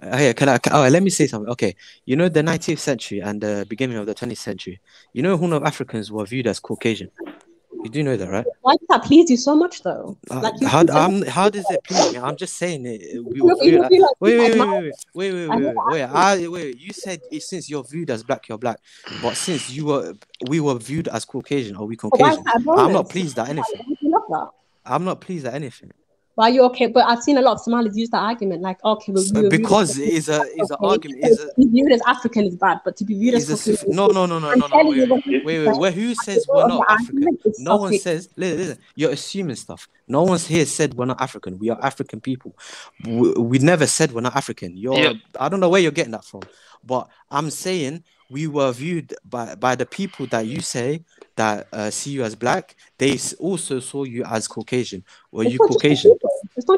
Let me say something. Okay, you know the 19th century and the beginning of the 20th century. You know, Hun of Africans were viewed as Caucasian. You do know that, right? Why does that please you so much, though? How does it please me? I'm just saying it. Wait. You said since you're viewed as black, you're black. But since we were viewed as Caucasian, are we Caucasian? I'm not pleased at anything. I'm not pleased at anything. Why are you okay? But I've seen a lot of Somalis use that argument, like, okay, well, because it is an argument. To be viewed as African is bad, but to be viewed as no. Wait. Who says we're not African? No one says. Listen, you're assuming stuff. No one's here said we're not African. We are African people. We never said we're not African. I don't know where you're getting that from, but I'm saying we were viewed by the people that you say that see you as black. They also saw you as Caucasian. Were you Caucasian?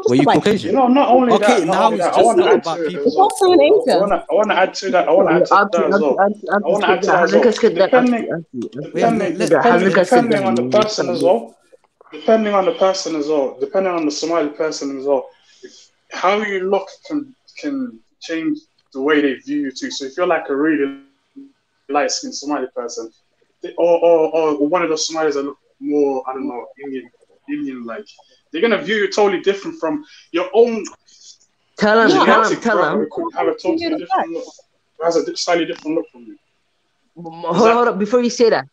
Were you Caucasian? You know, not only that. Okay, now it's just not about people. It's also in Asia. I want to add to that. I want to add to that as well. Depending on the person as well. Depending on the Somali person as well. How you look can change the way they view you too. So if you're like a really light-skinned Somali person, or one of those Somalis that look more, I don't know, Indian-like, they're gonna view you totally different from your own. Tell him. Have a totally different look. Has a slightly different look from you. Hold up. Before you say that,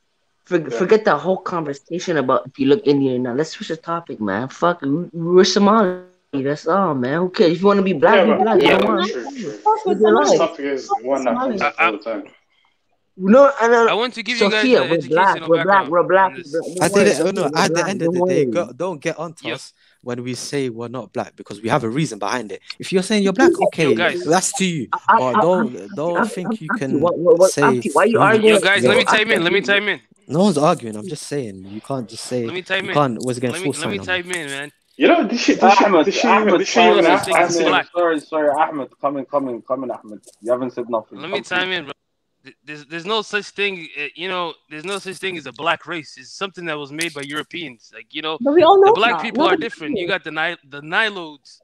forget that whole conversation about if you look Indian or not. Let's switch the topic, man. Fuck, we're Somali. That's all, man. Who cares? If you want to be black, be black. This topic is one that comes up all the time. No, I want to give you guys an educational background. We're black. At the end of the day, don't get on to us when we say we're not black, because we have a reason behind it. If you're saying you're black, okay, that's to you. But don't think you can say. Why you arguing? Yo, guys, let me time in. No one's arguing. I'm just saying you can't just say. Let me time in. You can't always get forced. Let me time in, man. You know, this shit even Sorry, Ahmed, coming, Ahmed. You haven't said nothing. Let me time in, bro. There's no such thing, there's no such thing as a black race. It's something that was made by Europeans. Like, but we all know the black people are different. You got the Nilotes.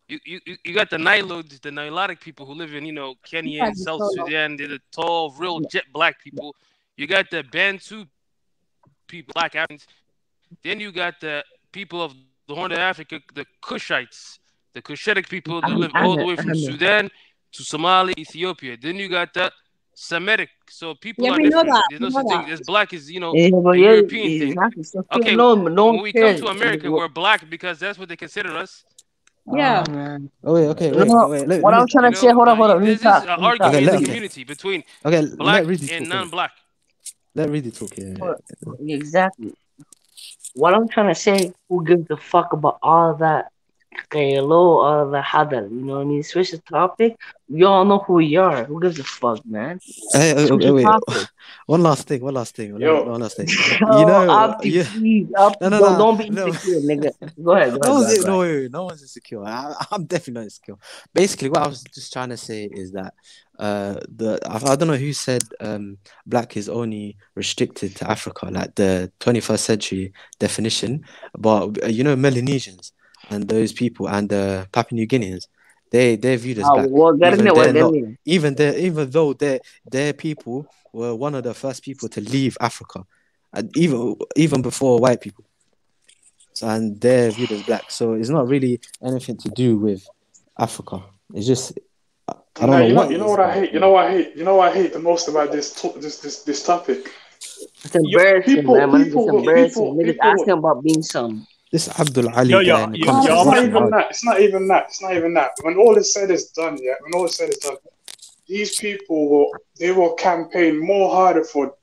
You got the Nilotes, the Nilotic people who live in, Kenya and South Sudan. They're the tall, real jet black people. You got the Bantu people, black Africans. Then you got the people of the Horn of Africa, the Kushites, the Cushitic people that live all the way from Sudan to Somalia, Ethiopia. Then you got the Semitic, so people are different. There's no such thing as black is, a European thing. Okay, when we come to America, we're black because that's what they consider us. Yeah. Okay. Wait, what I'm trying to say, hold on. This is an argument in the community between black and non-black. Let Reedy talk here. Exactly. What I'm trying to say, who gives a fuck about all that? All the hadal, you know what I mean? Switch the topic. We all know who we are. Who gives a fuck, man? Wait. One last thing. One last thing. Please, don't be insecure, nigga. Go ahead. No one's insecure. I'm definitely not insecure. Basically, what I was just trying to say is that I don't know who said black is only restricted to Africa, like the 21st century definition, but Melanesians and those people and the Papua New Guineans, they're viewed as black. Even though their people were one of the first people to leave Africa, and even before white people. And they're viewed as black. So it's not really anything to do with Africa. It's just I don't know. You know what I hate? You know what I hate the most about this topic? It's embarrassing, man. It's embarrassing. Niggas asking about being some. This Abdul Ali. It's not even that. When all is said is done, these people will campaign more harder for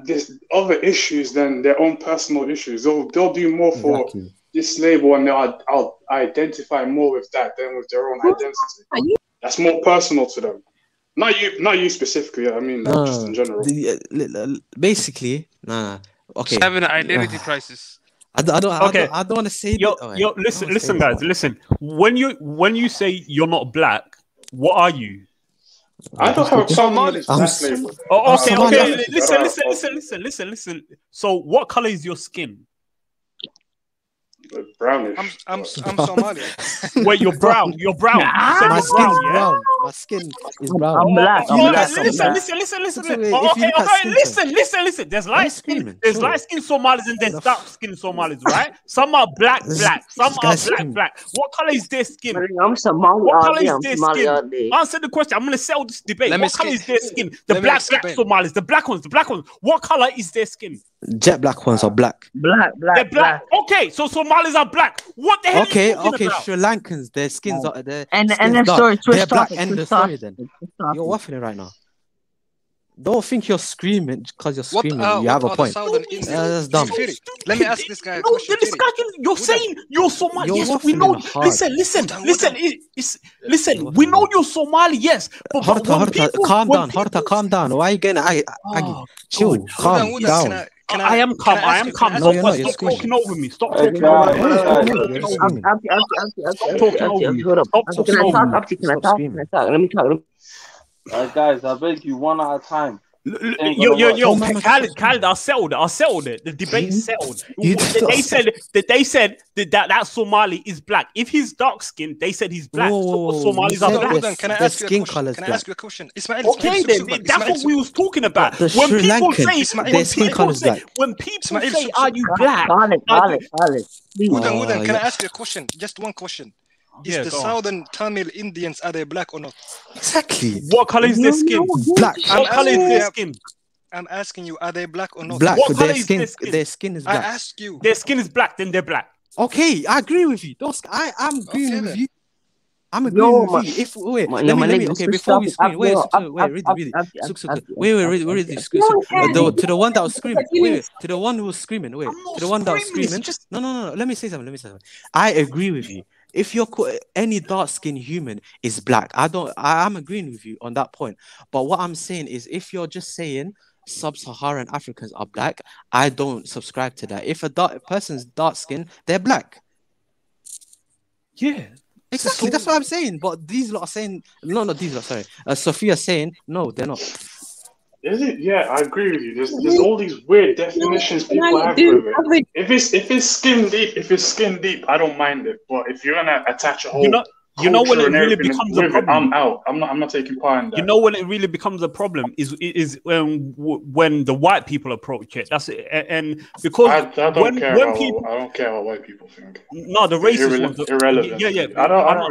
this other issues than their own personal issues. They'll do more for this label, and I'll identify more with that than with their own identity. That's more personal to them. Not you specifically. I mean, just in general. Basically, okay. It's having an identity crisis. I don't want to say. Listen, guys. Listen. When you say you're not black, what are you? I don't have a problem with this label. Okay. Listen. So, what color is your skin? Brownish. I'm Somali. Wait, you're brown. You're brown. My skin's brown. my skin is brown. I'm black. Listen. Listen. There's light skin. There's light skin Somalis and there's dark skin Somalis, right? Some are black. Some are black. What color is their skin? I'm Somali. What color is their skin? Answer the question. I'm gonna settle this debate. What color is their skin? The black Somalis, the black ones. What color is their skin? Jet black ones are black. They're black. Okay, so Somalis are black. What the hell? Okay. About? Sri Lankans, their skins are there. And the story. They're black. End the story. Then you're waffling it right now. Don't think you're screaming because you're screaming. You have a point. That's dumb. Let me ask this guy a question. You're saying you're Somali. Yes, we know. Listen. Listen. We know you're Somali. Yes. Horta, calm down. Why are you getting aggy? Chill. Calm down. I am calm. No, you're not. You're Stop talking over me. Stop talking over me. Guys, I beg you, one at a time. Yo, Khaled, I settled it. The debate settled. They said that Somali is black. If he's dark skinned, they said he's black. Somalis are black. Can I ask you a question? Ismail, okay, then that's what we was talking about. When people say, "Are you black?" Can I ask you a question? Just one question. Is the southern Tamil Indians, are they black or not? Exactly. What color is their skin? Black. What color is their skin? I'm asking you, are they black or not? Black. What color is their skin is black. I ask you. Their skin is black, then they're black. Okay, I agree with you. I'm agreeing with you. I'm agreeing with you. If before we scream, wait, read this. To the one that was screaming. To the one who was screaming. To the one that was screaming. No. Let me say something. I agree with you. If any dark-skinned human is black, I'm agreeing with you on that point. But what I'm saying is, if you're just saying sub-Saharan Africans are black, I don't subscribe to that. If a person's dark-skinned, they're black. Yeah. Exactly, that's what I'm saying. But these lot are saying not these lot. Sorry, Sophia's saying no, they're not. Is it? Yeah, I agree with you. There's all these weird definitions people have with it. If it's skin deep, I don't mind it. But if you're gonna attach a whole, you know when it really becomes a problem. I'm out. I'm not taking part in that. You know when it really becomes a problem is when the white people approach it. That's it, and because I don't care what white people think. No, the racist ones, irrelevant. Yeah. I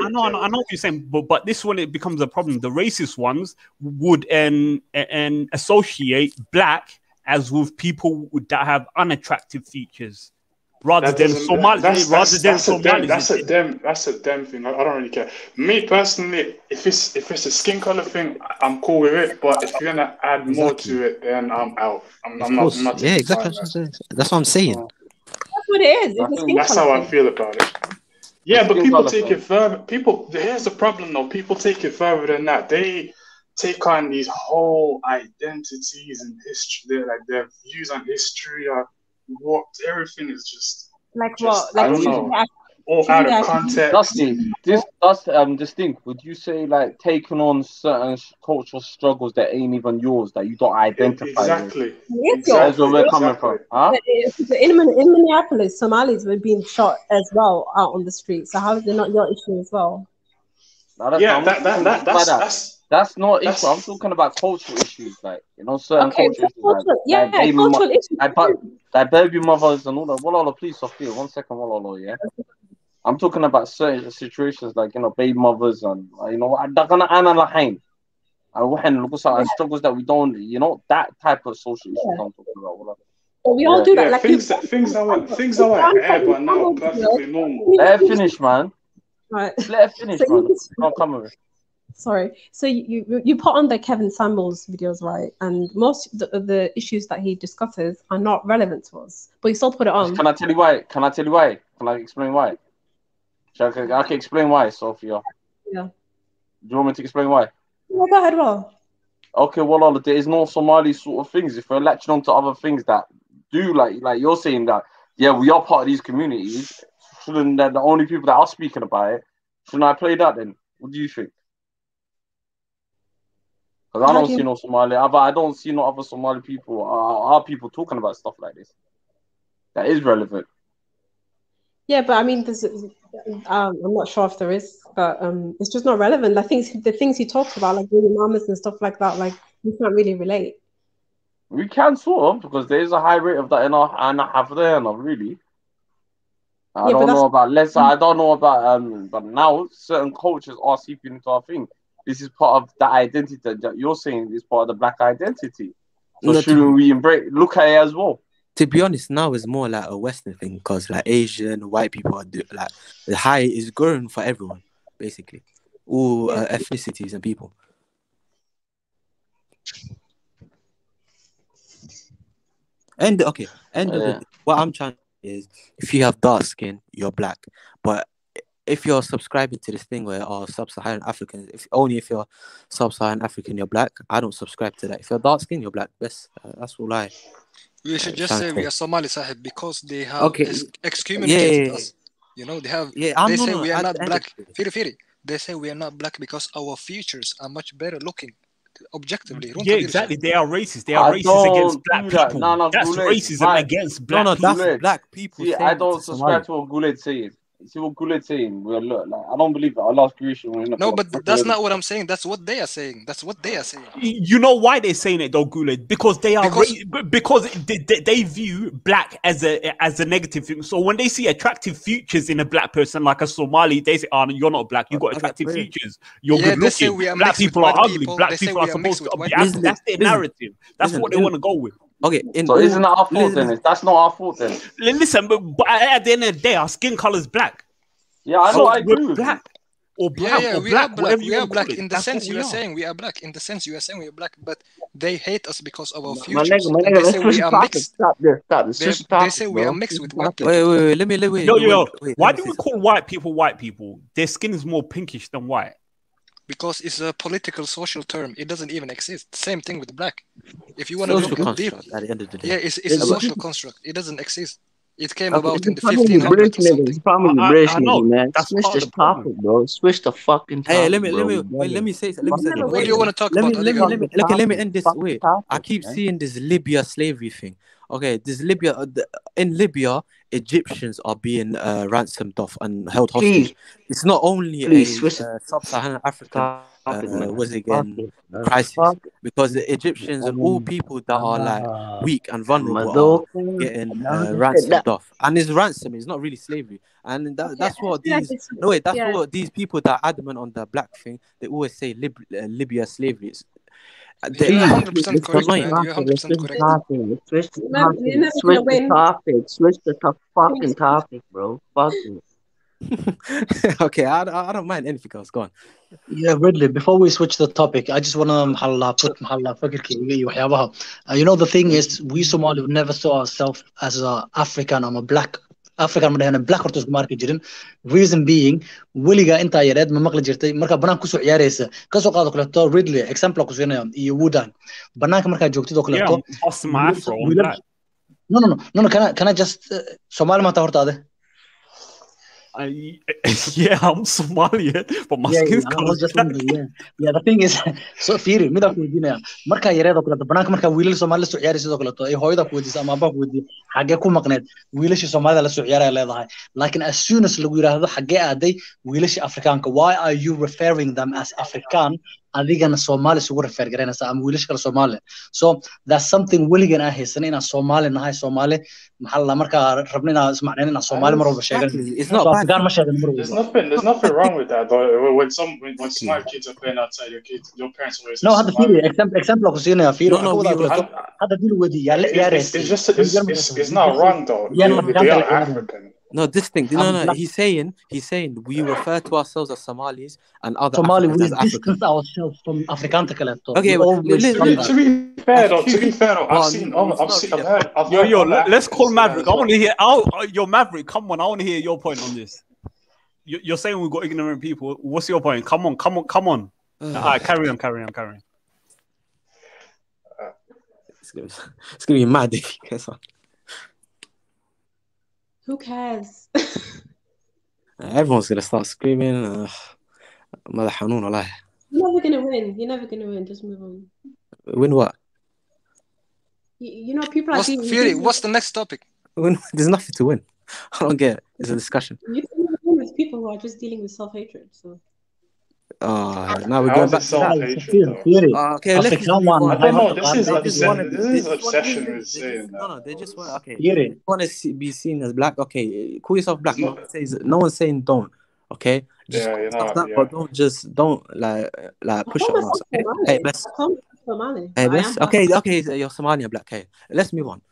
know what you're saying, but this one it becomes a problem. The racist ones would and associate black as with people that have unattractive features. Rather than Somalis. That's a them thing. I don't really care. Me personally, if it's a skin color thing, I'm cool with it. But if you're gonna add more to it, then I'm out. I'm not. Yeah, exactly. That's what I'm saying. That's what it is. That's how I feel about it. Yeah, but people take it further. Here's the problem though. People take it further than that. They take on these whole identities and history, like their views on history are. What everything is just what? Like I don't know. All out of context. Dusty, distinct. Would you say like taking on certain cultural struggles that ain't even yours, that you don't identify exactly? With? That's where we're coming from. Huh? In Minneapolis, Somalis were being shot as well out on the street. So how is it not your issue as well? That's not issue. I'm talking about cultural issues, like certain cultural issues. Like baby mothers and all that. Walala, please, Sophia. 1 second, Walala, yeah. I'm talking about certain situations, like baby mothers and and struggles that we don't. That type of social issues. I'm talking about. But we all do that. Like things that were ever now perfectly normal. Let her finish, man. Right. Let her finish, man. Don't come with it. Sorry. So you put on the Kevin Samuels videos, right? And most of the issues that he discusses are not relevant to us, but you still put it on. Can I tell you why? Can I explain why? I can explain why, Sophia. Yeah. Do you want me to explain why? Yeah, go ahead, well. Okay, well, there is no Somali sort of things. If we're latching on to other things that do, like you're saying that, yeah, we are part of these communities, shouldn't that the only people that are speaking about it, shouldn't I play that then? What do you think? Because I don't see no Somali, I don't see no other Somali people, are people talking about stuff like this. That is relevant. Yeah, but I mean, I'm not sure if there is, but it's just not relevant. I think the things he talked about, like baby mamas and stuff like that, like you can't really relate. We can sort of, because there is a high rate of that in our half there, not really. I don't know about less. I don't know about but now certain cultures are seeping into our thing. This is part of the identity that you're saying is part of the black identity. So no, shouldn't we look at it as well? To be honest, now it's more like a Western thing, because like Asian, white people are like the high is growing for everyone, basically, all ethnicities and people. And of it, what I'm trying to say is, if you have dark skin, you're black. But if you're subscribing to this thing where sub-Saharan African, if you're sub-Saharan African, you're black. I don't subscribe to that. If you're dark skin, you're black. That's all I. We should just say we are Somali, Sahib, because they have excommunicated us. You know, they have. They say we are not black. Firi. They say we are not black because our features are much better looking. Objectively, yeah, exactly. They are racist. They are racist against black people. No, that's racism against black people. That's black people. See, I don't subscribe to what Guled says. See what Guled saying? I don't believe that Allah's creation. No, but that's not what I'm saying. That's what they are saying. You know why they're saying it though, Guled? Because they are because they view black as a negative thing. So when they see attractive features in a black person like a Somali, they say, "Oh, no, you're not black. You got attractive features. You're good looking. Black people are ugly. Black people are supposed to be ugly." That's their narrative. That's what they want to go with. Okay, so isn't that our fault then? That's not our fault then. Listen, but at the end of the day, our skin color is black. Yeah, I know. I agree with black. Or black, yeah, or we black, are black. We are black in the sense you are saying we are black. In the sense you are saying we are black, but they hate us because of our futures. They say we are mixed. They say we are mixed with white people. Wait. Let me. Yo. Why do we call white people? Their skin is more pinkish than white. Because it's a political social term. It doesn't even exist. Same thing with black. If you want to look deep, at the end of the day. Yeah, it's a social construct. It doesn't exist. It came about in the 1500s or something. It's probably the British niggas, man. Switch this topic, bro. Switch the fucking topic. Hey, let me say something. What do you want to talk about? Let me end this. Wait, I keep seeing this Libya slavery thing. Okay, this in Libya, Egyptians are being ransomed off and held hostage. It's not only a sub-Saharan African crisis, because the Egyptians and all people that are like weak and vulnerable are getting ransomed off. And it's ransom, it's not really slavery. And that's what what these people that are adamant on the black thing, they always say Libya slavery. You're 100% correct, man. You're 100% correct. Switch the fucking topic, bro. Fuck it. Okay, I don't mind anything else. Go on. Yeah, Ridley, before we switch the topic, I just want to you know, the thing is, we Somali never saw ourselves as a African. I'm a black African madahana black horta isku marki jirin. Reason being, weliga inta yareed ma maqli jirtay marka banaan kusoo ciyaaraysa ka soo qaado kaleeto Ridley example ku siinaya iyo Woodan banaanka marka joogtid oo kaleeto no can I just Somali ma ta horta ade yeah, I'm Somalian, but my skin's color. Yeah, the thing is, so Firi, mida ku weydiinaya marka yareedo kale banaanka marka wiilal Soomaali soo ciyaaraysa sidoo kale ay hooyada ku weydiisay ama aabbaha ku weydiiyay xagee ku maqneed wiilasha Soomaalida la soo ciyaaraya leedahay laakiin as soon as lagu yiraahdo xagee aaday wiilasha Afrikaanka, why are you referring them as African adigana Soomaali isugu refer garanaysa ama wiilasha kale Soomaali? So that's something weligan ah haysan inaan Soomaali nahay Soomaali maxaa la marka rabna inaan ismacneen inaan Soomaali mar walba sheegan. It's not bad. There's nothing wrong with that though. When smart kids are playing outside, your parents always no hada Firi example ku siinaya Firi hada dil wadi ya it's not wrong though. They are African. No, this thing. No. He's saying we refer to ourselves as Somalis and other Somali. We distance ourselves from Afrikaans. Okay, to be fair, I've heard. Yo, let's call Maverick. I want to hear. Yo, Maverick, come on. I want to hear your point on this. You're saying we've got ignorant people. What's your point? Come on. All right, carry on. It's gonna be mad if you guys are. Who cares? Everyone's gonna start screaming. You're never gonna win. Just move on. Win what? You know, people are saying. Fury, what's the next topic? There's nothing to win. I don't get it. It's a discussion. You can win with people people who are just dealing with self-hatred. So. Now we're going back to that. Okay, let's just move on. I don't know. This is obsession with saying that. No, they just want. Okay, you want to be seen as black. Okay, call yourself black. No one's saying don't. Okay, just but don't push it on us. Hey, let's. Okay, you're Somalian black. Okay, let's move on.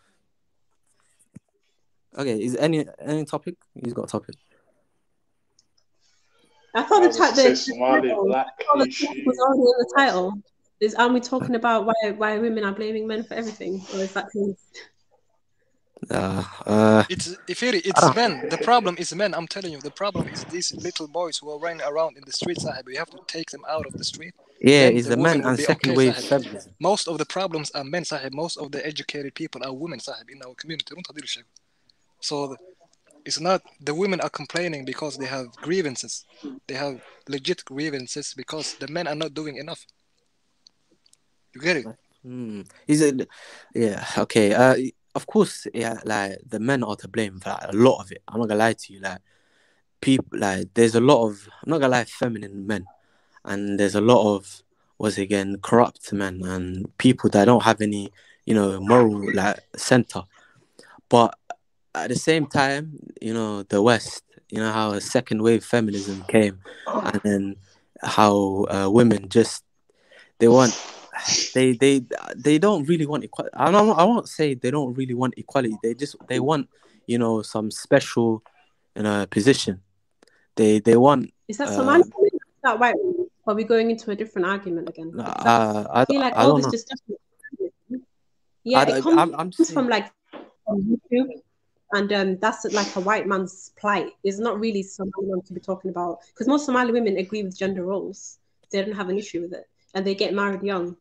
Okay, is any topic? He's got a topic. I thought the topic was already in the title. Aren't we talking about why women are blaming men for everything, or is that things? It's men. The problem is men. I'm telling you, the problem is these little boys who are running around in the streets. We have to take them out of the street. Yeah, it's the men and second wave feminism. Most of the problems are men, Sahib. Most of the educated people are women, Sahib, in our community. So it's not the women are complaining because they have grievances. They have legit grievances because the men are not doing enough. You get it? Is it? Yeah. Okay. Of course, yeah. Like the men are to blame for a lot of it. I'm not gonna lie to you. Like people, there's a lot of. I'm not gonna lie, feminine men, and there's a lot of corrupt men and people that don't have any, moral center. But at the same time, the West, how a second wave feminism came, and then how women just they don't really want equality. I won't say they don't really want equality. They want some special position. They want. Is that Somali? That white? Are we going into a different argument again? I feel like all this discussion. Yeah, it comes from YouTube. And that's like a white man's plight. It's not really Somali man to be talking about, because most Somali women agree with gender roles. They don't have an issue with it, and they get married young.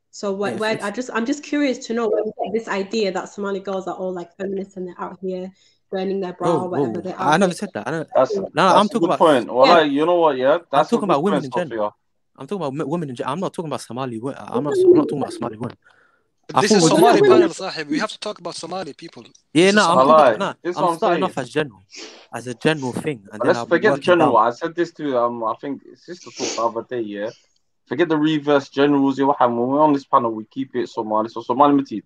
So I'm just curious to know where we get this idea that Somali girls are all like feminists and they're out here burning their bra or whatever they are. I never said that. That's I'm talking about point. Well, you know what? Yeah, I'm talking about women in general. I'm talking about women in general. I'm not talking about Somali women. I'm not talking about Somali women. This is Somali panel, Sahib. We have to talk about Somali people. Yeah, I'm starting off as a general thing. And let's forget the general. I said this to I think sister talked the other day. Yeah, forget the reverse generals. When we're on this panel, we keep it Somali. So Somali matid.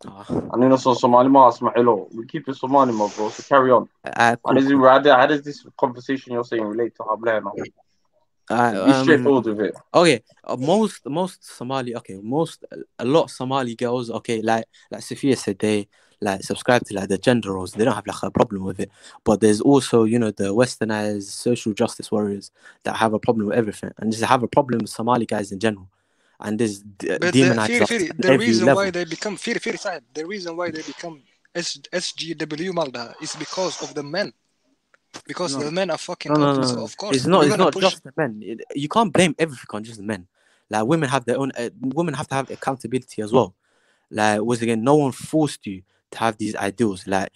And so Somali ma asma'ilo. We keep it Somali, my bro. So carry on. How does this conversation you're saying relate to Hablana? Be straightforward with it. Okay, most Somali, a lot of Somali girls, like Sophia said, they subscribe to the gender roles. They don't have a problem with it. But there's also, the westernized social justice warriors that have a problem with everything, and just have a problem with Somali guys in general. And there's demonized the reason why they become the reason why they become SGW Malda is because of the men. Because the men are fucking ugly, so of course it's not just the men. You can't blame everything on just the men. Like women have their own. Women have to have accountability as well. Like no one forced you to have these ideals. Like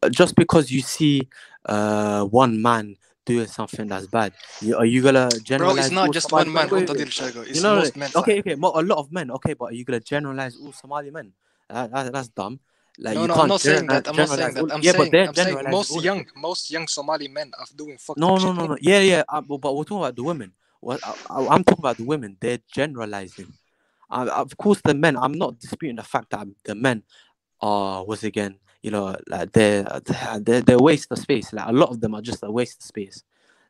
just because you see one man doing something that's bad, are you gonna generalize? Bro, it's not just one man. It's most men. Okay, a lot of men. Okay, but are you gonna generalize all Somali men? That's dumb. Like, no, I'm not saying that. I'm not saying that. I'm saying most young Somali men are doing fucked up shit. No. Yeah. But we're talking about the women. I'm talking about the women. They're generalizing. Of course, the men. I'm not disputing the fact that the men are they're a waste of space. Like a lot of them are just a waste of space.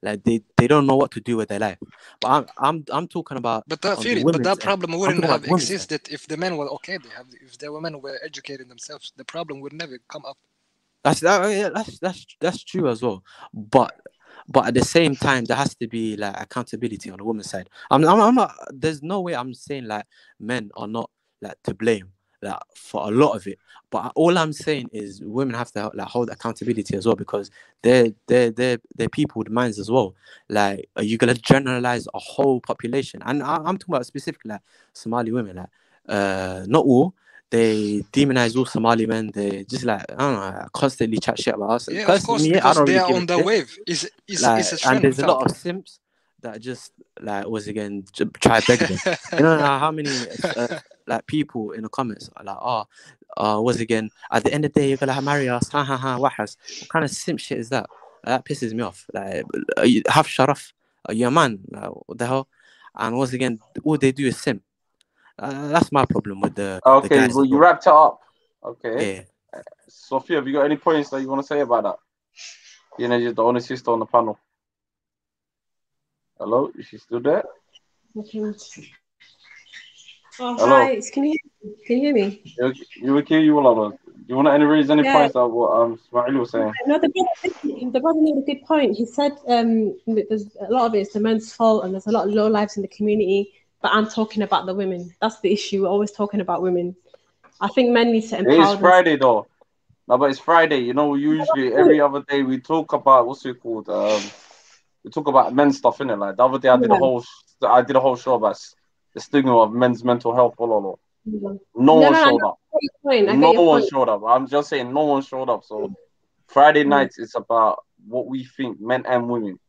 Like they don't know what to do with their life. But I'm talking about. But that problem wouldn't have existed if the men were okay. If the women were educating themselves, the problem would never come up. That's true as well. But at the same time, there has to be accountability on the woman's side. I'm not. There's no way I'm saying men are not to blame for a lot of it. But all I'm saying is women have to hold accountability as well, because they're people with minds as well. Like, are you gonna generalize a whole population? And I'm talking about specifically Somali women. Not all. They demonize all Somali men. They just I don't know, constantly chat shit about us. Yeah, of course, because they are on the wave. It's a trend. And there's a lot of simps that just try beg them. You know how many people in the comments are at the end of the day you're gonna marry us, what kind of simp shit is that? That pisses me off. Like, you have sharaf. You're a man. Like, what the hell? And once again, all they do is simp. That's my problem with the guys. Well, you wrapped it up. Okay. Yeah. Sophia, have you got any points that you want to say about that? You know, you're the only sister on the panel. Hello, is she still there? Oh, Hello? hi. Can you hear me? You will kill you all. Do you want to raise any points that what Ismail was saying? No, the brother made a good point. He said there's a lot of it is the men's fault and there's a lot of low lives in the community, but I'm talking about the women. That's the issue. We're always talking about women. I think men need to empower. It's Friday though. No, but it's Friday. You know, usually every other day we talk about what's it called? We talk about men's stuff, innit? Like the other day I did a whole show about the stigma of men's mental health. No one showed up. No one showed up. I'm just saying no one showed up. So Friday nights it's about what we think, men and women.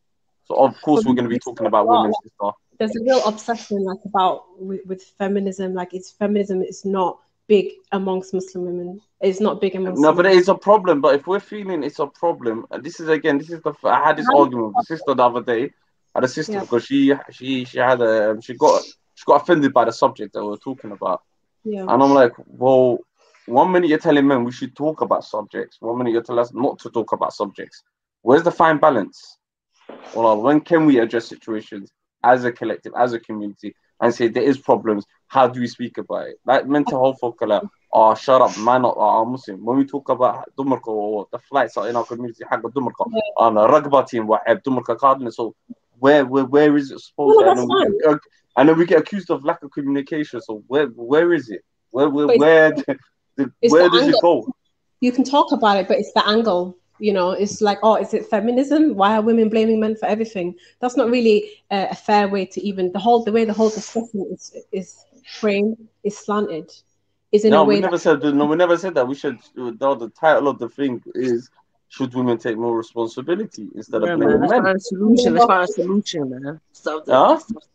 So of course we're going to be talking about women's stuff. There's a real obsession like about with feminism. Like feminism is not big amongst Muslim women. It's not big amongst. No, but it's a problem. But if we're feeling it's a problem, and this is I had this argument with the sister the other day. I had a sister because she got offended by the subject that we were talking about. Yeah. And I'm like, well, 1 minute you're telling men we should talk about subjects, 1 minute you're telling us not to talk about subjects. Where's the fine balance? Well, when can we address situations as a collective, as a community, and say there is problems? How do we speak about it? Like mental health folk are like, oh, shut up, man, are Muslim. When we talk about Dumarka or the flights are in our community, Dumarka, on a rugby team, Dumarka Cardinal. So where is it supposed to? And then we get accused of lack of communication. So where is it? Where does it go? You can talk about it, but it's the angle. You know, it's like, oh, is it feminism? Why are women blaming men for everything? That's not really a fair way to even the way the whole discussion is framed is slanted. Is in a way we never said that. We should. The title of the thing is, should women take more responsibility instead of blaming men? Let's find a solution, man. Stop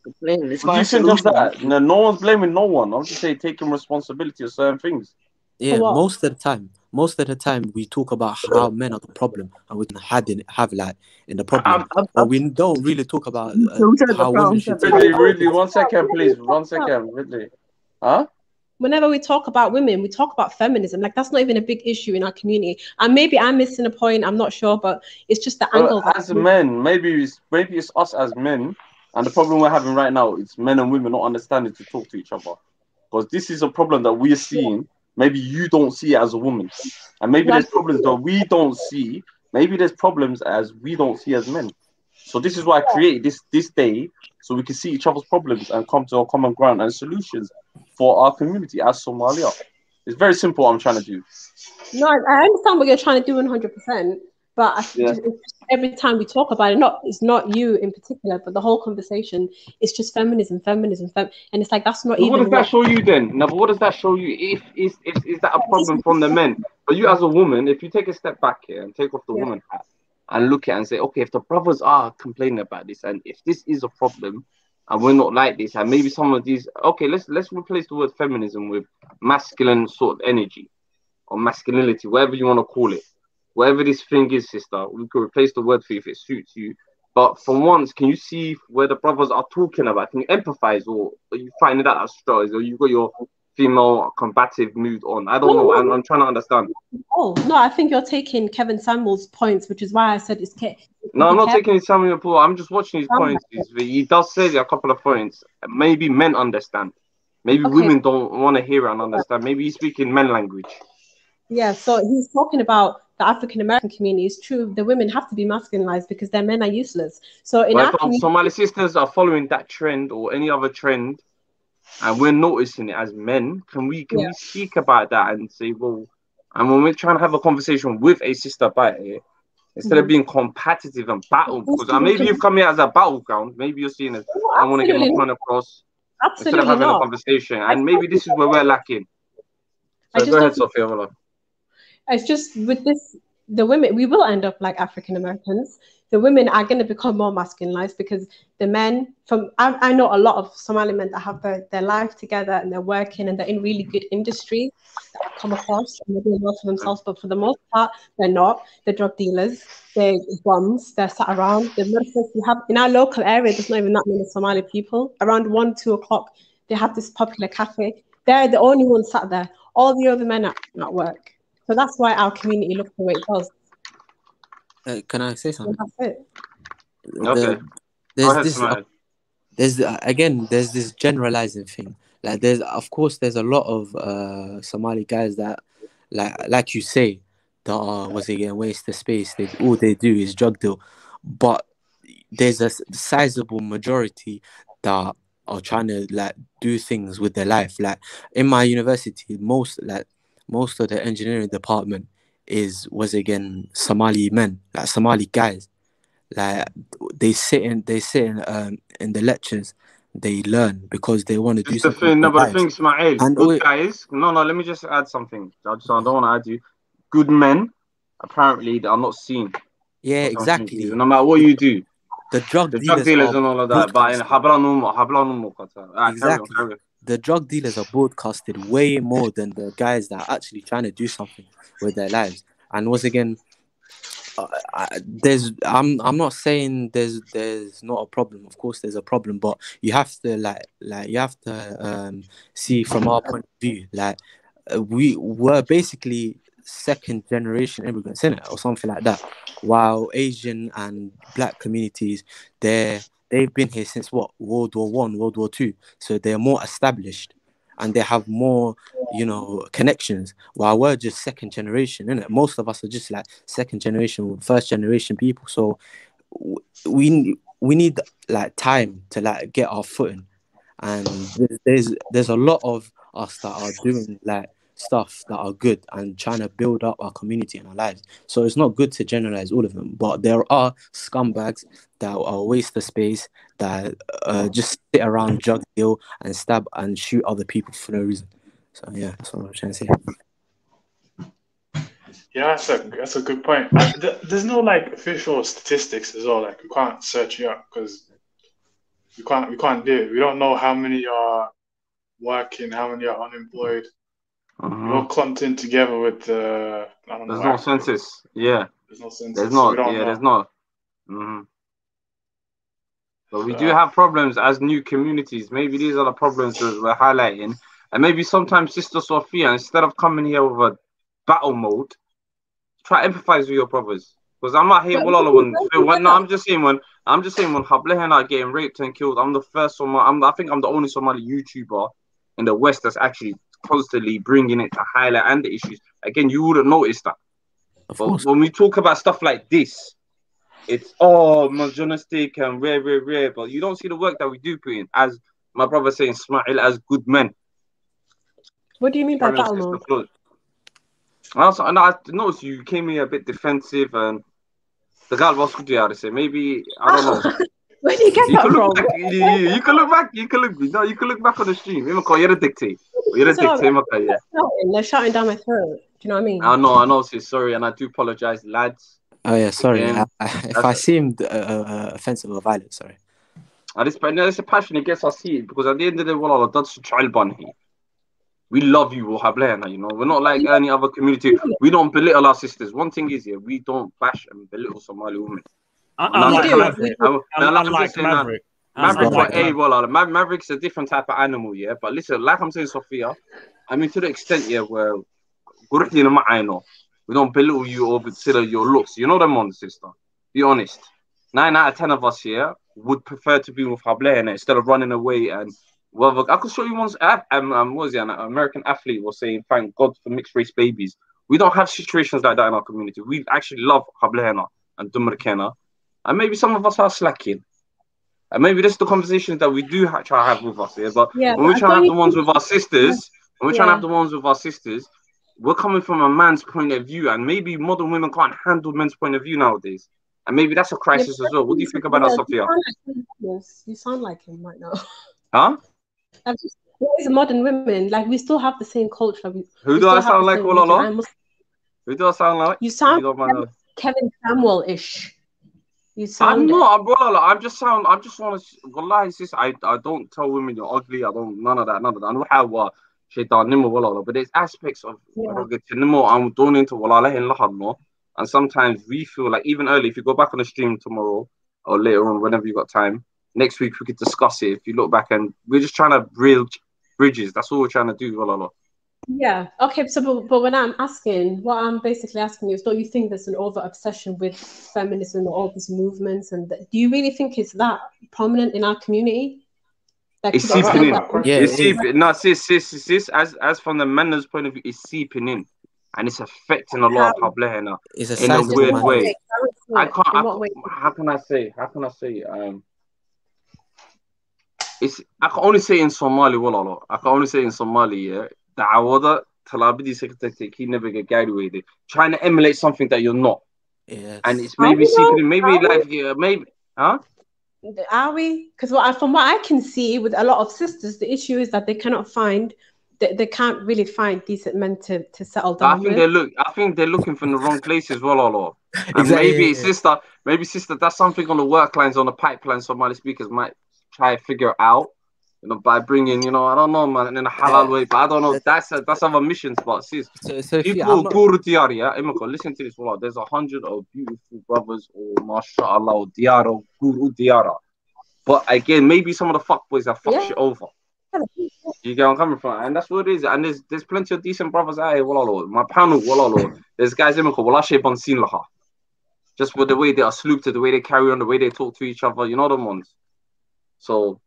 complaining. Let's find a solution. No one's blaming no one. I'm just saying taking responsibility of certain things. Yeah, most of the time we talk about how men are the problem and we can have like in the problem, but we don't really talk about how women should take it. Ridley, 1 second, please. 1 second, Ridley. Huh? Whenever we talk about women, we talk about feminism. Like that's not even a big issue in our community. And maybe I'm missing a point. I'm not sure, but it's just the angle. As men, maybe it's us as men, and the problem we're having right now is men and women not understanding to talk to each other, because this is a problem that we're seeing. Maybe you don't see it as a woman, and maybe there's problems that we don't see. Maybe there's problems as we don't see as men. So this is why I created this day, so we can see each other's problems and come to a common ground and solutions for our community as Somalia. It's very simple what I'm trying to do. No, I understand what you're trying to do 100%, but every time we talk about it, it's not you in particular, but the whole conversation is just feminism, and it's like that's not even. What does that show you then? No, but what does that show you? If is that a problem from the men? But you as a woman, if you take a step back here and take off the woman hat and look at it and say, okay, if the brothers are complaining about this, and if this is a problem, and we're not like this, and maybe some of these, okay, let's replace the word feminism with masculine sort of energy or masculinity, whatever you want to call it. Whatever this thing is, sister, we could replace the word for you if it suits you. But for once, can you see where the brothers are talking about? Can you empathize, or are you finding that as strong? Or you got your female combative mood on? I don't know. I'm trying to understand. Oh no, I think you're taking Kevin Samuel's points, which is why I said it's. No, I'm not taking Samuel's point. I'm just watching his points. He does say a couple of points. Maybe men understand. Maybe women don't want to hear it and understand. Maybe he's speaking men language. Yeah, so he's talking about the African American community. It's true, the women have to be masculinized because their men are useless. So in our community, Somali sisters are following that trend or any other trend, and we're noticing it as men. Can we speak about that and say, well, and when we're trying to have a conversation with a sister about it, instead of being competitive and battle, because maybe you've come here as a battleground, maybe you're seeing as I want to get my point across instead of having a conversation, and maybe this is where we're lacking. So go ahead, Sophia. It's just with this, the women, we will end up like African Americans the women are going to become more masculinized because the men I know a lot of Somali men that have their life together and they're working and they're in really good industry that I've come across and they're doing well for themselves, but for the most part, they're not. They're drug dealers, they're bums, they're sat around. The medicines we have in our local area, there's not even that many Somali people. Around 1, 2 o'clock, they have this popular cafe. They're the only ones sat there. All the other men are at work. So that's why our community looks the way it does. Can I say something? So that's it. Okay. There's this generalizing thing. Like there's a lot of Somali guys that like you say that are waste the space. All they do is drug deal, but there's a sizable majority that are trying to like do things with their life. Like in my university, most of the engineering department was Somali men, like Somali guys. Like they sit in the lectures, they learn because they want to do something. No, but the thing, Ismail, and good guys. No, let me just add something. I don't want to add you. Good men, apparently, they are not seen. Yeah, exactly. No matter what you do, the drug dealers and all of that. But exactly. The drug dealers are broadcasted way more than the guys that are actually trying to do something with their lives. And once again, I'm not saying there's not a problem. Of course, there's a problem, but you have to see from our point of view. Like we were basically second generation immigrants, innit, or something like that. While Asian and Black communities, they've been here since World War I, World War II, so they're more established and they have more, connections. While we're just second generation, innit? Most of us are just like second generation, first generation people. So we need like time to like get our footing. And there's a lot of us that are doing like stuff that are good and trying to build up our community and our lives. So it's not good to generalize all of them, but there are scumbags that are waste of space, that just sit around, drug deal and stab and shoot other people for no reason. So yeah, that's what I'm trying to say. Yeah, that's a good point. There's no like official statistics as well. Like we can't search it up because we can't do it. We don't know how many are working, how many are unemployed. We're all clumped in together with there's no census. Yeah. There's no census. There's not. There's not. But we do have problems as new communities. Maybe these are the problems that we're highlighting. And maybe sometimes Sister Sophia, instead of coming here with a battle mode, try to empathize with your brothers. Because I'm not here. I'm just saying when Hablehe and I are getting raped and killed, I'm the first Somali. I think I'm the only Somali YouTuber in the West that's actually constantly bringing it to highlight and the issues. Again, you wouldn't notice that. But when we talk about stuff like this, it's misogynistic and rare. But you don't see the work that we do put in, as my brother saying, Ismail, as good men. What do you mean by battle mode? I noticed you came here a bit defensive, and the guy was good to say. Maybe I don't know. Where do you get that from? You can look back. You can look back on the stream. You're a dictator. You're a dictator. They're shouting down my throat. Do you know what I mean? I know. Sorry, and I do apologize, lads. Oh yeah, sorry. If I seemed offensive or violent, sorry. It's a passion. It gets us heated because at the end of the day, that's child bun here. We love you, we're not like any other community. We don't belittle our sisters. One thing is here, we don't bash and belittle Somali women. Maverick's a different type of animal, yeah. But listen, like I'm saying, Sophia, I mean to the extent, yeah, where we don't belittle you or consider your looks. You know them ones, sister. Be honest. 9 out of 10 of us here would prefer to be with Hablehe instead of running away. And well, I could show you once. An American athlete was saying, "Thank God for mixed race babies." We don't have situations like that in our community. We actually love Hablehe and Dumarkena. And maybe some of us are slacking. And maybe this is the conversations that we do try to have with us here. But when we're trying to have the ones with our sisters, we're coming from a man's point of view. And maybe modern women can't handle men's point of view nowadays. And maybe that's a crisis as well. What do you think about that, Sophia? You sound like him right now. Huh? As modern women, like we still have the same culture. Who do I sound like, Who do I sound like? You sound Kevin Samuel-ish. I'm not, bro. I just want to. Wallahi, sis, I don't tell women you're ugly. I don't none of that. I know how but there's aspects of I'm doing into and sometimes we feel like even early. If you go back on the stream tomorrow or later on, whenever you got time, next week we could discuss it. If you look back, and we're just trying to bridge bridges. That's all we're trying to do. Yeah. Okay. So, but when I'm asking, what I'm basically asking you is, don't you think there's an over obsession with feminism or all these movements, and do you really think it's that prominent in our community? Like, it's seeping in. Yeah, it's seeping. No, sis. As from the men's point of view, it's seeping in, and it's affecting a lot of people here now. It's in a weird way. How can I say? I can only say in Somali. I can only say in Somali. Yeah. Da'awada talabidi secretary he never get carried away. Trying to emulate something that you're not. Yeah. And it's maybe seeping, maybe huh? Are we? Because from what I can see with a lot of sisters, the issue is that they cannot find, they can't really find decent men to settle down with. I think they're looking from the wrong places. And exactly. Maybe sister, that's something on the work lines, on the pipeline. Somali speakers might try to figure out. By bringing, I don't know, man, in a halal way, but I don't know. That's our mission spot, sis. People Guru Diyar, yeah, listen to this. There's 100 of beautiful brothers, or mashallah, or Diyara, Guru Diyara. But again, maybe some of the fuckboys have fucked shit over. You get where I'm coming from, and that's what it is. And there's plenty of decent brothers out here. My panel, there's guys just with the way they are slooped, the way they carry on, the way they talk to each other. You know them ones. So.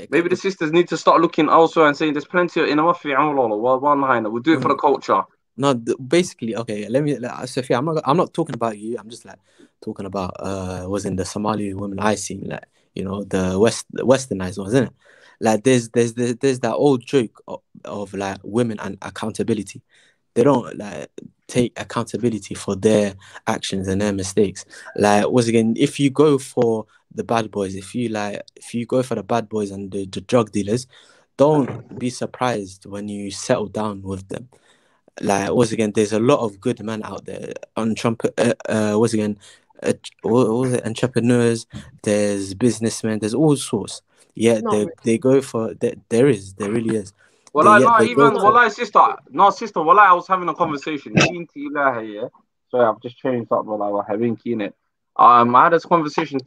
Maybe the sisters need to start looking also and saying there's plenty of we'll do it for the culture. No, basically, okay. Sophia, I'm not talking about you. I'm just talking about was in the Somali women I seen, the westernized ones, isn't it? Like there's that old joke of like women and accountability. They don't take accountability for their actions and their mistakes. If you go for the bad boys, if you go for the bad boys and the drug dealers, don't be surprised when you settle down with them. There's a lot of good men out there. Entrepreneurs, there's businessmen, there's all sorts. Yeah, they go for there really is. Sister, I was having a conversation. Sorry, I've just changed up while I having it. I had this conversation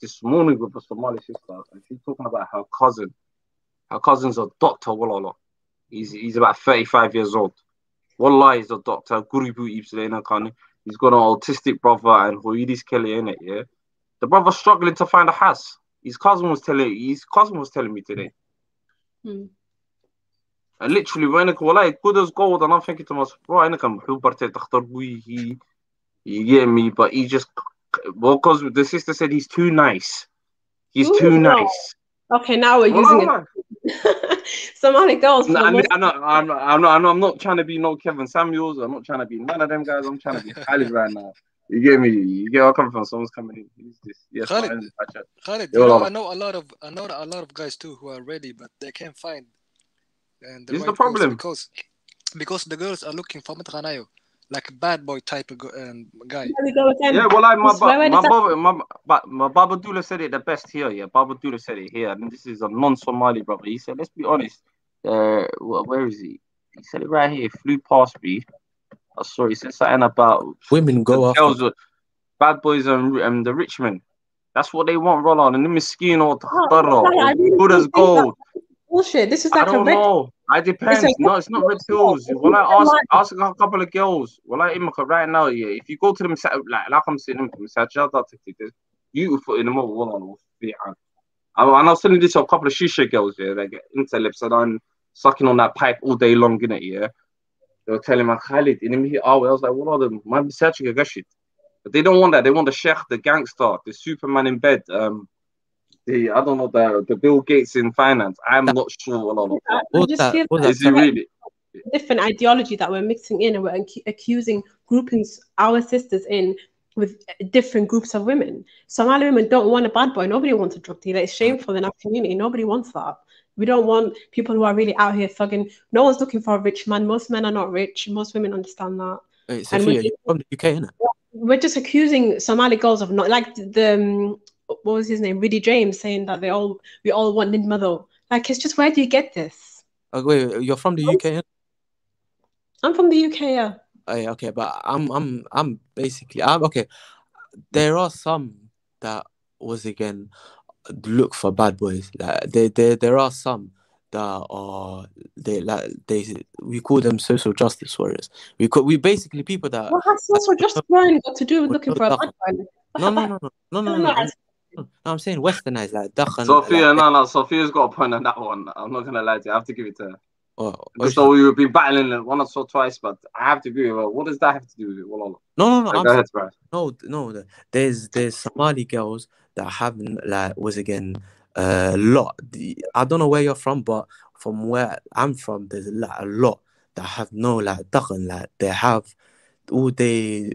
this morning with a Somali sister, and she's talking about her cousin. Her cousin's a doctor, He's about 35 years old. Wallah, he's a doctor. He's got an autistic brother and Hoyidis Kelly in it, yeah. The brother's struggling to find a house. His cousin was telling me today. And literally, when good as gold, and I'm thinking to myself, bro, you get me, but he just because the sister said he's too nice. He's too nice. Okay, now we're using it. Somali girls. I'm not trying to be no Kevin Samuels. I'm not trying to be none of them guys. I'm trying to be Khalid right now. You get me? You get where I'm coming from? Someone's coming in. Who's this? Yes, Khalid, I know a lot of guys too who are ready, but they can't find. And this is the problem because the girls are looking for Matranayo. Like a bad boy type of guy. Yeah, my Baba Dula said it the best here. Yeah, Baba Dula said it here, and this is a non-Somali brother. He said, "Let's be honest. Where is he? He said it right here. Flew past me. I saw. He said something about women go after bad boys and the rich men. That's what they want, Roland. And the miskin or good as gold. Bullshit. This is like I don't know. It depends. No, it's not red pills. When I ask a couple of girls, right now, yeah, if you go to them, like I'm saying, there's beautiful in the mall. And I was telling this to a couple of shisha girls, yeah, they get interlips and sucking on that pipe all day long, in it, yeah. They were telling me, Khalid, I was like, what are them? Man, searching a shit. But they don't want that. They want the sheikh, the gangster, the Superman in bed. I don't know, the Bill Gates in finance. I'm not sure. I just feel like is it really different ideology that we're mixing in, and we're accusing groupings our sisters in with different groups of women. Somali women don't want a bad boy. Nobody wants a drug dealer. It's shameful in our community. Nobody wants that. We don't want people who are really out here thugging. No one's looking for a rich man. Most men are not rich. Most women understand that. Wait, Sophia, you're from the UK, innit? we're just accusing Somali girls of not like the what was his name, Riddy James, saying that we all want Nidmado. Like, it's just, where do you get this? Oh, wait, you're from the UK? I'm from the UK, yeah. Okay, but I'm basically okay. There are some that was again look for bad boys. Like there are some that are we call them social justice warriors. We basically people that. What has social justice warrior got to do with looking for a bad boy? No. I'm saying westernized, like Dakhan. Sophia, no, Sophia's got a point on that one. I'm not gonna lie to you. I have to give it to her. So we've been battling it once or twice, but I have to agree with her. What does that have to do with it? Well, no. There's Somali girls that haven't was again a lot. I don't know where you're from, but from where I'm from, there's a lot that have no Dakhan. They have all they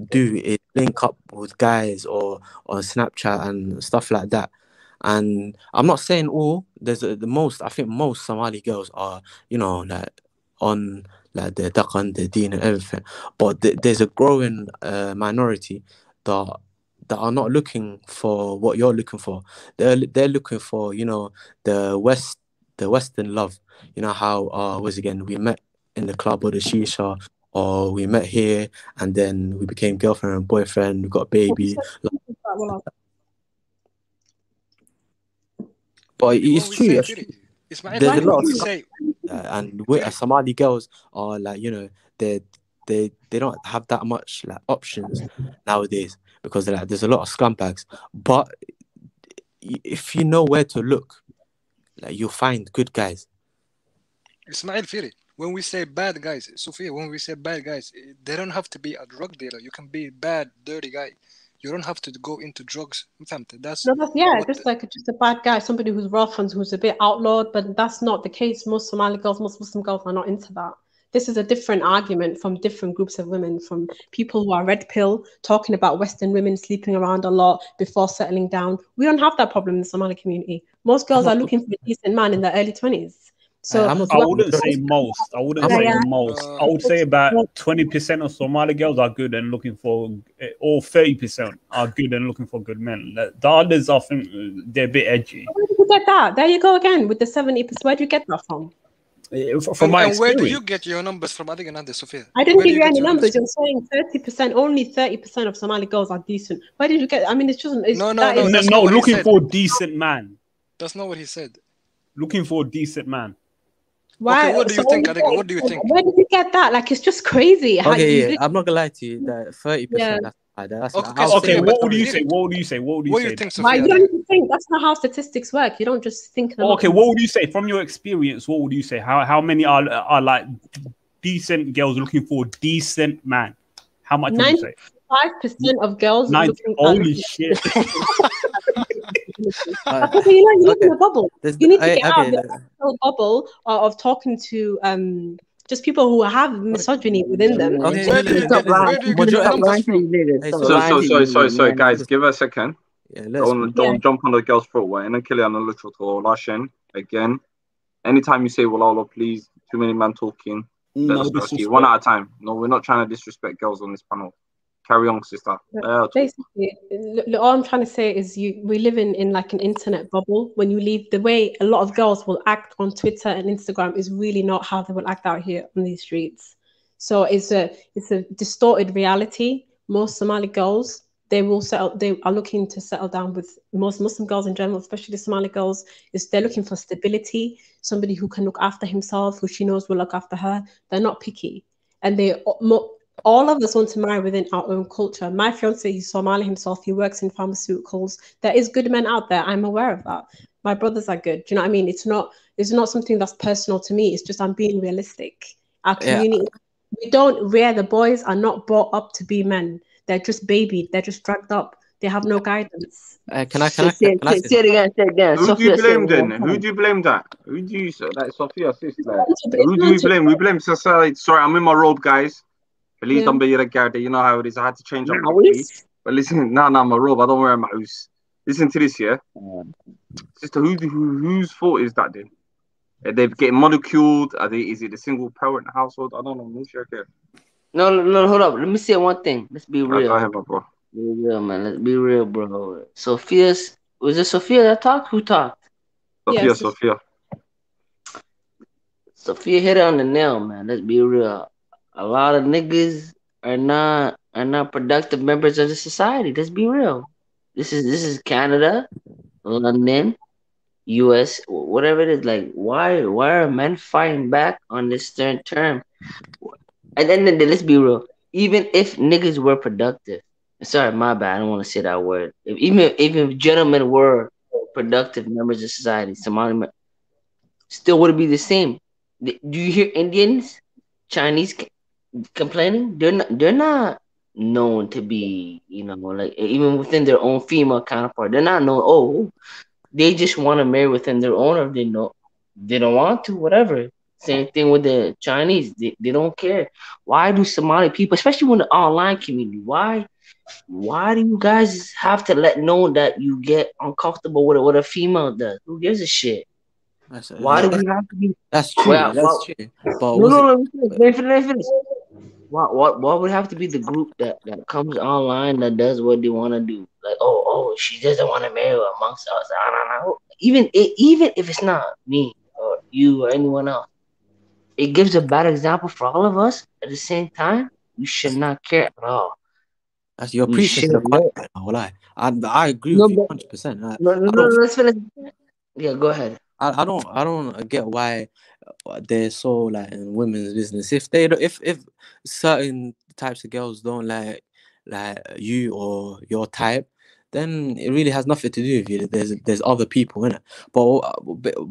do is link up with guys or on Snapchat and stuff like that. And I'm not saying all. There's the most. I think most Somali girls are, on their Dakhan, their deen and everything. But there's a growing minority that are not looking for what you're looking for. They're looking for the Western love. You know how we met in the club or the shisha, or we met here and then we became girlfriend and boyfriend. We got a baby. But it's true. There's a lot of and Somali girls are they don't have that much options nowadays because there's a lot of scumbags. But if you know where to look, you'll find good guys. Ismail Firi, when we say bad guys, Sophia, when we say bad guys, they don't have to be a drug dealer. You can be a bad, dirty guy. You don't have to go into drugs. Just a bad guy, somebody who's rough and who's a bit outlawed, but that's not the case. Most Somali girls, most Muslim girls are not into that. This is a different argument from different groups of women, from people who are red pill, talking about Western women sleeping around a lot before settling down. We don't have that problem in the Somali community. Most girls are looking for a decent man in their early 20s. So I wouldn't say most. I wouldn't say most. I would say about 20% of Somali girls are good and looking for, or 30% are good and looking for good men. The others, I think, they're a bit edgy. Where did you get that? There you go again with the 70%. Where do you get that from? From my experience. Where do you get your numbers from? Sophia. I didn't give you any numbers. You're saying 30%. Only 30% of Somali girls are decent. Where did you get? I mean, it's just no. Looking for a decent man. That's not what he said. Looking for a decent man. Why? Okay, what do you think, Adega? What do you think? Where did you get that? It's just crazy. I'm not gonna lie to you. That 30%. Okay. What would you say? What do you think, Sophia? Why you don't even think? That's not how statistics work. You don't just think. Okay. What would you say from your experience? What would you say? How many are like decent girls looking for a decent man? How much would you say? 5% of girls. Holy shit. You live in a bubble. You need to get out of the bubble of talking to just people who have misogyny within them. Sorry, guys, give us a second. Don't jump on the girl's throat. And then kill it on the little to Lashen again. Anytime you say "Wallah," please, too many men talking. One at a time. No, we're not trying to disrespect girls on this panel. Carry on, sister. Basically, all I'm trying to say is we live in like an internet bubble. When you leave, the way a lot of girls will act on Twitter and Instagram is really not how they will act out here on these streets. So it's a distorted reality. Most Somali girls, they are looking to settle down with most Muslim girls in general, especially the Somali girls, they're looking for stability, somebody who can look after himself, who she knows will look after her. They're not picky. And all of us want to marry within our own culture. My fiance, he's Somali himself. He works in pharmaceuticals. There is good men out there. I'm aware of that. My brothers are good. Do you know what I mean? It's not something that's personal to me. It's just I'm being realistic. Our community, the boys are not brought up to be men. They're just babied. They're just dragged up. They have no guidance. Can I say it again? Who do you blame then? Who do you blame that? Who do you like Sophia sister? Who do you blame? We blame society. Sorry, I'm in my robe, guys. Please don't be a guy. You know how it is. I had to change up. But listen, my robe. I don't wear a mouse. Listen to this, yeah. Sister, whose fault is that then? Are they getting monoculed? Is it a single parent household? I don't know. What's your care? No, hold up. Let me say one thing. Let's be real. Go ahead, bro. Be real, man. Let's be real, bro. Was it Sophia that talked? Who talked? Sophia. Sophia hit it on the nail, man. Let's be real. A lot of niggas are not productive members of the society. Let's be real. This is Canada, London, US, whatever it is. Like, why are men fighting back on this certain term? And then let's be real. Even if niggas were productive, sorry, my bad. I don't want to say that word. Even if gentlemen were productive members of society, Somali men, still would it be the same? Do you hear Indians, Chinese complaining? They're not known to be, like even within their own female counterpart. They're not known. Oh, they just want to marry within their own, or they don't want to. Whatever. Same thing with the Chinese. They don't care. Why do Somali people, especially when the online community, why do you guys have to let know that you get uncomfortable with what a female does? Who gives a shit? Why do we have to be? That's true. That's true. But no, let me finish. Why would it have to be the group that comes online that does what they want to do? Like, oh, she doesn't want to marry amongst us. I don't know. Even if it's not me or you or anyone else, it gives a bad example for all of us. At the same time, you should not care at all. That's your preaching the Quran. I agree with you 100%. Let's finish. Yeah, go ahead. I don't get why they're so like in women's business. If certain types of girls don't like you or your type, then it really has nothing to do with you. There's other people in it. But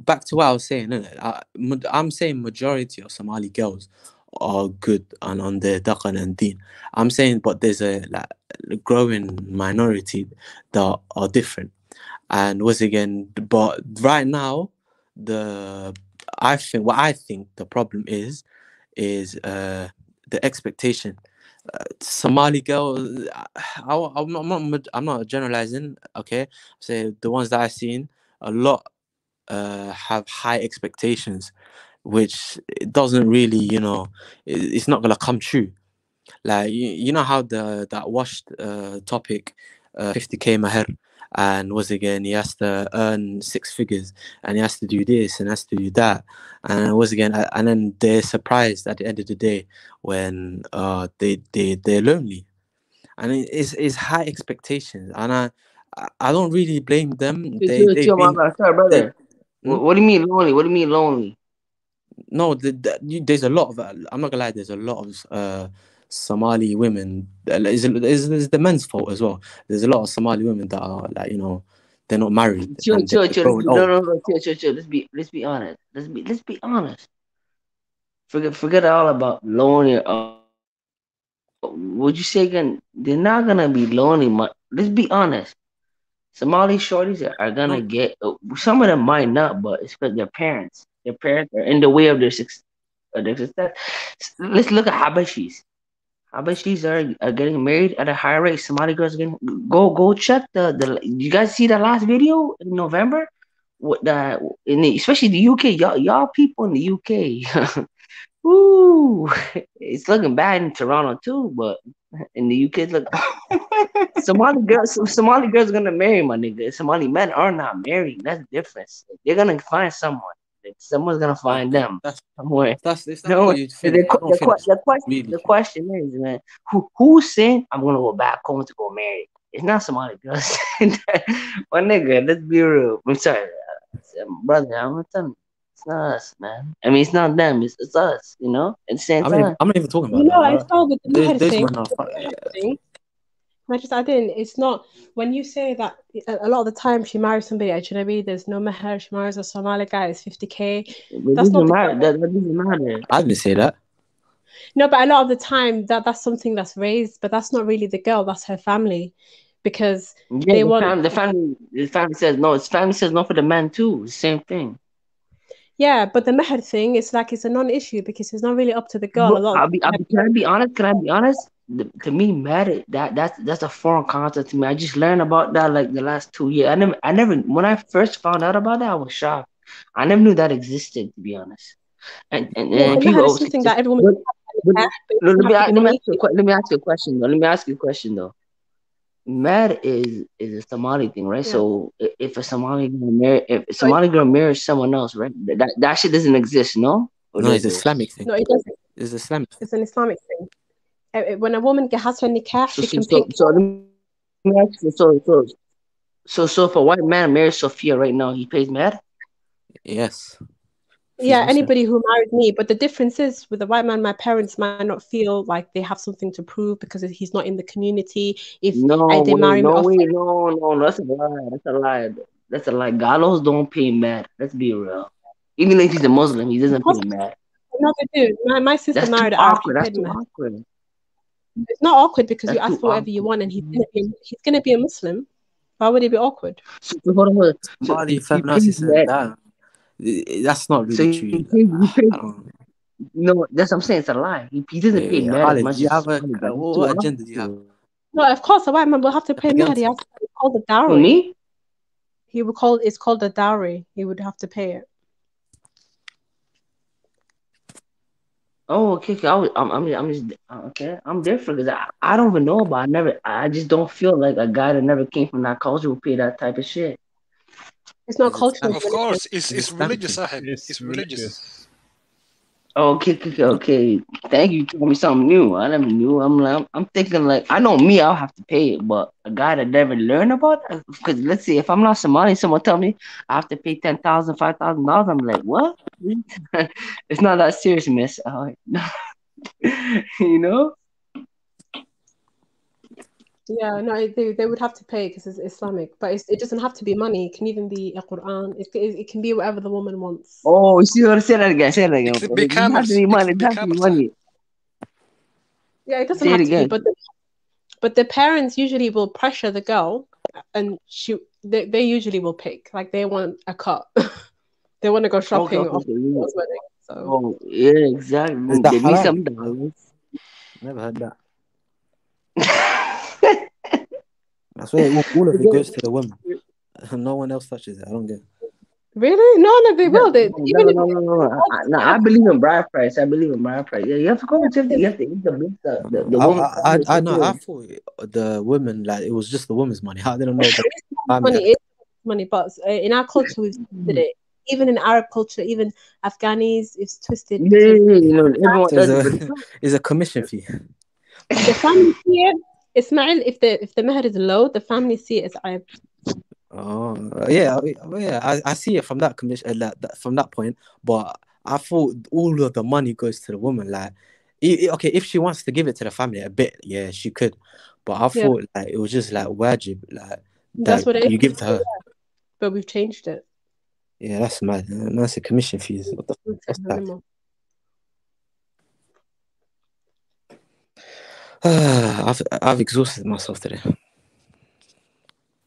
back to what I was saying, I'm saying majority of Somali girls are good and on their Dhaqan and Deen. I'm saying, but there's a growing minority that are different. And but right now, I think the problem is the expectation. Somali girls, I'm not generalizing. Okay, say the ones that I've seen, a lot have high expectations, which it doesn't really, it's not gonna come true. Like you know how that washed topic, 50K Maher. And he has to earn 6 figures, and he has to do this and has to do that, and and then they're surprised at the end of the day when they're lonely, and it's high expectations, and I don't really blame them. Sorry, brother. What do you mean lonely? What do you mean lonely? No, there's a lot of. I'm not gonna lie. There's a lot of Somali women. Is the men's fault as well. There's a lot of Somali women that are like, they're not married. Chill. No, chill. Let's be honest. Let's be honest. Forget all about lonely. Would you say again? They're not gonna be lonely. Let's be honest. Somali shorties are gonna get. Some of them might not, but it's because their parents are in the way of their success. Let's look at Habashis. Habashis are getting married at a higher rate. Somali girls are getting go check the. You guys see the last video in November? Especially the UK, y'all people in the UK. Ooh, it's looking bad in Toronto too, but in the UK, look. Somali girls are gonna marry, my nigga. Somali men are not married. That's the difference. They're gonna find someone. Someone's gonna find them somewhere. The question is, man, who's saying I'm gonna go back home to go marry? It's not Somali girls. My nigga, let's be real. I'm sorry, brother. I'm not telling you. It's not us, man. I mean, it's not them. It's us. At the same time. I'm not even talking about that. I saw with the thing. I just add in, it's not when you say that a lot of the time she marries somebody at Ajnabi, there's no meher, she marries a Somali guy, it's 50K. That doesn't matter. I didn't say that. No, but a lot of the time that's something that's raised, but that's not really the girl, that's her family. Because they want the family says no, his family says no for the man too. Same thing. Yeah, but the meher thing is like it's a non-issue because it's not really up to the girl. Can I be honest? To me, marriage that's a foreign concept to me. I just learned about that like the last 2 years. I never when I first found out about that, I was shocked. I never knew that existed, to be honest. And people something that everyone Let me ask you a question though. Mad is a Somali thing, right? Yeah. So if a Somali girl marries someone else, right? That shit doesn't exist, no? Or No, does it's it? Islamic thing. No, it doesn't. It's Islamic. It's an Islamic thing. When a woman has her nikah, she can pick. So let me ask you, so if a white man marries Sophia right now, he pays mad? Yes. Yeah, anybody who married me. But the difference is with a white man, my parents might not feel like they have something to prove because he's not in the community. If they marry me off, no, that's a lie. That's a lie. Galos don't pay mad. Let's be real. Even if he's a Muslim, he doesn't pay mad. No, they do. My sister That's married too an Arab. awkward. That's too awkward. It's not awkward because you That's ask too for whatever you want, and he's gonna be a Muslim. Why would it be awkward? So hold on. Somebody felt nice said that. That's not really true. No, that's what I'm saying. It's a lie. He doesn't pay mad as much. Do you have what agenda do you have? No, of course, a white man will have to pay mad. He has to call the dowry. For me? It's called the dowry. He would have to pay it. Oh, okay. I'm just okay. I'm different because I don't even know about. I just don't feel like a guy that never came from that culture will pay that type of shit. It's not cultural. Of course, it's religious, Sahib. It's religious. Okay. Thank you. Told me something new. I never knew. I'm thinking like I know me. I'll have to pay it, but a guy that never learned about it. Because let's say if I'm not Somali, someone tell me I have to pay $10,000, $5,000. I'm like, what? It's not that serious, miss. You know? Yeah, no, they would have to pay because it's Islamic, but it doesn't have to be money. It can even be a Quran. It can be whatever the woman wants. Oh, you see what I said that again? Say that again. It has to be money. It has to be money. Yeah, it doesn't have to be, but the parents usually will pressure the girl, and they usually will pick. Like they want a cut. They want to go shopping or wedding. So. Oh yeah, exactly. Give me some dollars. Never heard that. I swear all of it goes to the women. No one else touches it. I don't get it. Really? No, they will. No. I believe in bride price. Yeah, you have to go. You have to eat the woman. I know. I thought the women, like it was just the woman's money. I didn't know money is money, but in our culture we've twisted it. Even in Arab culture, even Afghanis, it's twisted. It's a commission fee. The family see it. Ismail, if the meher is low, the family see it as aib. Oh yeah, I see it from that commission, from that point. But I thought all of the money goes to the woman. Like, okay, if she wants to give it to the family a bit, yeah, she could. But I thought like it was just like wajib, like that's what you give to her. But we've changed it. Yeah, that's mad. That's a commission fees. What the fuck? What's that? I've exhausted myself today.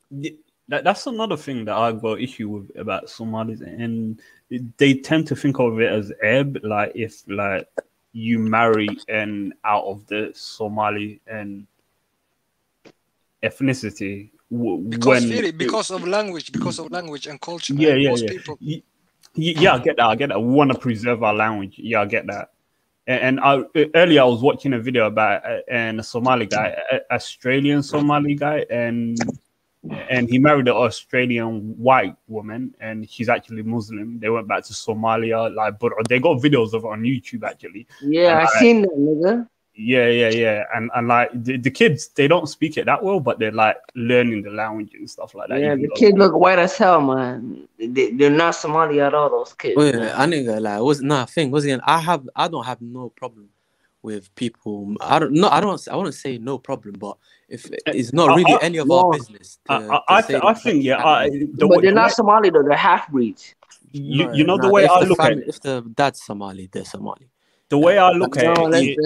Yeah, that's another thing that I've got issue with about Somalis, and they tend to think of it as ebb, like if like you marry and out of the Somali and ethnicity. Because of language and culture. Yeah. People... Yeah, I get that. We want to preserve our language. Yeah, I get that. And earlier I was watching a video about a Somali guy, an Australian Somali guy, and he married an Australian white woman, and she's actually Muslim. They went back to Somalia, but they got videos of it on YouTube actually. Yeah, I seen that, nigga. Yeah. And like the kids, they don't speak it that well, but they're like learning the language and stuff like that. Yeah, the kids look white as hell, man. They're not Somali at all, those kids. Oh, yeah, I nigga, like I don't have no problem with people. I wouldn't say no problem, but if it's not really any of our business. I think but they're not Somali though, they're half breeds. You know the way I look at it. If the dad's Somali, they're Somali. The way I look at it,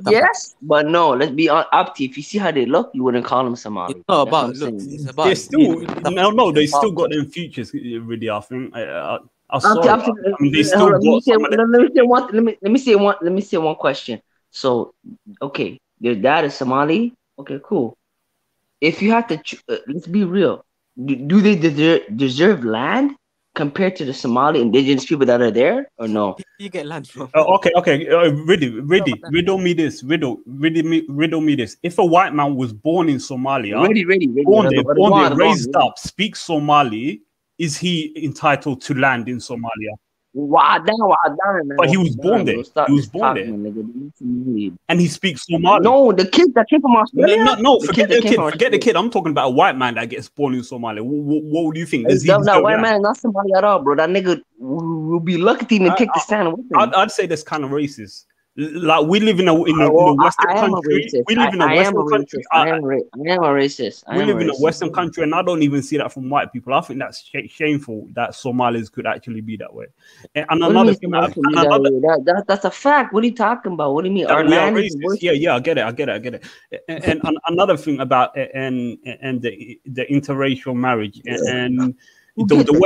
yes, but no. Let's be up to. If you see how they look, you wouldn't call them Somali. It's not about look. It's about they still they still got them features. Really, I think. They still got. Let me say one question. So, okay, your dad is Somali. Okay, cool. If you have to, let's be real. Do they deserve land? compared to the Somali indigenous people that are there, or no? You get land from. Okay. Riddle me this. Riddle me this. If a white man was born in Somalia, born there, raised up, speaks Somali, is he entitled to land in Somalia? But he was born there. He was born there. And he speaks Somali. No, the kid that came from Australia. No, forget the kid. Forget the kid. I'm talking about a white man that gets born in Somalia. What would you think? That white man is not Somali at all, bro. That nigga will be lucky to even take the stand with him. I'd say that's kind of racist. Like we live in a Western country. We live in a Western country. I am a racist. We live in a Western country, and I don't even see that from white people. I think that's shameful that Somalis could actually be that way. And another thing, that's a fact. What are you talking about? What do you mean? Our land is I get it. And another thing about and the interracial marriage and the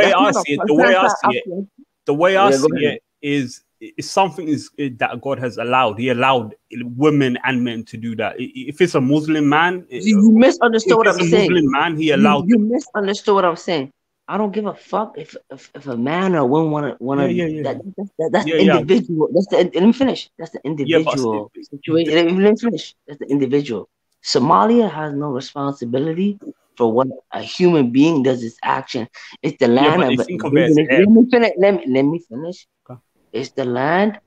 way I see it is something that God has allowed. He allowed women and men to do that. If it's a Muslim man, you misunderstood what I'm saying. Muslim man, he allowed. You misunderstood what I'm saying. I don't give a fuck if a man or woman want to. That's individual. Let me finish. That's the individual situation. Let me finish. That's the individual. Somalia has no responsibility for what a human being does. Its action. It's the land of. Let me finish. Okay. It's the land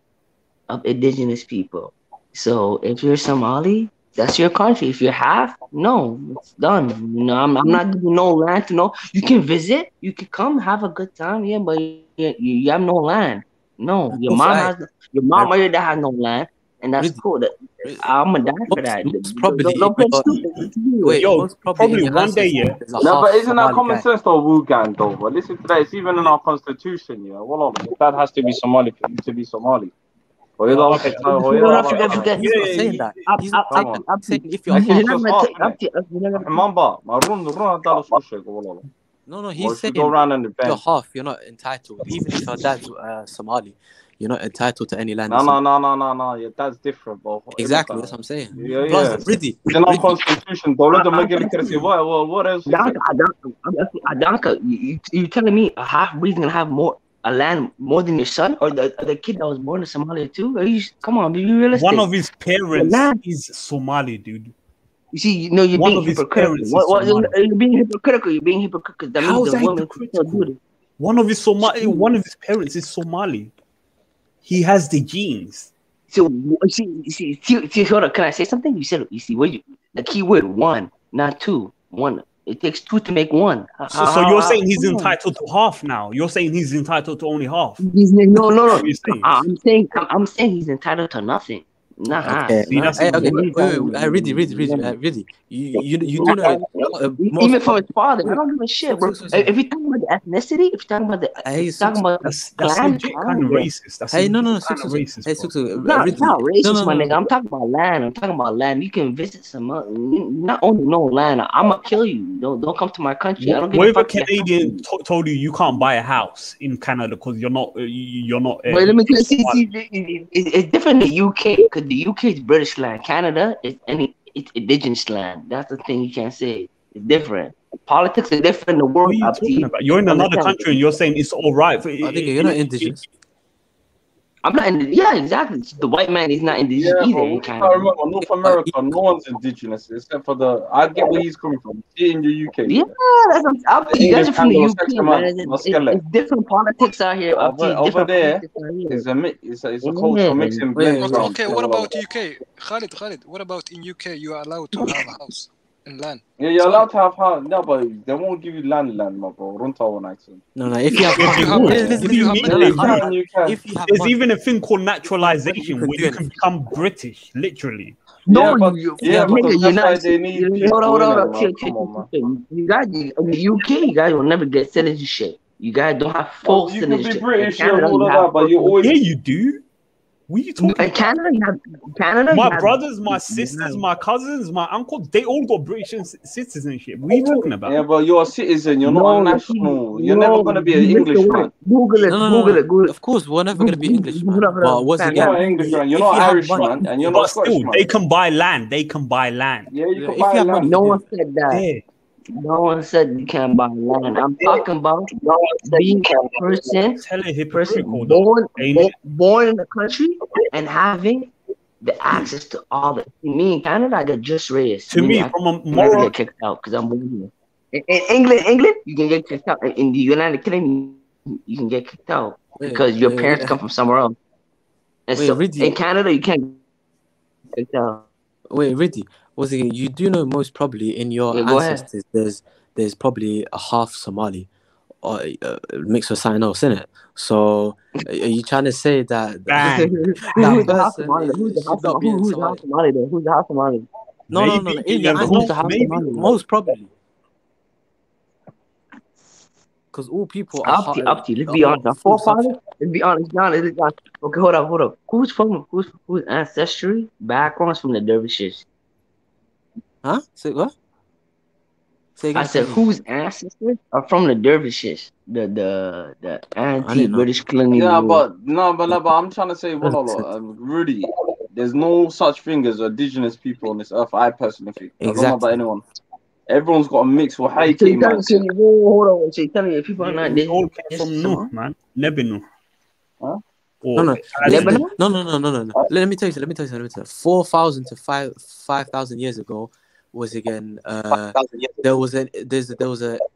of indigenous people. So if you're Somali, that's your country. If you're half, no, it's done. You know, I'm not giving no land to no. You can visit, you can come have a good time, but you have no land. No, your mom or your dad has no land, and that's cool. I'm gonna die for that. Probably one day, yeah. No, but isn't that common sense though, Wugan though? But listen to that, it's even in our constitution, yeah. Well, that has to be Somali for you to be Somali. I'm saying if you're no, he's saying go around and you're half, you're not entitled. Even if your dad's Somali, you're not entitled to any land. No. Yeah, that's different, bro. Exactly, that's what I'm saying. Plus, Riddy. In our constitution, what else? You telling me a half breed gonna have a land more than your son, or the kid that was born in Somalia too? Come on, be realistic. One of his parents is Somali, dude. You see, you're being hypocritical. You're being hypocritical. You're being hypocritical. That means the woman still do it. One of his parents is Somali. He has the genes. So see, hold on. Can I say something? You said, the key word one, not two. One. It takes two to make one. So you're saying he's entitled to half now? You're saying he's entitled to only half? No. I'm saying he's entitled to nothing. Nah. Okay. Really. You do know. Even for his father, I don't give a shit, bro. If you're talking about the ethnicity, if you're talking about that's kind of racist. That's racist. Not racist, my nigga. I'm talking about land. You can visit some. Not only no land. I'm gonna kill you. Don't come to my country. I don't give a fuck. What if a Canadian told you can't buy a house in Canada because you're not? Wait, let me tell you. It's different in the UK because the UK is British land. Canada is it's indigenous land. That's the thing you can't say. It's different. Politics are different in the world. What are you talking about? You're in another country and you're saying it's all right. You're not indigenous. I'm not indigenous. Yeah, exactly. The white man is not indigenous either. In Canada. I remember North America, no one's indigenous except for I get where he's coming from. See in the UK. Yeah, that's you guys are from the UK, man. It's different politics out here. Over there, it's a cultural mixing. Okay, what about UK? Khalid, what about in UK? You are allowed to have a house and land. Yeah, you're allowed to have house. No, but they won't give you land, my bro. No, if you have there's even a thing called naturalization where you can become British, literally. No, you're not. Hold on. You guys, in the UK, you guys will never get citizenship. You guys don't have full citizenship. You can be British and all of that, but you always. Yeah, you do. What are you talking about? Canada, my brothers, my sisters, my cousins, my uncles, they all got British citizenship. What are you talking about? Yeah, but you're a citizen. You're not a national. You're never going to be an Englishman. Google it. Of course, we're never going to be Englishman. But what's you're not Englishman. You're not Irishman, and you're not Scottish. They can buy land. Yeah, you can buy land. No one said that. No one said you can't buy land. I'm talking about being a person born in the country and having the access to all the. Me in Canada, I got just raised. To me, from a moral, get kicked out because I'm born here. In England, you can get kicked out. In the United Kingdom, you can get kicked out because your parents come from somewhere else. And so in Canada, you can't get kicked out. Wait, Riddy, you do know most probably in your ancestors, there's probably a half Somali or mixed with something else, innit? So are you trying to say that who's the half Somali? Who's the half Somali? Who's the half Somali? No. In your ancestors, most probably. Because all people are up to you. Let's be honest. Our forefathers. Let's be honest. Okay, hold up. Whose ancestry backgrounds from the dervishes? Huh? Say what? Say again. I said whose ancestors are from the dervishes? The anti-British colonial. Yeah, but I'm trying to say, Rudy, there's no such thing as indigenous people on this earth. I personally think. I don't know about anyone. Everyone's got a mix. Well, how you came, man? Hold on. So you telling me people are not all came from Nuh, man. Lebanon. Huh? No. Let me tell you. 4,000 to 5,000 years ago was again. There was an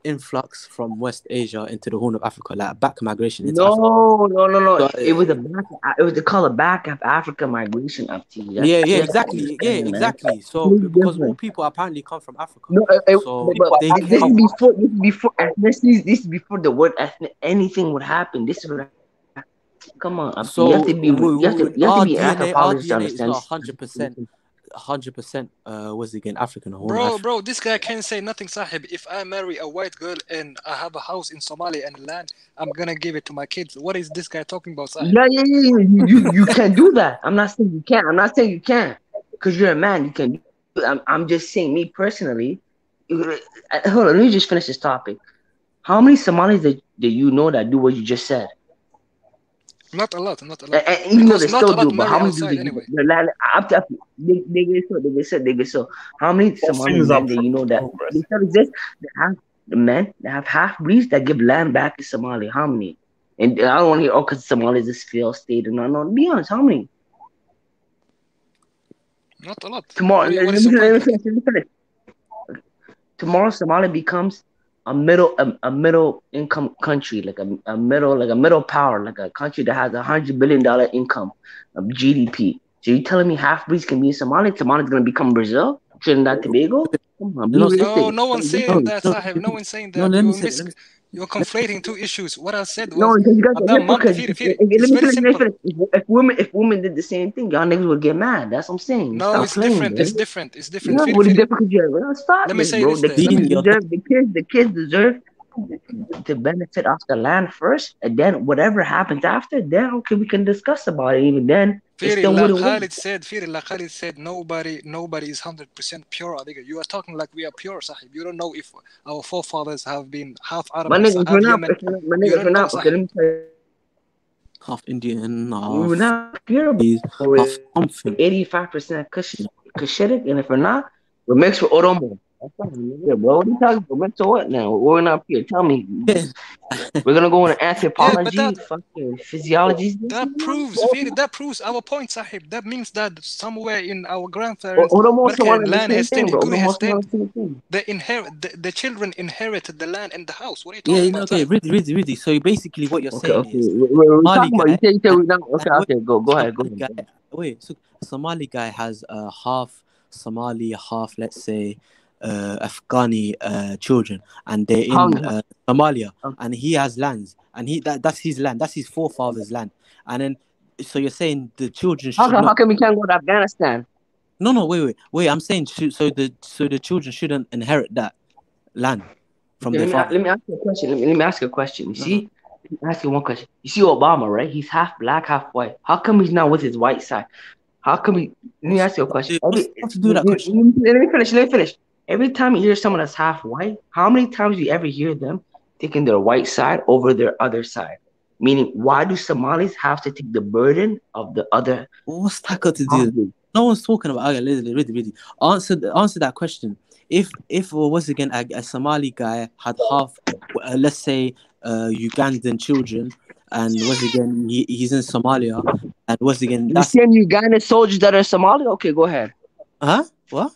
influx from West Asia into the Horn of Africa, like back migration into Africa. No. So, it was called a back of Africa migration up to you. Exactly. So because all people apparently come from Africa. This is before ethnicities. This is before the word ethnic anything would happen. This is what. Come on. So you have to be anthropologist to understand. 100% was again African. Bro, this guy can't say nothing, Sahib. If I marry a white girl and I have a house in Somalia and land, I'm gonna give it to my kids. What is this guy talking about, Sahib? Yeah. You can do that. I'm not saying you can't. I'm not saying you can't because you're a man. You can do it. I'm just saying, me personally. Hold on, let me just finish this topic. How many Somalis that you know that do what you just said? Not a lot. Even though they still do, but how many do they anyway? They get so. How many Somalis that you know that they still exist? That have the men that have half breeds that give land back to Somalia. How many? And I don't want to hear because Somalia is this failed state and no. Be honest, how many? Not a lot. Tomorrow, let me finish. Tomorrow, Somalia becomes a middle income country, like a middle power, like a country that has $100 billion income of GDP. So you telling me half breeds can be in Somalia? Somalia's gonna become Brazil, Trinidad, Tobago? Come on, no one's saying that, Sahib. No one's saying that. You're conflating two issues. What I said was if women did the same thing, y'all niggas would get mad. That's what I'm saying. No, it's different. It's different. No, what is different? Stop. Let me say bro. this. The kids deserve to benefit off the land first, and then whatever happens after, then okay, we can discuss about it. Even then, Khalid said nobody is 100% pure. You are talking like we are pure, Sahib. You don't know if our forefathers have been half Arab, half Indian, we're not pure. Half something. 85% Cushitic, and if we're not, we're mixed with Oromo. Yeah, bro. What are you talking about? So what now? We're not here. Tell me. We're gonna go into anthropology, fucking physiology. That proves our point, Sahib. That means that somewhere in our grandparents' land estate, the children inherited the land and the house. What are you talking about? Okay, really. So basically, what you're saying is, go ahead. Wait, so Somali guy has half Somali, half, let's say, Afghani children, and they're in Somalia, and he has lands, and that's his land, that's his forefathers' land, and then so you're saying the children should how come we can't go to Afghanistan? No, wait. I'm saying so the children shouldn't inherit that land from their father. Let me ask you a question. Let me ask you a question. You see, let me ask you one question. You see Obama, right? He's half black, half white. How come he's not with his white side? How come he? Let me ask you a question. Let me finish. Every time you hear someone that's half white, how many times do you ever hear them taking their white side over their other side? Meaning, why do Somalis have to take the burden of the other? What's that got to do? No one's talking about. Okay, really. Answer that question. If once again a Somali guy had half, let's say, Ugandan children, and once again he's in Somalia, and once again the same Ugandan soldiers that are Somali. Okay, go ahead. Huh? What?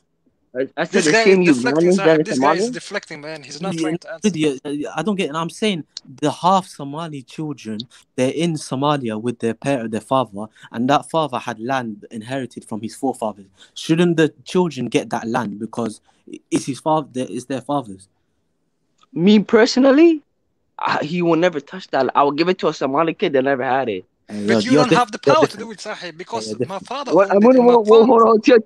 I said the same Ugandans that are This Somali. guy is deflecting, man. He's not trying to answer. I don't get it. I'm saying the half Somali children, they're in Somalia with their father, and that father had land inherited from his forefathers. Shouldn't the children get that land because it's his father? It's their father's. Me personally, he will never touch that. I will give it to a Somali kid that never had it. But you don't have the power to do it, Sahib, because my father. Hold on, chill.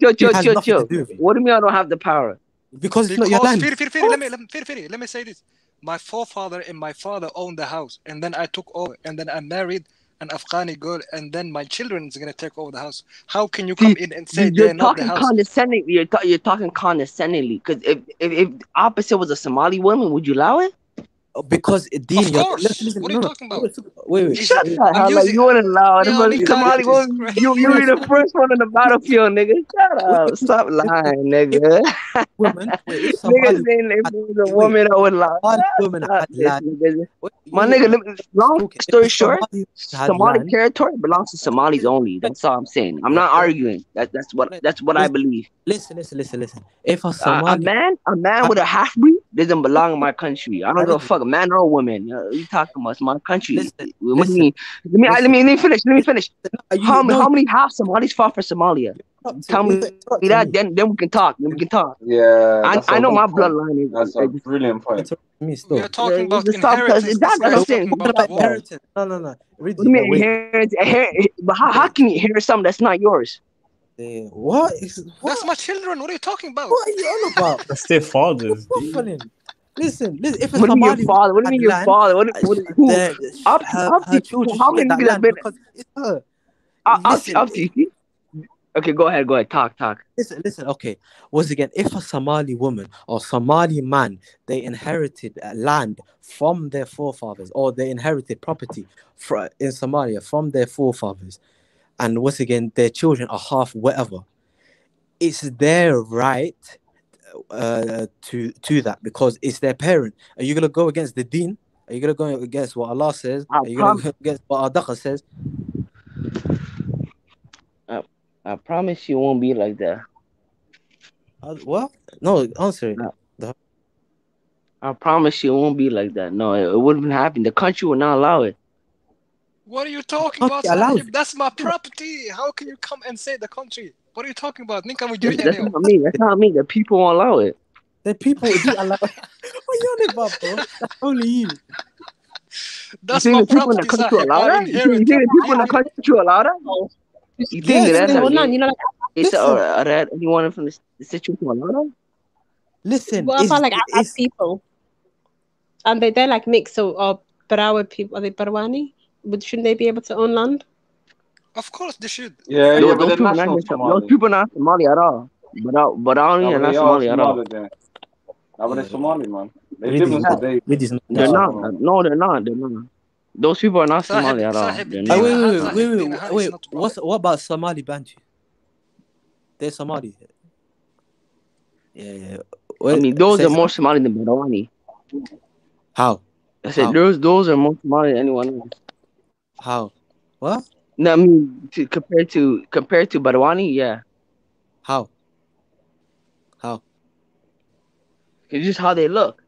What do you mean I don't have the power? Because it's not your land. Let me say this. My forefather and my father owned the house, and then I took over, and then I married an Afghani girl, and then my children is gonna take over the house. How can you come in and say they're not the house? You're talking condescendingly. Because if opposite was a Somali woman, would you allow it? Because Dean, of course. What are you talking about? Wait. Shut the hell up. You wouldn't allow it. Somali woman, you be the first one on the battlefield, nigga. Shut up. Stop lying, nigga. Niggas saying if it was a woman, I would lie. My nigga, long story short, Somali territory belongs to Somalis only. That's all I'm saying. I'm not arguing. That's what I believe. Listen. If a Somali a man with a half breed doesn't belong in my country. I don't give a fuck, a man or a woman. You talking about? It's my country. What do you mean? Let me finish. How many half Somalis fought for Somalia? Tell me that, then we can talk. Yeah, I know my bloodline is. That's a brilliant point. We're talking about inheritance. No. What do you mean inheritance? But how can you inherit something that's not yours? What? That's my children. What are you talking about? What are you on about? That's their fathers. Listen. If what do you mean your father? What do you mean your father? How many niggas have been? Up to you. Okay, go ahead. Talk. Listen. Okay, once again, if a Somali woman or Somali man, they inherited land from their forefathers, or they inherited property in Somalia from their forefathers, and once again, their children are half whatever, it's their right to that because it's their parent. Are you gonna go against the Deen? Are you gonna go against what Allah says? Are you gonna go against what Adakha says? I promise you won't be like that. What? No, answer it. I promise you it won't be like that. No, it wouldn't happen. The country will not allow it. What are you talking about? That's my property. How can you come and say the country? What are you talking about? That's not me. The people won't allow it. The people do allow it. What are you on about, bro? That's only you. That's my property. You think the people in the country allow that? You think that anyone from the situation allow that? Listen, what about like Arab people? And they're like mixed or Barawa people. Are they Barwani? But shouldn't they be able to own land? Of course they should. Yeah, but those people are not Somali at all. But I don't even not Somali at all. They're Somali, man. They're not. No, they're not. Those people are not Somali at all. Wait. What about Somali Bantu? They're Somali. Yeah. I mean, those are more Somali than Barawani. How? I said those are more Somali than anyone else. How? What? No, I mean compared to Barawani, yeah. How? It's just how they look.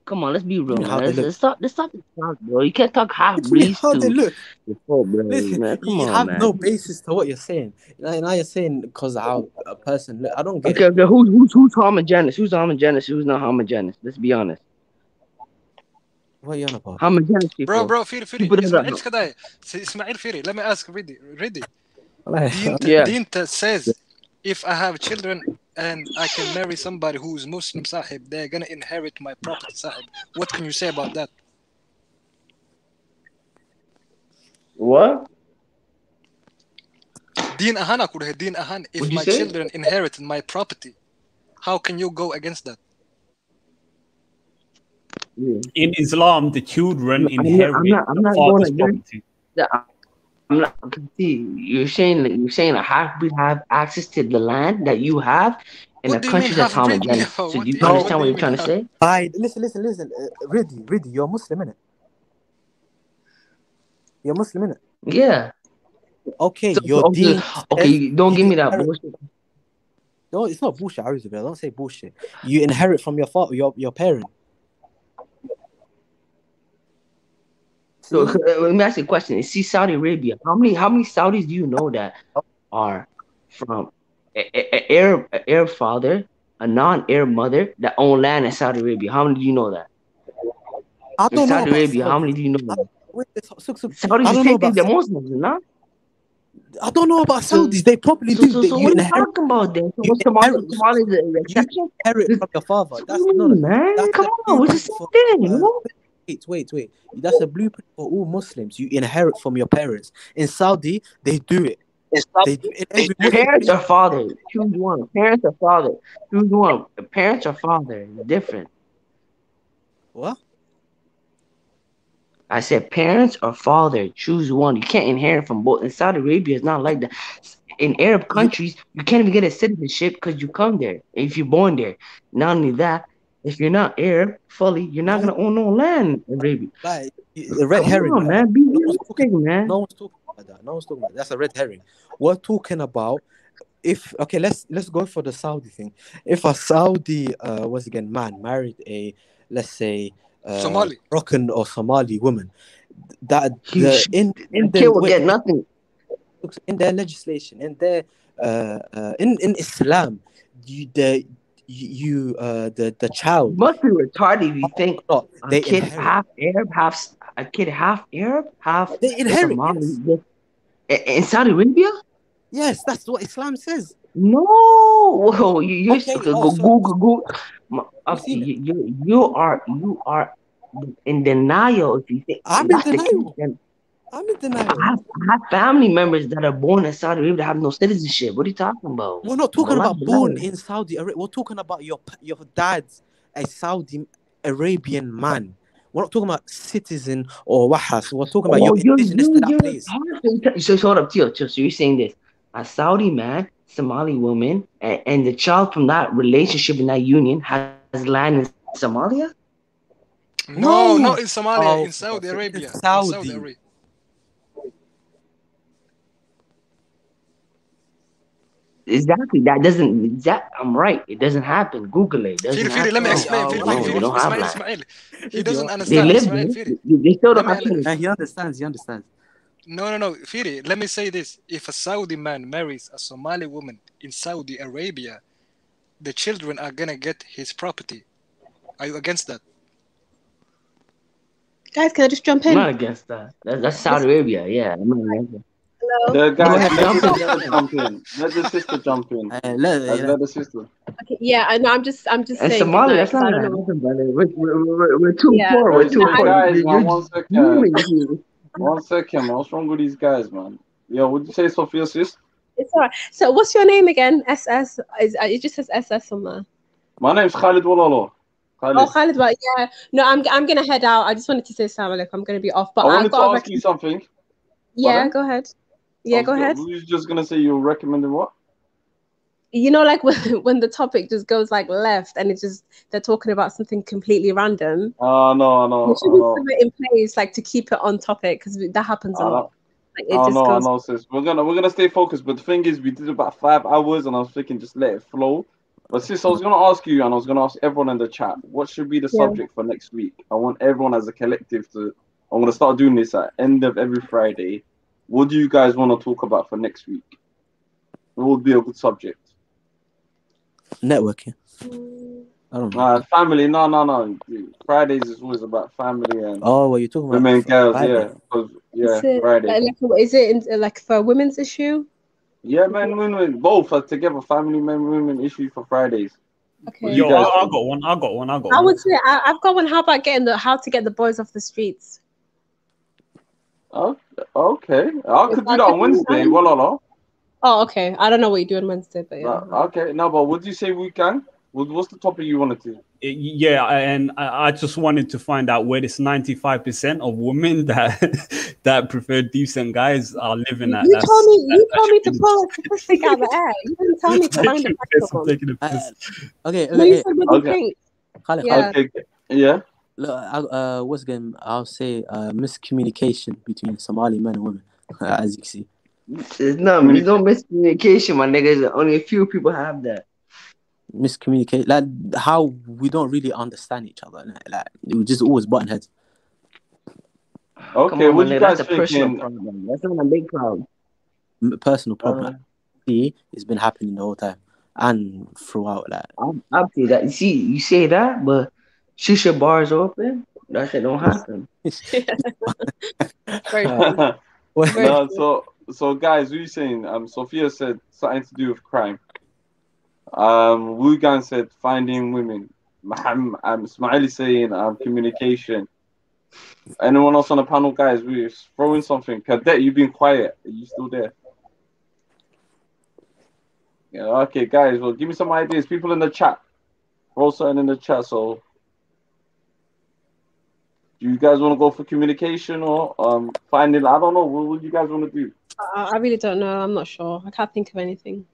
Come on, let's be real, man. Let's stop the talk, bro. You can't talk half breeds how they look. Listen, man. Come you on, have man. no basis to what you're saying. Now you're saying because of how a person look. I don't get it. Okay, who's homogeneous? Who's homogeneous? Who's not homogeneous? Let's be honest. What are you on about? Homogeneous people. Bro, Firi. Ismail Firi, let me ask Ridi. Dean says, if I have children and I can marry somebody who's Muslim, Sahib, they're gonna inherit my property, Sahib. What can you say about that? What? Deen Ahan, if my children inherit my property, how can you go against that? In Islam, the children inherit the father's property. I'm not. See, you're saying that we have access to the land that you have in a country that's homogeneous. So do you understand what you're trying to say? Listen. Riddy, you're Muslim, innit? You're Muslim, innit? Yeah. Okay, So, your deen. Okay, don't give me that bullshit. No, it's not bullshit. Don't say bullshit. You inherit from your father, your parent. So let me ask you a question. See, Saudi Arabia, how many Saudis do you know that are from an Arab father, a non-Arab mother that own land in Saudi Arabia? How many do you know that? I don't know Saudi Arabia, how many do you know that? Saudis say they're Muslims, no? I don't know about Saudis. They probably do. So what are you talking about then? So what's Somalia is an exception? Inherit from your father. That's man. Come on, it's the same thing, you know? Wait. That's a blueprint for all Muslims. You inherit from your parents. In Saudi, they do it. Parents or father. Choose one. Parents or father. Choose one. Parents or father. It's different. What? I said parents or father. Choose one. You can't inherit from both. In Saudi Arabia, it's not like that. In Arab countries, you can't even get a citizenship because you come there. If you're born there. Not only that, if you're not Arab fully, you're not gonna own no land in Arabia. Like the red herring, on, man. Be realistic, man. No one's talking about that. No one's talking about that. That's a red herring. We're talking about let's go for the Saudi thing. If a Saudi man married a, let's say, Somali Moroccan or Somali woman, that will get nothing. In their legislation, in their in Islam, the child must be retarded if you think a kid half Arab, half they inherit Somali. In Saudi Arabia? Yes, that's what Islam says. No, whoa, you Google. You are in denial if you think I'm in denial. I'm in denial. I have family members that are born in Saudi Arabia that have no citizenship. What are you talking about? We're not talking about born in Saudi Arabia. We're talking about your dad's a Saudi Arabian man. We're not talking about citizen or wahas. We're talking about your indigenous to that place. So hold up, Tio. So you're saying this: a Saudi man, Somali woman, and the child from that relationship in that union has land in Somalia? No, not in Somalia. In Saudi Arabia. Saudi Arabia. Exactly. I'm right. It doesn't happen. Google it. Firi, let me explain. Ismail. He doesn't understand. They still don't have He understands. No. Firi, let me say this. If a Saudi man marries a Somali woman in Saudi Arabia, the children are going to get his property. Are you against that? Guys, can I just jump in? I'm not against that. That's Saudi Arabia. Yeah, I'm not against it. The guys, jump in. Let the sister jump in. Let the sister. Okay, yeah, I know. I'm just saying. Somalia, that's not nothing, brother. We're too poor. We're too poor. Guys, one second, man. What's wrong with these guys, man? Yo, would you say Sophia, sis? It's alright. So, what's your name again? SS. It just says SS on there. My name's Khalid Walalo. Khalid, but yeah. No, I'm gonna head out. I just wanted to say salam alaikum. I'm gonna be off. But I wanted to ask you something. Yeah, go ahead. Yeah, go ahead. You just gonna say you're recommending what? You know, like when the topic just goes like left and it's just they're talking about something completely random. No. There should be something in place like to keep it on topic because that happens a lot. Like, I know, sis. We're gonna stay focused, but the thing is, we did about 5 hours, and I was thinking just let it flow. But sis, I was gonna ask you, and I was gonna ask everyone in the chat, what should be the subject for next week? I want everyone as a collective to. I'm gonna start doing this at end of every Friday. What do you guys want to talk about for next week? What would be a good subject? Networking. I don't know. Family. No. Fridays is always about family and. Oh, well, you're talking about women, girls, Friday. Is it like for a women's issue? Yeah, men, women, both are together. Family, men, women issue for Fridays. Okay. Yo, I got one. I would say I've got one. How about how to get the boys off the streets? Oh, okay. I could do that on Wednesday. Well. Oh, okay. I don't know what you do on Wednesday, but yeah. Okay, no, but would you say we can? What's the topic you wanted to Yeah, and I just wanted to find out where this 95% of women that prefer decent guys are living at. You told me to pull a statistic out of the air. You didn't tell me to find a fact of them. Okay. No, you said what do you think? Yeah. Okay. Yeah. Look, what's again? I'll say miscommunication between Somali men and women, as you can see. There's no miscommunication, my niggas. Only a few people have that. Miscommunicate, like how we don't really understand each other. Like we just always button heads. Okay, on, what you guys that's a personal problem. That's not a big problem. Personal problem. See, it's been happening the whole time and throughout. Like I'll see that. You say that, but shisha bars open. That shit don't happen. No, so guys, what are you saying? Sophia said something to do with crime. Wugan said finding women. Ismaili saying communication. Anyone else on the panel, guys? We're throwing something. Cadet, you've been quiet. Are you still there? Yeah. Okay, guys. Well, give me some ideas. People in the chat. Throw something in the chat. So, do you guys want to go for communication or finding? I don't know. What would you guys want to do? I really don't know. I'm not sure. I can't think of anything.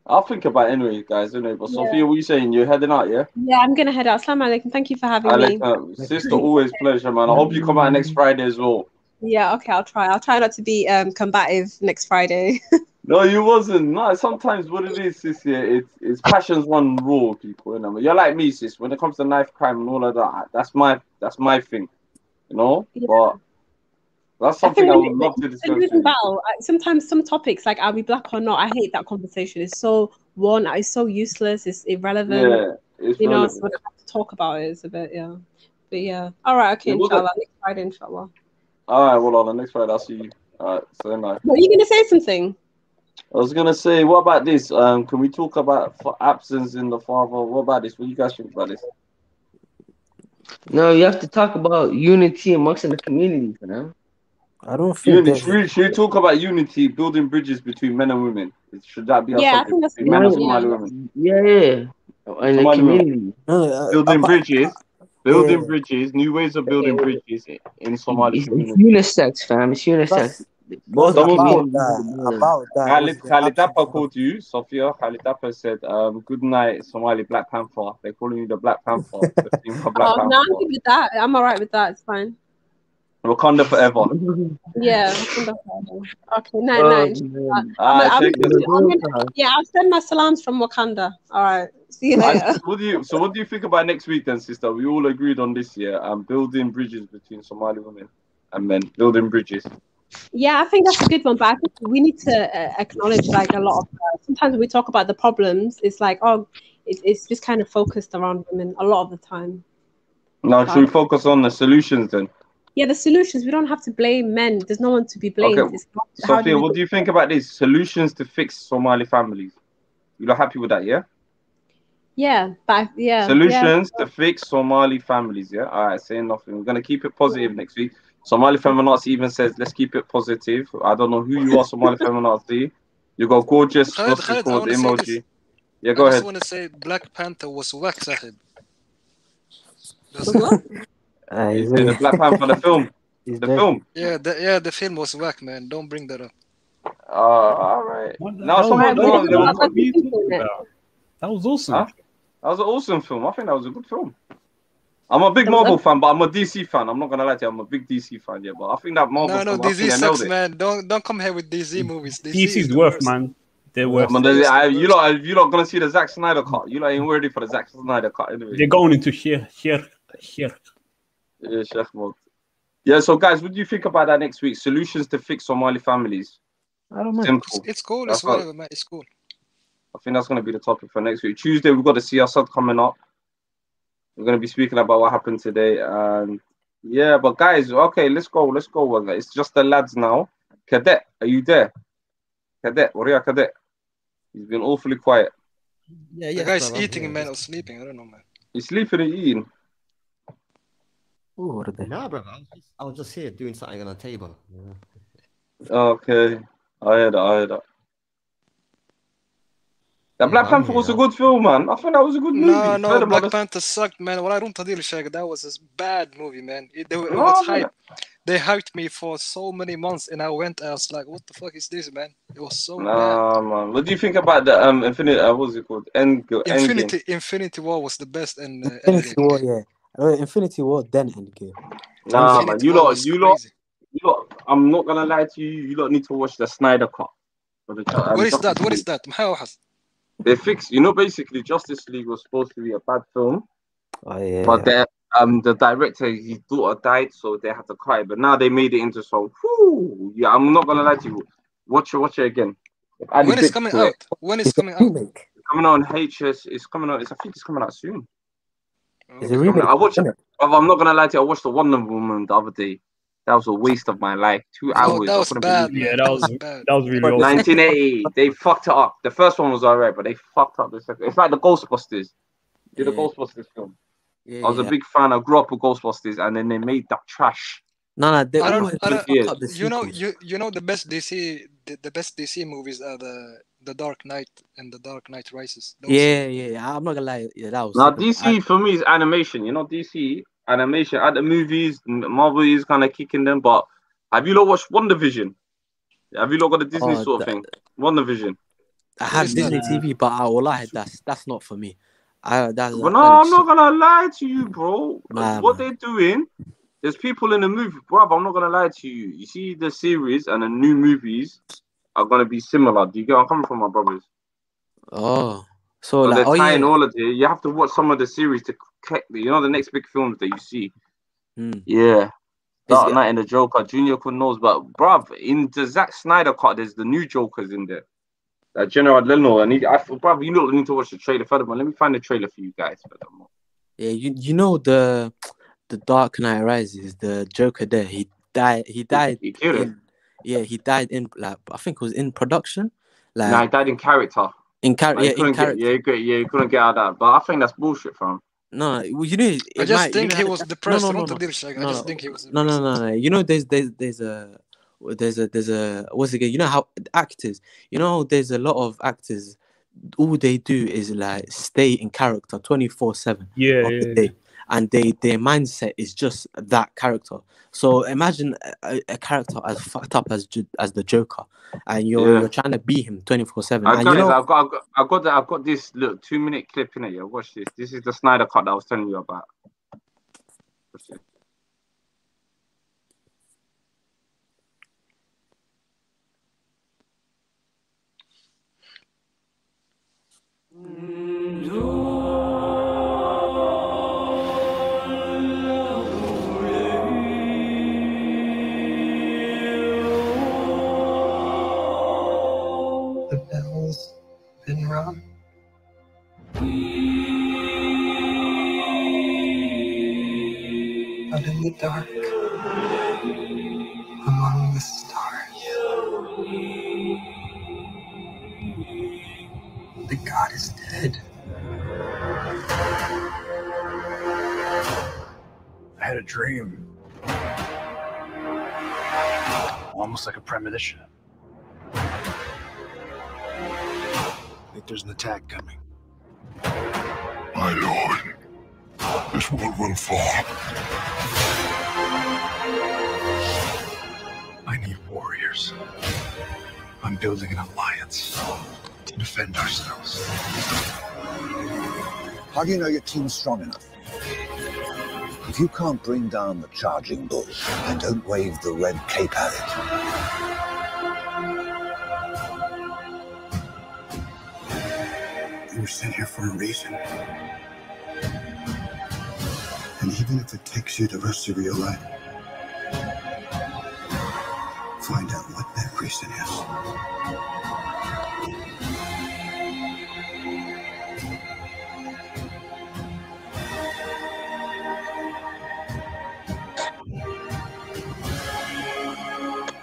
I'll think about it anyway, guys. Anyway, but Sophia, what are you saying? You're heading out, yeah? Yeah, I'm gonna head out. Assalamu alaikum. Thank you for having me. Sister, always pleasure, man. I hope you come out next Friday as well. Yeah, okay, I'll try. I'll try not to be combative next Friday. No, you wasn't. No, sometimes what it is, sis, yeah, it's passions run raw, people. You know, you're like me, sis. When it comes to knife crime and all of that, that's my thing. You know, but. That's something I would love to discuss. Sometimes some topics like are we black or not? I hate that conversation. It's so it's so useless. It's irrelevant. Yeah, it's you know. relevant. So we have to talk about it. It's a bit, yeah. But yeah, all right, okay. Inshallah, next Friday, inshallah. All right, well, on the next Friday, I'll see you. All right, so nice. Are you gonna say something? I was gonna say, what about this? Can we talk about absence in the father? What about this? What do you guys think about this? No, you have to talk about unity amongst the community, you know. I don't think should we talk about unity, building bridges between men and women? Should that be our I subject? think that's Men and Somali women. Yeah. And the community. Building bridges, new ways of building bridges in Somali community. It's unisex, fam. It's unisex. Both about that. Khalid Dappa called you, Sophia. Khalid Dappa said, good night, Somali Black Panther. They're calling you the Black Panther. No, I'm good with that. I'm all right with that. It's fine. Wakanda forever. Yeah, Wakanda forever. Okay, night. I'll send my salams from Wakanda. All right. See you later. What do you think about next week then, sister? We all agreed on this year. Building bridges between Somali women and men. Building bridges. Yeah, I think that's a good one, but I think we need to acknowledge like a lot of sometimes when we talk about the problems, it's like it's just kind of focused around women a lot of the time. Now, should we focus on the solutions then? Yeah, the solutions. We don't have to blame men. There's no one to be blamed. Okay. Sophia, what do you think about these solutions to fix Somali families? You're not happy with that, yeah? Yeah, but Solutions to fix Somali families, yeah? All right, saying nothing. We're going to keep it positive next week. Somali Feminazi even says, let's keep it positive. I don't know who you are, Somali Feminazi. You got gorgeous emoji. Yeah, go ahead. I just want to say Black Panther was whack, Sahib. He's in the Black Panther, the film. Film. Yeah, the film was whack, man. Don't bring that up. All right. That was awesome. Huh? That was an awesome film. I think that was a good film. I'm a big Marvel fan, but I'm a DC fan. I'm not gonna lie to you, I'm a big DC fan, yeah. But I think that Marvel. No, DC sucks, man. Don't come here with DC movies. DC's worth, man. They're worth. You're not gonna see the Zack Snyder cut. You ain't ready for the Zack Snyder cut anyway. They're going into here. Yeah, chef mode. Yeah, so guys, what do you think about that next week? Solutions to fix Somali families. I don't know. Simple. It's cool. It's whatever, man. It's cool. I think that's going to be the topic for next week. Tuesday, we've got the Siyasat coming up. We're going to be speaking about what happened today. And yeah, but guys, okay, let's go. It's just the lads now. Cadet, are you there? Cadet, Waria Cadet. He's been awfully quiet. Yeah. The guy's eating, man, or sleeping. I don't know, man. He's sleeping and eating. Ooh, no, bro. I was just here doing something on the table. Yeah. Okay. I heard that. The Black Panther was a good film, man. I think that was a good movie. No, Black Panther sucked, man. What I don't tell you, that was a bad movie, man. It was hype. They hyped me for so many months, and I was like, "What the fuck is this, man?" It was so bad. Man. What do you think about the Infinity? What's it called? Endgame. Infinity War was the best, and Infinity War, yeah. Infinity War, then Endgame. Nah, man. You lot. I'm not gonna lie to you. You lot need to watch the Snyder Cut. What is that? What is that? They fixed. Basically, Justice League was supposed to be a bad film. Oh yeah. But the director, his daughter died, so they had to cut it. But now they made it into some. Yeah, I'm not gonna lie to you. Watch it again. When is coming out? When is coming out? It's coming on HS. It's coming out. I think it's coming out soon. Is it remake? I watched it. I'm not gonna lie to you. I watched the Wonder Woman the other day. That was a waste of my life. 2 hours. That was bad. Yeah, that was really awesome. 1980. They fucked it up. The first one was alright, but they fucked up the second. It's like the Ghostbusters. Did the Ghostbusters film? Yeah, I was a big fan. I grew up with Ghostbusters, and then they made that trash. No, they you know the best DC movies are the Dark Knight and the Dark Knight Rises. Yeah. I'm not gonna lie. Yeah, that was. Now DC for me is animation. DC animation at the movies. Marvel is kind of kicking them. But have you lot watched WandaVision? Have you lot got a Disney sort of thing? WandaVision. I have Disney TV, but I will lie, that's not for me. I'm not gonna lie to you, bro. What they're doing, there's people in the movie, bro. I'm not gonna lie to you. You see, the series and the new movies are gonna be similar. Do you get where I'm coming from, my brothers? Oh, so like, they're tying all of it. You have to watch some of the series to collect the next big films that you see. Yeah. Dark Knight and the Joker, Junior could knows, but bruv, in the Zack Snyder cut, there's the new Jokers in there. General Leno, bruv, you don't need to watch the trailer furthermore. Let me find the trailer for you guys furthermore. Yeah, you know the Dark Knight Rises, the Joker there, he died. He died in like, I think it was in production. Like, he died in character. In character, he couldn't get out of that. But I think that's bullshit, fam. No, I just think he was depressed. I just think he was depressed. No. You know, there's a what's it again? You know how actors, there's a lot of actors, all they do is like stay in character 24/7. Yeah. And their mindset is just that character. So imagine a character as fucked up as the Joker, and you're trying to be him 24/7. I've got this little 2-minute clip in it. Yeah, watch this. This is the Snyder cut that I was telling you about. Watch it. The bell's been rung. But in the dark, among the stars, the god is dead. I had a dream. Almost like a premonition. I think there's an attack coming. My lord, this world will fall. I need warriors. I'm building an alliance to defend ourselves. How do you know your team's strong enough? If you can't bring down the charging bull, then don't wave the red cape at it. You were sent here for a reason. And even if it takes you the rest of your life, find out what that reason is.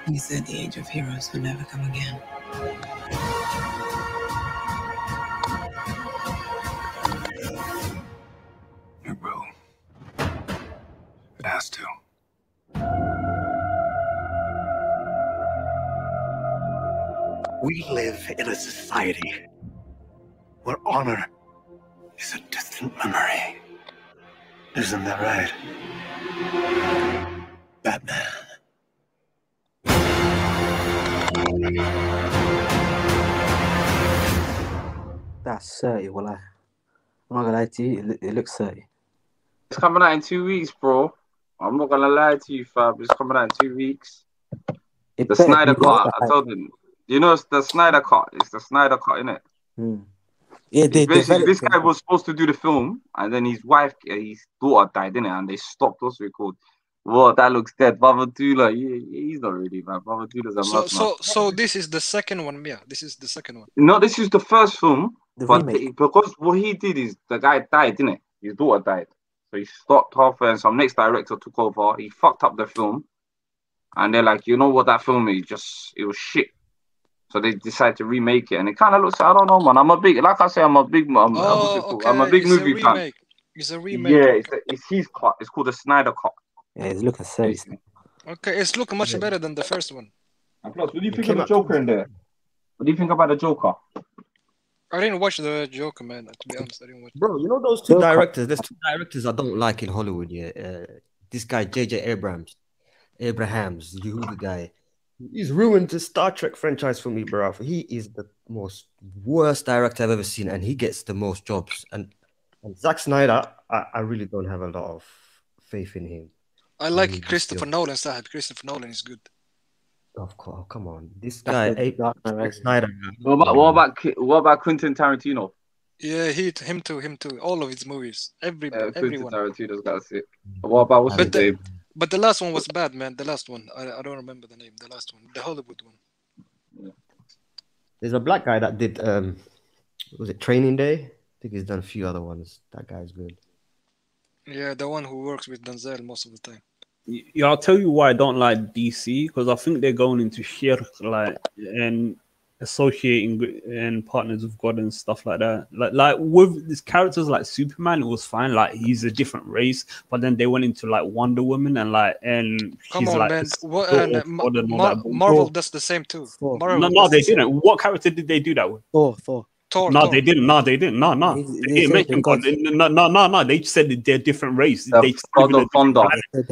You said the age of heroes would never come again. It will. It has to. We live in a society where honor is a distant memory. Isn't that right, Batman? That's 30, well, I'm not gonna lie to you, it looks 30. It's coming out in 2 weeks, bro. I'm not gonna lie to you, Fab. It's coming out in 2 weeks. The Snyder Cut. I told him. You know, it's the Snyder Cut. It's the Snyder Cut, innit? Yeah, this guy was supposed to do the film, and then his wife, his daughter died, innit? And they stopped what's it called. Whoa, that looks dead. Babatula, he's not really, man. Babatula's a mad. So this is the second one, yeah. This is the second one. No, this is the first film. But because what he did is the guy died, didn't it? His daughter died. So he stopped halfway and some next director took over. He fucked up the film. And they're like, you know what that film is? It was shit. So they decided to remake it. And it kind of looks, I don't know, man. I'm a big movie fan. It's a remake. Yeah, it's his cut. It's called the Snyder Cut. Yeah, it's looking serious. Okay, it's looking much better than the first one. And plus, what do you think of the Joker in there? What do you think about the Joker? I didn't watch the Joker, man. To be honest, I didn't watch. Bro, you know those two directors? There's two directors I don't like in Hollywood. Yeah, this guy J.J. Abrahams, the Yehuda guy. He's ruined the Star Trek franchise for me, bro. He is the worst director I've ever seen, and he gets the most jobs. And Zack Snyder, I really don't have a lot of faith in him. I like Christopher Nolan, Sahib. Christopher Nolan is good. Of course, come on. This guy, Zack Snyder. What about Quentin Tarantino? Yeah, him too. All of his movies, everyone. Tarantino's got to see it. What about what's his name? But the last one was bad, man. The last one, I don't remember the name. The last one, the Hollywood one. Yeah. There's a black guy that did was it Training Day? I think he's done a few other ones. That guy's good. Yeah, the one who works with Denzel most of the time. Yeah, I'll tell you why I don't like DC, because I think they're going into shirk, like, and associating and partners with God and stuff like that. Like with these characters like Superman, it was fine. Like he's a different race, but then they went into like Wonder Woman and come she's on, like, man. Marvel does the same too. No, they didn't. What character did they do that with? Thor. They didn't. No, they didn't. No. They didn't mention God. No. They said that they're different race. They God of Thunder. No,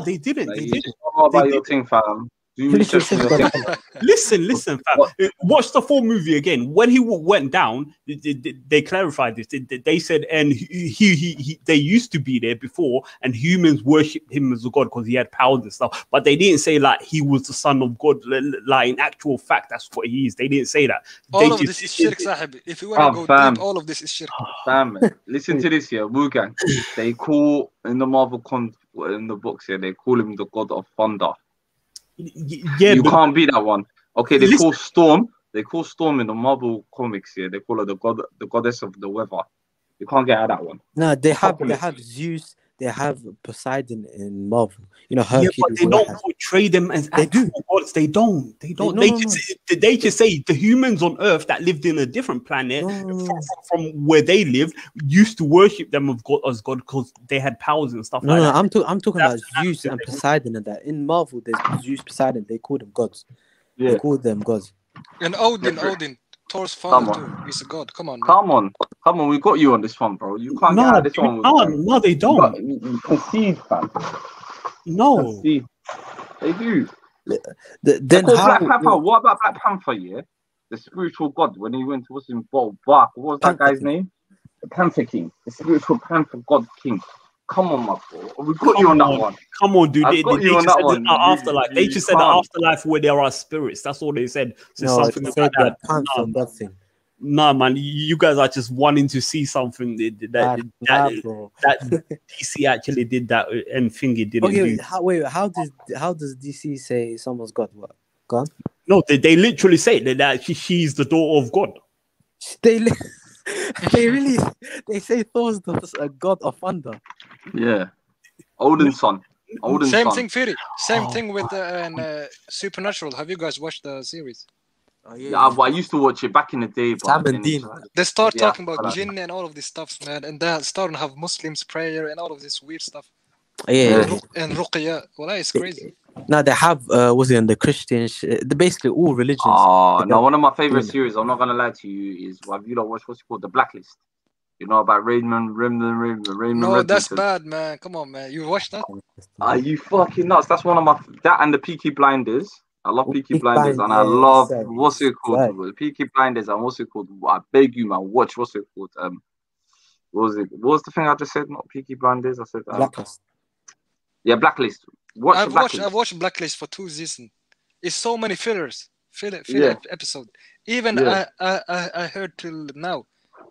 they didn't. They didn't. What about your thing, fam? Listen, fam. Watch the full movie again. When he went down, they clarified this. They said, and he they used to be there before, and humans worshipped him as a god because he had powers and stuff. But they didn't say like he was the son of God. Like in actual fact, that's what he is. They didn't say that. All of this is shirk, Sahib. If you want to go deep, all of this is shirk. Fam, listen to this here, Wugan. They call in the Marvel in the books here. They call him the God of Thunder. Yeah, you can't be that one. Okay, they call Storm. They call Storm in the Marvel comics here. They call her the goddess of the weather. You can't get out of that one. No, they have Zeus. They have Poseidon in Marvel. You know, Hercules. Yeah, but they don't portray them as actual gods. They don't. They just say the humans on Earth that lived in a different planet from where they lived used to worship them as God because they had powers and stuff like that. I'm talking about Zeus and Poseidon and that. In Marvel, there's Zeus, Poseidon. They call them gods. Yeah. They call them gods. And Odin. Thor's father too. He's a god. Come on, man. Come on. We got you on this one, bro. You can't get out of this one. No, they don't. You concede, fam. No, they do. Then Black Panther. What about Black Panther? Yeah, the spiritual god when he went to Bark. What was that guy's name? The Panther King, the spiritual Panther God King. Come on, my bro. We got you on that one. Come on, dude. They just said the afterlife. They just said the afterlife where there are spirits. That's all they said. So something about that. Nah, man. You guys are just wanting to see something that DC actually did that and Thingy didn't do. How does DC say someone's God? What? God? No, they literally say that she's the daughter of God. They say Thor's a god of thunder. Yeah, Odin's son. Same thing, Fury. Same thing with Supernatural. Have you guys watched the series? Yeah, I used to watch it back in the day. They start talking about jinn and all of this stuff, man, and they're starting to have Muslims prayer and all of this weird stuff. Yeah. And ruqya. Well, it's crazy. Now they have what's it, the Christian basically all religions. Oh no, one of my favorite series, I'm not gonna lie to you, is have you not watched what's it called, The Blacklist? You know about Raymond No, Redmond. that's bad, man. Come on, man. You watched that? Are you fucking nuts? That's one of my that and the Peaky Blinders. I love Peaky Blinders, and I love what's it called? Peaky Blinders, and what's it called? I beg you, man, watch what's it called? What was the thing I just said? Not Peaky Blinders. I said Blacklist. Yeah, Blacklist. I've watched Blacklist for 2 seasons. It's so many filler episode. Even I heard till now,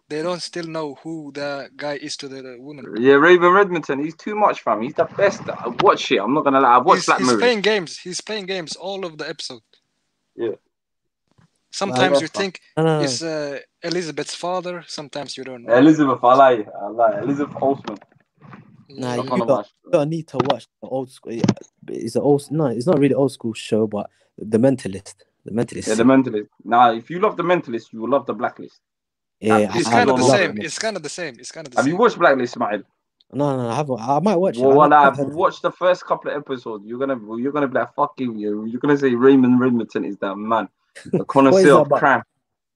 they don't still know who the guy is to the woman. Yeah, Raymond Redmond. He's too much, fam. He's the best. I watch it. I'm not gonna lie. I watched Black Mirror. He's playing games all of the episode. Yeah. Sometimes you think it's Elizabeth's father. Sometimes you don't know. Elizabeth, I lie. Elizabeth Olsen. Nah, you need to watch the old school. It's it's not really old school show, but The Mentalist. The Mentalist. Yeah, The Mentalist. Nah, if you love The Mentalist, you will love The Blacklist. Yeah, it's kind of the same. It's kind of the same. Have you watched Blacklist, Ismail? No, I haven't. I might watch it. Well, I've watched the first couple of episodes. You're gonna be like, fucking you. You're gonna say Raymond Redmond is that man, the connoisseur of crime.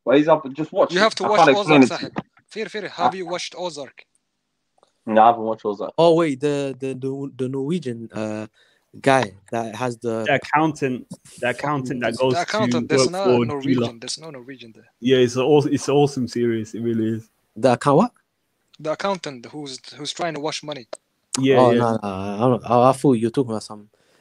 But he's up. Just watch. You have to watch Ozark, Sahib. Fir, have you watched Ozark? No, I haven't watched Ozark. Oh wait, the Norwegian guy that has the accountant that goes the accountant. to There's work no for Norwegian. dealer. There's no Norwegian there. Yeah, it's an awesome series. It really is. The what? The accountant who's trying to wash money. Yeah. Oh yeah. no! I thought you were talking about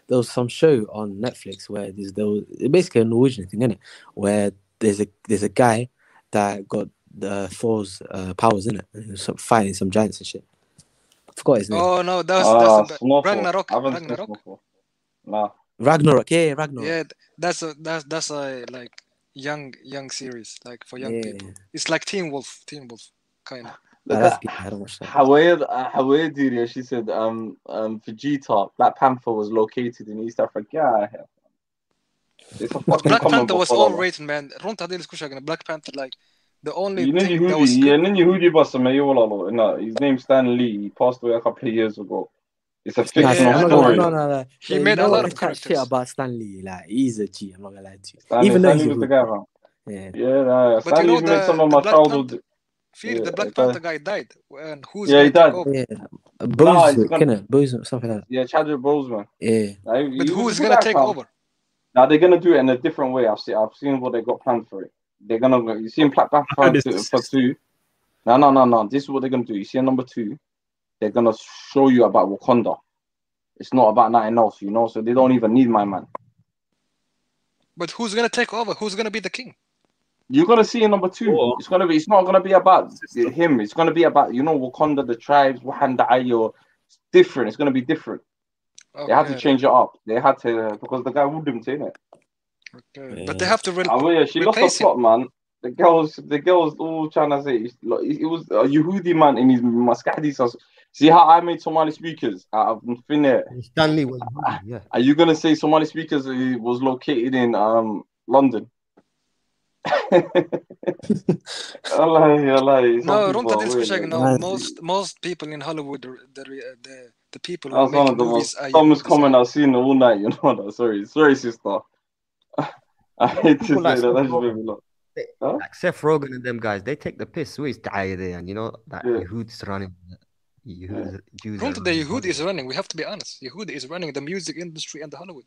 there was some show on Netflix where there was basically a Norwegian thing, isn't it? Where there's a guy that got the Thor's powers in it, and he was fighting some giants and shit. I forgot his name. Oh no, that's Ragnarok. No. Ragnarok, yeah, Ragnarok. Yeah, that's a like young series, like for young people. It's like Teen Wolf kind of. That's good. I don't watch that. Hawaya Diria, she said Vegeta, Black Panther was located in East Africa. It's a fucking Black Panther was overrated, man. Black Panther, like the only thing that was good. No, his name's Stan Lee. He passed away a couple of years ago. It's a fictional story. No. He made a lot of characters. Shit about Stan Lee. Like, he's a G. I'm not gonna lie to you. Even though he's the guy, yeah. Stan Lee made some of my childhood. The Black Panther guy died. And who's he died. Yeah. Boseman, something like that. Yeah, Chadwick Boseman. Yeah. But who's gonna take over? Now they're gonna do it in a different way. I've seen what they got planned for it. They're gonna. You see in Black Panther for 2. No. This is what they're gonna do. You see in number 2, they're gonna show you about Wakanda. It's not about nothing else, you know. So they don't even need my man. But who's gonna take over? Who's gonna be the king? You're gonna see in number 2. It's not gonna be about him. It's gonna be about Wakanda, the tribes, Wakanda Ayo. It's different. It's gonna be different. Okay. They had to change it up. They had to because the guy wouldn't in it. Okay. But they have to she lost the plot, man. The girls all trying to say it was a Yehudi man in his Maskadi sauce. See how I made Somali speakers out of thin air? Stanley was yeah. Are you gonna say Somali speakers was located in London? Most people in Hollywood, the people who make movies are Thomas comment I've seen all night, you know that. Sorry sister. I hate to say that. That's really lot. Like Seth Rogen and them guys, they take the piss. Who is there? And you know that Yehud's running. The Yehud is running. We have to be honest. Yehud is running the music industry and the Hollywood.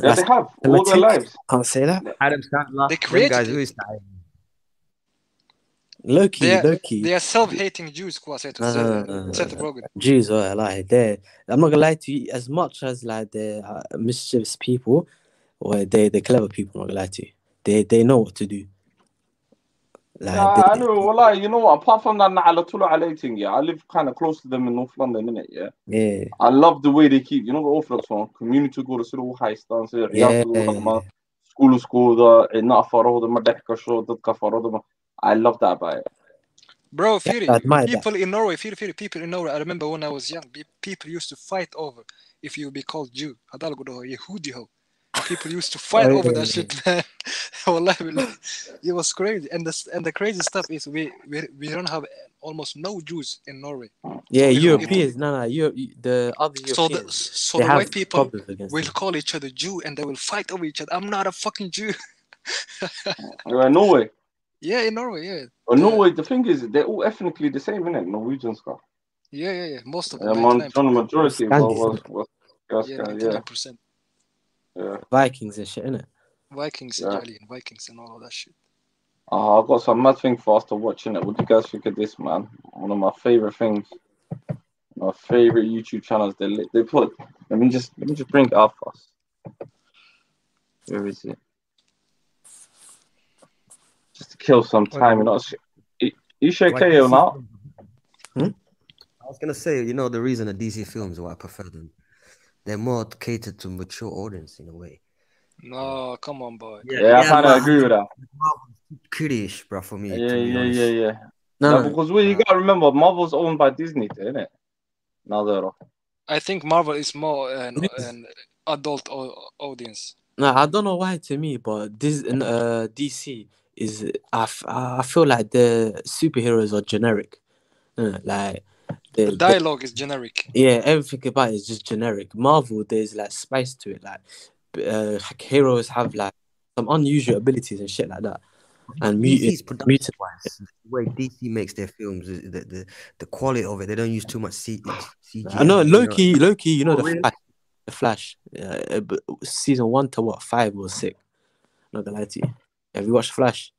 Yeah, they have all their lives. Can't say that. Adam Sandler. They created guys. Who is Loki. They are self-hating Jews. Seth Rogen. Jews are like they. I'm not gonna lie to you. As much as like they're mischievous people, or they're clever people. I'm not gonna lie to you. They know what to do. Like, I know. Well, you know what? Apart from that, I live kind of close to them in North London, innit? Yeah. Yeah. I love the way they keep. You know the Orthodox one. Community go to school, high stance. Yeah. School. I love that about it. Bro, people in Norway. People in Norway. I remember when I was young, people used to fight over if you be called Jew. people used to fight over that shit, man. It was crazy. And the crazy stuff is we don't have almost no Jews in Norway. Yeah, Europeans. The other Europeans. So the white people will call each other Jew and they will fight over each other. I'm not a fucking Jew. In Norway. Yeah, in Norway, yeah. Well, Norway, the thing is, they're all ethnically the same, innit? Norwegians, guy. Yeah. Most of them. The majority was 99%. Yeah. Vikings and shit, innit? Vikings, Italian Vikings, and all of that shit. I've got some mad thing for us to watch, innit? What do you guys think of this, man? One of my favorite things. My favorite YouTube channels. They put. Let me just bring it up for us. Where is it? Just to kill some time, you know. You share KO or not? I was gonna say, the reason the DC films why I prefer them, they're more catered to mature audience in a way. No, come on, boy. Yeah, I kind of agree with that. Kiddish, bro, for me. Yeah. No, because you gotta remember, Marvel's owned by Disney, isn't it? I think Marvel is more an adult audience. No, I don't know why to me, but this DC is. I feel like the superheroes are generic. Like the dialogue is generic. Yeah, everything about it is just generic. Marvel, there's like spice to it. Like heroes have like some unusual abilities and shit like that. And mutant wise, the way DC makes their films, the quality of it, they don't use too much CGI. I know Loki, the Flash, season 1 to 5 was sick. Not gonna lie to you. Have you watched Flash?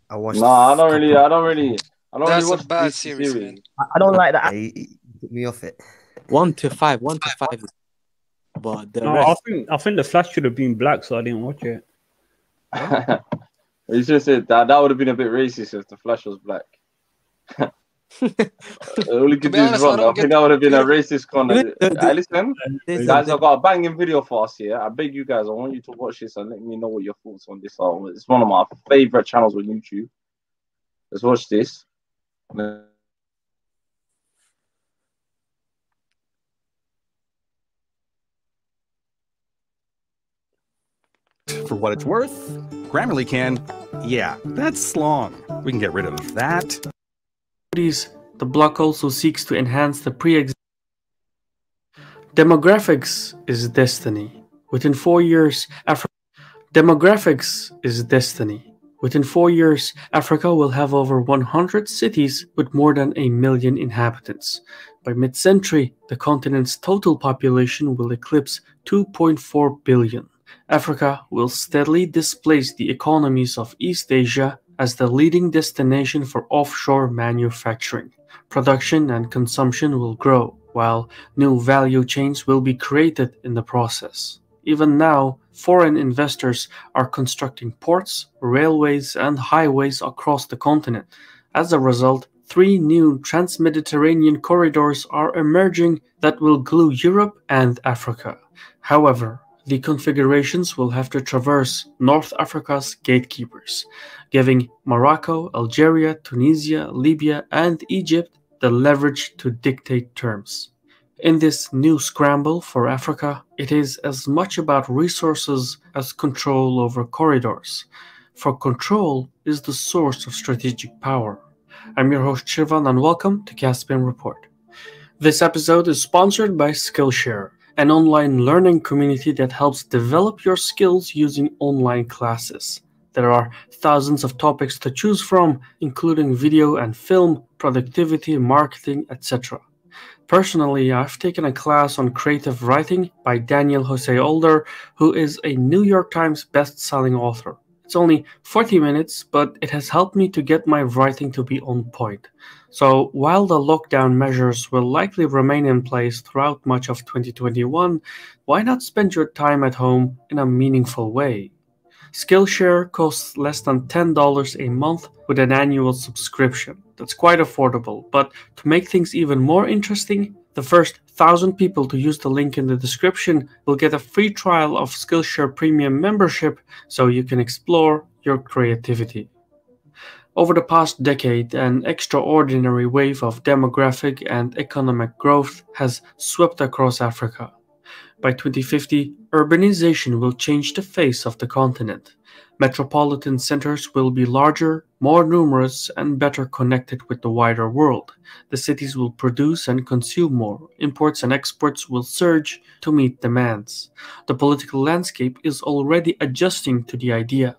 I watched. No, I don't really. That's a bad series, man. I don't like that. He took me off it. 1 to 5. But the rest... I think the Flash should have been black, so I didn't watch it. You should have said that would have been a bit racist if the Flash was black. All you could do is run. I think that would have been a racist comment. Listen, guys, I've got a banging video for us here. I beg you guys, I want you to watch this and let me know what your thoughts on this are. It's one of my favorite channels on YouTube. Let's watch this. For what it's worth, Grammarly can, that's long. We can get rid of that. The block also seeks to enhance the pre-existing. Demographics is destiny. Within 4 years, Demographics is destiny. Within 4 years, Africa will have over 100 cities with more than 1 million inhabitants. By mid-century, the continent's total population will eclipse 2.4 billion. Africa will steadily displace the economies of East Asia as the leading destination for offshore manufacturing. Production and consumption will grow, while new value chains will be created in the process. Even now, foreign investors are constructing ports, railways, and highways across the continent. As a result, 3 new trans-Mediterranean corridors are emerging that will glue Europe and Africa. However, the configurations will have to traverse North Africa's gatekeepers, giving Morocco, Algeria, Tunisia, Libya, and Egypt the leverage to dictate terms. In this new scramble for Africa, it is as much about resources as control over corridors. For control is the source of strategic power. I'm your host Shirvan, and welcome to Caspian Report. This episode is sponsored by Skillshare, an online learning community that helps develop your skills using online classes. There are thousands of topics to choose from, including video and film, productivity, marketing, etc. Personally, I've taken a class on creative writing by Daniel Jose Older, who is a New York Times best-selling author. It's only 40 minutes, but it has helped me to get my writing to be on point. So while the lockdown measures will likely remain in place throughout much of 2021, why not spend your time at home in a meaningful way? Skillshare costs less than $10 a month with an annual subscription. That's quite affordable, but to make things even more interesting, the first 1,000 people to use the link in the description will get a free trial of Skillshare Premium membership so you can explore your creativity. Over the past decade, an extraordinary wave of demographic and economic growth has swept across Africa. By 2050, urbanization will change the face of the continent. Metropolitan centers will be larger, more numerous, and better connected with the wider world. The cities will produce and consume more. Imports and exports will surge to meet demands. The political landscape is already adjusting to the idea.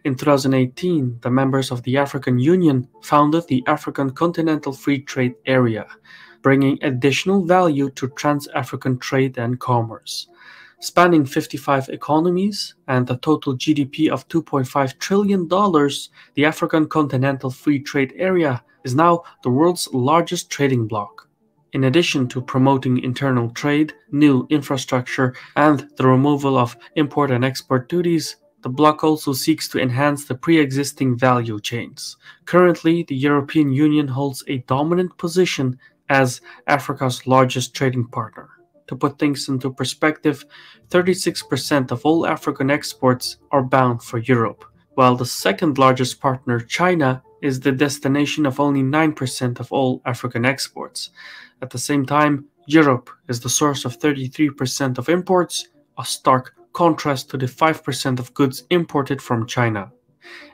In 2018, the members of the African Union founded the African Continental Free Trade Area, bringing additional value to trans-African trade and commerce. Spanning 55 economies and a total GDP of $2.5 trillion, the African Continental Free Trade Area is now the world's largest trading bloc. In addition to promoting internal trade, new infrastructure, and the removal of import and export duties, the bloc also seeks to enhance the pre-existing value chains. Currently, the European Union holds a dominant position as Africa's largest trading partner. To put things into perspective, 36% of all African exports are bound for Europe, while the second largest partner, China, is the destination of only 9% of all African exports. At the same time, Europe is the source of 33% of imports, a stark contrast to the 5% of goods imported from China.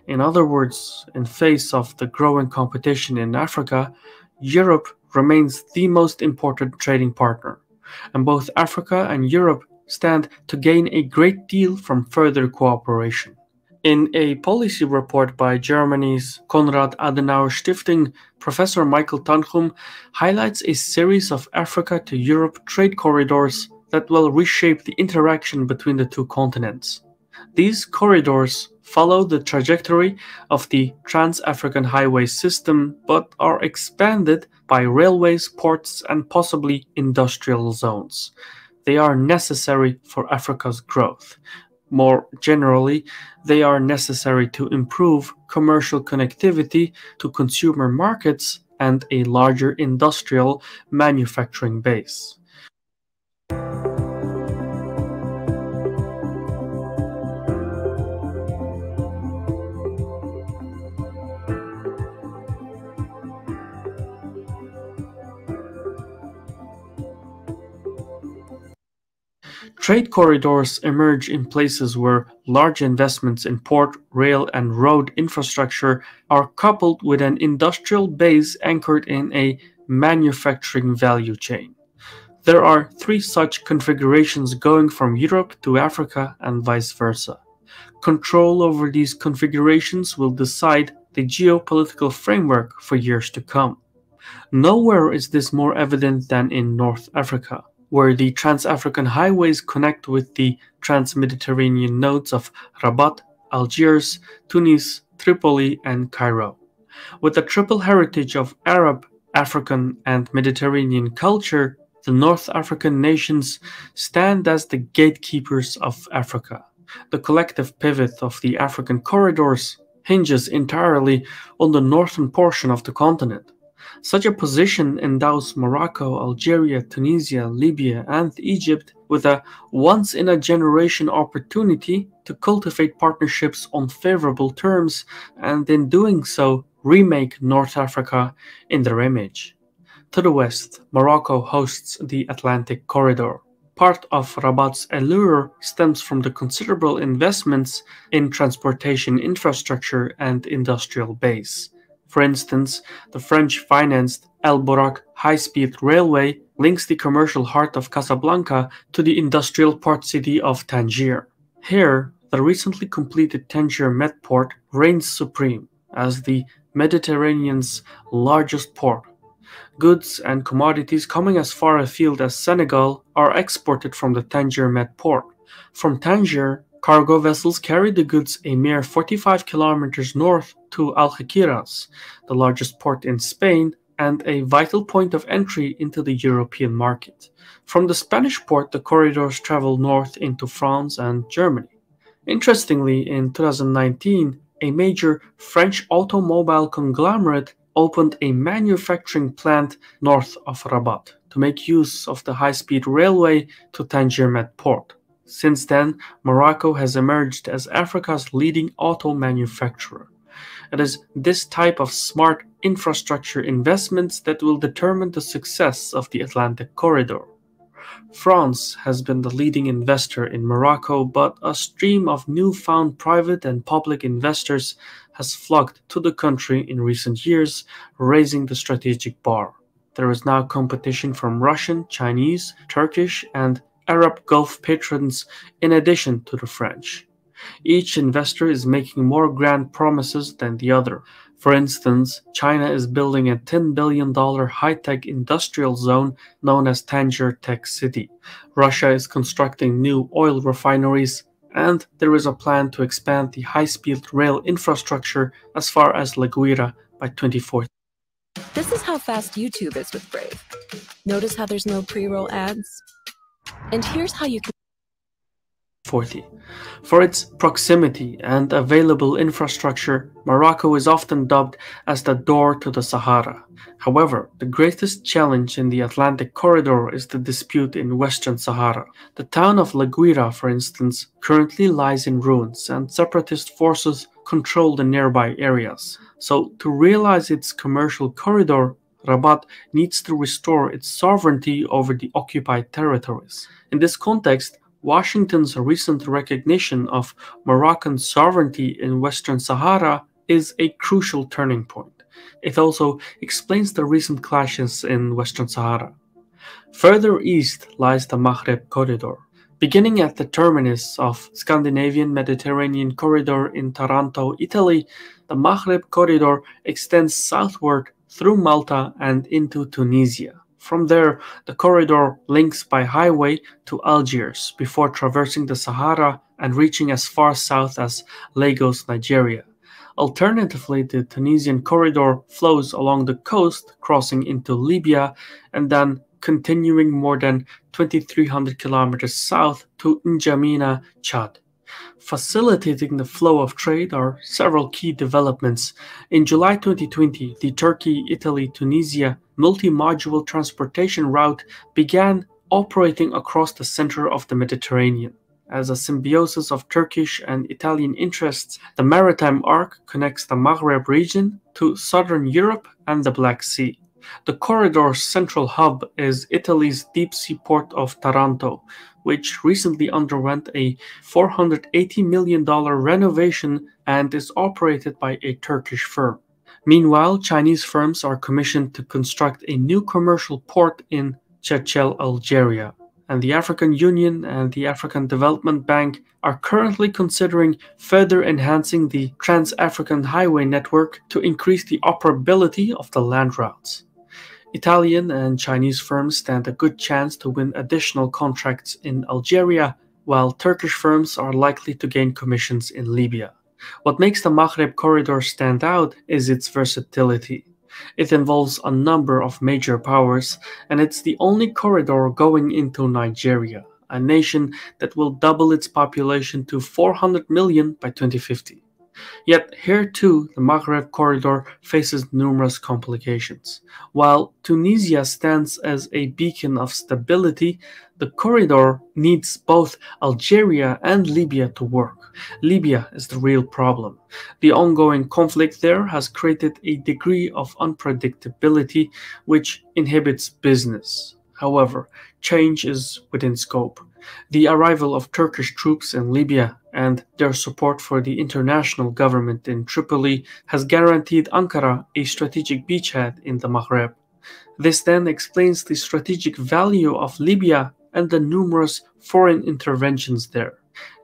In other words, in face of the growing competition in Africa, Europe remains the most important trading partner, and both Africa and Europe stand to gain a great deal from further cooperation. In a policy report by Germany's Konrad Adenauer Stiftung, Professor Michael Tanchum highlights a series of Africa to Europe trade corridors that will reshape the interaction between the two continents. These corridors follow the trajectory of the Trans-African Highway system, but are expanded by railways, ports, and possibly industrial zones. They are necessary for Africa's growth. More generally, they are necessary to improve commercial connectivity to consumer markets and a larger industrial manufacturing base. Trade corridors emerge in places where large investments in port, rail, and road infrastructure are coupled with an industrial base anchored in a manufacturing value chain. There are three such configurations going from Europe to Africa and vice versa. Control over these configurations will decide the geopolitical framework for years to come. Nowhere is this more evident than in North Africa, where the Trans-African highways connect with the trans-Mediterranean nodes of Rabat, Algiers, Tunis, Tripoli, and Cairo. With a triple heritage of Arab, African, and Mediterranean culture, the North African nations stand as the gatekeepers of Africa. The collective pivot of the African corridors hinges entirely on the northern portion of the continent. Such a position endows Morocco, Algeria, Tunisia, Libya, and Egypt with a once-in-a-generation opportunity to cultivate partnerships on favorable terms, and in doing so, remake North Africa in their image. To the west, Morocco hosts the Atlantic Corridor. Part of Rabat's allure stems from the considerable investments in transportation infrastructure and industrial base. For instance, the French-financed El Borak high-speed railway links the commercial heart of Casablanca to the industrial port city of Tangier. Here, the recently completed Tangier Med Port reigns supreme as the Mediterranean's largest port. Goods and commodities coming as far afield as Senegal are exported from the Tangier Med Port. From Tangier, cargo vessels carry the goods a mere 45 kilometers north to Algeciras, the largest port in Spain and a vital point of entry into the European market. From the Spanish port, the corridors travel north into France and Germany. Interestingly, in 2019, a major French automobile conglomerate opened a manufacturing plant north of Rabat to make use of the high-speed railway to Tangier Med Port. Since then, Morocco has emerged as Africa's leading auto manufacturer. It is this type of smart infrastructure investments that will determine the success of the Atlantic Corridor. France has been the leading investor in Morocco, but a stream of newfound private and public investors has flocked to the country in recent years, raising the strategic bar. There is now competition from Russian, Chinese, Turkish, and Arab Gulf patrons in addition to the French. Each investor is making more grand promises than the other. For instance, China is building a $10 billion high-tech industrial zone known as Tangier Tech City. Russia is constructing new oil refineries, and there is a plan to expand the high-speed rail infrastructure as far as La Guaira by 2040. This is how fast YouTube is with Brave. Notice how there's no pre-roll ads? And here's how you can... For its proximity and available infrastructure, Morocco is often dubbed as the door to the Sahara. However, the greatest challenge in the Atlantic corridor is the dispute in Western Sahara. The town of La Guaira, for instance, currently lies in ruins, and separatist forces control the nearby areas. So, to realize its commercial corridor, Rabat needs to restore its sovereignty over the occupied territories. In this context, Washington's recent recognition of Moroccan sovereignty in Western Sahara is a crucial turning point. It also explains the recent clashes in Western Sahara. Further east lies the Maghreb Corridor. Beginning at the terminus of Scandinavian-Mediterranean Corridor in Taranto, Italy, the Maghreb Corridor extends southward through Malta and into Tunisia. From there, the corridor links by highway to Algiers before traversing the Sahara and reaching as far south as Lagos, Nigeria. Alternatively, the Tunisian corridor flows along the coast, crossing into Libya, and then continuing more than 2,300 kilometers south to N'Djamena, Chad. Facilitating the flow of trade are several key developments. In July 2020, the Turkey-Italy-Tunisia multi-module transportation route began operating across the center of the Mediterranean. As a symbiosis of Turkish and Italian interests, the maritime arc connects the Maghreb region to southern Europe and the Black Sea. The corridor's central hub is Italy's deep-sea port of Taranto, which recently underwent a $480 million renovation and is operated by a Turkish firm. Meanwhile, Chinese firms are commissioned to construct a new commercial port in Chechel, Algeria, and the African Union and the African Development Bank are currently considering further enhancing the Trans-African Highway network to increase the operability of the land routes. Italian and Chinese firms stand a good chance to win additional contracts in Algeria, while Turkish firms are likely to gain commissions in Libya. What makes the Maghreb Corridor stand out is its versatility. It involves a number of major powers, and it's the only corridor going into Nigeria, a nation that will double its population to 400 million by 2050. Yet here too, the Maghreb Corridor faces numerous complications. While Tunisia stands as a beacon of stability, the corridor needs both Algeria and Libya to work. Libya is the real problem. The ongoing conflict there has created a degree of unpredictability which inhibits business. However, change is within scope. The arrival of Turkish troops in Libya and their support for the international government in Tripoli has guaranteed Ankara a strategic beachhead in the Maghreb. This then explains the strategic value of Libya and the numerous foreign interventions there.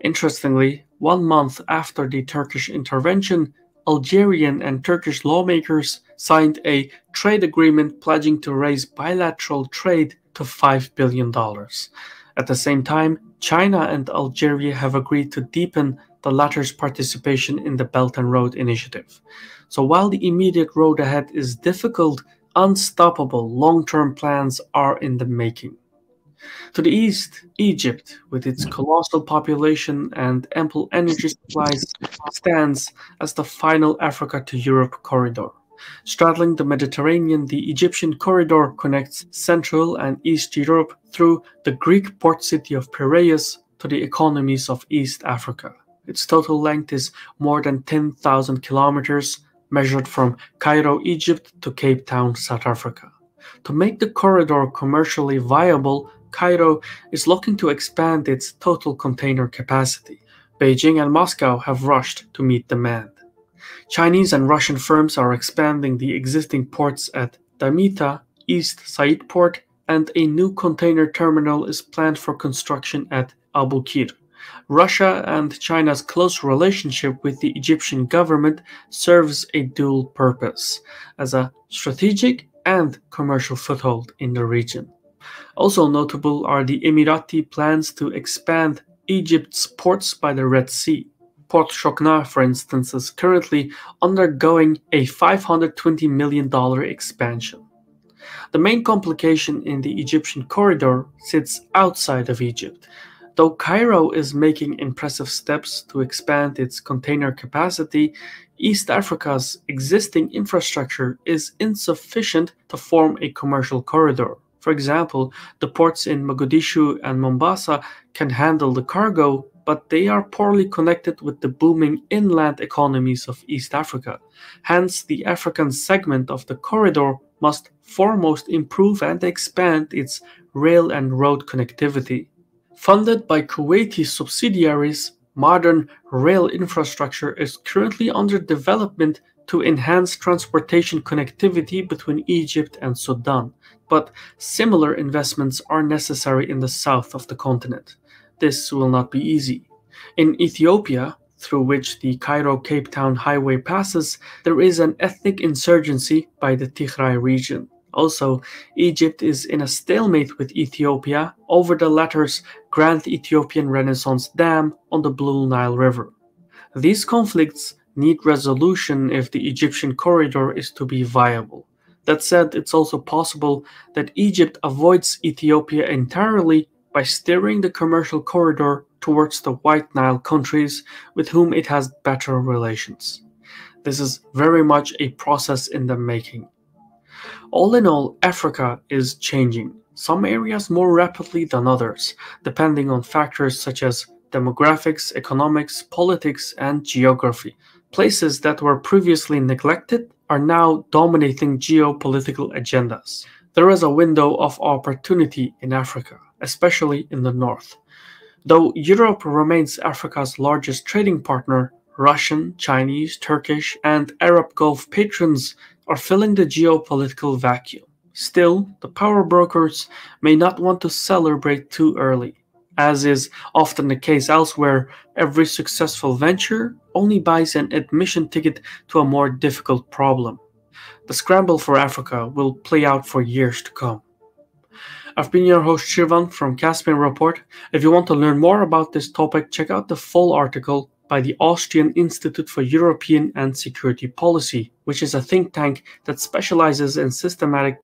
Interestingly, 1 month after the Turkish intervention, Algerian and Turkish lawmakers signed a trade agreement pledging to raise bilateral trade to $5 billion. At the same time, China and Algeria have agreed to deepen the latter's participation in the Belt and Road Initiative. So while the immediate road ahead is difficult, unstoppable long-term plans are in the making. To the east, Egypt, with its colossal population and ample energy supplies, stands as the final Africa to Europe corridor. Straddling the Mediterranean, the Egyptian corridor connects Central and East Europe through the Greek port city of Piraeus to the economies of East Africa. Its total length is more than 10,000 kilometers, measured from Cairo, Egypt to Cape Town, South Africa. To make the corridor commercially viable, Cairo is looking to expand its total container capacity. Beijing and Moscow have rushed to meet demand. Chinese and Russian firms are expanding the existing ports at Damietta, East Said Port, and a new container terminal is planned for construction at Abu Qir. Russia and China's close relationship with the Egyptian government serves a dual purpose, as a strategic and commercial foothold in the region. Also notable are the Emirati plans to expand Egypt's ports by the Red Sea. Port Shokna, for instance, is currently undergoing a $520 million expansion. The main complication in the Egyptian corridor sits outside of Egypt. Though Cairo is making impressive steps to expand its container capacity, East Africa's existing infrastructure is insufficient to form a commercial corridor. For example, the ports in Mogadishu and Mombasa can handle the cargo, but they are poorly connected with the booming inland economies of East Africa. Hence, the African segment of the corridor must foremost improve and expand its rail and road connectivity. Funded by Kuwaiti subsidiaries, modern rail infrastructure is currently under development to enhance transportation connectivity between Egypt and Sudan, but similar investments are necessary in the south of the continent. This will not be easy. In Ethiopia, through which the Cairo-Cape Town highway passes, there is an ethnic insurgency by the Tigray region. Also, Egypt is in a stalemate with Ethiopia over the latter's Grand Ethiopian Renaissance Dam on the Blue Nile River. These conflicts need resolution if the Egyptian corridor is to be viable. That said, it's also possible that Egypt avoids Ethiopia entirely by steering the commercial corridor towards the White Nile countries with whom it has better relations. This is very much a process in the making. All in all, Africa is changing, some areas more rapidly than others, depending on factors such as demographics, economics, politics, and geography. Places that were previously neglected are now dominating geopolitical agendas. There is a window of opportunity in Africa, especially in the north. Though Europe remains Africa's largest trading partner, Russian, Chinese, Turkish, and Arab Gulf patrons are filling the geopolitical vacuum. Still, the power brokers may not want to celebrate too early. As is often the case elsewhere, every successful venture only buys an admission ticket to a more difficult problem. The scramble for Africa will play out for years to come. I've been your host Shirvan from Caspian Report. If you want to learn more about this topic, check out the full article by the Austrian Institute for European and Security Policy, which is a think tank that specializes in systematic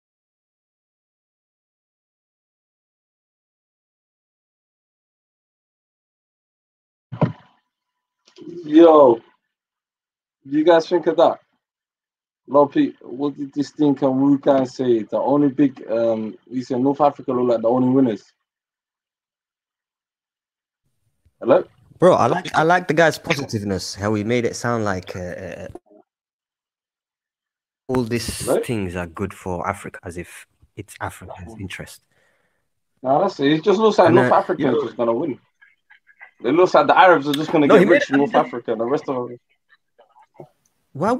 Yo, do you guys think of that? Lopi, what did this thing and Wukan say? The only big, we said North Africa look like the only winners. Hello? Bro, I like the guy's positiveness, how he made it sound like all these things are good for Africa, as if it's Africa's interest. No, that's it. It just looks like North Africa is just going to win. It looks like the Arabs are just going to get rich in North Africa and the rest of it. Why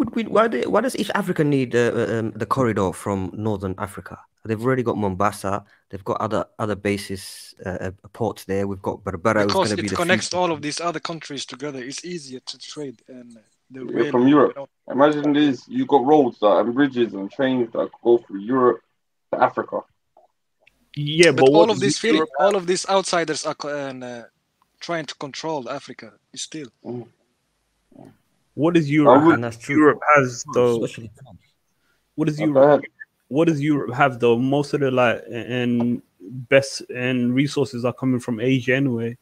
does East Africa need the corridor from Northern Africa? They've already got Mombasa. They've got other bases, ports there. We've got Berbera. Because it connects all of these other countries together. It's easier to trade. And from Europe. Imagine this. You've got roads and bridges and trains that go from Europe to Africa. Yeah, but all of these outsiders are trying to control Africa still. What does Europe has though? What does Europe have though? Most of the best resources are coming from Asia anyway.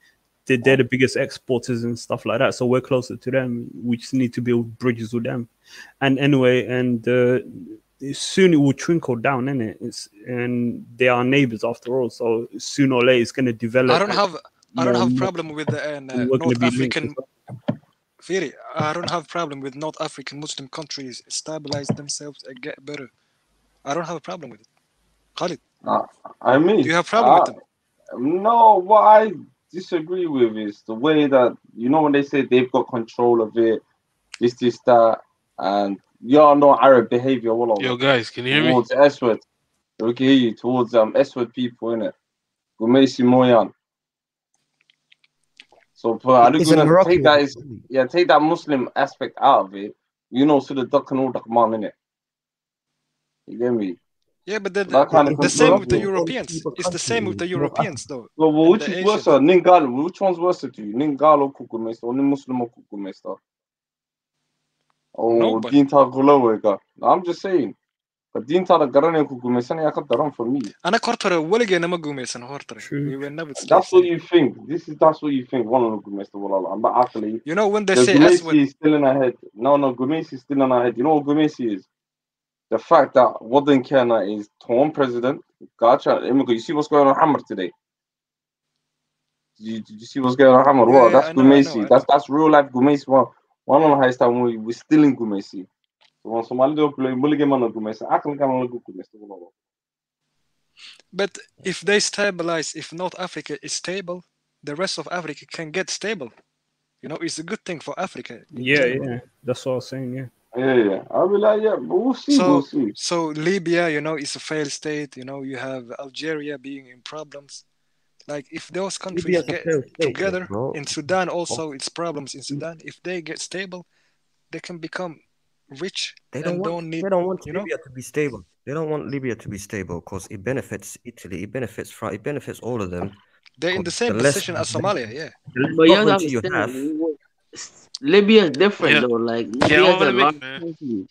They're the biggest exporters and stuff like that. So we're closer to them. We just need to build bridges with them. And anyway, soon it will trickle down, innit? And they are neighbors after all. So sooner or later it's going to develop. I don't have problem with the North African. I don't have problem with North African Muslim countries stabilize themselves and get better. I don't have a problem with it. Khalid, I mean, do you have problem with them? No, what I disagree with is the way that, you know, when they say they've got control of it, this, that, and y'all know Arab behavior. Yo, guys, can you hear me? Towards Eswed. We can hear you. Towards Eswed people, innit? Gumesi Moyan. So take that take that Muslim aspect out of it. You know, so the duck and all the man, innit? You get me? Yeah, but the same with the Europeans. It's the same with the Europeans, though. Well, which is worse? Ningalo. Which one's worse to you? Ningalo kukumesta or Muslim kukumesta? Oh, Dinta Gulawega. I'm just saying. But Dinta the Garane kukumesta ya kadaran for me. Ana kortore walige na magumesan hortore. We were never slaves. That's what you think. That's what you think. One of kukumesta walala. But actually, you know when they say Gumesi is still in our head. No, Gumesi is still in our head. You know what Gumesi is? The fact that Wadden Kenya is Tom president. Gotcha. You see what's going on Hammer today? Did you see what's going on Hammer? Well, that's Gumesi. That's real life Gumesi. One on the highest time we're still in Gumesi. So when Somali do play Mulligan on Gumesi, I can come on Gumesi. But if they stabilize, if North Africa is stable, the rest of Africa can get stable. You know, it's a good thing for Africa. Yeah. That's what I was saying, yeah. Yeah. I'll be like, yeah, but we'll see. So Libya, you know, is a failed state. You know, you have Algeria being in problems. Like, if those countries get together, in Sudan also, it's problems in Sudan. If they get stable, they can become rich. They don't want Libya to be stable. They don't want Libya to be stable because it benefits Italy. It benefits France. It benefits all of them. They're in the same position as Somalia, yeah. But you understand, Libya is different though. Like Libya is a large country.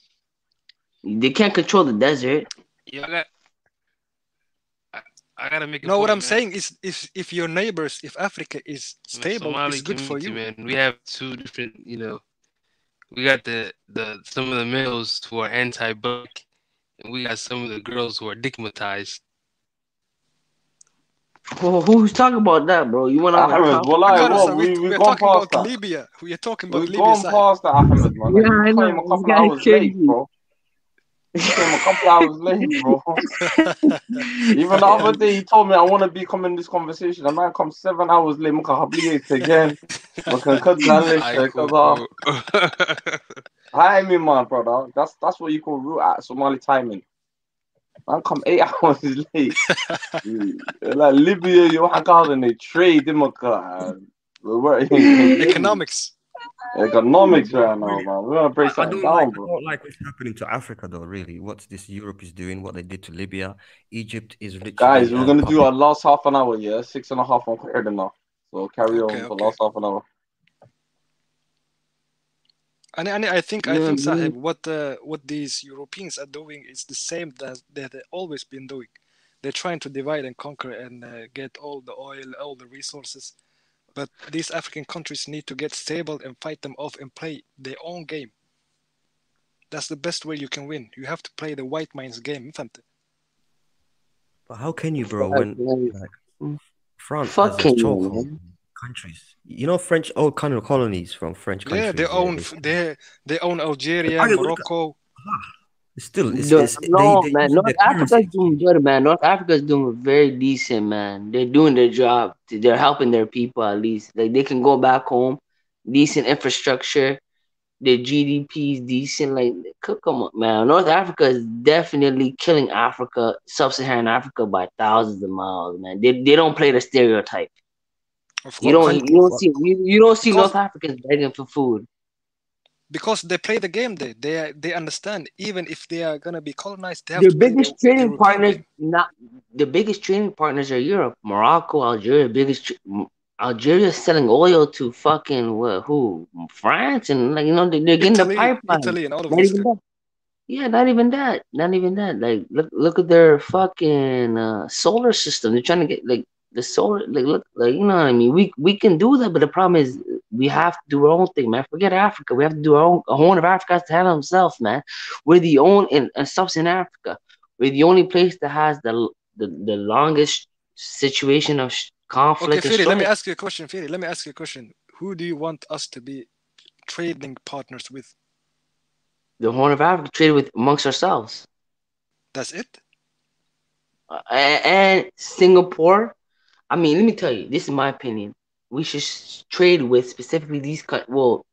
They can't control the desert. Yeah, I gotta make. No, what I'm saying is, if your neighbors, if Africa is stable, it's good for you. Man, we have two different. You know, we got the some of the males who are anti-black, and we got some of the girls who are digmatized. Who's talking about that, bro? You want to? We're talking about Libya. We are talking about Libya. We're going past that, Ahmed, man. Yeah, I know. A couple hours late, bro. You came a couple hours late, bro. Even the other day, he told me I want to be coming in this conversation. The man comes 7 hours late. Again. Hi, me, man, brother. That's what you call root at Somali timing. Man, come 8 hours late. Like Libya, you want to they trade them. Economics. Economics right now, man. We're gonna break something down, bro. I don't like what's happening to Africa, though. Really, what this Europe is doing, what they did to Libya, Egypt is literally. Guys, we're gonna do our last half an hour. Yeah, 6.5 on cleared enough. So carry on for last half an hour. And I think Sahib, what these Europeans are doing is the same that they've always been doing. They're trying to divide and conquer and get all the oil, all the resources. But these African countries need to get stable and fight them off and play their own game. That's the best way you can win. You have to play the white man's game. But how can you, bro, when France has its chokehold countries? You know, French old kind of colonies from French countries. Yeah, they own Algeria, Morocco. Man. North Africa's doing good, man. North Africa's doing very decent, man. They're doing their job. They're helping their people at least. Like they can go back home, decent infrastructure. Their GDP is decent. Like, come on, man. North Africa is definitely killing Africa, sub-Saharan Africa, by thousands of miles, man. They don't play the stereotype. You don't see North Africans begging for food. Because they play the game, they understand. Even if they are gonna be colonized, they have their biggest trading partners. The biggest trading partners are Europe, Morocco, Algeria. Algeria is selling oil to fucking who? France, and like they're getting the pipeline. Italy and all of this. Not even that. Like look at their fucking solar system. They're trying to get like the solar. Look, you know what I mean. We can do that, but the problem is we have to do our own thing, man. Forget Africa. We have to do our own. A Horn of Africa has to handle himself, man. We're the only in sub-Saharan Africa. We're the only place that has the longest situation of conflict. Okay, Firi, let me ask you a question. Who do you want us to be trading partners with? The Horn of Africa, trade with amongst ourselves. That's it. And Singapore. I mean, let me tell you, this is my opinion. We should trade with specifically these countries. Well,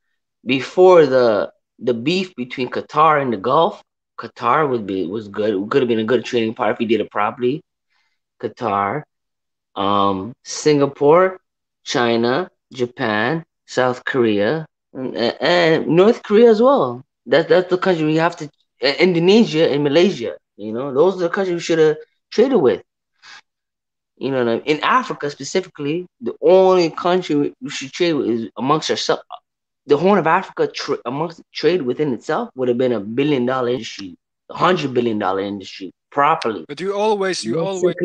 before the beef between Qatar and the Gulf, Qatar was good. It could have been a good trading partner if we did it properly. Qatar, Singapore, China, Japan, South Korea, and North Korea as well. That's the country we have to. Indonesia and Malaysia. You know, those are the countries we should have traded with. You know what I mean? In Africa specifically, the only country we should trade with is amongst ourselves. The Horn of Africa amongst trade within itself would have been $1 billion industry, $100 billion industry properly. But you always you always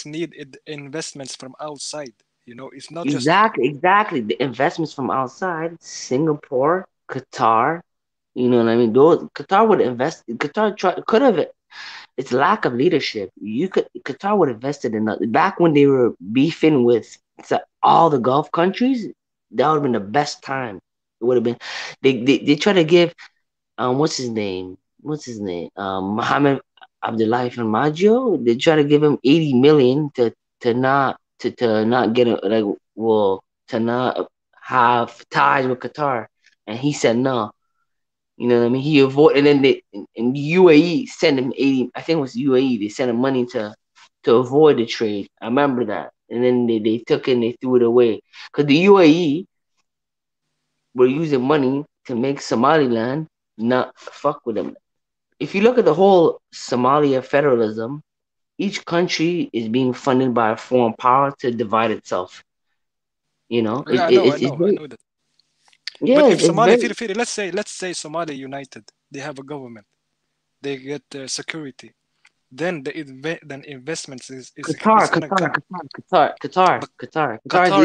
need investments from outside. You know, it's not exactly the investments from outside. Singapore, Qatar, you know what I mean? Qatar would invest. Could have. It's lack of leadership. Qatar would have invested in that back when they were beefing with all the Gulf countries. That would have been the best time. It would have been. They try to give what's his name? Mohammed Abdullahi Farmajo. They try to give him 80 million to not get to not have ties with Qatar, and he said no. You know what I mean? He avoided, and then in UAE sent him 80. I think it was UAE. They sent him money to avoid the trade. I remember that. And then they took it and they threw it away because the UAE were using money to make Somaliland not fuck with them. If you look at the whole Somalia federalism, each country is being funded by a foreign power to divide itself. You know? Yeah, I know that. Yeah, but if Somalia, let's say Somalia United, they have a government, they get security, then investments is Qatar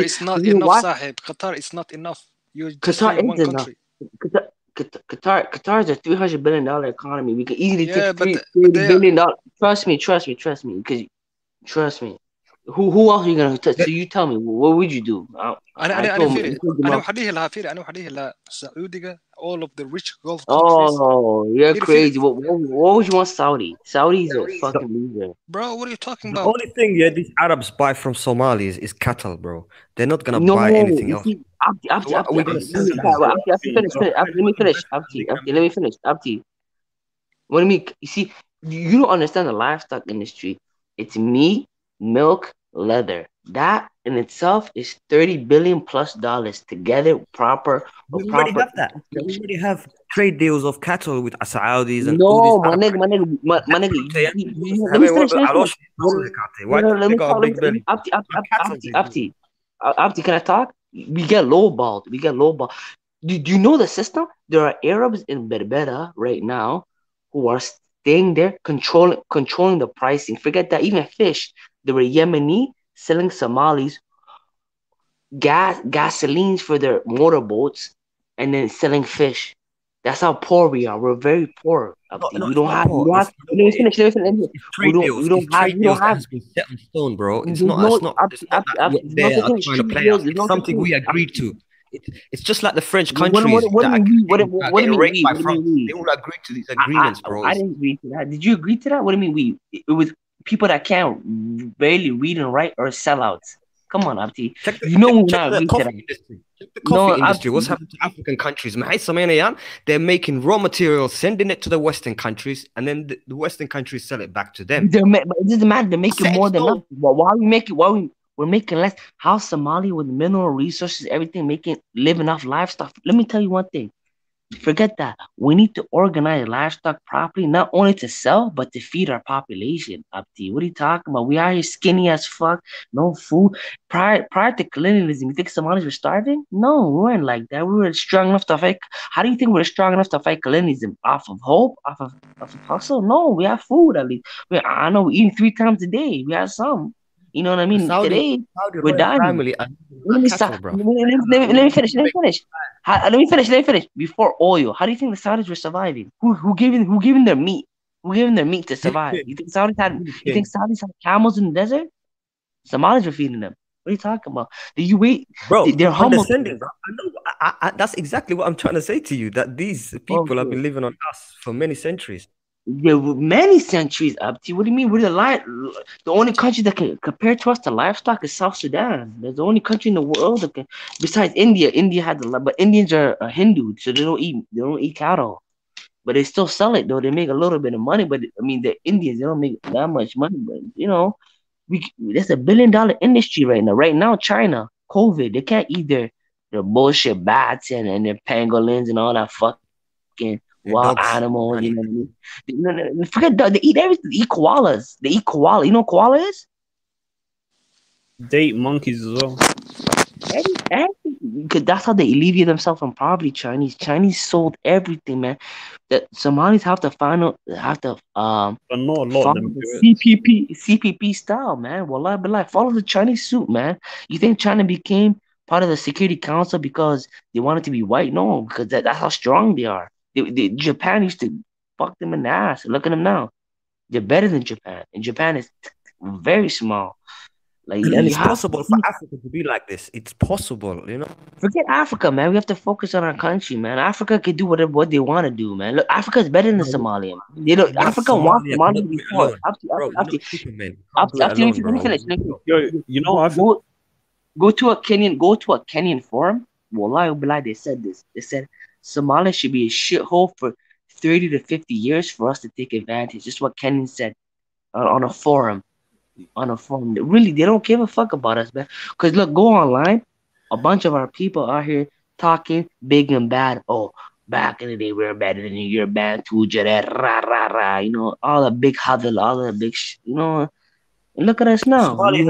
is not enough, Sahib. Qatar is not enough. You just one country. Qatar is a $300 billion economy. We can easily take $3 billion. Trust me. Because trust me. Who else are you gonna touch? So you tell me, what would you do? All of the rich Gulf countries. Oh, you're crazy. What would you want Saudi? Saudi's a fucking loser. Bro, what are you talking about? The only thing these Arabs buy from Somalis is cattle, bro. They're not gonna buy anything else. Let me finish. Abdi. What do you mean? You see, you don't understand the livestock industry. It's meat, milk, leather. That in itself is $30 billion plus together. Proper. We already have that. We already have trade deals of cattle with Saudis and no, my nigga. Abdi, can I talk? We get lowballed. Do you know the system? There are Arabs in Berbera right now who are staying there, controlling the pricing. Forget that. Even fish. There were Yemeni selling Somalis gasolines for their motorboats and then selling fish. That's how poor we are. We're very poor. We don't have. Let me finish. We don't have. It's been set in stone, bro. It's not something we agreed to. It's just like the French countries. They all agree to these agreements, bro. I didn't agree to that. Did you agree to that? What do you mean we? It was people that can't barely read and write or sellouts. Come on, Abdi. You know we're not agreeing to that. The coffee industry. What's happening to African countries? They're making raw materials, sending it to the Western countries, and then the Western countries sell it back to them. But it doesn't matter. They're making more than us. Why are we making? We're making less? How Somalia with mineral resources, everything, living off livestock? Let me tell you one thing. Forget that. We need to organize livestock properly, not only to sell, but to feed our population. Abdi, what are you talking about? We are here skinny as fuck, no food. Prior to colonialism, you think Somalis were starving? No, we weren't like that. We were strong enough to fight. How do you think we're strong enough to fight colonialism? Off of hope? Off of hustle? No, we have food at least. I know we're eating 3 times a day. We have some. You know what I mean? Today, we're dying. Let me finish. Let me finish. Before oil, how do you think the Saudis were surviving? Who gave them their meat? Who gave them their meat to survive? You think Saudis had camels in the desert? Somalis were feeding them. What are you talking about? You wait, bro. They're humble. That's exactly what I'm trying to say to you. That these people have been living on us for many centuries. Yeah, many centuries up to. What do you mean? We're the only country that can compare to us to livestock is South Sudan. There's the only country in the world that can, besides India. India had but Indians are Hindu, so they don't eat cattle. But they still sell it though. They make a little bit of money, but I mean the Indians, they don't make that much money. But you know, that's $1 billion industry right now. Right now, China, COVID, they can't eat their bullshit bats and their pangolins and all that fucking wild animals. You know what I mean? Forget they eat everything. They eat koalas. They eat koala. You know what koala is? They eat monkeys as well. Because that's how they alleviate themselves from poverty. Chinese sold everything, man. That Somalis have to follow the CPP style, man. Wallah billah, follow the Chinese suit, man. You think China became part of the Security Council because they wanted to be white? No, because that's how strong they are. Japan used to fuck them in the ass. Look at them now. They're better than Japan, and Japan is very small. Like, and it's possible for Africa to be like this. It's possible, you know. Forget Africa, man. We have to focus on our country, man. Africa can do what they want to do, man. Look, Africa is better than Somalia. You know, Africa wants Somalia to be poor. You know, go to a Kenyan forum. Wallahi, they said this. They said Somalia should be a shithole for 30 to 50 years for us to take advantage. Just what Kenyan said on a forum. Really, they don't give a fuck about us, man. Because look, go online. A bunch of our people are here talking big and bad. Oh, back in the day, we were better than you. You're bad too, Jared. Rah, rah, rah. You know, all the big huddle, all the big, you know. And look at us now. They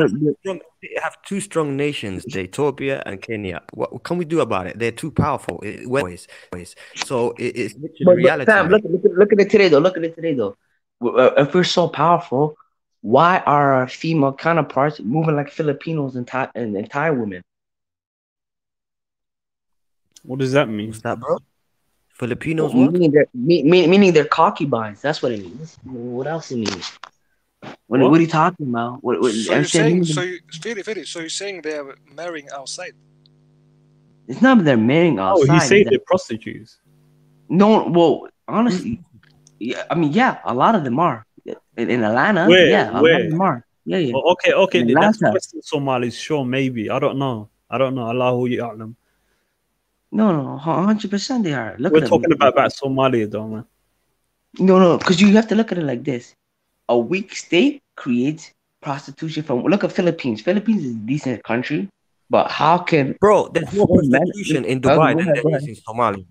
have two strong nations, Ethiopia and Kenya. What can we do about it? They're too powerful. So it's literally reality. Sam, look at it today, though. If we're so powerful, why are our female counterparts moving like Filipinos and Thai women? What does that mean? What's that, bro? Filipinos meaning they're concubines. That's what it means. What else it means? What are you talking about? So you're saying they're marrying outside? It's not that they're marrying outside. Oh, he said they're prostitutes. No, well, honestly, I mean, yeah, a lot of them are. In Atlanta, where? A lot of them are. Yeah. Oh, okay. That's Western Somalis, sure, maybe. I don't know. Allahu ya'lam. No, 100% they are. We're talking about Somalia, though, man. No, because you have to look at it like this. A weak state creates prostitution look at Philippines. Philippines is a decent country, but how can... Bro, there's more prostitution in Dubai than there is in Somalia.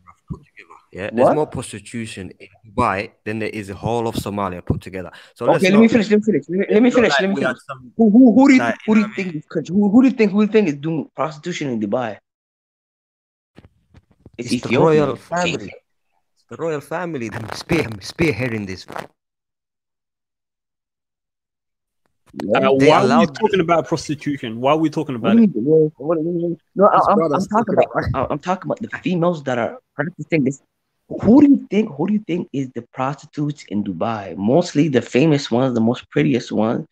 Yeah, there's more prostitution in Dubai than there is the whole of Somalia put together. So okay, let me finish. Who do you think is doing prostitution in Dubai? It's the royal family. It's the royal family that spearheading this. Why are we talking about prostitution? Why are we talking about it? No, I'm talking about the females that are practicing this. Who do you think is the prostitutes in Dubai? Mostly the famous ones, the most prettiest ones,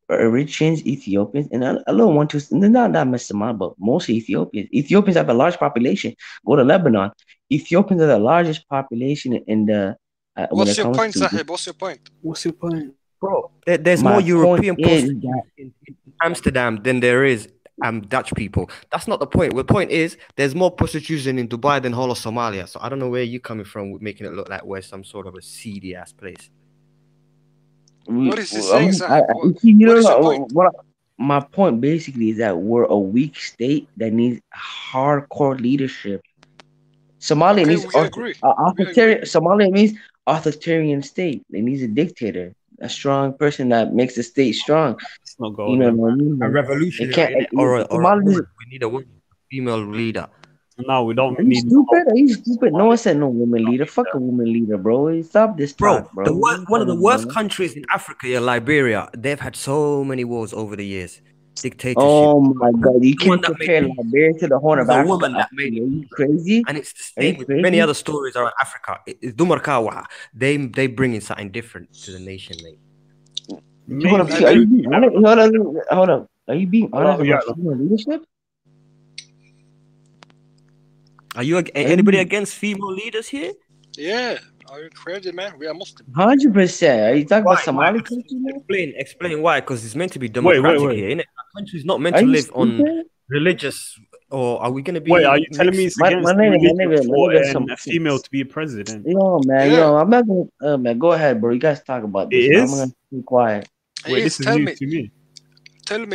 are Eritreans, Ethiopians, and a little one too. Not much Somalia, but mostly Ethiopians. Ethiopians have a large population. Go to Lebanon. Ethiopians are the largest population in the. What's your point, Sahib? What's your point? Bro, there's more European prostitutes in Amsterdam than there is Dutch people. That's not the point. The point is there's more prostitution in Dubai than whole of Somalia. So I don't know where you're coming from with making it look like we're some sort of a seedy ass place. What is he saying? My point basically is that we're a weak state that needs hardcore leadership. Somalia needs authoritarian. Somalia means authoritarian state. It needs a dictator. A strong person that makes the state strong. It's not going. You know what I mean? A revolutionary, we need a female leader. No, we don't. Are you stupid? No one said no woman leader. Fuck a woman leader, bro. Stop this talk, bro. One of the worst countries in Africa, Liberia. They've had so many wars over the years. Dictatorship. Oh my God! You can't compare Liberia to the Horn of Africa. Woman that made it. Are you crazy? And it's the same with many other stories around Africa. It's Dumarkawa. They bring in something different to the nation, mate. Hold up. Are you being honest about female leadership? Are you anybody against female leaders here? Yeah. Are you crazy, man? We are Muslim. 100%. Are you talking about Somali country? Explain why, because it's meant to be democratic here, innit? Our country's not meant to live on religious, or are we going to be? Wait, are you telling me it's against religion for a female to be president? Yo, man, I'm not gonna. Man, go ahead, bro. You guys talk about this. I'm gonna be quiet. Wait, this is new to me. Tell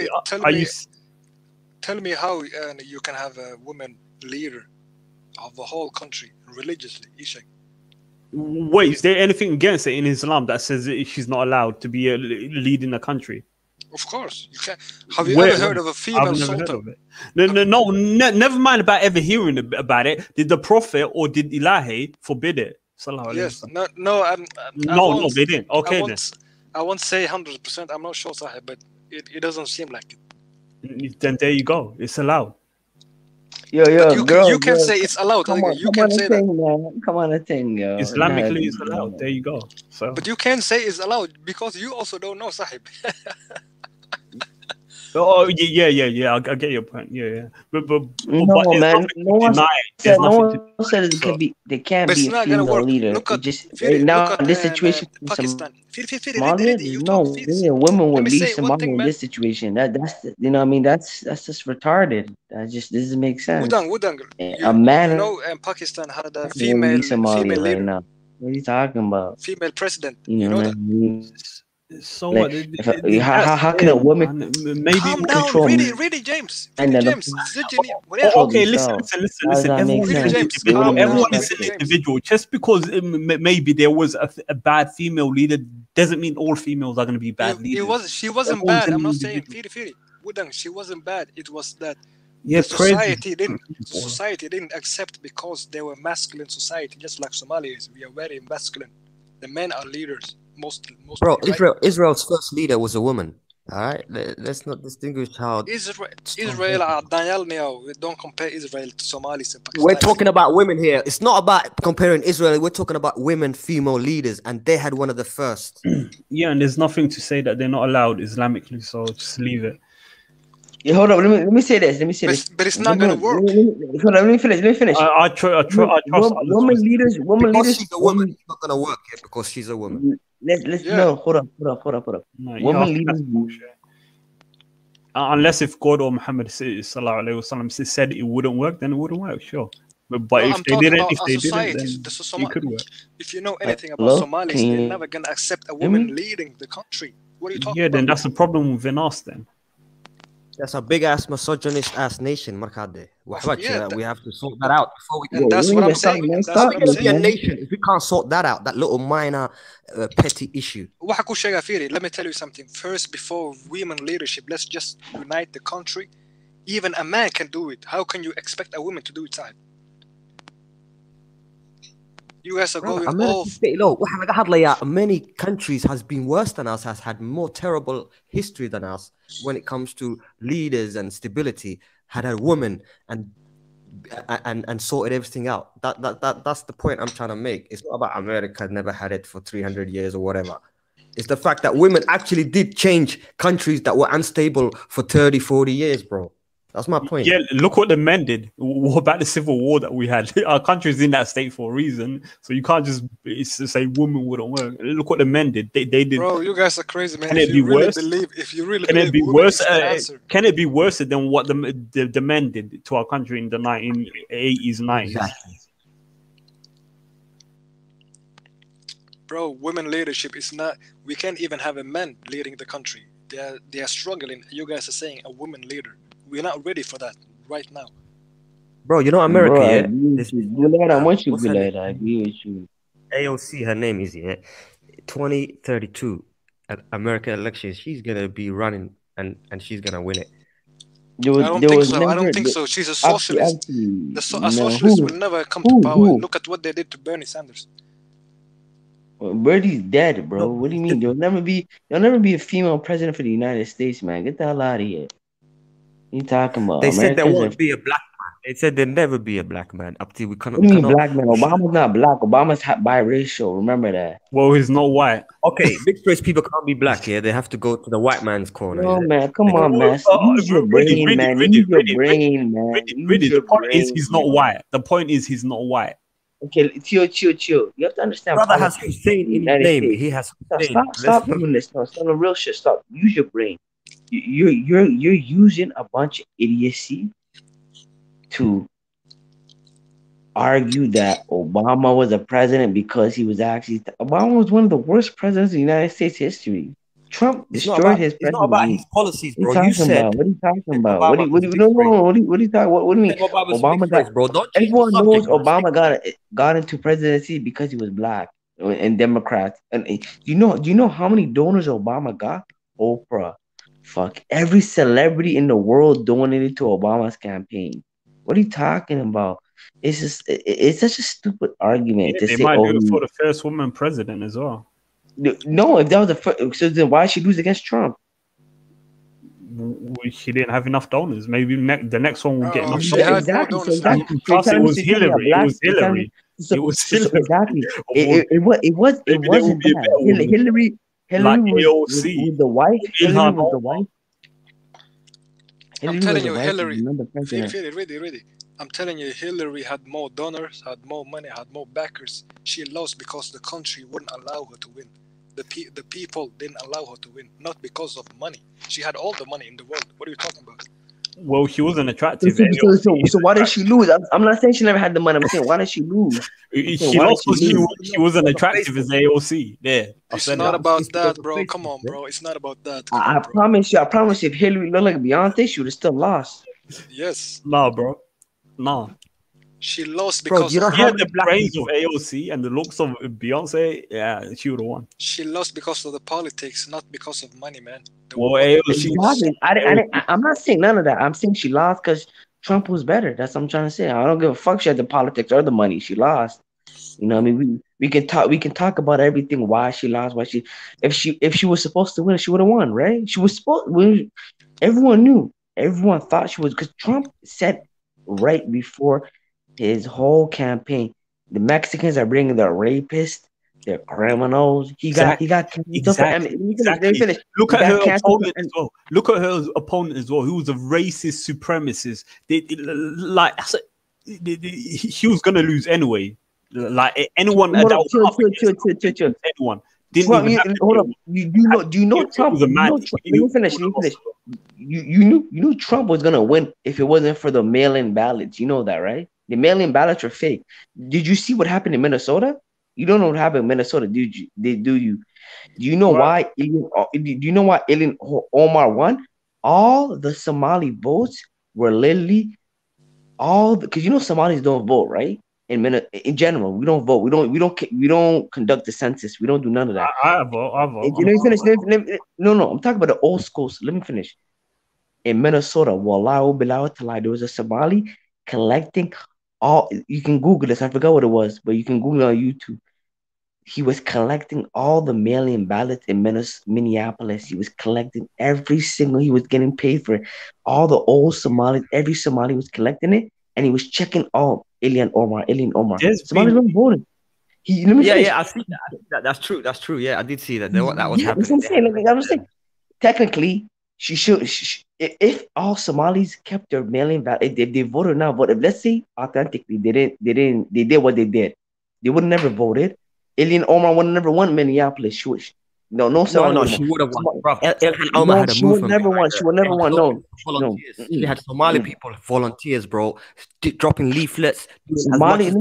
me how you can have a woman leader of the whole country religiously, Ishak. Wait, is there anything against it in Islam that says that she's not allowed to be leading a country? Of course, you can. Have you ever heard of a female sultan? No, never mind about ever hearing about it. Did the Prophet or did Ilahi forbid it? Yes, no, they didn't. Okay, I won't say 100%. I'm not sure, Sahib, but it doesn't seem like it. Then there you go. It's allowed. Yo, you can say it's allowed. You can say that. Man. Come on, a thing, yo. Islamically, it's allowed. There you go. So, but you can say it's allowed because you also don't know, Sahib. Oh yeah. I get your point. Yeah. But man, no one said it can be. They can't be a female leader. Look at now in this situation, Pakistan. Women would lead Somalia in this situation. That's you know what I mean. That's just retarded. That just doesn't make sense. Wudang. A man. You know, Pakistan had a female leader. Right now. What are you talking about? Female president. You know that. So like, how can a woman maybe calm down? Read it, James. James. Okay, listen. Everyone is an individual. Just because maybe there was a bad female leader doesn't mean all females are going to be bad leaders. She wasn't bad. I'm not saying Firi. Wudang, she wasn't bad. It was that society didn't accept because they were masculine society, just like Somalis. We are very masculine. The men are leaders. Most bro, right? Israel's first leader was a woman. All right, let's not distinguish how Israel. Don't compare Israel to Somalis and Pakistanis. We're talking about women here. It's not about comparing Israel. We're talking about women, female leaders, and they had one of the first. Yeah, and there's nothing to say that they're not allowed Islamically. So just leave it. Yeah, hold on. Let me say this. But it's not gonna work. Hold on. Let me finish. I trust. Women leaders. She's a woman. It's not gonna work here because she's a woman. No, hold on. No, women leaders. Unless if God or Muhammad sallallahu alaihi wasallam said it wouldn't work, then it wouldn't work. Sure. But if they didn't, then it could work. If you know anything about Somalis, they're never gonna accept a woman leading the country. What are you talking about? Yeah, then that's the problem within us then. That's a big ass misogynist ass nation, Markade. We have to sort that out before we can. And that's what I'm saying. If we can't sort that out, that little minor petty issue. Let me tell you something. First, before women leadership, let's just unite the country. Even a man can do it. How can you expect a woman to do it, Sahib? You guys are going off. Many countries has been worse than us, has had more terrible history than us when it comes to leaders and stability, had a woman and sorted everything out. That's the point I'm trying to make. It's not about America never had it for 300 years or whatever. It's the fact that women actually did change countries that were unstable for 30, 40 years, bro. That's my point. Yeah, look what the men did. What about the civil war that we had? Our country's in that state for a reason. So you can't just say women wouldn't work. Look what the men did. They did. Bro, you guys are crazy, man. Can it be worse? If you really can believe, it be worse? Can it be worse than what the men did to our country in the 1980s, 90s? Exactly. Bro, women leadership is not. We can't even have a man leading the country. They are struggling. You guys are saying a woman leader. We're not ready for that right now. Bro, you know America, bro, yeah? I agree with you. AOC, her name is, 2032 American elections, she's going to be running and she's going to win it. I don't think so. She's a socialist. A socialist will never come to power. Look at what they did to Bernie Sanders. Well, Bernie's dead, bro. What do you mean? There'll never be a female president for the United States, man. Get the hell out of here. You talking about? They said there won't be a black man. They said there'll never be a black man up till we cannot. What do you mean black man? Obama's not black. Obama's biracial. Remember that. Well, he's not white. Okay, mixed race people can't be black here. They have to go to the white man's corner. No, man. Come on, man. Use your brain, man. Use your brain, man. The point is he's not white. The point is he's not white. Okay, chill. You have to understand. Brother has Hussein in his name. He has Hussein. Stop doing this. No, stop real shit. Stop. Use your brain. You're using a bunch of idiocy to argue that Obama was a president because he was actually Obama was one of the worst presidents in United States history. Trump destroyed his presidency. It's not about his policies, bro. What are you talking about? What do you talking? What do you mean? Obama got, bro. Everyone knows Obama got into presidency because he was black and Democrat. And do you know how many donors Obama got? Oprah. Fuck, every celebrity in the world donated to Obama's campaign. What are you talking about? It's such a stupid argument to they say. Might do it for the first woman president as well. No, if that was the first, so then why should she lose against Trump? She didn't have enough donors. Maybe the next one will get enough donors. Exactly. Plus, it was Hillary. Exactly. It wasn't that. Hillary like was the wife. Hillary was the wife. I'm telling you, Hillary. Really. I'm telling you, Hillary had more donors, had more money, had more backers. She lost because the country wouldn't allow her to win. The people didn't allow her to win, not because of money. She had all the money in the world. What are you talking about? Well, she wasn't attractive. So why did she lose? I'm not saying she never had the money. I'm saying why did she lose? She lost because she wasn't attractive as AOC. There. It's not about that, bro. Come on, bro. It's not about that. I promise you, if Hillary looked like Beyonce, she would have still lost. Yes. No, bro. No. She lost because she had the brains of AOC and the looks of Beyonce. Yeah, she would have won. She lost because of the politics, not because of money, man. I'm not saying none of that. I'm saying she lost because Trump was better. That's what I'm trying to say. I don't give a fuck. She had the politics or the money. She lost. You know what I mean? We can talk about everything. Why she lost? If she was supposed to win, she would have won, right? She was supposed to win. Everyone knew. Everyone thought she was, because Trump said right before his whole campaign, the Mexicans are bringing their rapists, they're criminals. He got exactly. Look at her opponent as well. Look at her opponent as well. He was a racist supremacist. He was gonna lose anyway. Like anyone, anyone. Hold up. Do you know Trump? Let me finish. You knew Trump was gonna win if it wasn't for the mail-in ballots. You know that, right? The mail-in ballots are fake. Did you see what happened in Minnesota? You don't know what happened in Minnesota, do you? Do you know why? Do you know why Ilhan Omar won? All the Somali votes were literally because you know Somalis don't vote, right? In general, we don't vote. We don't conduct the census. We don't do none of that. I vote. You know, finish. No. I'm talking about the old school. So let me finish. In Minnesota, there was a Somali collecting all. You can Google this. I forgot what it was, but you can Google it on YouTube. He was collecting all the mail-in ballots in Minneapolis. He was collecting every single. He was getting paid for it. All the old Somalis. Every Somali was collecting it, and he was checking all. Ilhan Omar. Somebody's not voting. I see that. That's true. Yeah, I did see that. That was happening. I'm saying, technically, she should. If all Somalis kept their mail-in ballot, if they voted now, but if let's say authentically they did what they did, they would have never voted. Ilhan Omar would have never won Minneapolis. She would she would have won. Ilhan Omar had a movement. She would never won. No. She had Somali people, volunteers, bro, dropping leaflets. Somalis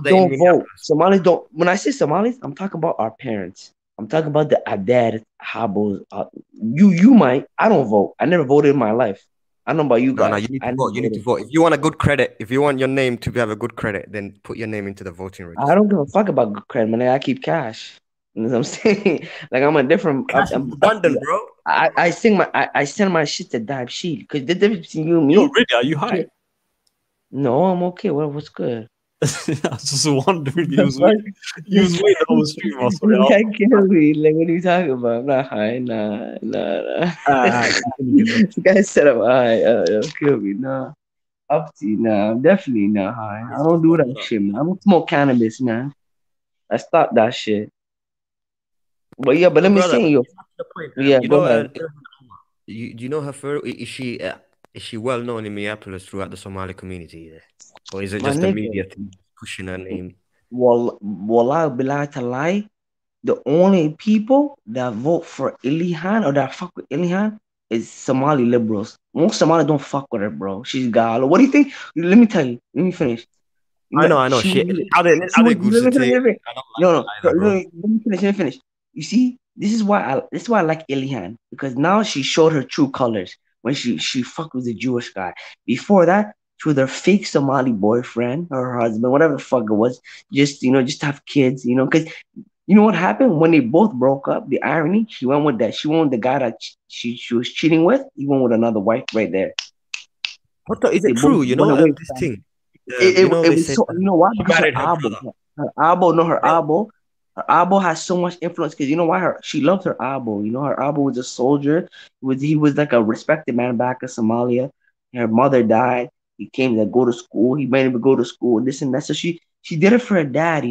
don't vote. Somalis don't. When I say Somalis, I'm talking about our parents. I'm talking about the Adad, Habos. You might. I don't vote. I never voted in my life. I don't know about you guys. No, you need to vote. You need to vote. If you want a good credit, if you want your name to have a good credit, then put your name into the voting register. I don't give a fuck about good credit, man. I keep cash. You know what I'm saying? Like I'm a different. I'm London, bro. I send my shit to Dive Sheet because the difference between you and me. You're ready? Are you high? No, I'm okay. What's good? I was just wondering. You was waiting on the stream. You can't kill me. Like, what are you talking about? I'm not high. Nah. This guy said I'm high. Don't kill me. Nah. Up to you. Nah, I'm definitely not high. I don't do that shit, man. I don't smoke cannabis, man. I stopped that shit. But let me say you. Yeah, go ahead. Do you know her? Is she Is she well known in Minneapolis throughout the Somali community there? Or is it My just the nigga. media thing pushing her name? Wallah billah to lie, the only people that vote for Ilhan or that fuck with Ilhan is Somali liberals. Most Somali don't fuck with her, bro. She's gala. What do you think? Let me tell you. Let me finish. I know. Shit. Are they good to take? No. Let me finish. You see, this is why I like Ilhan, because now she showed her true colors when she fucked with the Jewish guy. Before that, she was her fake Somali boyfriend or her husband, whatever the fuck it was, just to have kids, because you know what happened when they both broke up? The irony, she went with the guy that she was cheating with. He went with another wife right there. Is it true? This thing. It was so, you know why? Because her abo has so much influence. Because you know why? She loved her abo. Her abo was a soldier. He was like a respected man back in Somalia. Her mother died. He came to go to school. He made him go to school. This and that. So she did it for her dad.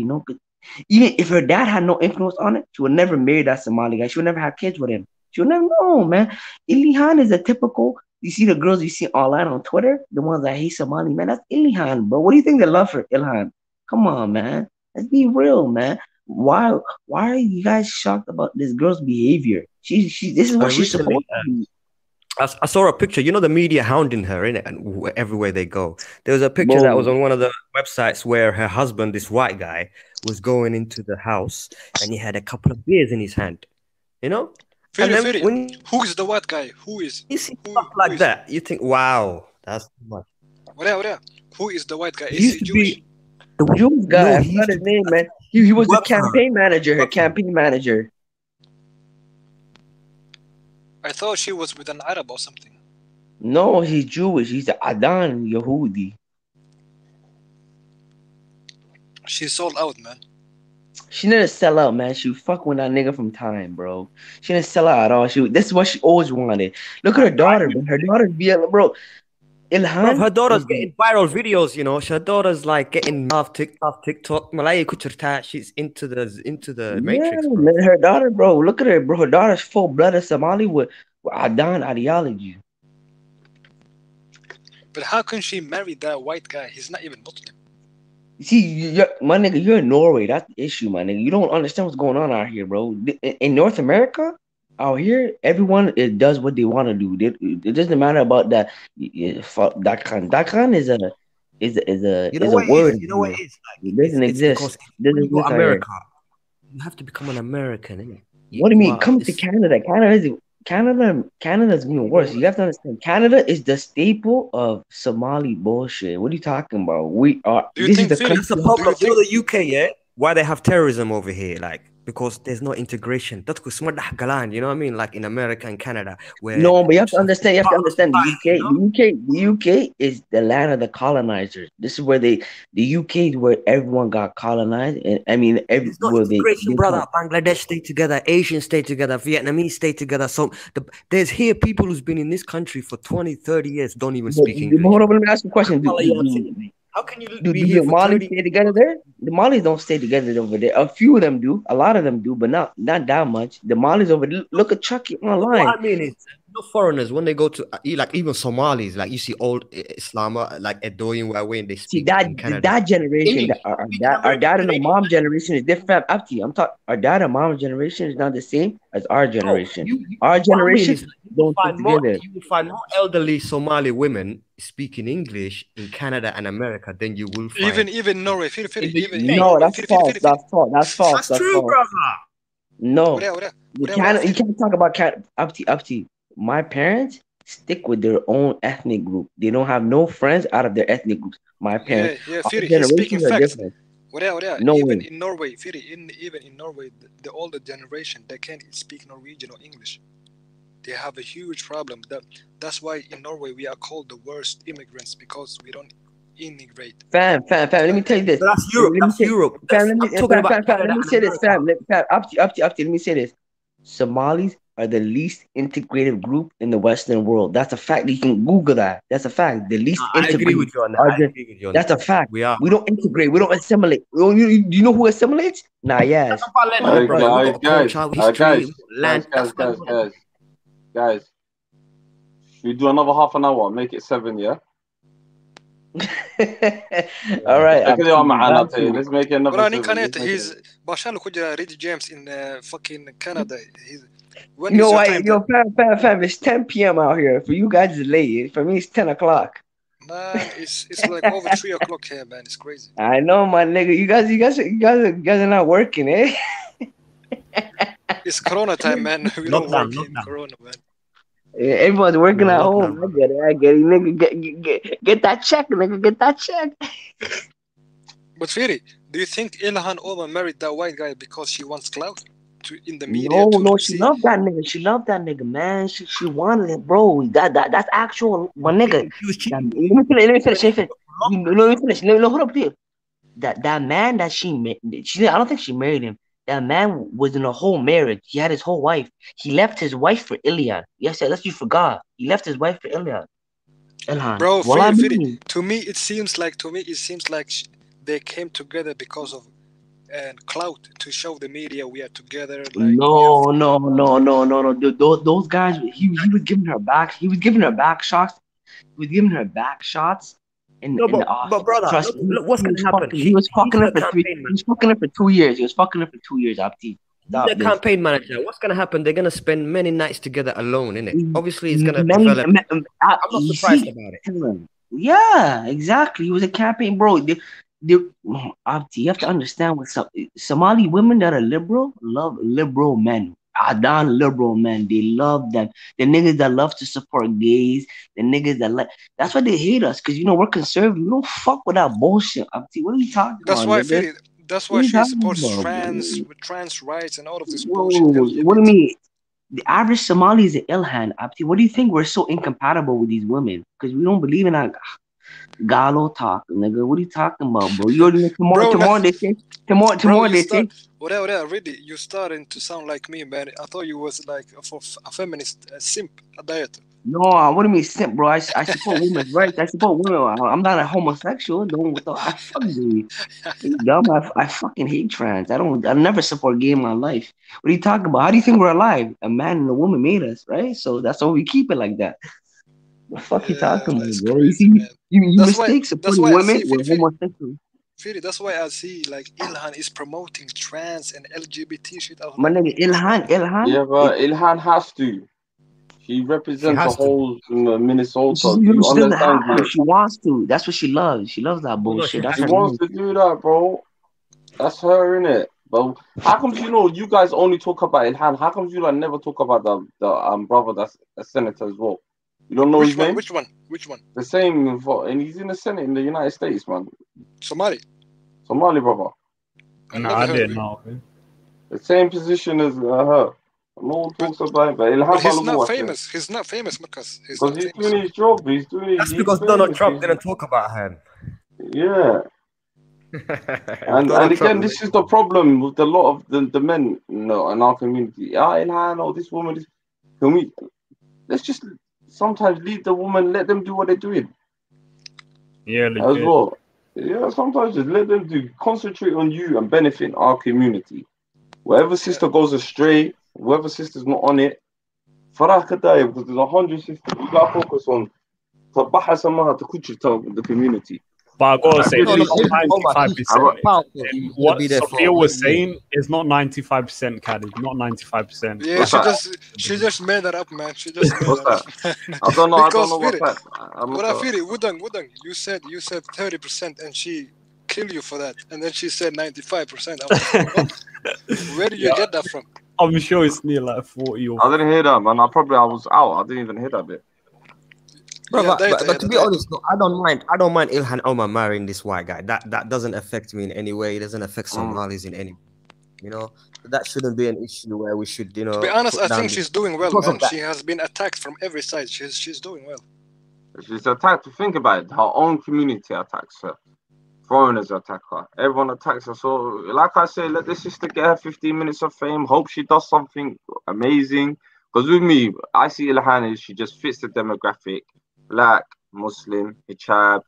Even if her dad had no influence on it, she would never marry that Somali guy. She would never have kids with him. She would never know, man. Ilhan is a typical. You see the girls you see online on Twitter, the ones that hate Somali, man, that's Ilhan, bro. What do you think they love for Ilhan? Come on, man. Let's be real, man. Why are you guys shocked about this girl's behavior? This is what she's supposed to be. I saw a picture. The media hounding her, innit? And everywhere they go. There was a picture that was on one of the websites where her husband, this white guy, was going into the house and he had a couple of beers in his hand. Firi, who is the white guy? Who is? You see stuff like that, you think, wow, that's too much. Who is the white guy? Is he Jewish? The Jewish guy, I forgot his name, man. He was the campaign manager, her campaign manager. I thought she was with an Arab or something. No, he's Jewish. He's an Adan Yehudi. She sold out, man. She didn't sell out, man. She fuck with that nigga from time, bro. She didn't sell out at all. This is what she always wanted. Look at her daughter, man. Her daughter's bro. Ilhan. Bro, her daughter's getting viral videos, Her daughter's like getting off TikTok. Malaya Kucherta, she's into the Matrix. Bro. Her daughter, bro. Look at her, bro. Her daughter's full-blooded Somali with Adan ideology. But how can she marry that white guy? He's not even Muslim. See, my nigga, you're in Norway. That's the issue, my nigga. You don't understand what's going on out here, bro. In North America, out here, everyone does what they want to do. It doesn't matter about that. Dakan is a word. You know what it is? It doesn't exist. When you go to America, you have to become an American, innit? What do you mean? Come to Canada. Canada's even worse. You have to understand. Canada is the staple of Somali bullshit. What are you talking about? This is the problem. The UK, yeah? Why they have terrorism over here? Because there's no integration. That's because you know what I mean? Like in America and Canada, where but you have to understand. The UK is the land of the colonizers. This is where the UK is where everyone got colonized, and I mean brother. Bangladesh stay together, Asians stay together, Vietnamese stay together. So there's here people who's been in this country for 20, 30 years don't even speak English. Hold on, let me ask you a question. How can you do the Malis stay together there? The Malis don't stay together over there. A few of them do. A lot of them do, but not that much. The Malis over there. Look at Chucky online. What I mean is, foreigners when they go to even Somalis, like you see old Islam, like Edoyin, where they speak. See that generation, our dad and our mom generation is different. I'm talking. Our dad and mom generation is not the same as our generation. Our generation don't stay together. You will find more elderly Somali women speaking English in Canada and America than you will find even Norway. No, that's false. That's false. That's true, brother. No, you can't talk about Upti. My parents stick with their own ethnic group. They don't have no friends out of their ethnic groups. My parents, generations are different. No even in Norway, even in Norway, the older generation, they can't speak Norwegian or English. They have a huge problem. That's why in Norway we are called the worst immigrants, because we don't integrate. Fam. Let me tell you this. But that's Europe. Let me say this, fam. Let me say this. Somalis are the least integrated group in the Western world. That's a fact. You can Google that. That's a fact. The least integrated. I agree with you on that. That's a fact. We don't integrate. We don't assimilate. Do you know who assimilates? Nah, yes. Guys. Should we do another half an hour? Make it 7, yeah? All right. Let's make it another 7. He's Bashalo Kujira, Reed James in fucking Canada. You know why? Yo, fam, it's 10 p.m. out here. For you guys, it's late. For me, it's 10 o'clock. Man, it's like over 3 o'clock here, man. It's crazy. I know, my nigga. You guys are not working, eh? It's Corona time, man. We don't work in Corona, man. Yeah, everyone's working at home. I get it, nigga. Get that check, nigga. Get that check. But Firi, do you think Ilhan Omar married that white guy because she wants clout in the media? No, she loved that nigga. She loved that nigga, man. She wanted it, bro. That's actual, my nigga. Let me finish. Hold up, dude. That man that she I don't think she married him. That man was in a whole marriage. He had his whole wife. He left his wife for Ilhan. Yes, unless you forgot. He left his wife for Ilhan. Bro, Firi, to me it seems like they came together because of clout, to show the media we are together. Like, no. Those guys. He was giving her back. He was giving her back shots. He was giving her back shots. But brother, look what's gonna happen. He was fucking her for 2 years. He was fucking her for 2 years, Abdi. The campaign manager. What's gonna happen? They're gonna spend many nights together alone, innit? Obviously, it's gonna develop. I'm not surprised about it. Yeah, exactly. He was a campaign, bro. You have to understand what Somali women that are liberal love liberal men. Adan liberal men, they love them. The niggas that love to support gays, the niggas that that's why they hate us, because we're conservative. We don't fuck with that bullshit. What are you talking about? That's why she supports trans rights and all of this bullshit. What do you mean? The average Somali is an Ilhan. What do you think we're so incompatible with these women? Because we don't believe in that Galo talk, nigga. What are you talking about, bro? Tomorrow they say. Whatever, really, you starting to sound like me, man. I thought you was like a feminist simp, a dieter. No, what do you mean simp, bro? I support women's rights. I support women. I'm not a homosexual. I fuck gay. Dumb. I fucking hate trans. I never support gay in my life. What are you talking about? How do you think we're alive? A man and a woman made us, right? So that's why we keep it like that. What the fuck you talking about, bro? You mistake supporting women with homosexual. That's why I see like Ilhan is promoting trans and LGBT shit. My nigga, Ilhan. Yeah, but Ilhan has to. She represents the whole Minnesota. She wants to. That's what she loves. She loves that bullshit. She wants to do that, bro. That's her, innit? But how come you guys only talk about Ilhan? How come you never talk about the brother that's a senator as well? You don't know his name? Which one? The same, and he's in the Senate in the United States, man. Somali, brother. No, I didn't know. The same position as her. No one talks about it, but he's not famous. He's not famous because he's doing his job. That's because Donald Trump didn't talk about him. Yeah. and again, this is the problem with a lot of the men, in our community. Ilhan, or this woman, let's just sometimes leave the woman, let them do what they're doing. Yeah, as well. Yeah, sometimes just let them concentrate on you and benefit our community. Whatever sister goes astray, whoever sister's not on it, because there's 100 sisters, you gotta focus on the community. But I gotta say, 95%. What Sophia was saying is not 95%, Cad. It's not 95%. Yeah, she just made that up, man. She just made that up. I don't know what that. What I feel it, Wudang. You said 30%, and she killed you for that, and then she said 95%. I was like, where did you get that from? I'm sure it's near like 40 or. I didn't hear that, man. I was out. I didn't even hear that bit. Bro, but to be honest, no, I don't mind Ilhan Omar marrying this white guy. That doesn't affect me in any way. It doesn't affect Somalis in any, that shouldn't be an issue where we should, To be honest, I think she's doing well, man. She has been attacked from every side. She's doing well. She's attacked. Think about it. Her own community attacks her. Foreigners attack her. Everyone attacks her. So, like I say, let the sister get her 15 minutes of fame. Hope she does something amazing. Because with me, I see Ilhan as she just fits the demographic. Black, Muslim, hijab,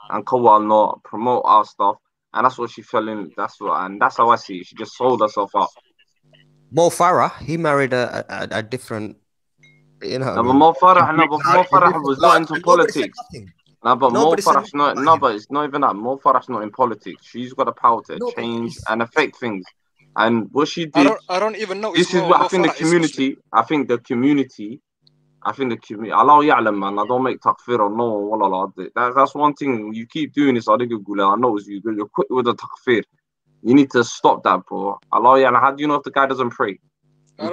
and Kawal not promote our stuff, and that's what she fell in. That's how I see it. She just sold herself out. Mo Farah, he married a different You know. No, but Mo Farah was not into politics. No, but Mo Farah's not. No, but it's not even that. Mo Farah's not in politics. She's got the power to change and affect things. And what she did. I don't even know. This is what I think the community. Allah ya'lam, man. I don't make takfir or no one. That's one thing you keep doing. Is I know is you're quick with the takfir. You need to stop that, bro. Allah ya'lam. How do you know if the guy doesn't pray?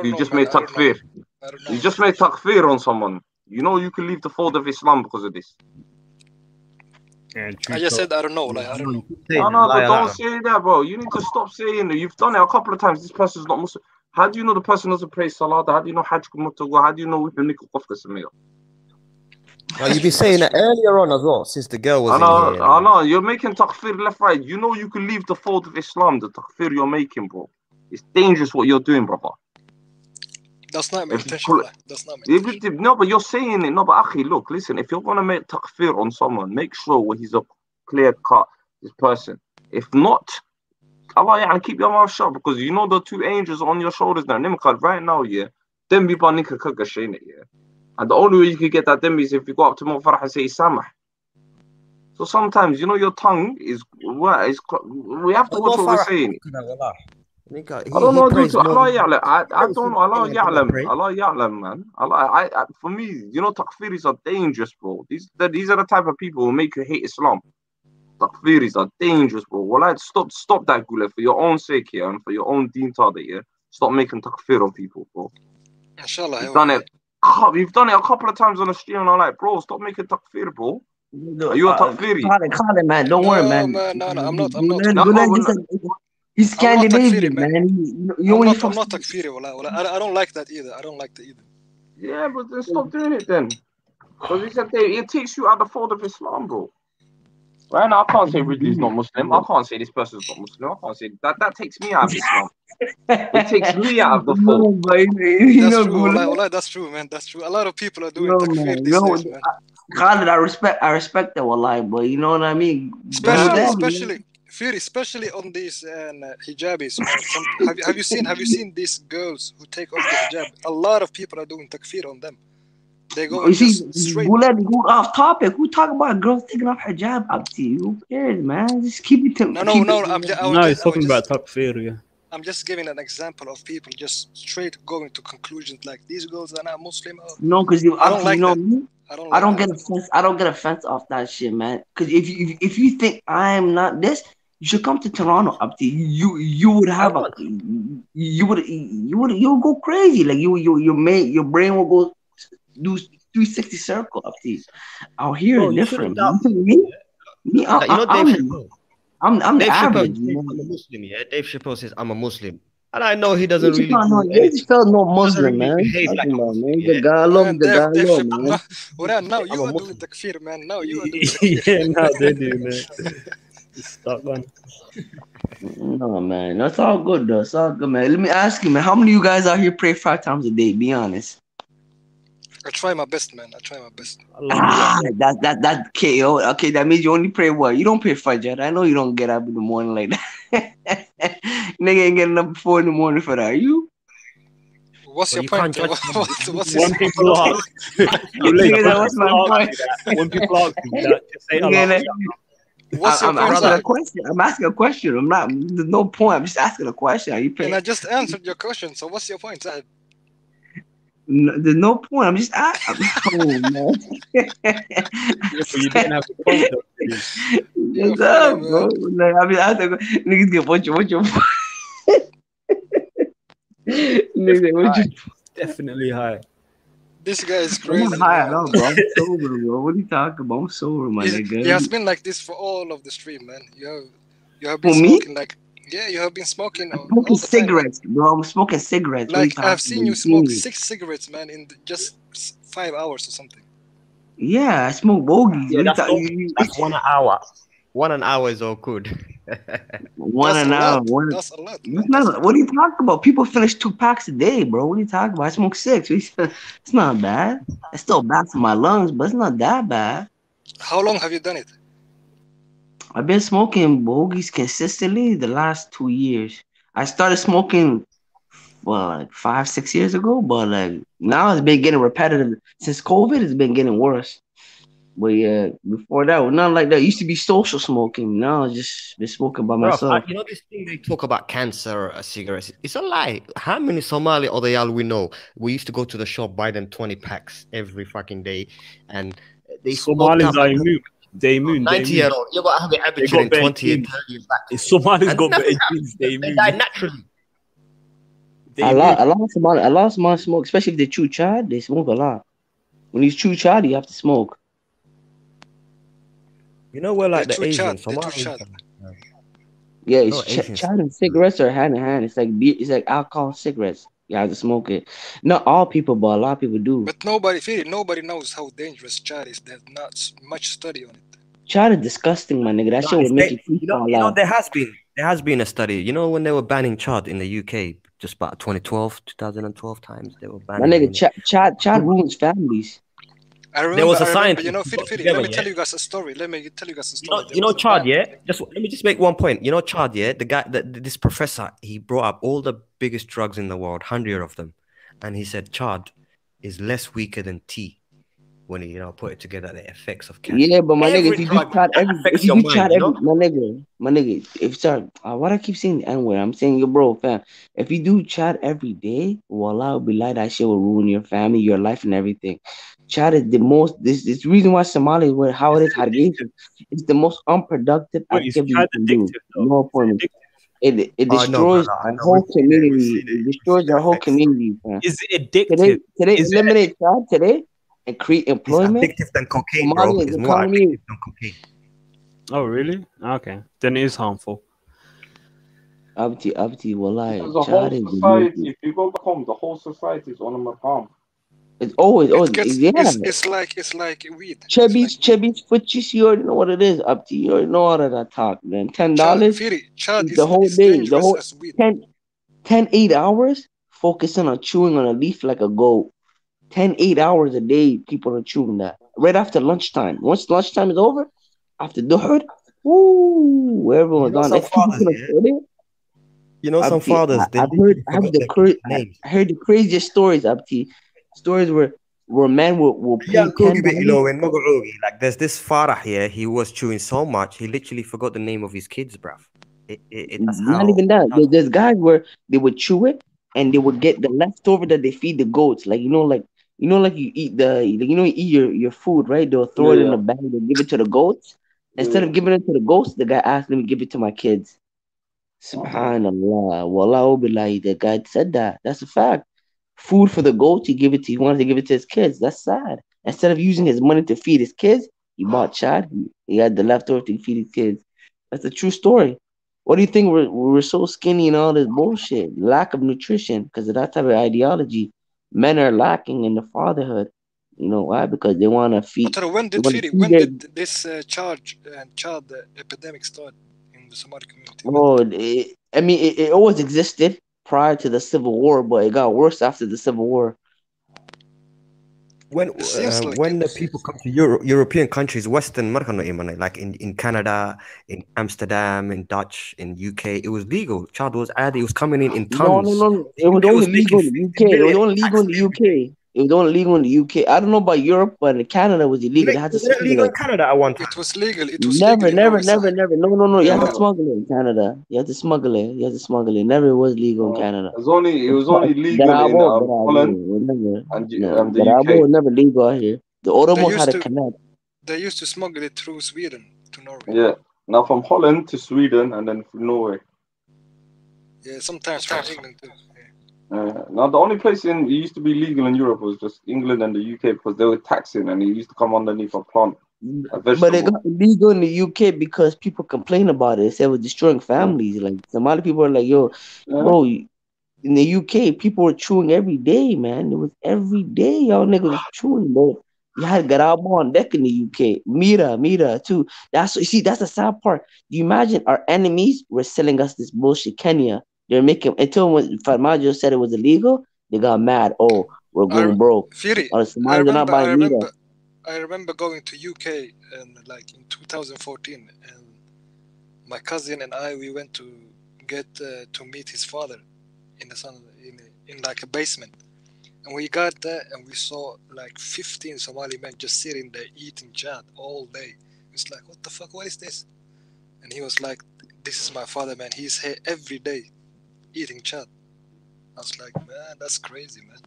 You just made takfir. You just made takfir on someone. You know you can leave the fold of Islam because of this. I just said I don't know. Like I don't know. No, but don't say that, bro. You need to stop saying it. You've done it a couple of times. This person's not Muslim. How do you know the person doesn't pray Salah? How do you know Hajj? How do you know we Well, you've been saying that earlier on as well, since the girl was in here. I know. You're making takfir left, right. You know you can leave the fold of Islam, the takfir you're making, bro. It's dangerous what you're doing, brother. That's not my intention. That's not my intention. No, but you're saying it. No, but Akhi, look, listen. If you're going to make takfir on someone, make sure he's a clear-cut this person. If not, Allah, keep your mouth shut because you know the two angels on your shoulders now. Right now, yeah. Then be banika kagashane, yeah. And the only way you can get that them is if you go up to Mo Farah and say Samah. So sometimes, you know, your tongue is we have to watch what we're saying. I don't know. I don't know. Allah ya'lam, man. For me, you know, takfiris are dangerous, bro. These are the type of people who make you hate Islam. Takfiris are dangerous, bro. Well, stop that, Gula, for your own sake here and for your own deen tada here. Stop making takfir on people, bro. Inshallah. We've done it a couple of times on the stream, and I'm like, bro, stop making takfir, bro. Are you a takfiri? Call it, man. Don't worry, man. No, I'm not. He's Scandinavian, man. I'm not takfiri. I don't like that either. Yeah, but then stop doing it then. Because he said it takes you out the fold of Islam, bro. Right now, I can't say Ridley's not Muslim. I can't say this person's not Muslim. I can't say that takes me out of Islam. It takes me out of the fold. That's true, man. That's true. A lot of people are doing takfir these days, man. Khalid, I respect that, wallahi, but you know what I mean? Especially on these hijabis. Have you seen these girls who take off the hijab? A lot of people are doing takfir on them. They go straight. Go off topic. Who talk about girls taking off hijab? Up to you. Who cares, man? Just keep it to. No, he's talking about takfir. Yeah. I'm just giving an example of people just straight going to conclusions like these girls are not Muslim. No, because I don't get offense. I don't get offense off that shit, man. Because if you think I'm not this, you should come to Toronto. Up to you would have you'll go crazy. Like your brain will go do 360 circle up to you. Out here, different. I'm the average. I'm a Muslim, yeah. Dave Chappelle says I'm a Muslim, and I know he doesn't really. He felt no Muslim, man. The guy love, man. Well, now you are doing takfir, man. Now you are doing takfir. Yeah, now they do, man. Stop, man. No, man. That's all good, though. It's all good, man. Let me ask you, man. How many of you guys out here pray 5 times a day? Be honest. I try my best, man. I try my best. That KO. Okay, that means you only pray what? You don't pray Fajr. I know you don't get up in the morning like that. Nigga ain't getting up at 4 in the morning for that. Are you? What's your point? What's when people ask, when people ask you that, just say Allah. I'm asking a question. I'm not. There's no point. I'm just asking a question. Are you praying? And I just answered your question. So what's your point, Zahid? No, there's no point. I'm just asking. Oh, man. You didn't have to point though. What's up, bro? Like, I mean, niggas get what your nigga, what you definitely high. This guy is crazy. I'm high at all, bro. I'm sober, bro. What are you talking about? I'm sober, my nigga. He has been like this for all of the stream, man. You have been smoking like. Yeah, you have been smoking. I'm smoking cigarettes, bro. I'm smoking cigarettes. Like I've seen you smoke 6 cigarettes, man, in just 5 hours or something. Yeah, I smoke bogeys. Yeah, that's 1 hour. 1 hour is all good. 1 an hour. That's a lot. What are you talking about? People finish 2 packs a day, bro. What are you talking about? I smoke 6. It's not bad. It's still bad for my lungs, but it's not that bad. How long have you done it? I've been smoking bogeys consistently the last 2 years. I started smoking well, like 5-6 years ago, but like now it's been getting repetitive. Since COVID, it's been getting worse. But yeah, before that, nothing like that. It used to be social smoking. Now I just been smoking by myself. You know this thing they talk about cancer, cigarettes. It's a lie. How many Somali or Odayal we know? We used to go to the shop, buy them 20 packs every fucking day, and they Somalis are immune. They immune. 90-year-old. You got to have it averaging in 20 and 30 years back. Somalis got better genes. They immune. They die naturally. A lot of Somali smoke, especially if they chew chad. They smoke a lot. When you chew chad, you have to smoke. You know where like the Asian Somalis. Yeah, it's chad and cigarettes are hand in hand. It's like beer, it's like alcohol, cigarettes. You have to smoke it. Not all people, but a lot of people do. But nobody knows how dangerous chad is. There's not much study on it. Chad is disgusting, my nigga. That shit would make you fall out. There has been a study. You know when they were banning chad in the UK, just about 2012 times they were banning. My nigga, chad ruins families. There was a scientist. You know, let me tell you guys a story. You know Chad, yeah? Let me just make one point. You know Chad, yeah? The guy, this professor, he brought up all the biggest drugs in the world, 100 of them. And he said Chad is less weaker than tea when he, put it together, the effects of cancer. Yeah, but my nigga, if you do Chad my nigga, what I keep saying the N-word, I'm saying, yo, bro, fam, if you do Chad every day, wallah, will be like that shit will ruin your family, your life, and everything. Chad is the most. This reason why Somalia is how it is. Hargeisa is the most unproductive activity you can do. No point. It destroys our whole community. It destroys our whole community. Man. Is it addictive? Today eliminate Chad today and create employment. It's addictive than cocaine, bro. It's more addictive than cocaine. Oh really? Okay, then it is harmful. Abti, wallahi. The whole society. If you go back home, the whole society is on a maqam. It's always, yeah. It's like weed. Chebi's futchis, you already know what it is, up to you already know all of that talk, man. $10 the whole day, the whole 8 hours focusing on chewing on a leaf like a goat. 8 hours a day, people are chewing that. Right after lunchtime. Once lunchtime is over, after Duhur, woo, everyone's on it. You know, some fathers. I heard the craziest stories, Abti. Stories where men will pay like there's this Farah here, he was chewing so much he literally forgot the name of his kids, bruv. Not even that. There's guys where they would chew it and they would get the leftover that they feed the goats. Like you eat you eat your food, right? They'll throw it in a bag, they'll give it to the goats. Instead of giving it to the goats, the guy asked them to give it to my kids. Subhanallah. Wallah billahi, the guy said that. That's a fact. Food for the goats, he wanted to give it to his kids. That's sad. Instead of using his money to feed his kids, he bought chad. He had the leftover to feed his kids. That's a true story. What do you think we're so skinny and all this bullshit? Lack of nutrition because of that type of ideology. Men are lacking in the fatherhood. You know why? Because they want to feed. When did this child epidemic start in the Somali community? It always existed prior to the Civil War, but it got worse after the Civil War. When the people come to European countries, Western, like in Canada, in Amsterdam, in Dutch, in UK, it was legal. Child was added. It was coming in tons. No. It was only legal in the UK. It was only legal in the UK. It was only legal in the UK. I don't know about Europe, but in Canada it was illegal. It was legal in Canada at one time. It was legal. Never. No. You have to smuggle it in Canada. You have to smuggle it. Never was legal in Canada. It was only legal in Holland and the UK. Was never legal out here. The Oromos had a connect. They used to smuggle it through Sweden to Norway. Yeah. Now from Holland to Sweden and then from Norway. Yeah, sometimes from England too. Now the only place it used to be legal in Europe was just England and the UK because they were taxing and it used to come underneath a plant. But it got illegal in the UK because people complain about it. They said it was destroying families. Like some other people are like, bro, in the UK people were chewing every day, man. It was every day y'all niggas was chewing, bro. You had Garabo on deck in the UK. Mira too. That's the sad part. Do you imagine our enemies were selling us this bullshit, Kenya? They're making until when Farmajo said it was illegal, they got mad. Oh, we're going broke. I remember going to UK in 2014, and my cousin and I we went to get to meet his father in in like a basement. And we got there and we saw like 15 Somali men just sitting there eating Chad all day. It's like, what the fuck? What is this? And he was like, this is my father, man. He's here every day eating Chad. I was like, man, that's crazy, man.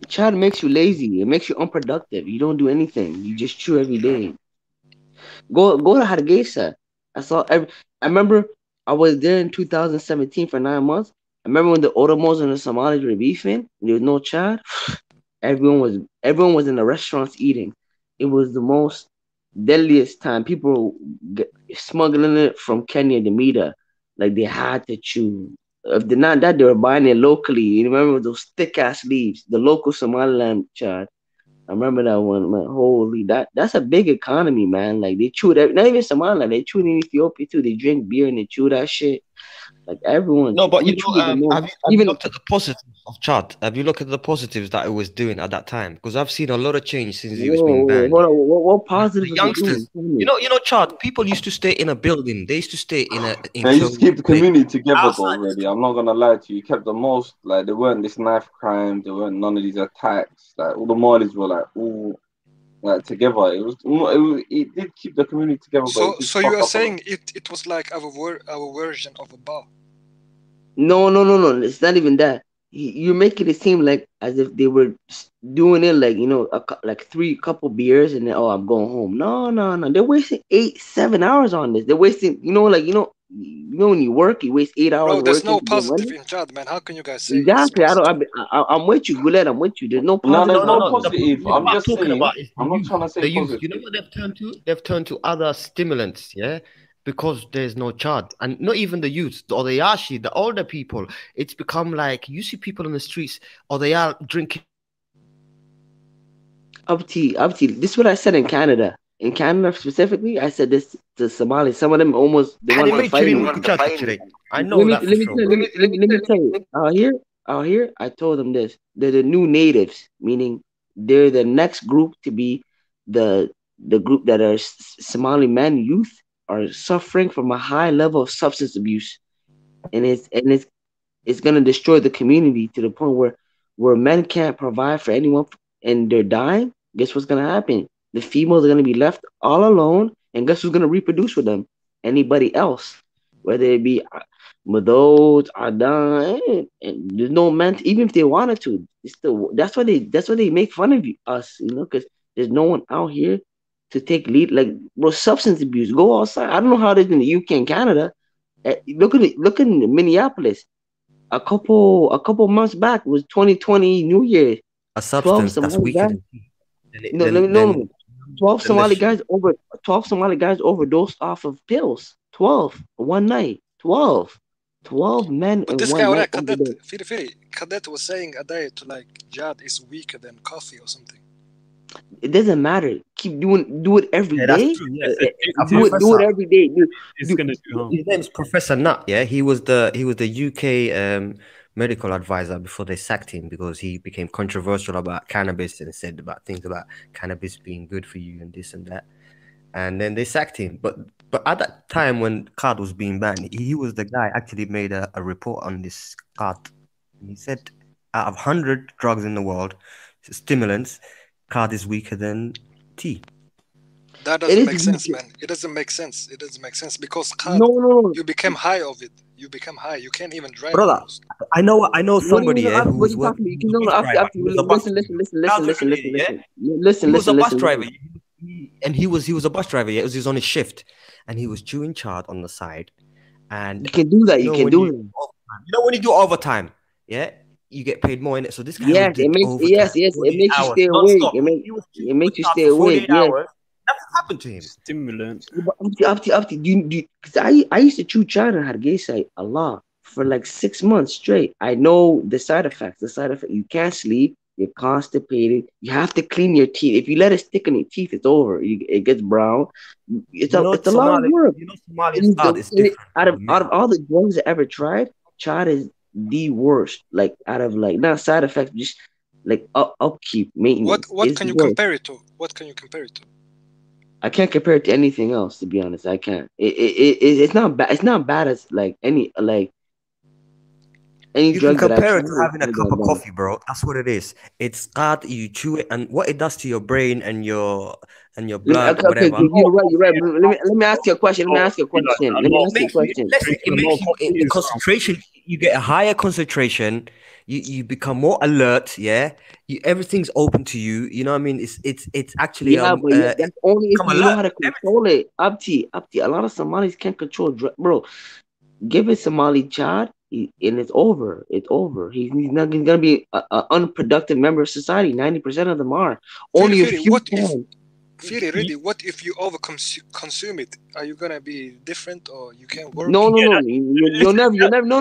Chad makes you lazy. It makes you unproductive. You don't do anything. You just chew every day. Go to Hargeisa. I remember I was there in 2017 for 9 months. I remember when the Oromos and the Somalis were beefing. There was no Chad. Everyone was in the restaurants eating. It was the most deadliest time. People smuggling it from Kenya to Mida. Like they had to chew. If they're not that, they were buying it locally. You remember those thick ass leaves, the local Somaliland Chad. I remember that one, man. Holy, that's a big economy, man. Like they chew that. Not even Somaliland, they chew it in Ethiopia too. They drink beer and they chew that shit. Like everyone. No, but you know, have you looked at the positives of Chad? Have you looked at the positives that it was doing at that time? Because I've seen a lot of change since he was being banned. What positives? The youngsters, you know, Chad. People used to stay in a building. They used to stay in a. They used to keep the community together, though. Already, I'm not gonna lie to you. Kept the most. Like there weren't this knife crime. There weren't none of these attacks. Like all the Malis were like all. Like together, it did keep the community together. So you are saying it was like our version of a bar? No. It's not even that. You're making it seem like as if they were doing it like, you know, like couple beers and then I'm going home. No. They're wasting 8-7 hours on this. They're wasting, you know, when you work, you waste 8 hours. Bro, there's no positive in Chad, man. How can you guys say exactly? I'm with you, Gulet. I'm with you. There's no positive. No positive. I'm just talking about. I'm not trying to say positive. You know what they've turned to? They've turned to other stimulants, yeah, because there's no Chad, and not even the youth or the Yashi, the older people. It's become like you see people in the streets, or they are drinking. Abti. This is what I said in Canada. In Canada specifically, I said this to Somalis. Some of them almost they want to fight me. I know let me tell you. Out here, I told them this. They're the new natives, meaning they're the next group to be the group that are Somali men, youth, are suffering from a high level of substance abuse, and it's gonna destroy the community to the point where men can't provide for anyone and they're dying. Guess what's gonna happen? The females are going to be left all alone, and guess who's going to reproduce with them? Anybody else, whether it be Madod, Adan, and there's no man. Even if they wanted to, that's why they make fun of us, you know, because there's no one out here to take lead. Like, bro, substance abuse. Go outside. I don't know how it is in the UK and Canada. Look in Minneapolis. A couple months back was 2020 New Year. A substance that's weaker. No. 12 Somali guys overdosed off of pills. 12 one night. 12 men. But this guy, Cadet was saying a day to like Chad is weaker than coffee or something. It doesn't matter. Do it every day. Do it every day. His name's Professor Nutt. Yeah, he was the UK medical advisor before they sacked him because he became controversial about cannabis and said about things about cannabis being good for you and this and that, and then they sacked him. But at that time when Card was being banned, he was the guy actually made a report on this Card. He said out of 100 drugs in the world, stimulants, Card is weaker than tea. That doesn't make sense, man. It doesn't make sense. Because Card, you became high of it. You become high. You can't even drive. Brother, I know somebody who was working. Listen. He was a bus driver, and he was a bus driver. Yeah, he was on his shift, and he was chewing Chad on the side. And you can do that. You can do it. You know when you do overtime, yeah, you get paid more in it. So this guy, it makes you stay awake. It makes you stay awake. Yeah. Nothing happened to him. Stimulant. Because I used to chew Chad and Hargeisa a lot for like 6 months straight. I know the side effects. You can't sleep. You're constipated. You have to clean your teeth. If you let it stick in your teeth, it's over. It gets brown. It's a lot of work. You know, Somali is different. Out of all the drugs I ever tried, Chad is the worst. Like out of like not side effects, just like upkeep, maintenance. What can you compare it to? What can you compare it to? I can't compare it to anything else, to be honest. I can't. It's not bad. It's not bad as like any like. Any You drug can that I compare it try, to having a I cup got of bad. coffee, bro. That's what it is. It's hard. You chew it, and what it does to your brain and your blood, Okay, whatever. you're right. You're right. Let me ask you a question. Let me ask you a question. Let me ask you a question. Listen, it makes you the concentration. You get a higher concentration. You become more alert. Yeah, everything's open to you. You know what I mean? It's actually Yeah, but that's only if become you know alert. how to control it. Abti. A lot of Somalis can't control bro. Give it Somali Chad, and it's over. It's over. He's not. He's gonna be an unproductive member of society. 90% of them are. Only a few can. Firi, really, what if you consume it? Are you gonna be different, or you can't work? No. You'll never. No.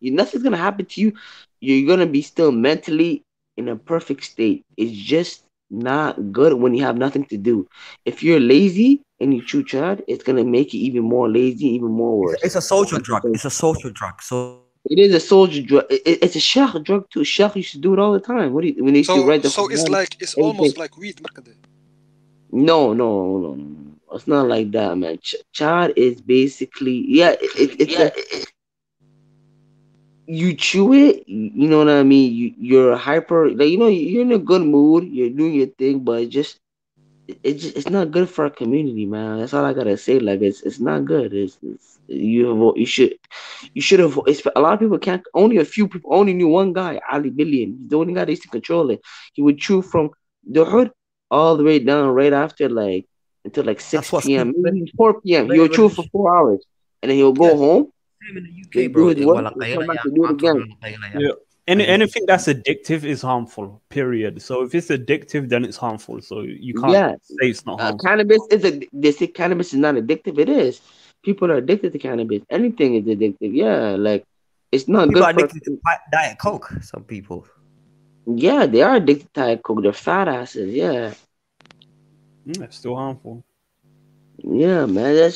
Nothing's gonna happen to you. You're gonna be still mentally in a perfect state. It's just not good when you have nothing to do. If you're lazy and you chew chad, it's gonna make you even more lazy, even more worse. It's a social drug. It's a social drug. So it is a social drug. It's a sheikh drug too. Sheikh used to do it all the time. When they used to write the so it's almost like weed. No. It's not like that, man. Chad is basically you chew it, you know what I mean? You're hyper, like, you're in a good mood, you're doing your thing, but it's not good for our community, man. That's all I gotta say. Like, it's not good. You should have. A lot of people can't. Only a few people only knew one guy, Ali Billion. He's the only guy that used to control it. He would chew from the hood all the way down right after until 6 p.m. Maybe 4 p.m. He would chew for 4 hours, and then he'll go home. Same in the UK, bro. Come back to do it again. Yeah. Anything that's addictive is harmful. Period. So if it's addictive, then it's harmful. So you can't say it's not harmful. Cannabis they say cannabis is not addictive. It is. People are addicted to cannabis. Anything is addictive. Yeah, like it's not people good. Are addicted to Diet Coke. Some people. Yeah, they are addicted to Diet Coke. They're fat asses. Yeah. It's still harmful. Yeah, man. That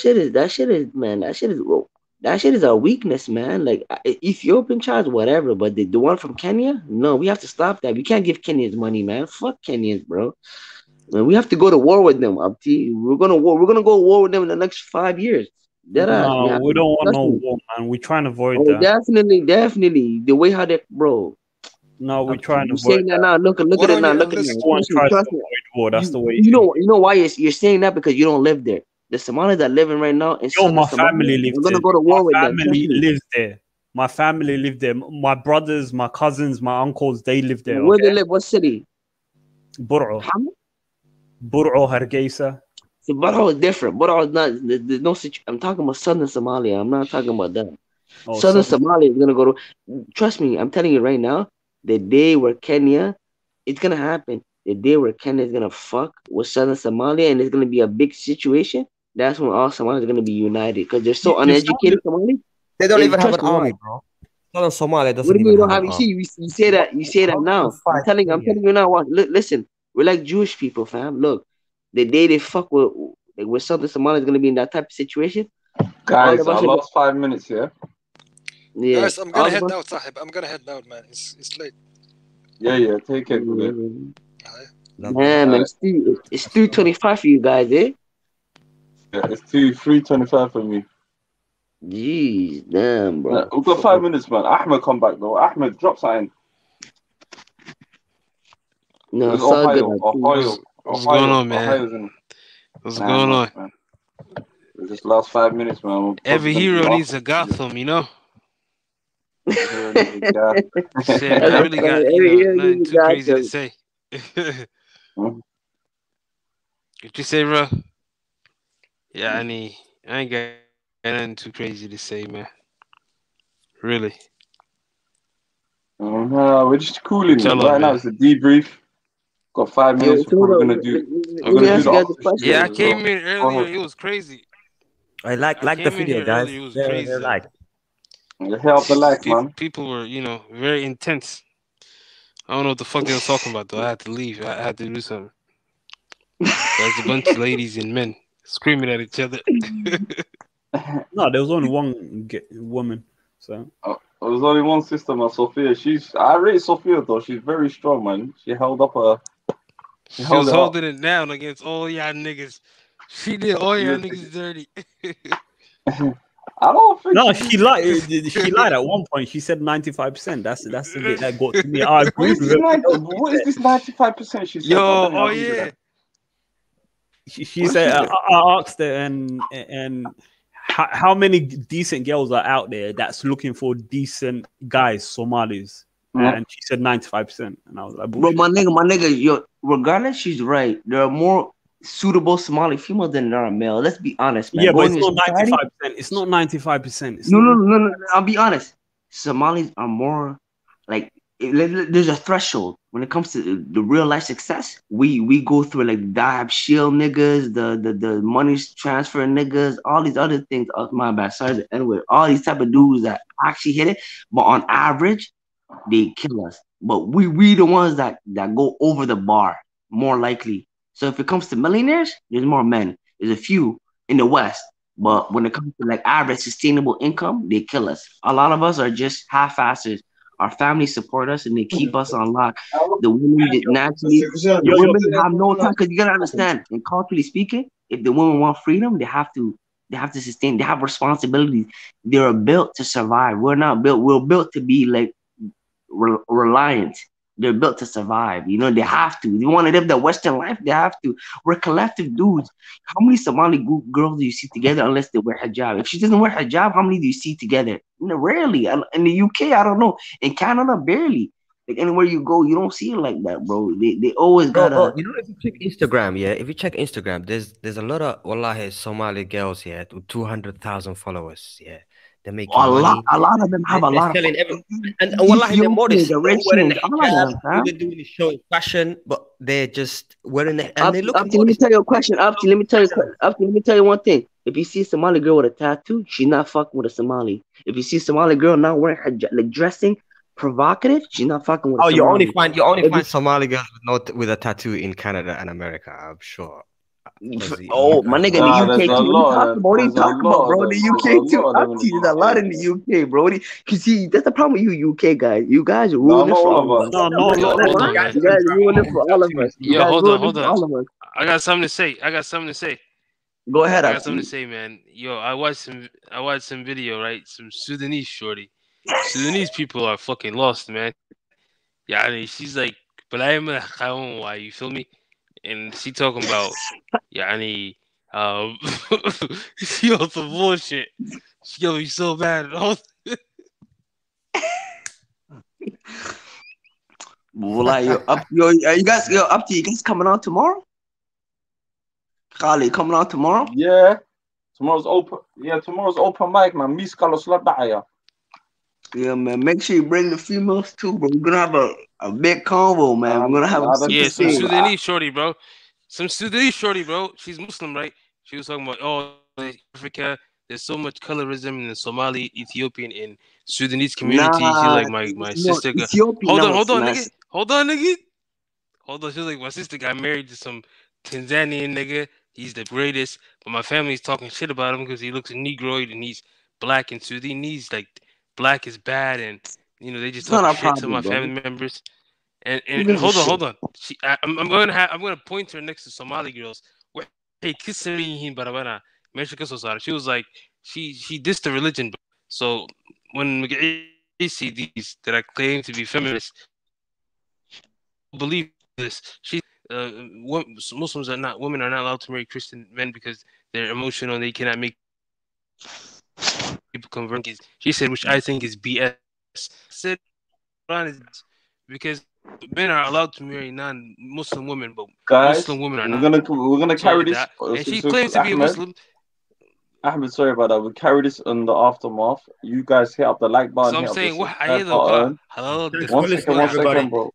shit is our weakness, man. Like, Ethiopian child, whatever, but the one from Kenya, no, we have to stop that. We can't give Kenyans money, man. Fuck Kenyans, bro. Man, we have to go to war with them, Abdi. We're gonna go to war with them in the next 5 years. No, we don't want no war, man. We're trying to avoid that. Definitely. The way how they, bro. No, we're trying to avoid that. Now, look at it now. Look at it. War. That's the way. You know why you're saying that? Because you don't live there. The Somalis that living right now in my family lives there. We're gonna go to war with them. My family lives there. My family live there. My brothers, my cousins, my uncles, they live there. Where they live? What city? Bur'o. Bur'o, Hargeisa. See, Bur'o is different. Bur'o is not. There's no situation. I'm talking about southern Somalia. I'm not talking about that. Southern Somalia is gonna go to. Trust me, I'm telling you right now. The day where Kenya, it's gonna happen. The day where Kenya is gonna fuck with southern Somalia, and it's gonna be a big situation. That's when all Somalis are gonna be united because they're so uneducated. Somalis. They don't even have an army, bro. Southern Somalia doesn't even have an army. You say that now. I'm telling you now. What? Listen, we're like Jewish people, fam. Look, the day they fuck with southern Somalia is gonna be in that type of situation. Guys, I lost 5 minutes here. Yeah. Guys, I'm gonna head out, Sahib. I'm gonna head out, man. It's late. Yeah. Take it. Man, it's 2:25 for you guys, eh? Yeah, it's 3:25 for me. Jeez, damn, bro. We've got 5 minutes, man. Ahmed, come back, though. Ahmed, drop something. No, it's all good. What's going on, man? What's going on? Man. Just last 5 minutes, man. Every hero needs a Gotham, you know? Shit, I really got nothing too crazy to say. What you say, bro? Yeah, I ain't got nothing too crazy to say, man. Really. No, we're just cooling. Right now it's a debrief. Got 5 minutes before we're gonna do. Yeah, I came in earlier. It was crazy. I like the video, guys. It was crazy. Help the like, man. People were, very intense. I don't know what the fuck they were talking about, though. I had to leave. I had to do something. There's a bunch of ladies and men screaming at each other. No, there was only one woman. So there was only one sister, man, Sophia. I rate Sophia though. She's very strong, man. She held up her. She was holding it down against all y'all niggas. She did all y'all niggas dirty. I don't think. No, she lied. She lied at one point. She said 95%. That's the bit that got to me. I agree with her. What is this 95%? She said. Yo, yeah. She said, I asked her, and how many decent girls are out there that's looking for decent guys, Somalis? And she said 95%. And I was like, bro, my nigga, yo, regardless, she's right. There are more suitable Somali females than there are male. Let's be honest, man. Yeah, but it's not 95%. It's not 95%. No. I'll be honest. Somalis are more like there's a threshold when it comes to the real life success. We go through like Dab Shield niggas, the money transfer niggas, all these other things. Oh, my bad, sorry. Anyway, all these type of dudes that actually hit it, but on average, they kill us. But we the ones that go over the bar more likely. So if it comes to millionaires, there's more men. There's a few in the West, but when it comes to like average sustainable income, they kill us. A lot of us are just half-asses. Our families support us and they keep us on lock. The women naturally, the women have no time, because you gotta understand, and culturally speaking, if the women want freedom, they have to sustain. They have responsibilities. They are built to survive. We're not built. We're built to be like reliant. They're built to survive. You know, they have to. They want to live the Western life. They have to. We're collective dudes. How many Somali girls do you see together unless they wear hijab? If she doesn't wear hijab, how many do you see together? You know, rarely. In the UK, I don't know. In Canada, barely. Like anywhere you go, you don't see it like that, bro. They always gotta. You know, if you check Instagram, if you check Instagram, there's a lot of wallahi Somali girls here with 200,000 followers. Yeah. They're making money. A lot of them have a lot of and wallahi, they're modest. They're wearing the hijab, they're doing the show in fashion, but they're just wearing it and they look. Let me tell you a question. Let me tell you one thing. If you see a Somali girl with a tattoo, she's not fucking with a Somali. If you see a Somali girl not wearing hijab, like dressing provocative, she's not fucking with a Somali. You only find Somali girls with a tattoo in Canada and America, I'm sure. Oh, my nigga, the UK too. What are you talking about, bro? The UK too. There's a lot in the UK, bro. You see, that's the problem with you UK guys. You guys ruin it for all of us. You guys ruin it for all of us. Yo, hold on. I got something to say. Go ahead. I got something to say, man. Yo, I watched some video, right? Some Sudanese shorty. Sudanese people are fucking lost, man. Yeah, I mean, she's like, but I am why, you feel me? And she talking about, she on some bullshit. She gonna be so bad. You guys coming on tomorrow? Kali coming on tomorrow? Yeah, tomorrow's open. Yeah, tomorrow's open mic, man. Miss Carlos Ladaya. Yeah, man. Make sure you bring the females too, bro. We're gonna have a big convo, man. We're gonna have some Sudanese shorty, bro. Some Sudanese shorty, bro. She's Muslim, right? She was talking about, Africa, there's so much colorism in the Somali, Ethiopian, and Sudanese community. She's like, my sister got... Hold on, nigga. She's like, my sister got married to some Tanzanian nigga. He's the greatest. But my family's talking shit about him because he looks Negroid and he's black and Sudanese. Like, black is bad, and they just talk shit to my family members. And hold on. I'm gonna point her next to Somali girls. Hey, kissing me, barabara. She was like, she dissed the religion. So when we see these that I claim to be feminists, believe this. Muslims women are not allowed to marry Christian men because they're emotional and they cannot make people convert. She said, which I think is BS. Said because men are allowed to marry non-Muslim women, but guys, Muslim women are not. We're gonna carry this. And she claims to be a Muslim. Ahmed, sorry about that. We'll carry this on the aftermath. You guys hit up the like button. So I'm saying, One second, bro.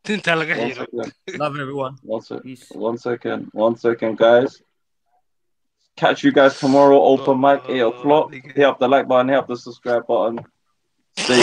Love everyone. One second, guys. Catch you guys tomorrow. Open mic, 8 o'clock. Hit up the like button. Hit up the subscribe button. Stay